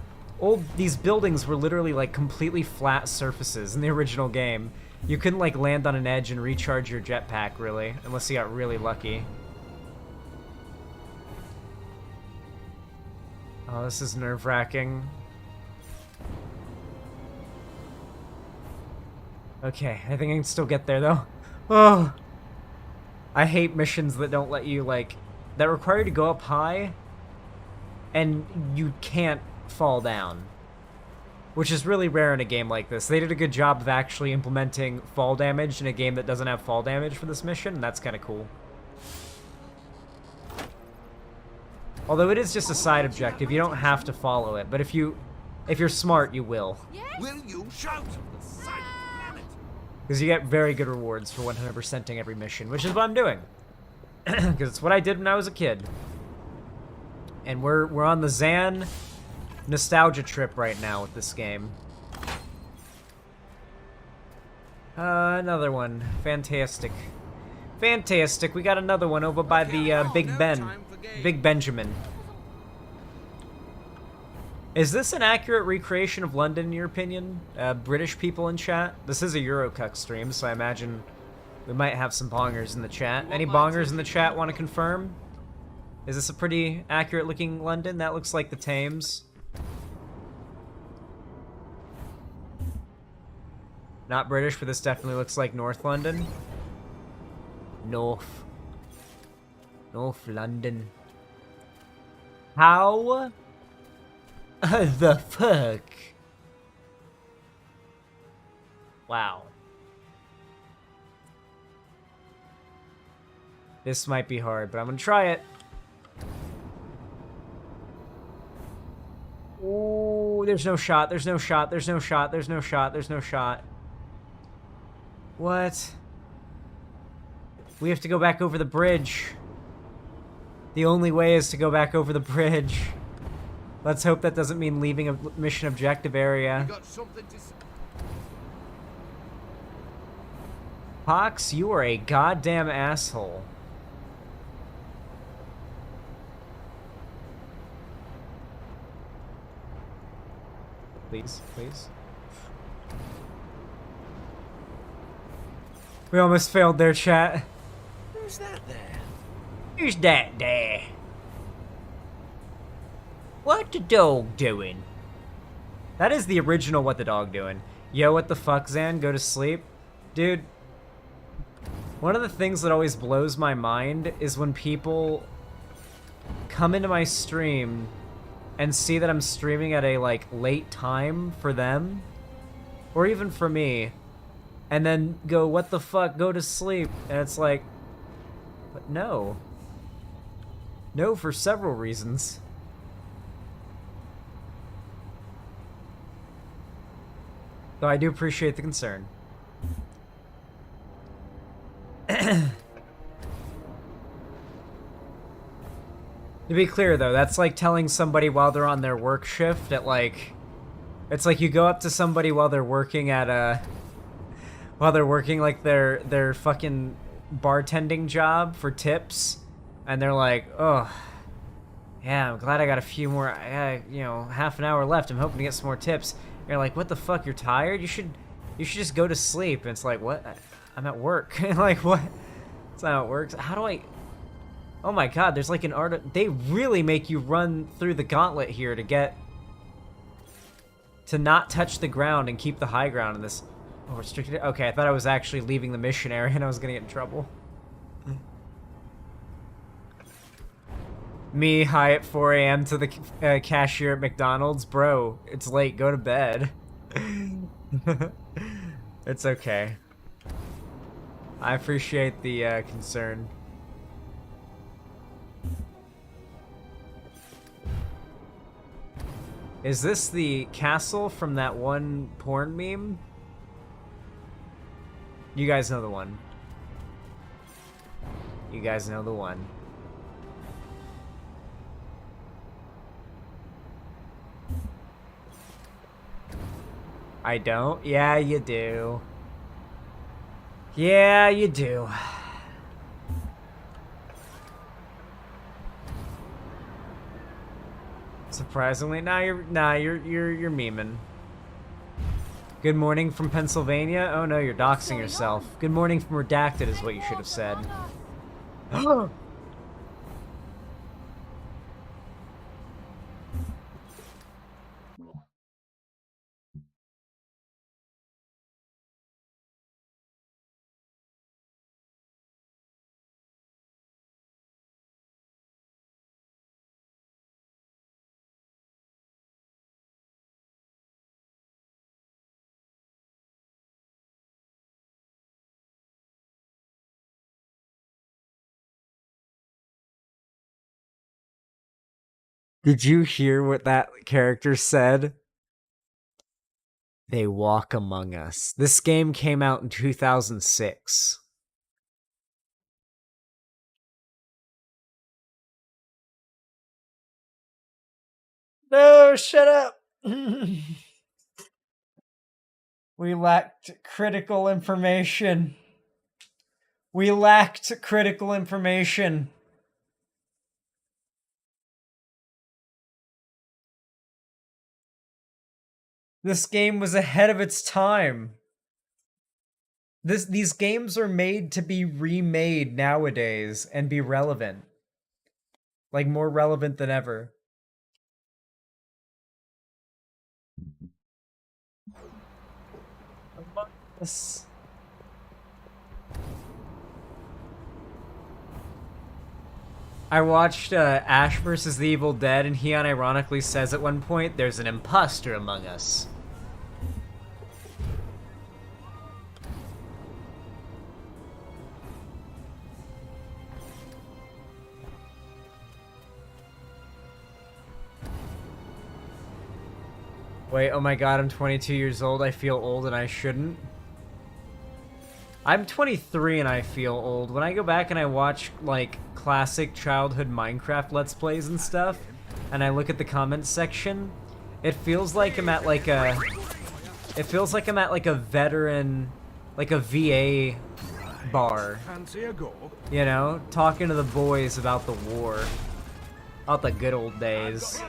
these buildings were literally like completely flat surfaces in the original game. You couldn't like land on an edge and recharge your jetpack really, unless you got really lucky. Oh, this is nerve-wracking. Okay, I think I can still get there though. Oh, I hate missions that don't let you like, that require you to go up high and you can't fall down, which is really rare in a game like this. They did a good job of actually implementing fall damage in a game that doesn't have fall damage for this mission, and that's kind of cool. Although it is just a side objective, you don't have to follow it, but if you're smart, you will. Will you shout? Because you get very good rewards for 100%ing every mission, which is what I'm doing. Because it's what I did when I was a kid. And we're on the Zan nostalgia trip right now with this game. Another one. Fantastic. Fantastic. We got another one over by the Big Ben. Big Benjamin. Is this an accurate recreation of London, in your opinion? British people in chat? This is a Eurocuck stream, so I imagine we might have some bongers in the chat. Any bongers in the chat want to confirm? Is this a pretty accurate-looking London? That looks like the Thames. Not British, but this definitely looks like North London. North London. How the fuck? Wow. This might be hard, but I'm gonna try it. Oh, there's no shot, there's no shot, there's no shot, there's no shot, there's no shot. What? We have to go back over the bridge. The only way is to go back over the bridge. Let's hope that doesn't mean leaving a mission objective area. Hogs, you are a goddamn asshole. Please, please. We almost failed their chat. Who's that there? Who's that there? What the dog doing? That is the original What the Dog Doing. Yo, what the fuck, Zan? Go to sleep? Dude, one of the things that always blows my mind is when people come into my stream and see that I'm streaming at a, like, late time for them, or even for me, and then go, what the fuck, go to sleep, and it's like, but no. No, for several reasons. Though I do appreciate the concern. To be clear, though, that's like telling somebody while they're on their work shift at, like... It's like you go up to somebody while they're working at, while they're working, like, their fucking bartending job for tips, and they're like, oh, yeah, I'm glad I got a few more, you know, half an hour left. I'm hoping to get some more tips. And you're like, what the fuck, you're tired? You should just go to sleep. And it's like, what? I'm at work. Like, what? That's not how it works. How do I... Oh my god, there's like an art... They really make you run through the gauntlet here to get... To not touch the ground and keep the high ground in this... Oh, restricted... Okay, I thought I was actually leaving the mission area and I was gonna get in trouble. Me, high at 4 a.m. to the cashier at McDonald's. Bro, it's late, go to bed. It's okay. I appreciate the concern. Is this the castle from that one porn meme? You guys know the one. You guys know the one. I don't? Yeah, you do. Yeah, you do. Surprisingly, you're memeing. Good morning from Pennsylvania? Oh no, you're doxing yourself. Good morning from Redacted is what you should have said. Did you hear what that character said? They walk among us. This game came out in 2006. No, shut up! We lacked critical information. We lacked critical information. This game was ahead of its time. These games are made to be remade nowadays and be relevant. Like, more relevant than ever. I watched Ash vs. the Evil Dead, and he unironically says at one point, there's an imposter among us. Wait, oh my god, I'm 22 years old. I feel old and I shouldn't. I'm 23 and I feel old. When I go back and I watch, like, classic childhood Minecraft Let's Plays and stuff, and I look at the comments section, it feels like I'm at, like, a... It feels like I'm at, like, a veteran... Like, a VA bar. You know? Talking to the boys about the war. About the good old days.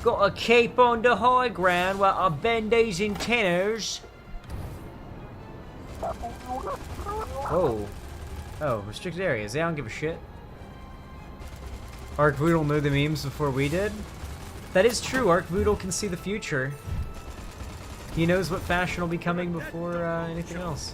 Gotta keep on the high ground while I bend these antennas. Whoa. Oh, restricted areas. They don't give a shit. Arcvoodle knew the memes before we did. That is true. Arcvoodle can see the future. He knows what fashion will be coming before anything else.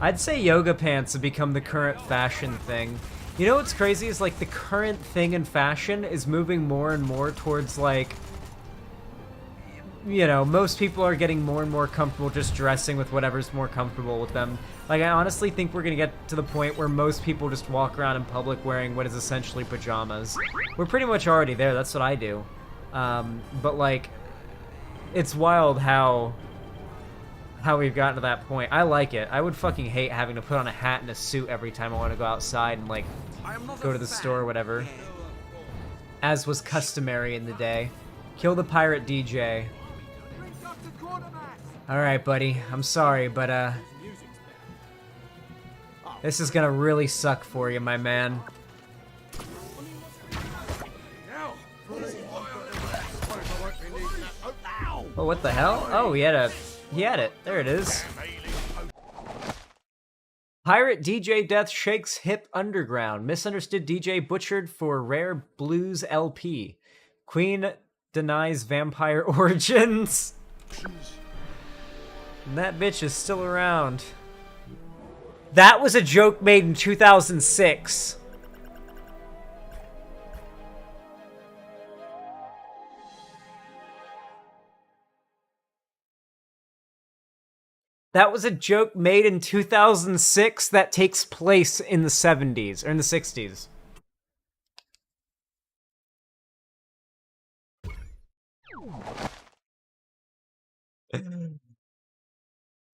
I'd say yoga pants have become the current fashion thing. You know what's crazy is like the current thing in fashion is moving more and more towards like, you know, most people are getting more and more comfortable just dressing with whatever's more comfortable with them. Like, I honestly think we're gonna get to the point where most people just walk around in public wearing what is essentially pajamas. We're pretty much already there, that's what I do. But like, it's wild how we've gotten to that point. I like it. I would fucking hate having to put on a hat and a suit every time I want to go outside and like go to the store or whatever. As was customary in the day. Kill the pirate DJ. Alright, buddy. I'm sorry, but this is gonna really suck for you, my man. Oh, what the hell? Oh, he had it. There it is. Pirate DJ Death shakes hip underground. Misunderstood DJ butchered for rare blues LP. Queen denies vampire origins. And that bitch is still around. That was a joke made in 2006. That was a joke made in 2006 that takes place in the 70s, or in the 60s.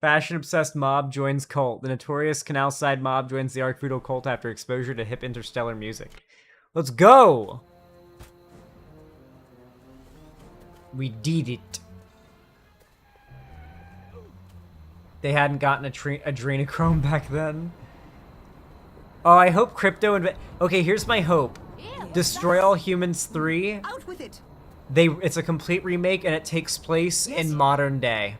Fashion-obsessed mob joins cult. The notorious canal-side mob joins the Arcvoodle cult after exposure to hip interstellar music. Let's go! We did it. They hadn't gotten adrenochrome back then. Oh, I hope Crypto okay, here's my hope. Destroy All Humans 3. Out with it. It's a complete remake and it takes place in modern day.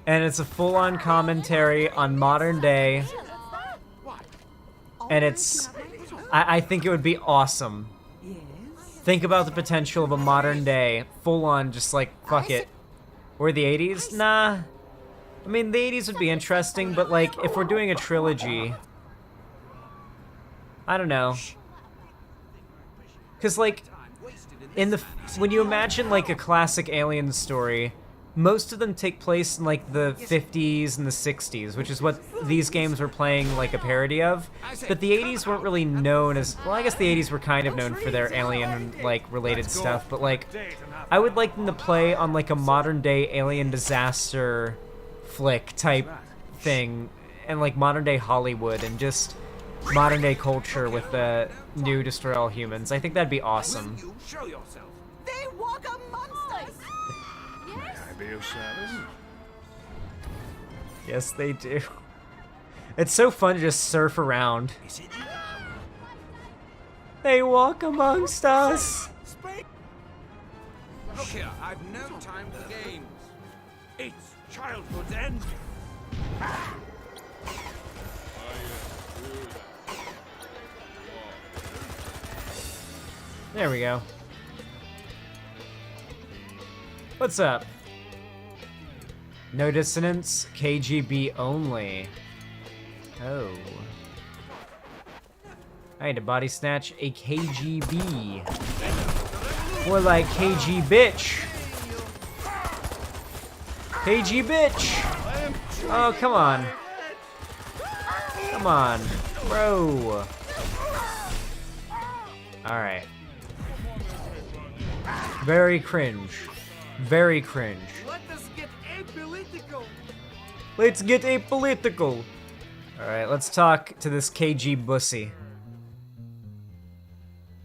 And it's a full-on commentary on modern day. And it's... I think it would be awesome. Think about the potential of a modern day, full-on, just like, fuck it. Or the 80s? Nah. I mean, the 80s would be interesting, but like, if we're doing a trilogy... I don't know. Because like, when you imagine like a classic alien story, most of them take place in like the 50s and the 60s, which is what these games were playing like a parody of. But the 80s weren't really known as, well, I guess the 80s were kind of known for their alien like related stuff, but like I would like them to play on like a modern day alien disaster flick type thing, and like modern day Hollywood and just modern day culture with the new Destroy All Humans. I think that'd be awesome. Show yourself. They walk amongst us. May I be of service? Yes, they do. It's so fun to just surf around. They walk amongst us. Look here, I've no time for games. It's childhood's end. There we go. What's up? No dissonance, KGB only. Oh. I had to body snatch a KGB. More like KG bitch. KG bitch. Oh, come on. Come on, bro. Alright. Very cringe. Very cringe. Let us get apolitical. Let's get apolitical. Alright, let's talk to this KG bussy.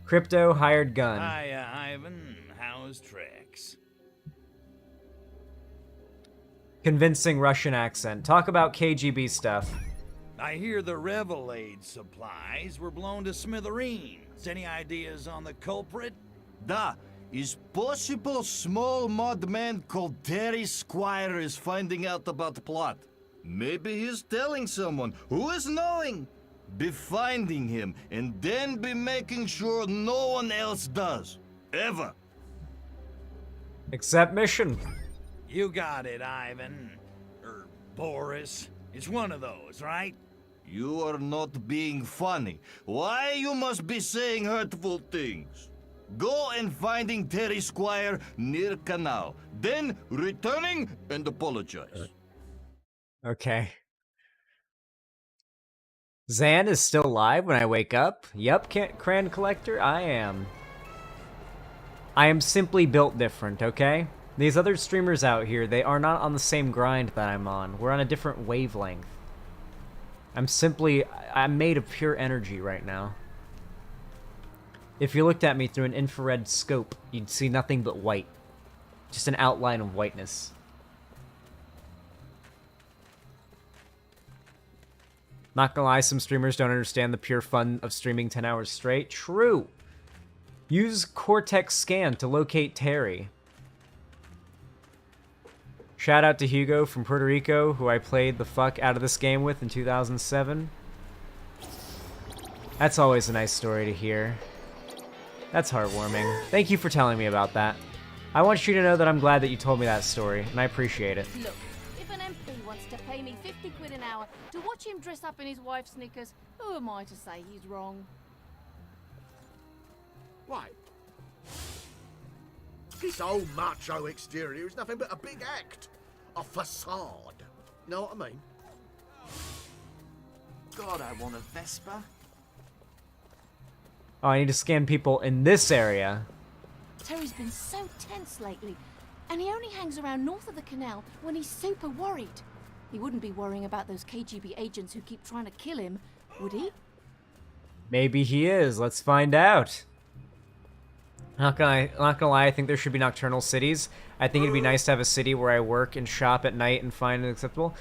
Crypto hired gun. Hiya, Ivan. How's tricks? Convincing Russian accent. Talk about KGB stuff. I hear the Revelade supplies were blown to smithereens. Any ideas on the culprit? Da, is possible small mud man called Terry Squire is finding out about the plot. Maybe he's telling someone who is knowing. Be finding him and then be making sure no one else does. Ever. Accept mission. You got it, Ivan. Or Boris. It's one of those, right? You are not being funny. Why you must be saying hurtful things? Go and finding Terry Squire near canal. Then returning and apologize. Okay. Zan is still alive when I wake up. Yup, Cran Collector, I am. I am simply built different, okay? These other streamers out here, they are not on the same grind that I'm on. We're on a different wavelength. I'm made of pure energy right now. If you looked at me through an infrared scope, you'd see nothing but white. Just an outline of whiteness. Not gonna lie, some streamers don't understand the pure fun of streaming 10 hours straight. True. Use Cortex Scan to locate Terry. Shout out to Hugo from Puerto Rico, who I played the fuck out of this game with in 2007. That's always a nice story to hear. That's heartwarming. Thank you for telling me about that. I want you to know that I'm glad that you told me that story, and I appreciate it. Look, if an MP wants to pay me 50 quid an hour to watch him dress up in his wife's knickers, who am I to say he's wrong? Why? This old macho exterior is nothing but a big act. A facade. Know what I mean? God, I want a Vespa. Oh, I need to scan people in this area. Terry's been so tense lately, and he only hangs around north of the canal when he's super worried. He wouldn't be worrying about those KGB agents who keep trying to kill him, would he? Maybe he is. Let's find out. Not gonna lie, I think there should be nocturnal cities. I think it'd be nice to have a city where I work and shop at night and find it acceptable.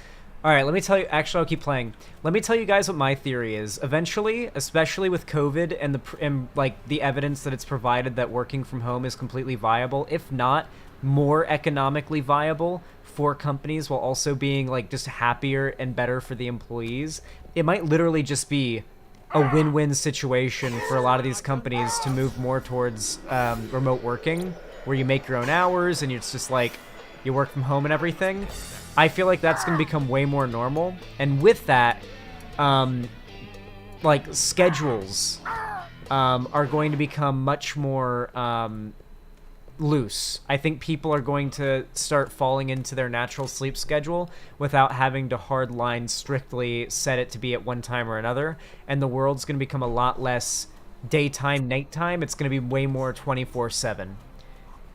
Alright, let me tell you, actually I'll keep playing. Let me tell you guys what my theory is. Eventually, especially with COVID and the evidence that it's provided that working from home is completely viable, if not more economically viable for companies while also being like just happier and better for the employees, it might literally just be a win-win situation for a lot of these companies to move more towards remote working, where you make your own hours and it's just like you work from home and everything. I feel like that's going to become way more normal, and with that, like schedules are going to become much more loose. I think people are going to start falling into their natural sleep schedule without having to hardline strictly set it to be at one time or another, and the world's going to become a lot less daytime, nighttime. It's going to be way more 24/7,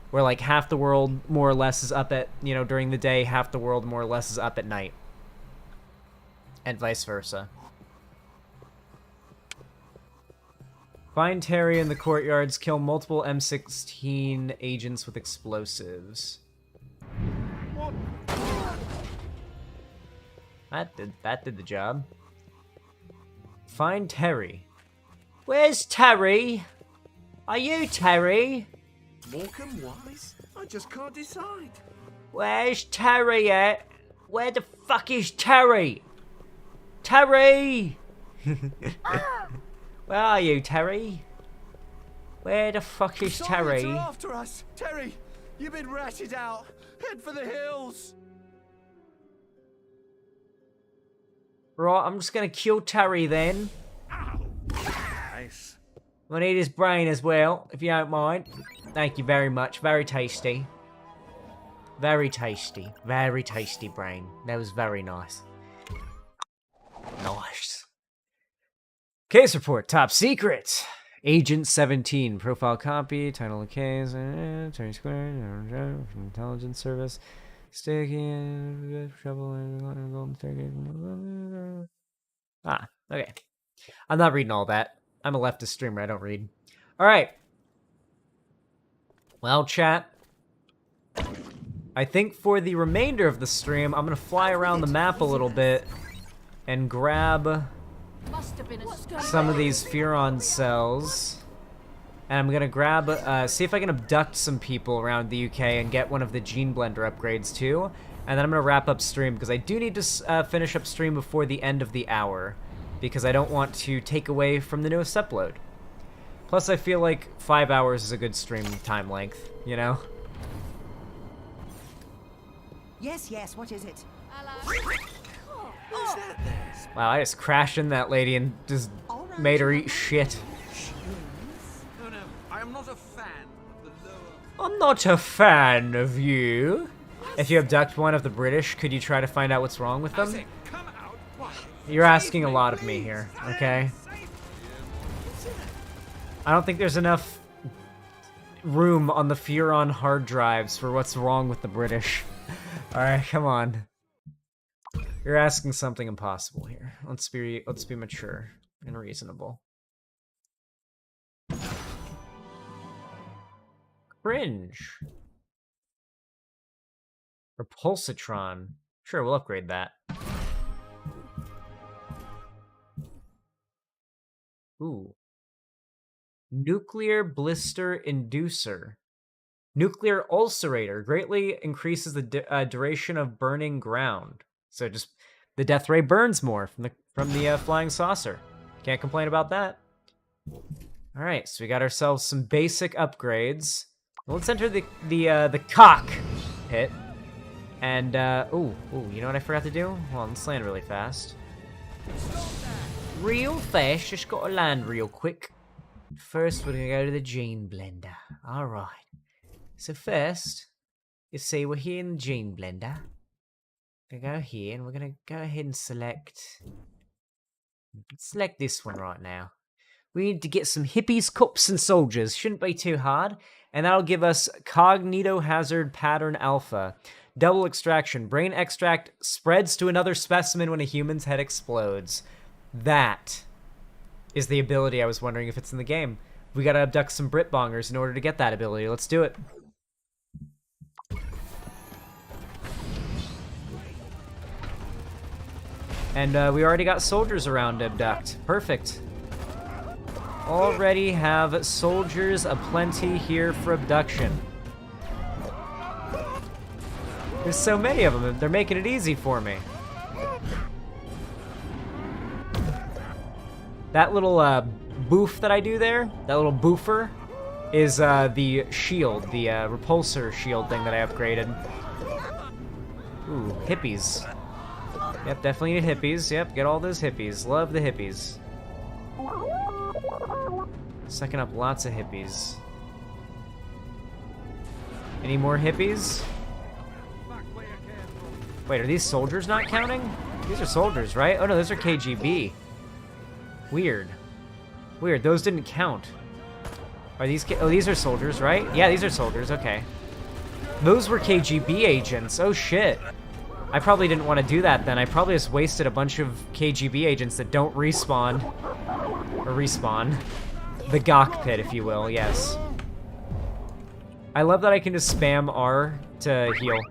where like half the world more or less is up at, during the day, half the world more or less is up at night, and vice versa. Find Terry in the courtyards, kill multiple M16 agents with explosives. That did the job. Find Terry. Where's Terry? Are you Terry? Morecambe Wise? I just can't decide. Where's Terry at? Where the fuck is Terry? Terry! Where are you, Terry? Where the fuck is Terry? Are after us. Terry, you've been ratted out. Head for the hills. Right, I'm just gonna kill Terry then. Nice. I'll need his brain as well, if you don't mind. Thank you very much. Very tasty. Very tasty. Very tasty brain. That was very nice. Nice. Case report, top secret. Agent 17, profile copy, title of case, Terry Square, intelligence service, sticky, trouble, golden staircase. Ah, okay. I'm not reading all that. I'm a leftist streamer, I don't read. Alright. Well, chat. I think for the remainder of the stream, I'm gonna fly around the map a little bit and grab Must have been a some of these Furon cells. And I'm gonna grab, see if I can abduct some people around the UK and get one of the Gene Blender upgrades too. And then I'm gonna wrap up stream because I do need to finish up stream before the end of the hour, because I don't want to take away from the newest upload. Plus, I feel like 5 hours is a good stream time length, you know? Yes, yes, what is it? Wow, I just crashed in that lady and just made her eat shit. No, no, I am not a fan of the lower... I'm not a fan of you. If you abduct one of the British, could you try to find out what's wrong with them? You're asking a lot of me here, okay? I don't think there's enough room on the Furon hard drives for what's wrong with the British. Alright, come on. You're asking something impossible here. Let's be mature and reasonable. Cringe. Repulsitron. Sure, we'll upgrade that. Ooh. Nuclear blister inducer. Nuclear ulcerator greatly increases the duration of burning ground. So just the death ray burns more from the flying saucer. Can't complain about that. All right, so we got ourselves some basic upgrades. Let's enter the cockpit. And ooh, you know what I forgot to do? Hold on, let's land really fast. Real fast, just gotta land real quick. First, we're gonna go to the Gene Blender. All right. So first, you see we're here in the Gene Blender. We're gonna go here, and we're gonna go ahead and select this one right now. We need to get some hippies, cops, and soldiers. Shouldn't be too hard. And that'll give us Cognitohazard Pattern Alpha. Double extraction. Brain extract spreads to another specimen when a human's head explodes. That is the ability I was wondering if it's in the game. We gotta abduct some Britbongers in order to get that ability. Let's do it. And we already got soldiers around to abduct. Perfect. Already have soldiers aplenty here for abduction. There's so many of them, they're making it easy for me. That little boof that I do there, that little boofer, is the shield, the repulsor shield thing that I upgraded. Ooh, hippies. Yep, definitely need hippies. Yep, get all those hippies. Love the hippies. Sucking up lots of hippies. Any more hippies? Wait, are these soldiers not counting? These are soldiers, right? Oh no, those are KGB. Weird. Weird, those didn't count. Are these oh, these are soldiers, right? Yeah, these are soldiers, okay. Those were KGB agents, oh shit. I probably didn't want to do that then. I probably just wasted a bunch of KGB agents that don't respawn. Or respawn. The cockpit, if you will, yes. I love that I can just spam R to heal.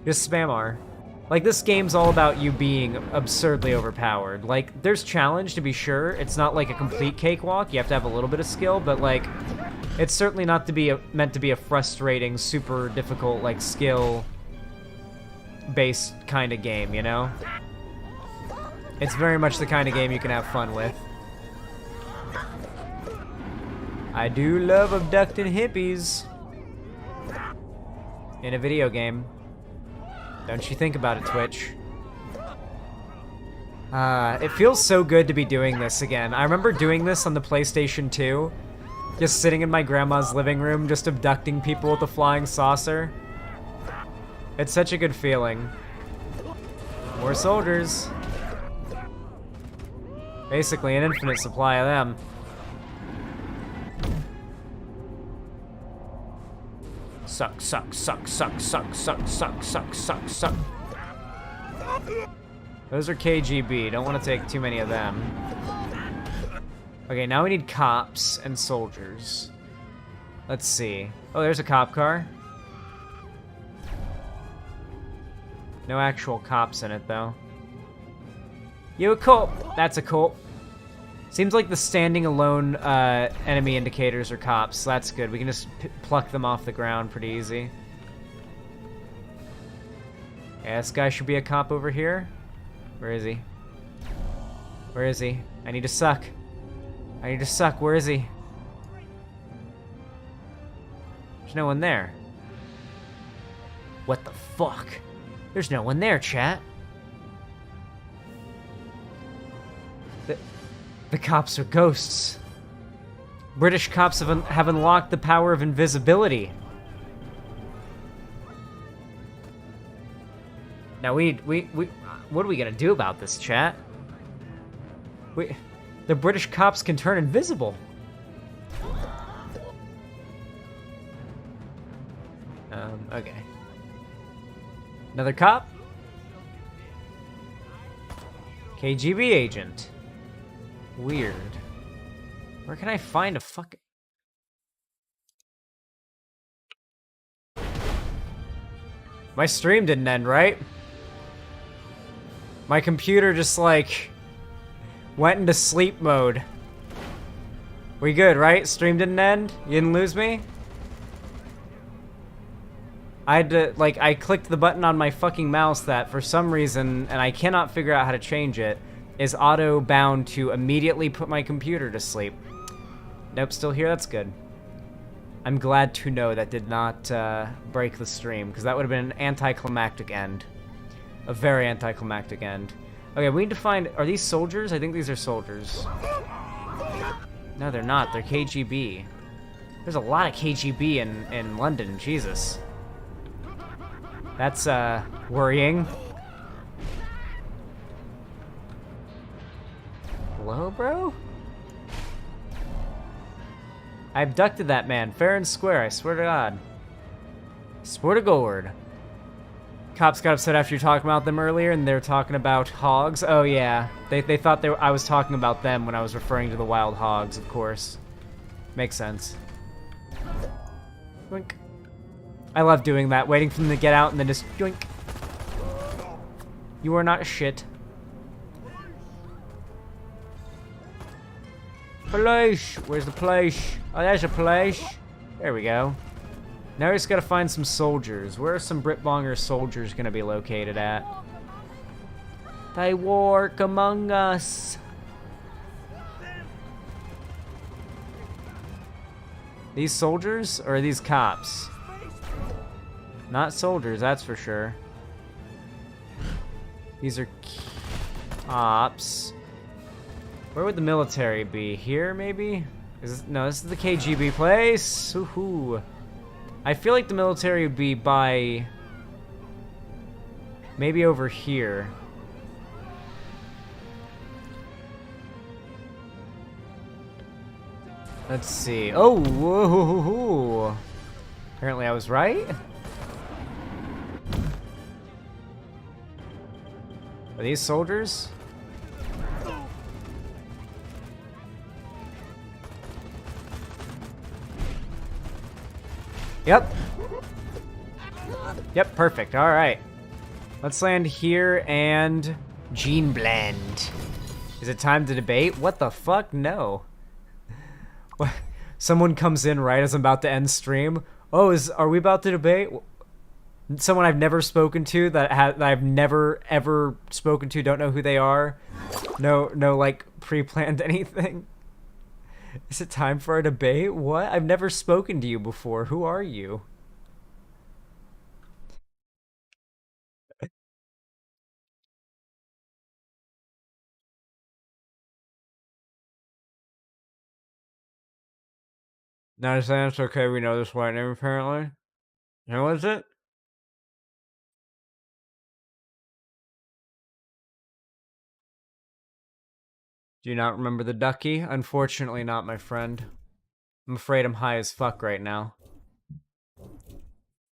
Just spam R. Like, this game's all about you being absurdly overpowered. Like, there's challenge, to be sure. It's not like a complete cakewalk. You have to have a little bit of skill, but, like, it's certainly not to be meant to be a frustrating, super difficult, like, skill-based kind of game, you know? It's very much the kind of game you can have fun with. I do love abducting hippies. In a video game. Don't you think about it, Twitch. It feels so good to be doing this again. I remember doing this on the PlayStation 2. Just sitting in my grandma's living room, just abducting people with a flying saucer. It's such a good feeling. More soldiers. Basically an infinite supply of them. Suck, suck, suck, suck, suck, suck, suck, suck, suck, suck. Those are KGB. Don't want to take too many of them. Okay, now we need cops and soldiers. Let's see. Oh, there's a cop car. No actual cops in it, though. You a cop? That's a cop. Seems like the standing alone enemy indicators are cops, so that's good. We can just pluck them off the ground pretty easy. Yeah, this guy should be a cop over here. Where is he? Where is he? I need to suck. I need to suck. Where is he? There's no one there. What the fuck? There's no one there, chat. The cops are ghosts. British cops have unlocked the power of invisibility. Now what are we gonna do about this, chat? The British cops can turn invisible. Okay. Another cop? KGB agent. Weird. Where can I find a fucking... My stream didn't end, right? My computer just, like, went into sleep mode. We good, right? Stream didn't end? You didn't lose me? I had to, like, I clicked the button on my fucking mouse that, for some reason, and I cannot figure out how to change it, is auto-bound to immediately put my computer to sleep. Nope, still here? That's good. I'm glad to know that did not break the stream, because that would have been an anticlimactic end. A very anticlimactic end. Okay, we need to find... Are these soldiers? I think these are soldiers. No, they're not. They're KGB. There's a lot of KGB in London. Jesus. That's, worrying. Hello, bro? I abducted that man, fair and square, I swear to God. Swear to Gord. Cops got upset after you talking about them earlier, and they're talking about hogs. Oh, yeah. They thought I was talking about them when I was referring to the wild hogs, of course. Makes sense. Yoink. I love doing that, waiting for them to get out and then just yoink. You are not shit. Police! Where's the police? Oh, there's a police. There we go. Now we just gotta find some soldiers. Where are some Britbonger soldiers gonna be located at? They work among us. These soldiers, or are these cops? Not soldiers, that's for sure. These are cops. Where would the military be? Here, maybe? No, this is the KGB place. Woohoo. I feel like the military would be by... maybe over here. Let's see. Oh, whoa. Apparently I was right. Are these soldiers? Yep. Yep, perfect. All right. Let's land here and gene blend. Is it time to debate? What the fuck? No. What? Someone comes in right as I'm about to end stream. Oh, are we about to debate? Someone I've never spoken to that I've never ever spoken to, don't know who they are. No, like pre-planned anything. Is it time for a debate? What? I've never spoken to you before. Who are you? Not saying it's okay. We know this white name apparently. Who is it? Do you not remember the ducky? Unfortunately not, my friend. I'm afraid I'm high as fuck right now.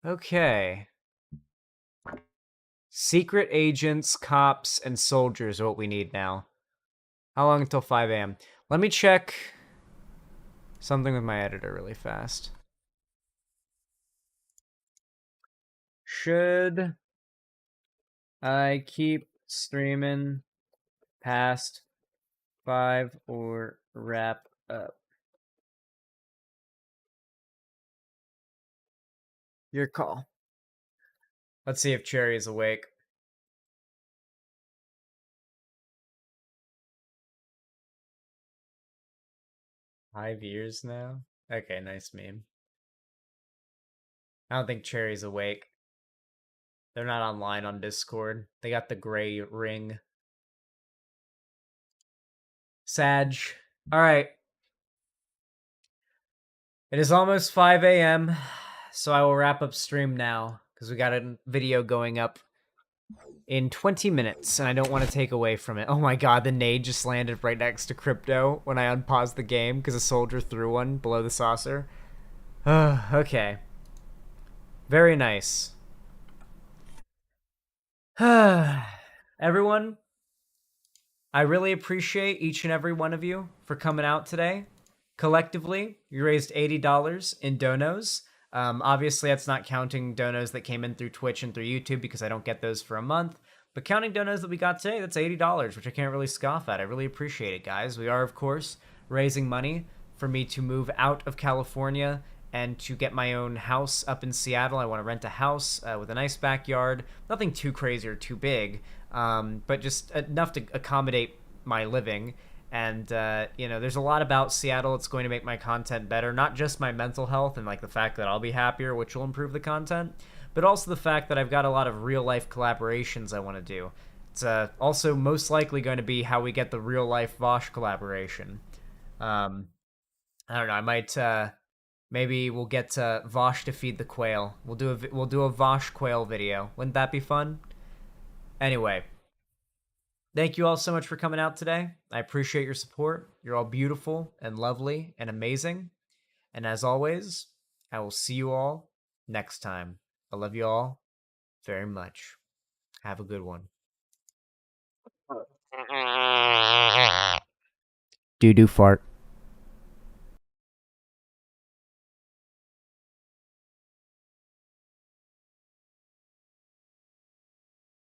Okay. Secret agents, cops, and soldiers are what we need now. How long until 5 a.m.? Let me check something with my editor really fast. Should I keep streaming past 5 or wrap up. Your call. Let's see if Cherry is awake. $5 now? Okay, nice meme. I don't think Cherry's awake. They're not online on Discord. They got the gray ring. Sag. Alright. It is almost 5 a.m., so I will wrap up stream now, because we got a video going up in 20 minutes, and I don't want to take away from it. Oh my god, the nade just landed right next to Crypto when I unpaused the game, because a soldier threw one below the saucer. Okay. Very nice. Everyone, I really appreciate each and every one of you for coming out today. Collectively, you raised $80 in donos. Obviously, that's not counting donos that came in through Twitch and through YouTube because I don't get those for a month. But counting donos that we got today, that's $80, which I can't really scoff at. I really appreciate it, guys. We are, of course, raising money for me to move out of California and to get my own house up in Seattle. I want to rent a house with a nice backyard. Nothing too crazy or too big, but just enough to accommodate my living. And, there's a lot about Seattle that's going to make my content better. Not just my mental health and, the fact that I'll be happier, which will improve the content, but also the fact that I've got a lot of real-life collaborations I want to do. It's also most likely going to be how we get the real-life Vosh collaboration. I don't know, I might... maybe we'll get Vosh to feed the quail. We'll do a Vosh quail video. Wouldn't that be fun? Anyway, thank you all so much for coming out today. I appreciate your support. You're all beautiful and lovely and amazing. And as always, I will see you all next time. I love you all very much. Have a good one. Doo-doo fart.